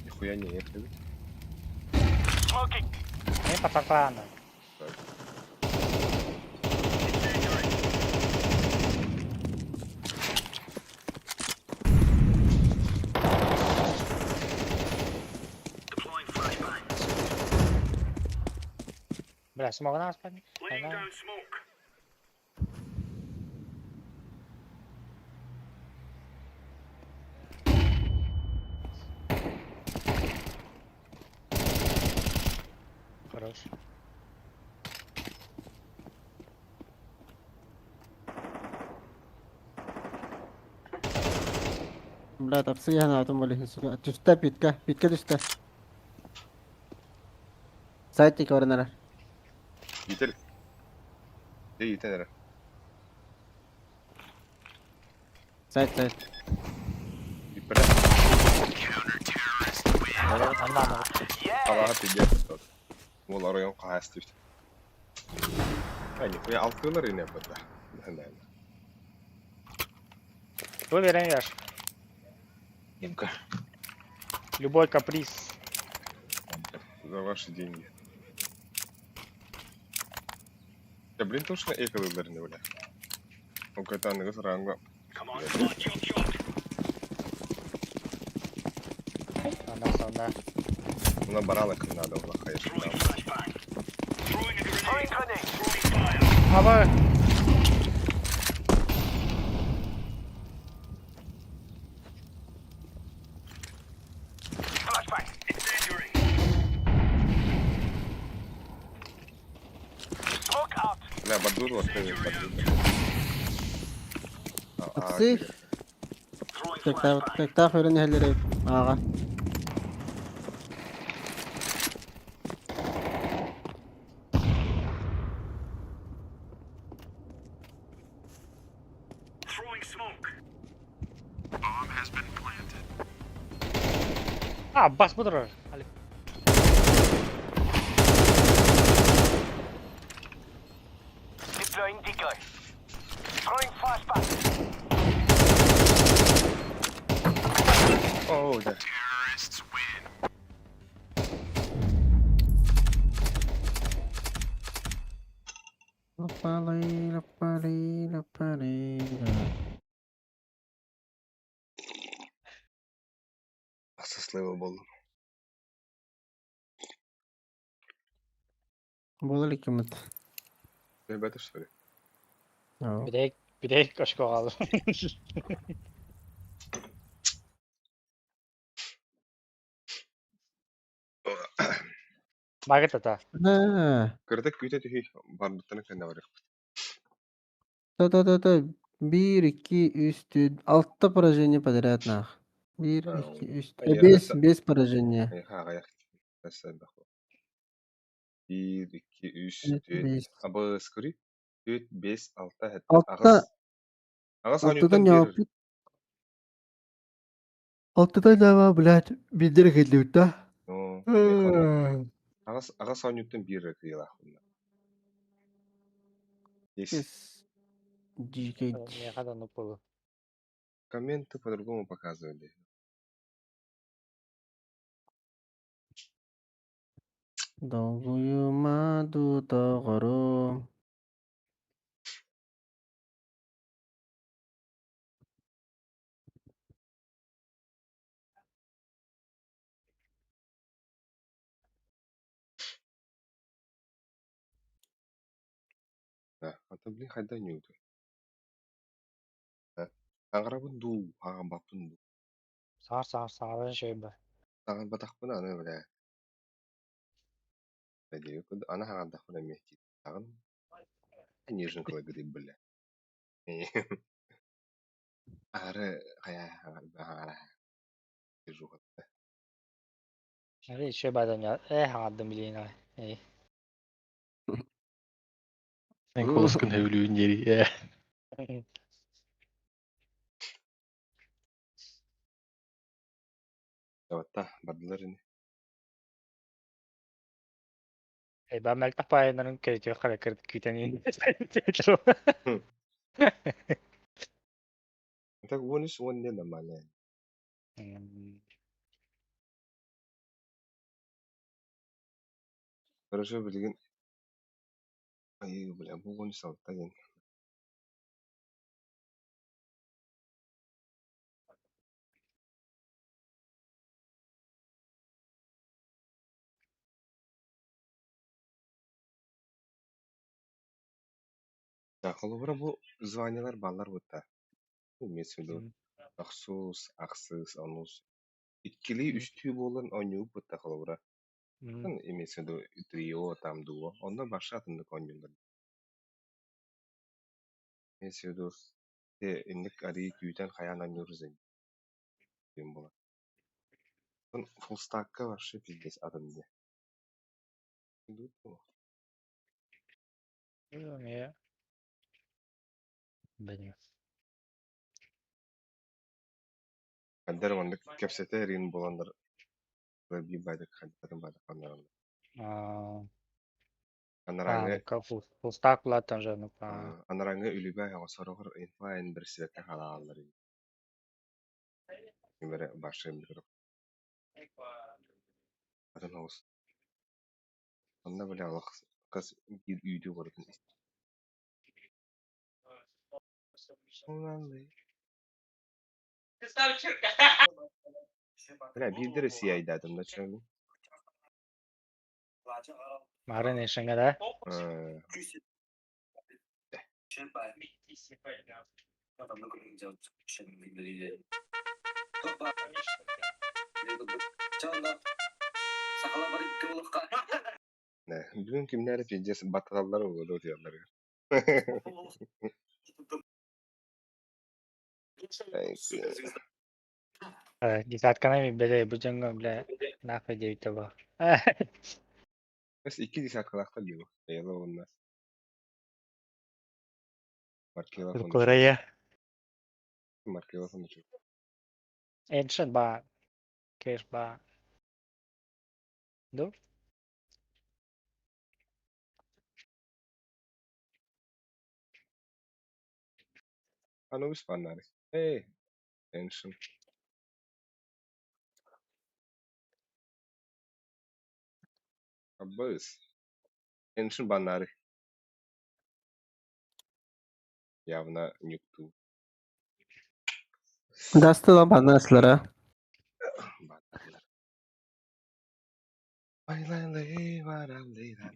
Нихуя не ехали. Smoking. Ne pataklandı. Deploying flashbang. Bля, smoke'dan aspan. Laying down smoke. Хорош. Bля, tapsiga hanatım boleh suka. Pitka düştü. Side corner. Yeter. Yeter. Side. Ipre. Anlamadım. Allah'a pide. Bunlar oyun kahastı. Yani ya altıyorlar yine burada. Кто вeren yer? Немка. Любой каприз. За ваши деньги. Ya блин, точно эко выборный, бля. Он какой-то английс ранга. Ondan sonra Buna baralık kınada ola hayır. Throwing grenade. Ama Flashbang. Incendiary. Smoke out. La بدود واتفق بدود. Aksi. Tekrar fırın helleri. Ağa. Throwing smoke. Abbas budur. Ali. Deploying decoy. Throwing flashbang. Oh ده. Lapalay, lapalay, lapalay. Asıslığı buldum. Болар икемет. Ne beter söyle. Ау. Bilek aşk oldu. Bagit ata. Kırdık güte tühü. Barbuttanı kendine var. Та-та-та-та. 1, 2, 3, 4. 6 поражение подряд нах. 1, 2, 3. Ay, 5, 5 поражение. Ay ha ayak. Mesela bak. 1, 2, 3, 4, 4. 5. Aba skuri. 4, 5, 6 hatta. 6'da Ağız 6'dan anyuttan cevap. bir. 6'dan cevap блядь. Bildir geldi da. No. Ağız anyuttan bir kıyıla. Есть. Yes. GK. Ne kadar nupulu. Комменты по-другому показывали. Долгую маду тағыру. Да. А то, блин, хайда нюты. Да. Аңғарабын ду. Ағам бапын ду. Sağır şey be. Ағам батақпын аны біле. Бәдеге күді. Ана ағандақпын әмекті. Ағын. Нежін кылы гыды біле. Ары қая ағара. Жуғат. Hadi şey badan ya. Hangadım bileyim ay. İyi. En koloskun hövlüğün yeri. Даватта бардылар ини. Ben belki payından kırıcı hareket küteni. Так вониш вонне да мале. Хорошо билген. Ай бля, бу вониш алта ген. Да, холобра бу званиялар баллар бутта. Имеется в виду Ахсус, Ахсыз, Анус. Иккили үстүү болон оню бутта холобра. Имеется в виду трио, там дуо. Онда башка атымдык онюлар. Имеется в виду инник ари түйтен хаян онюрузен. Дем болот. Фулстакка вообще пиздец атымды. Ya. Benim. Каддар ондык кепсете рин боландар. Би байдык хаддарын байдык анаран. Анараңы Фулстак платтан жанып. анараңы үлүбай ага сорогор инфайн бир светке халаалар. Имере башым бир. Атын авыз. Анда беле алак кыз бир үйдү көрдүм. Бля, бир дер сияйдадым да чөмү. Maren eşeğe de. Ha. Ne? Bugün kimler yapacağız? Batallar olur o diyorlar. Dikkat kanayım bile bu canım bile ne yapacağım işte bu. Bes iki diş akılakta diyor. Eyvallah onlar. Markaya bakın. Kore'ye. Markaya bakın. Ancient ba. Case ba. Do? Ano bis panari. Hey. Tension. Abbas. Tension panari. Явно нюкту. Dastı lan bana aslara. Baylalay varallaylan.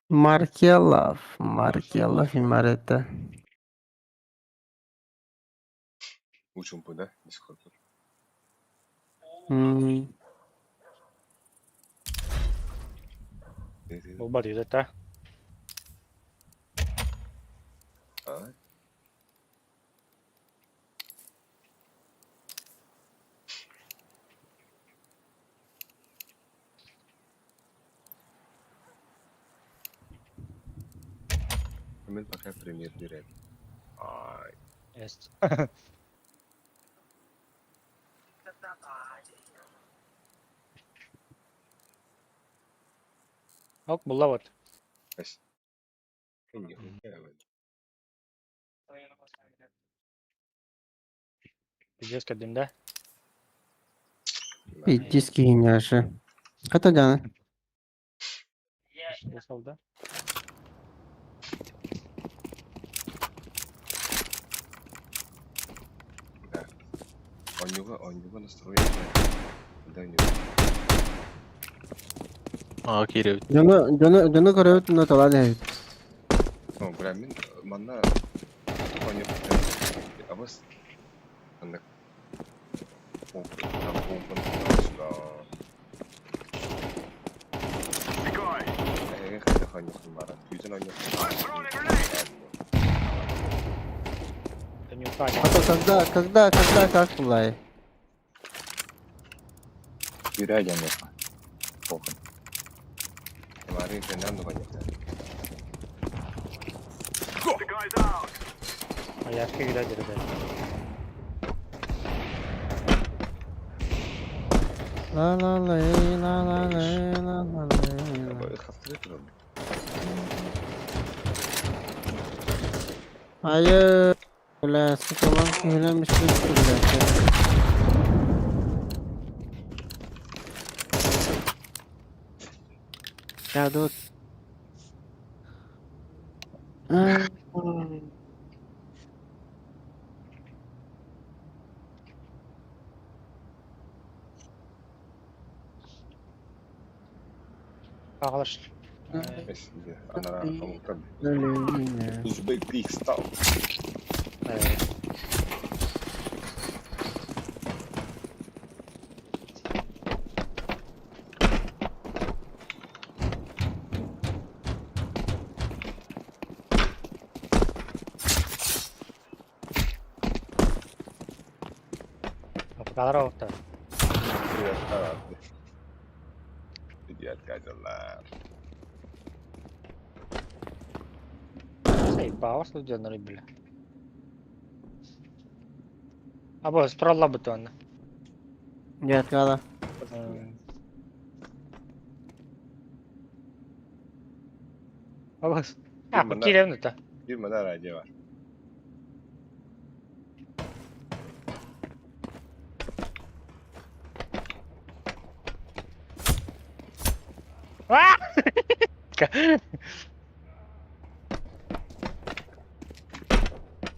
Markelov imarete. Учим да? Дискорд. Bu bari de ta. А? Hemen пока пример direkt. Ay. Yes. Hop bulla var. Ась. Нихуя. Gideceğiz kadında. Пиздиски геняши. Kata canı. Ne oldu? Он него настроение. Да, у него. Кирев. Canı karayot na tala ne? Ну, бля, мен манна. Он не Абас. Anda. Pompa da. Когда ходишь на марат, yüzün oynuyorsun. Dönüyor sadece. Когда как булай? Yürüyeceğim yok. Kokun. Kemarin senden de oynuyorsun. Ayakta gidelim de. La la la la la la la la. Böyle hastret oldu. Hayır. Ulan sıkılan söylemiş bir sürü. Ya dur. Arkadaşlar. Şimdi anara komutan. Öyle. Uzbekistan. Evet. Kapılar orta. Diğer kaydalar. Sei bawas lu jangan ribet. Apa scroll lah betul. Ya kala. Apa? Apa kirim itu? Bir mana aracı var. Wah!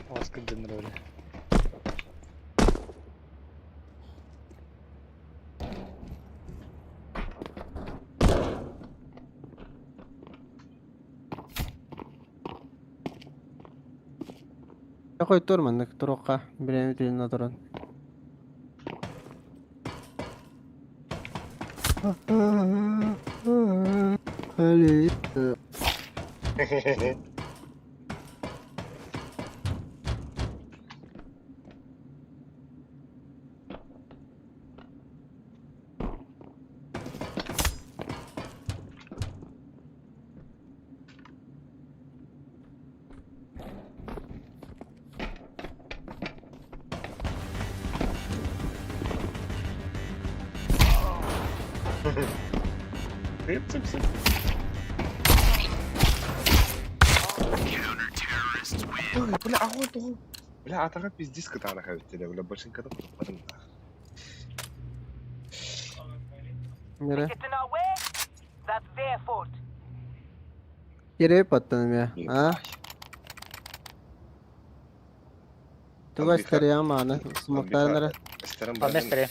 Awas ke koydur mandık turokka. Bireni dilin oturun. Öyle. Sıp sıp sıp. Ой, бля, а вот он. Бля, а так без диска та находится, бля, башенка да потом да. Nere? Getting our way? That's their fault. Yere patladım ya. Ha? Tuga isteriyem mana. Smoklar nere? Istarım Al ben. mestre.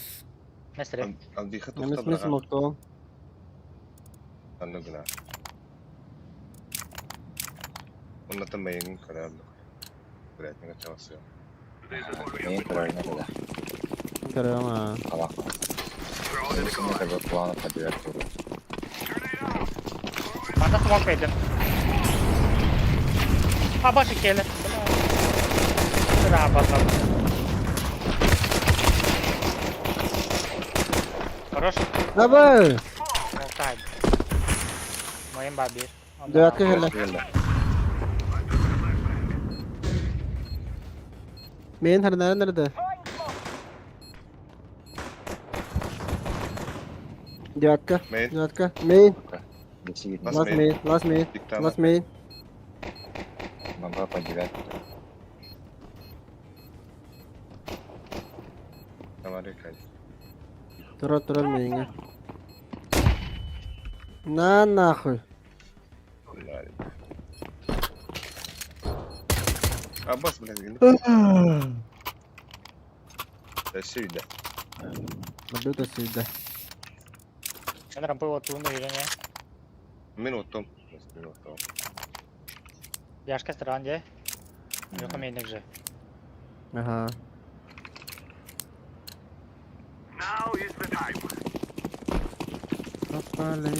Mestre. Albiha Nemis tufta mi bırak. smokta o? Anla günah. Onunla da mayının kararlı. Bırakmaya çalışıyor. Neyin kararına kadar. Görüyorum ha. Allah. Neresinde kadar kulağına kadir soru. Manda smoke verdim. Ha başı kele. Sıra basalım. Хорош. Давай! Молтай. Моим бабе. Девятка geldi. Geldi. Main nerede? Девятка. Main. Девятка. Main. Geçi gitmiş. Last Last main. main. Last main. Dikten Last main. Mamba по девятке. Amerika. Tur main'e. Na nahуй. Abbas, блядь, гни. Да сюда. Мадута сюда. Sen rampayı oturduğunda yürüne. Минуту. Минуту. Яшка странде. Yok main'e güzel. Ага. Попали.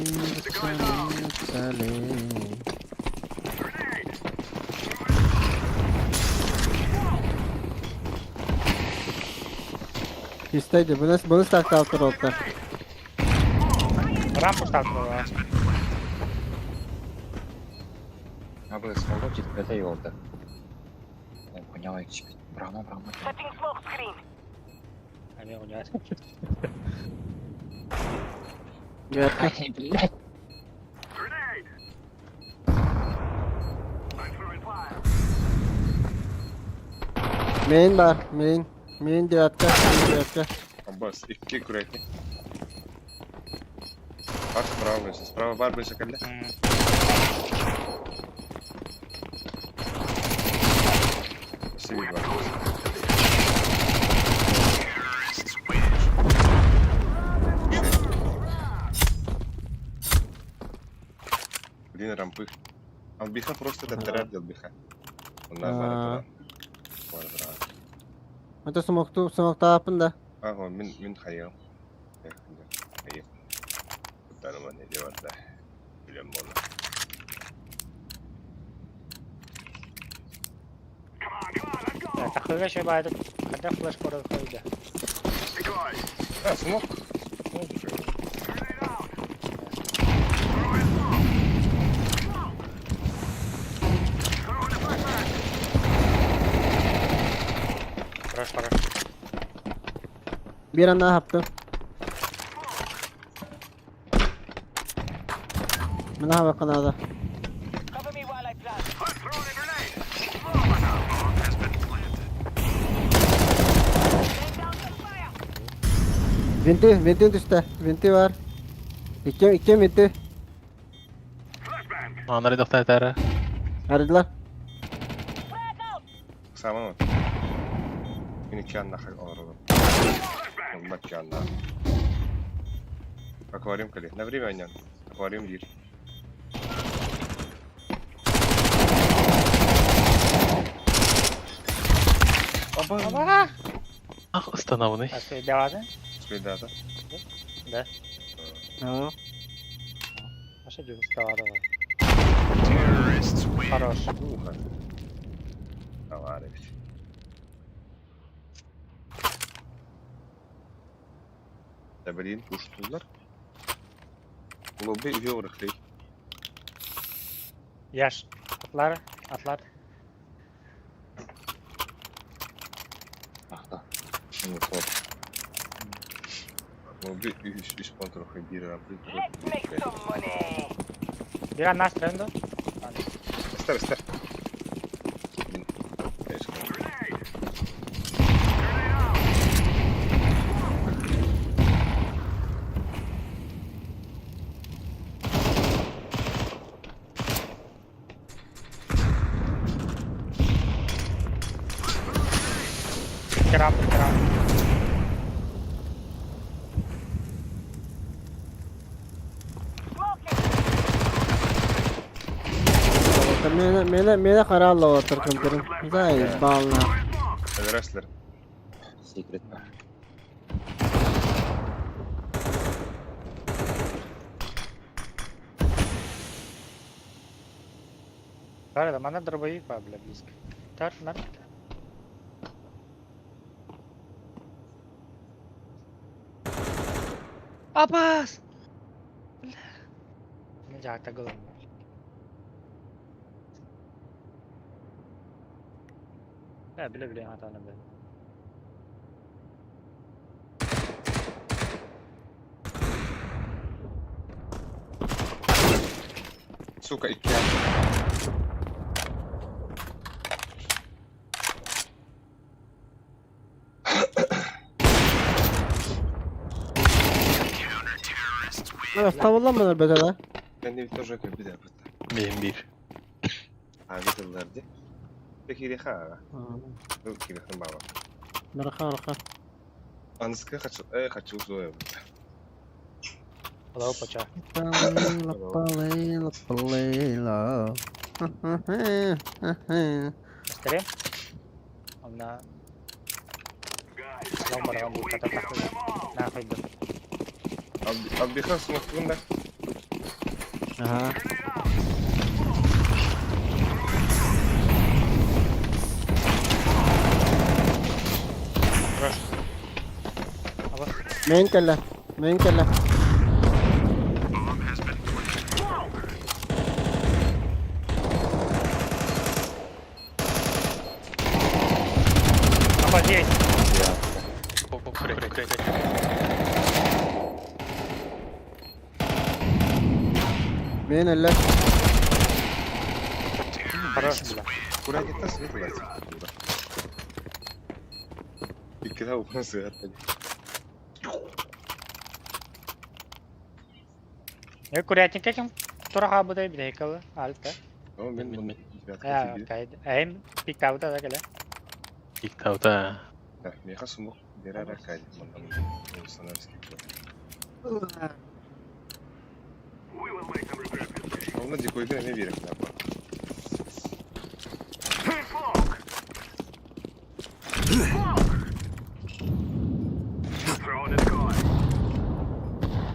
İsteydi. Bunu stack altı oldu. Рампу стартовала. Abi смогу чуть это и вот. Понял, брама. Setting smoke screen. Hani oynuyor. Девятка. Ай, блядь. Main var. Main. Main девятка. Девятка. Abbas, iki kürekli. Bak sправа ближче. Справа бар ближче калля. Сивит бар. Блин, рампы. Албиха просто это терап Албиха. Он на бар. Это смокта апында. Ага, من خيال. خيال. Kurtarma ne diyor da. Bilmem onu. Takıga şey baydı. Kadar flash koydu. Ha, smoke. Хорош. Bir an daha yaptım. Ben daha bakın ada. Cover me while I plant. Venti üstte. Venti var. İki venti. Onları da tara. Aradılar. Sama mı? Yine kendi nakal ağrıdı. Olmak kendi. Аквариум кали. На время анян. Аквариум лир. Aba! Ah, остановленный. А что, давай? Ребята. Да. Ha. А что делать? Давай. Хорош. Уха. Товарищ. Да блин, куштулар. Лобби үйе ұрықлей. Yaş. Atlar. Atlar. Ахта. Ну, топ. Лобби үш пон трохи бир рапли. Let's make some money. Bir an nasıl döndü? Стар. Kiram. Mene qaralla otur kılдырым. Zay balna. Рестлер. Секрет. Var da bana dробовик var bile близко. Tar, нар. Abbas! Ne jaakta golum. Ya bile hatanı ben. Сука, iki. Evet, tavırlanmalar bedele. Ben de тоже bir daha bıttı. Benim bir. Abi yıllardı. Peki reha. Dur ki reha baba. Merhaba. Anıska kaç uzuyor. Hello, poça. Göstereyim. Onunla... Long barang bu kata taklı. Ne yapayım? Abi bir kas mutluğunda. Aha. Rush. Apa? Main kalla. Apa здесь? Крик. Main eller. Хорош, бля. Buraya gitmez sıyırlar. İki daha okuna sığar tabii. Ya kuryatin kekim. Tura ha bu da bir hekalı. Altta. Ama ben bunu Ya, kaydı. Hem pik tavda da gele. İlk tavda. Meka sumuk beraber kaydı. Sana riskli. Ona dikoydu ne bir yapma.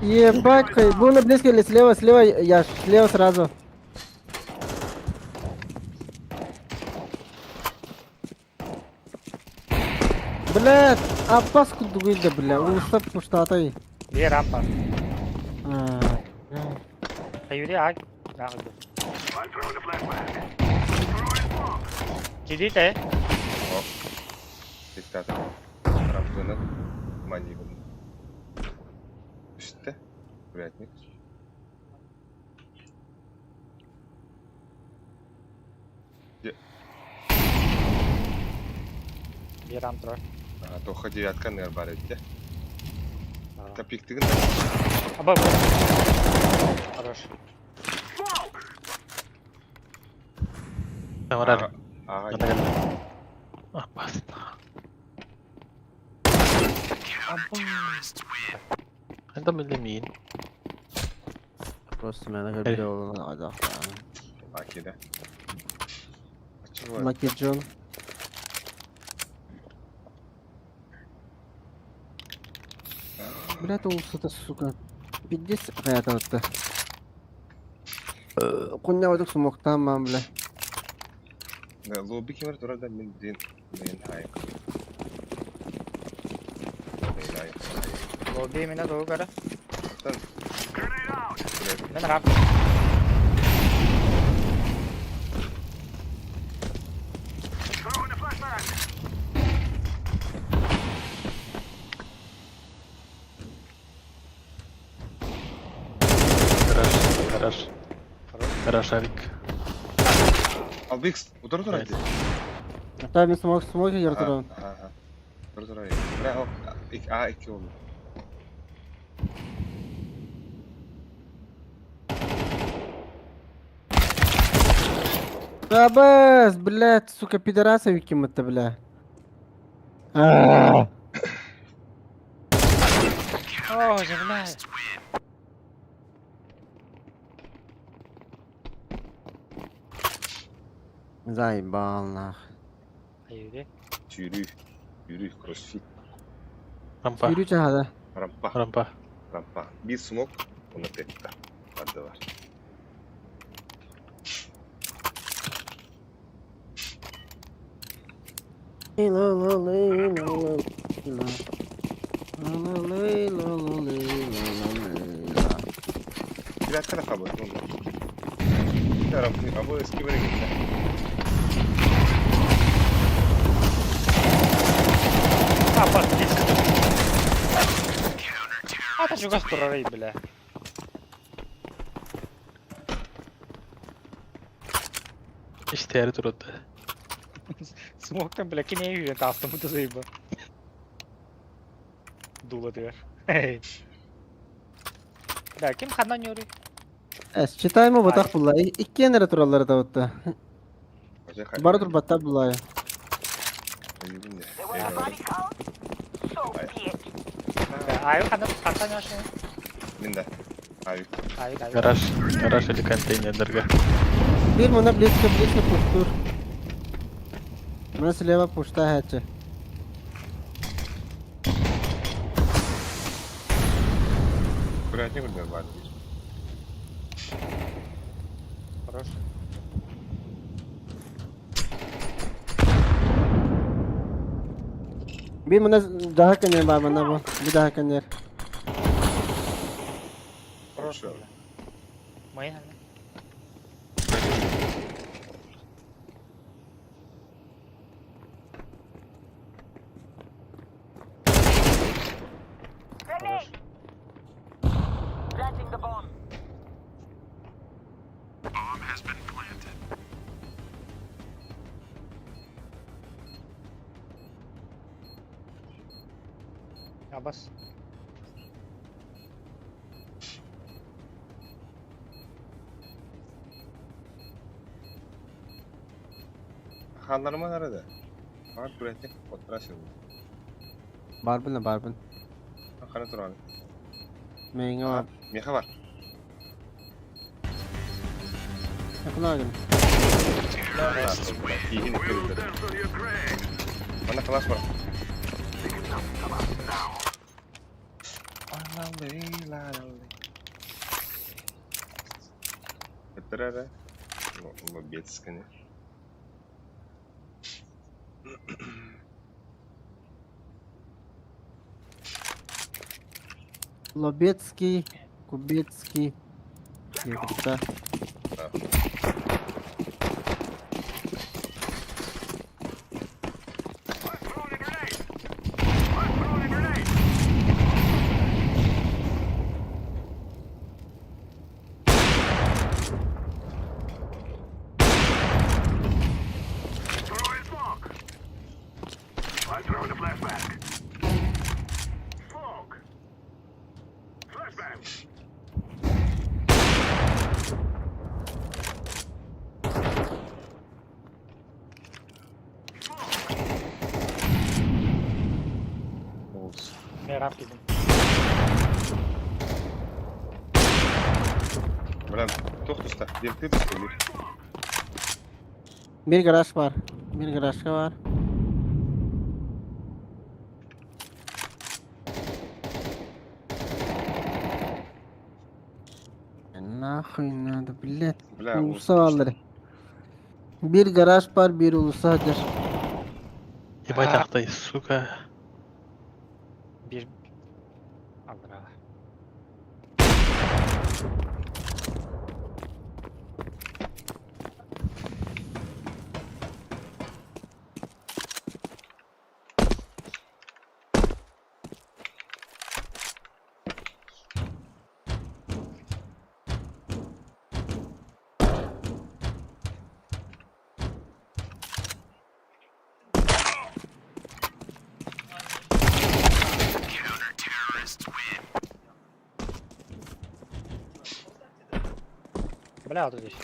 Ебать, было близко или слева, я слева сразу. Блядь, Аппас кудугуйда, бля, устап пуштатай. Bir rampa. А, Hayuri ag. Nakagdo. Kidite. Диктатор. Раптонен. Манивен. İşte. Kurятник. Bir ram tura. Тоха девятка нер бар эти. Копиктигин. Aba bu. Хорош. Tamam hadi. Ага. Bana gel. Ah bastı. Hadi millimin. просто меня нагребел надо. Акида. Açılıyor. Lucky John. Блядь, улсыта, сука. Пиздец, hayata attı. Kunya vaduk sumoktan man bile. Lobby kemer turada min din hayır. Hayır. Lobby mina doğu kara. Sen Ne rap. Гараж. Гаражавик. Albix dur dur Evet. hadi. Hatta bir smoke yırtırım. Ha. Dur hadi. Bravo. A2 oldu. Да бas, блядь, сука, пидорасы каким-то, бля. Oh, cemile. Заебал, нах. Hayır. Yürü. Crossfit. Рампа. Yürü çahada. Rampa. Рампа. Bir smoke. Onu tekte. Hadi var. Bir dakika da kabul. Ya bu eski böyle gitti. А, бак, здесь. А, ты juga сторорей, бля. İşte turda. Смоктан, бля, кине yürüyor, tastımı da zayıbı. Dula diyor. Hey. Да, kim kandan yürüyor? Es, читаем его так була. İki yenere turalları da battı. Bari dur batta bulla ya. There was a body count? So bitch. Ayo kandan yürüyor. Minda. Abi. Ayo. Гараж или контейнердерге. Bir mana близко пуштур. Mana слева пушта хаче. Buraya ne bilmiyorum var. Хорош. Bir mana daha kanyer var bana bu. Bir daha kanyer. Хорош, бля. Мои, наверное. Grenade! Planting the bomb. Ya bas. Hanlarıma nerede? Var buraya tek oturasın. Barbun barbun. Kana dur abi. Menga var. Miha var. Yakın ağacım. İyi nükledir. Bana klas var. Better no бедская. Лобецкий, Кубецкий. Якутка. Ben rap dedim. Ulan to'xta. Delta bir Bir garaj var. Bir garajka var. Nahın adı bilet. Bля, Ulusa alır. Bir garaj var, bir ulusadır. Ебать ахтай, сука. Bir... Alır ha. Bля, 35.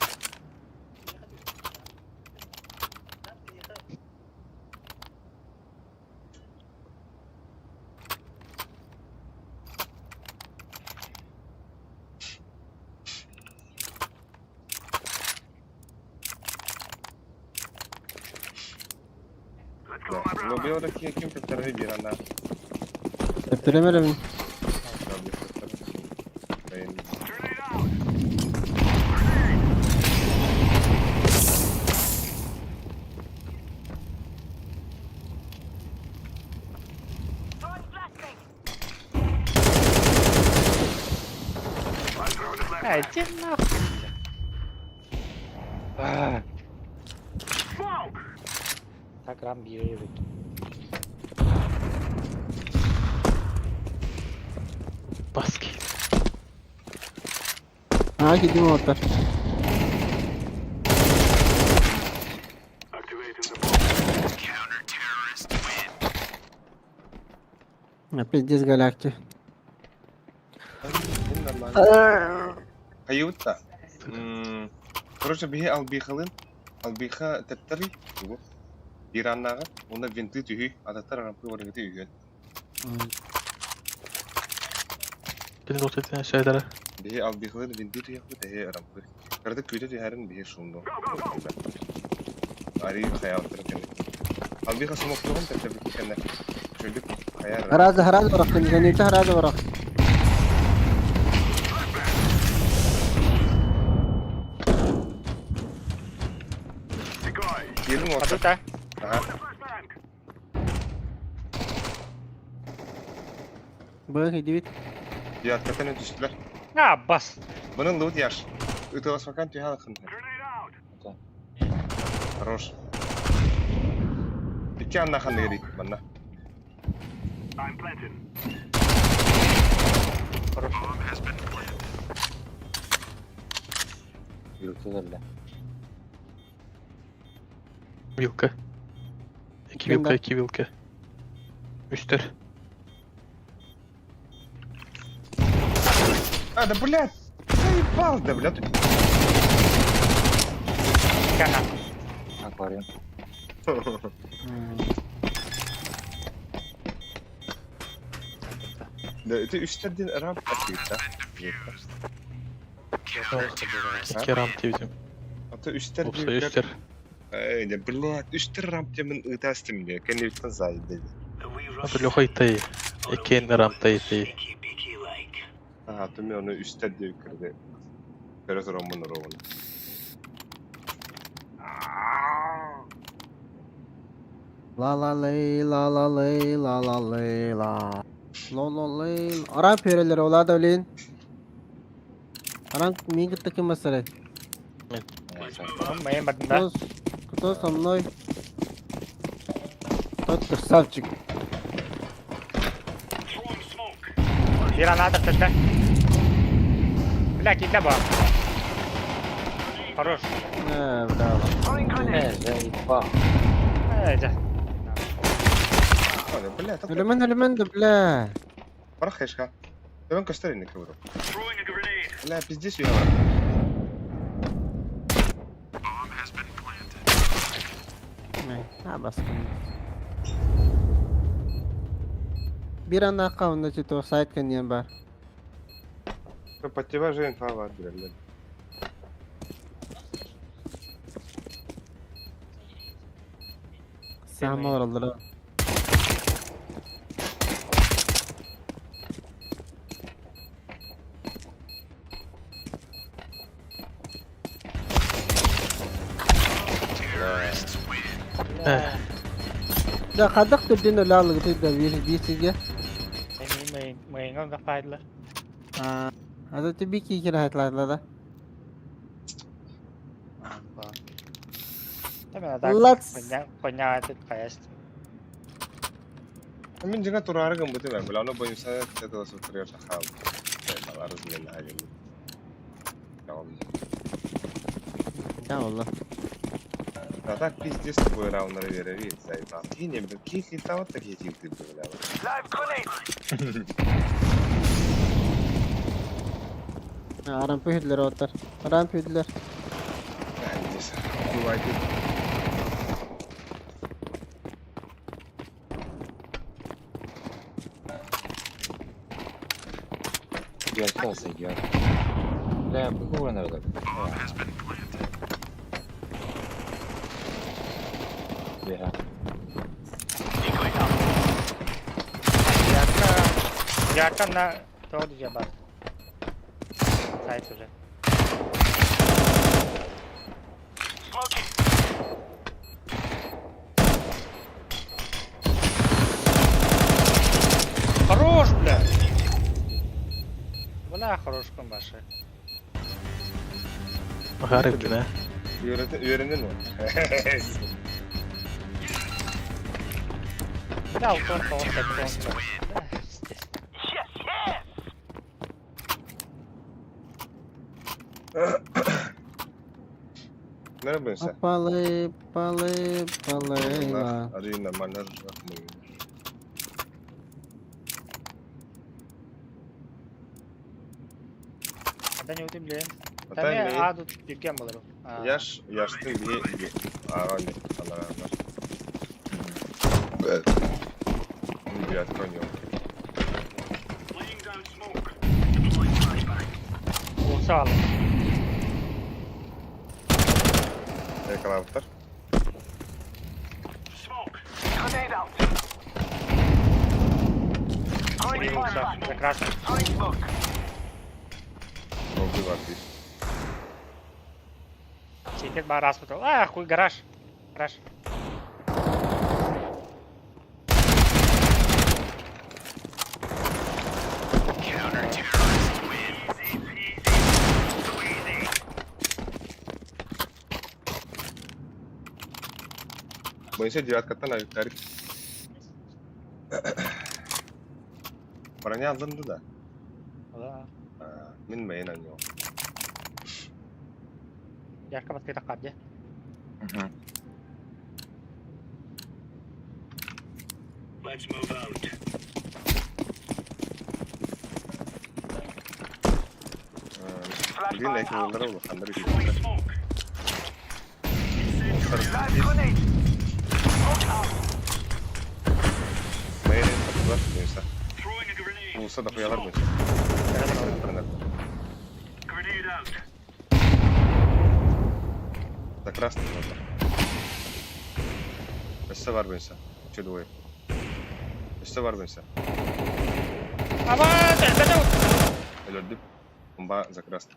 Lobi oradaki kim köfteleri bir anda. Öptüremedim. Throwing flashbang. Эй, иди нахуй. Так, рам бьет. Baski. Ha gideyim orta. Пиздец галактик. Hayutta. Короче, биһи албихалын, албиха теттери, бу. Ираннага, онда винты түйү, адаттар рампы оргыты үйгөн. Bilin ot ettiğin şeyleri. Биһи албихалын винты түйү, биһи рампы. Кырды күйдө түйәрин биһи шунду. Ари хаялтыр кен. Албиха смоктогон теттери кенне. Шөндүк хаяр. Harada bıraktın. Zenite harada bırak. Gelin orta. Hadi da. Aha. Bırak gidip. Bir hakikaten düştüler. Ha, bas. Bunun loot yaş. Ütülas bakan tüy halkın. Хорош. İki anda kandı geri bana. Yürütülürler. Вилка. İki Kim вилка, ben? iki вилка. Üstler. А, да блядь! Заебал, да блядь. Kana. Akvaryum. Да, это üstten ramp atıyor da. İki ram tevdim. Ata üstten Opsa üstler. Ay, да блядь, üstten ramp diye ben ıtastim diyor. Kendi üstten zayıf dedi. Abi loha itayı. İki ram tayı. Aha, tüm onu üstten diye kırdı. Biraz romanı romanı. La la lay la la lay la la lay la. La la lay. Aran pöreleri ola da öleyin. Aran mi gitti ki mesele? Tamam, main banda. Кто со мной? Тот красавчик. Bir an daha tepede. Bля, kitle bu. Хорош. Браво. Заебал. Ece. Hadi блядь, так. Ölümen de bля. Bırak eşka. Ben göstereyim ne kıvırım. Bля, пиздец yiyorlar. Ha baskın. Bir anda akavunda çito site kanyan bar. Под тебя же инфа var bilal'den. Sahma var oldu lan. Da kadak dürdün öyle algıtı da bir sige. Mày ngon gặp phải là. Ada tabii ki iki rahatlarla da. Tapi ada Let's- punya itu kayak Min juga turara gambutin ben. Bila onu boyunsa ya da soturuyor sakal. Balarız minna hajim. Tamam. Ya Allah. Так пиздец тобой раунер веровит, заебал. Кинь, блин, ких и там вот такие типы были. Live grenade. Aram pühüdüler otar. Aram pühüdüler. Нейse. Бывает. Геоткался, геот. Бля, быху надо. Бля. ya kan na to dia bang. Saya sudah. Smoking. Хорош, бля. Бля, хорош комбаşı. Harip ki ne? Öğrendin mi? Ya ton. Yes, yes. Merhaba sen. Palı. Allah arayın manlar bakmayın. Ada nyuti beli. Hatta Tapi ne? ada dükkan bulurum. Yaşlı bir ağır ne? Allah Allah. Evet. Bir atkan yok. Laying down smoke. Olsa al. Yakalanmışlar. Smoke. Grenade out. Throwing Olsa. flashbang. Прекрасно. Throwing smoke. Oldu var bir. Сидит бар раз потом. Хуй гараж. Гараж. Боюся, девяткаттан аяктары. Броня alındı da. Allah. Minmeyin anyo. Ярко под kita aja. Let's move out. Bugün ek yollara olur. Kanları Throwing gidiyorlar. smoke. Live grenade. Smoke out. Mayın kapılar boyunsa. Throwing a grenade. Bulsa da koyalar boyunsa. Grenade out. За красный надо. Üste var boyunsa. Çödüğü. Üste var boyunsa. Apa? Jatuh. Öldü. Bomba за красный.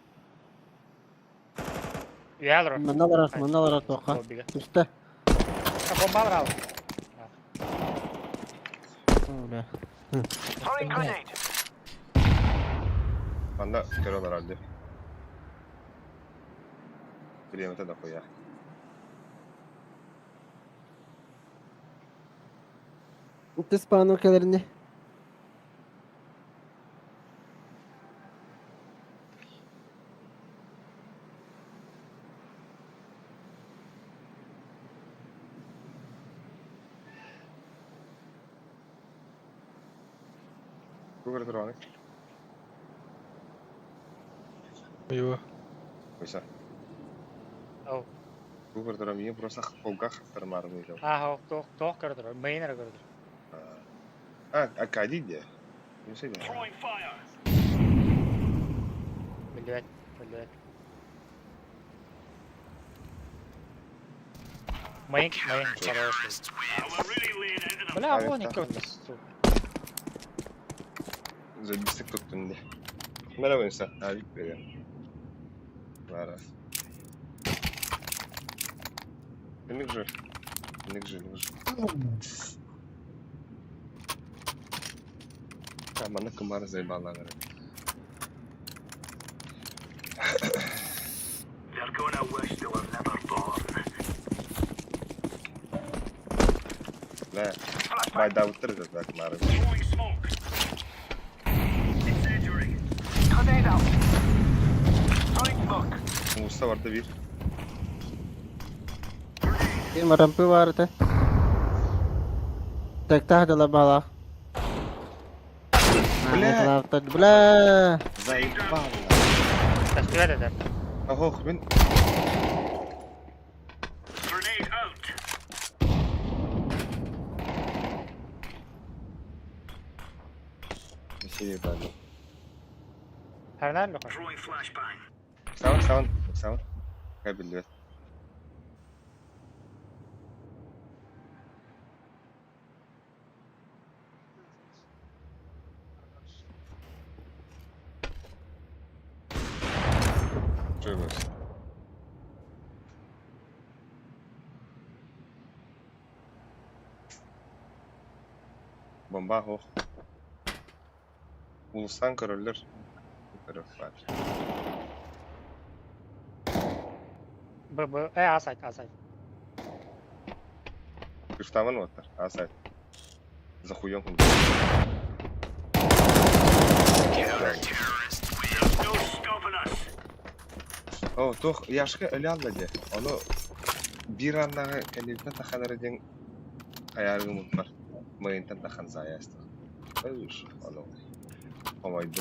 Ya bro. Mana var toka. Hobiga. Üstte. Bomba bravo. Öyle. Throwing grenade. Banda görüyorlar halde. Bir yemete de koyar. Üstte spawn ülkelerinde. Google durağını. Yo. Boyunsa. Oh. Google durağını iyi burası polga xatar marmıyla. Toh kerdir. Main kerdir. Akadi diye. Boyunsa ya. Throwing fire. Bilihat. Main хороший. We're really laying into them. Бля, Hayır, вон и tamam. кто-то. Zabistik tuttun diye. Merhaba insan. Abi veriyorum. Var. Günlük zor. Лежи. Маны кымары заебалаң. They're gonna wish they were never born. Ла, байда утырды да кымары. Throwing smoke. Incendiary. Grenade out. Throwing smoke. Musa vardı bir. Bir rampı vardı. Tekte hadi la bala. Бля, Bla. заебал. Tasvir eder. Ох, ben Grenade out. bir şey yapalım. Her nerede koy? Throwing flashbang. Саван. Кабель. Что у нас? Bomba hoch. Ulustan körüller. Bu taraf var. Bu. Asayt. Криштаман вот так. Асайт. За хуём. There's no stopping us. О, тох яшкы ölü aldı. Onu bir andaga kelipte taxaları den ayargı mutlar. Mayıntan taxan zayastı. Ölüş. Onu. Amaydı.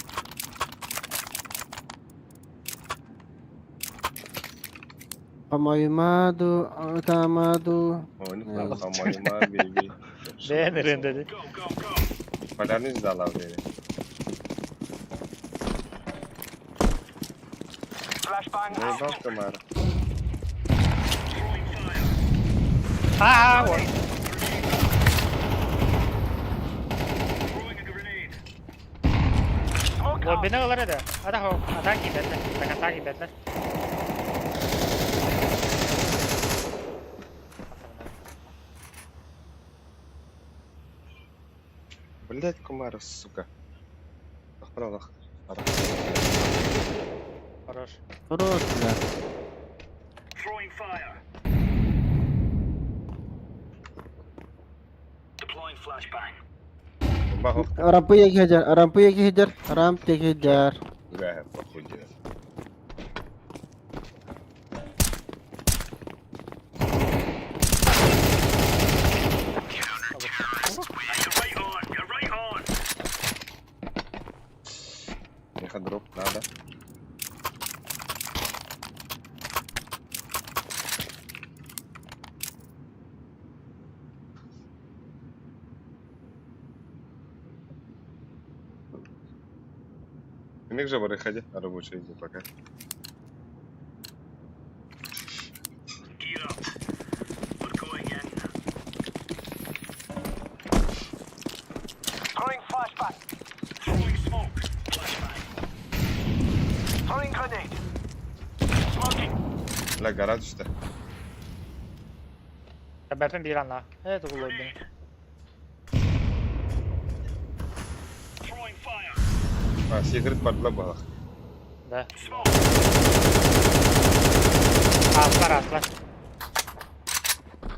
Amayımadu, atamadu. Onu Evet. kamayma baby. Beğenirim dedi. Go, go, go. Paranız da alav dedi. Flashbang Ne out. bak kamera. Throwing fire. Oy. Throwing a grenade. Smoke Bu out. beni alır eder. Atak giderler. Atak giderler. Блять, комара, сука. Охрана. Хорош. Хорош, бля. Throwing fire. Deploying flashbang. Bomba hoch. Rampıya gider. Rampıya gider. Га, похуй. You're right on. Меходроп надо. Миг же выходи, а рабочий иди пока. Gear up. We're going in. Throwing flashbang. Throwing smoke. Flashbang. Throwing grenade. Smoking. La garaj işte. Gebertin bir anla. Evet oğlum beni. Grenade. Throwing fire. Ha, secret partla bak. De. Smoke. Aslar.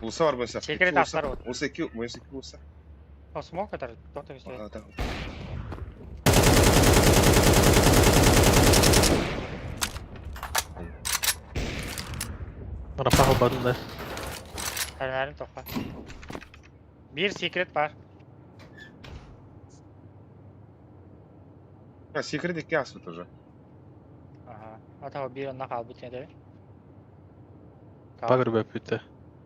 Usa var mı sen? Secret aslar var. Usa 2, bu 2 usa. O smoke atar. Doktor işte. Aa, tamam. Rafa halbarında. Herlerin topa. Bir secret var. Ha, secret 2 asfalt уже. Aha. Hatta bir anla kalbut ne de. Bagır be pütte.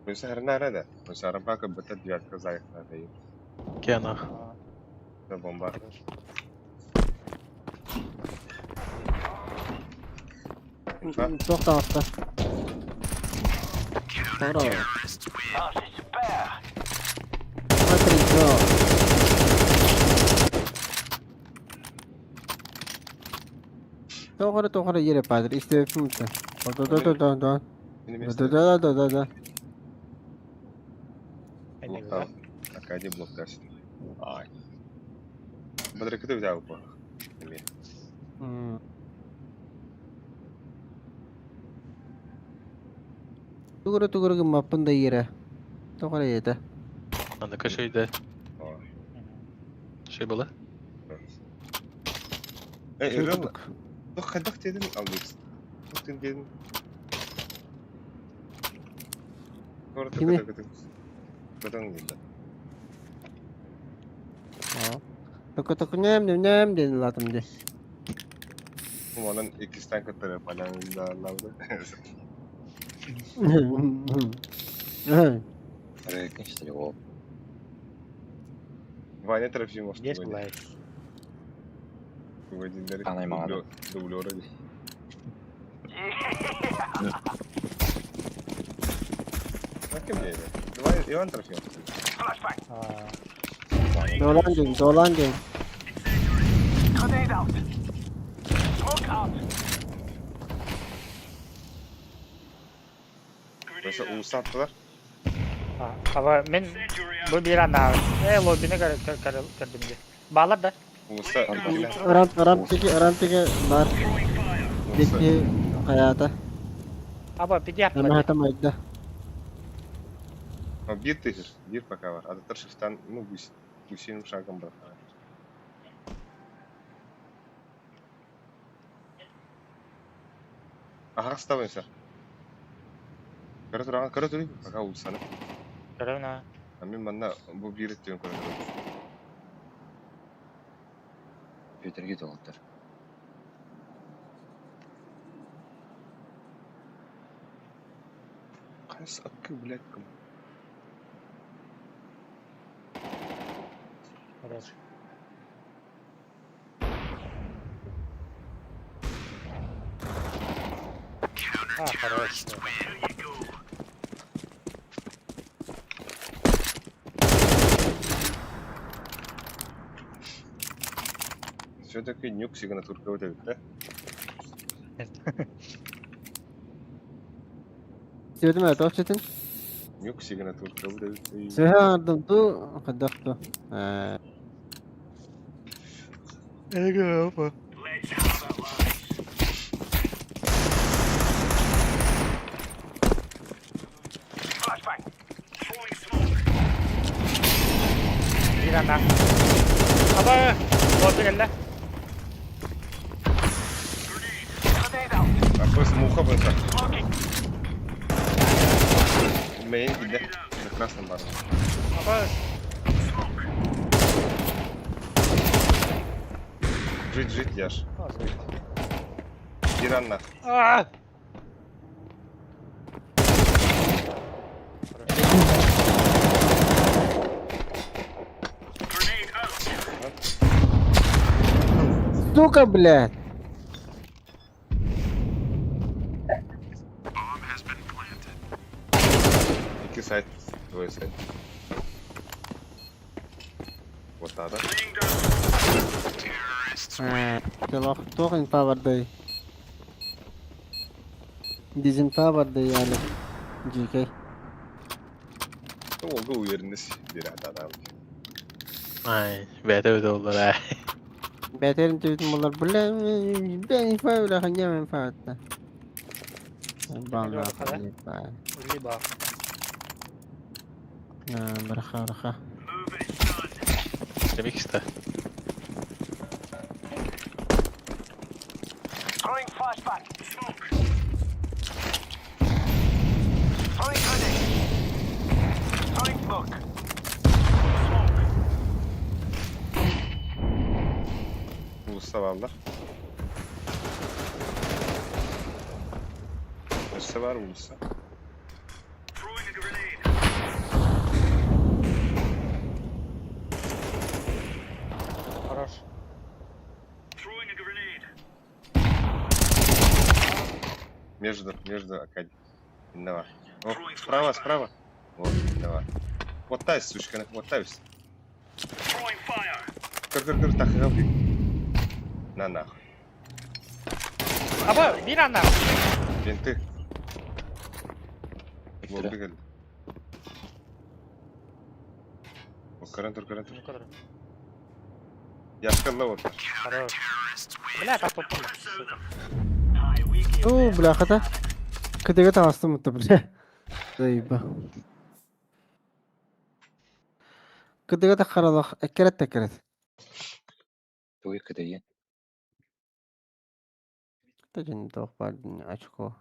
Bu sefer nerede? Bu sefer bak bata девятка заехала değil. Kena. Da bomba. Çok da hasta. Bravo. Ah, c'est super. Matrico. Tohara yere padre. İşte yapayım. Da. Benim Da. Tamam. Акадия блокасын. Ай. Бадрыкты взял по. Tuguru mappın da yere. Tokara yedi. Anaka şeyde Ой. şey bala. Эй, Рома, Tuttuk. ну ходок dedim alıyorsun. Tutun dedim. Sonra Kimi? Kadın geldi. Toku nem dedi latım de. Onun ikisinden katları falan da aldı. Рейкин, что ли, о. Ваня Трофимов. Есть лайк. Водитель. Она и мало. Дублера. А кем я? Давай Иван Трофимов. Flashbang. Dolan gün. Grenade out. Smoke out. Mesela Uğuz attılar. Ama men bu bir an daha. Lobby'ne kırdım diye. Bağlar da. Uğuz'a Aram teki var. Deki hayata. Ama bir diğer Ama hatamaydı. Bir тысяч, bir пока var. Adı Tırşıf'tan bu şeyin şarkım bırak. Aha ставайся. Кара тұрайын, пока Uğuz'аны. Görevne. Мен мана bu bir еттен көріп тұрмын. Питерге толықтыр. Қайсы акы, блядь, кім? Хорош. Хорош. Все-таки нюк сигнатурка вот этот, да? Söyledim ya Tofçetin. Нюк сигнатурка вот этот. Seherdim tu kadaktu. Flashbang. Bir an daha. Ama lobby geldi. Grenade out. Какой смуха был так? Smoking. Мейн где? За красным баром. Ama Жить, Яш. Иран нах. Сука, блядь. İki сайт, твой сайт. Вот надо. Toqin power day. Dizin power day yani. GK. Ne oldu o yerinde bir adam. Ay, bete öde olur ha. Beterin tweetim bunlar ben ifa öyle hangi menfaatte. Bana Ulli bak. bırakha. Demek iste. Throwing flashbang. Smoke. Throwing grenade. Throwing smoke. Ulus'a varlar. Ulus'a var Ulus'a. Throwing a grenade. Хорош. Throwing a grenade. Между Акадией. Давай. О, справа. Вот, давай. Вот тайс, сучка, вот тайс. Throwing fire. Кыр, так, говори. На нахуй. Ama bir an daha. Бинты. Вот, бегали. Көрін тұр. Ну, кадр. Яшкалла отыр. Хорош. Бля, так топтым. Бляхата. Кыдыга тағастым ұтты, бля. Зайба. Кыдыга таққаралық. Әккерет. Туй кыдыйын. Та жын тоқ бардын очко.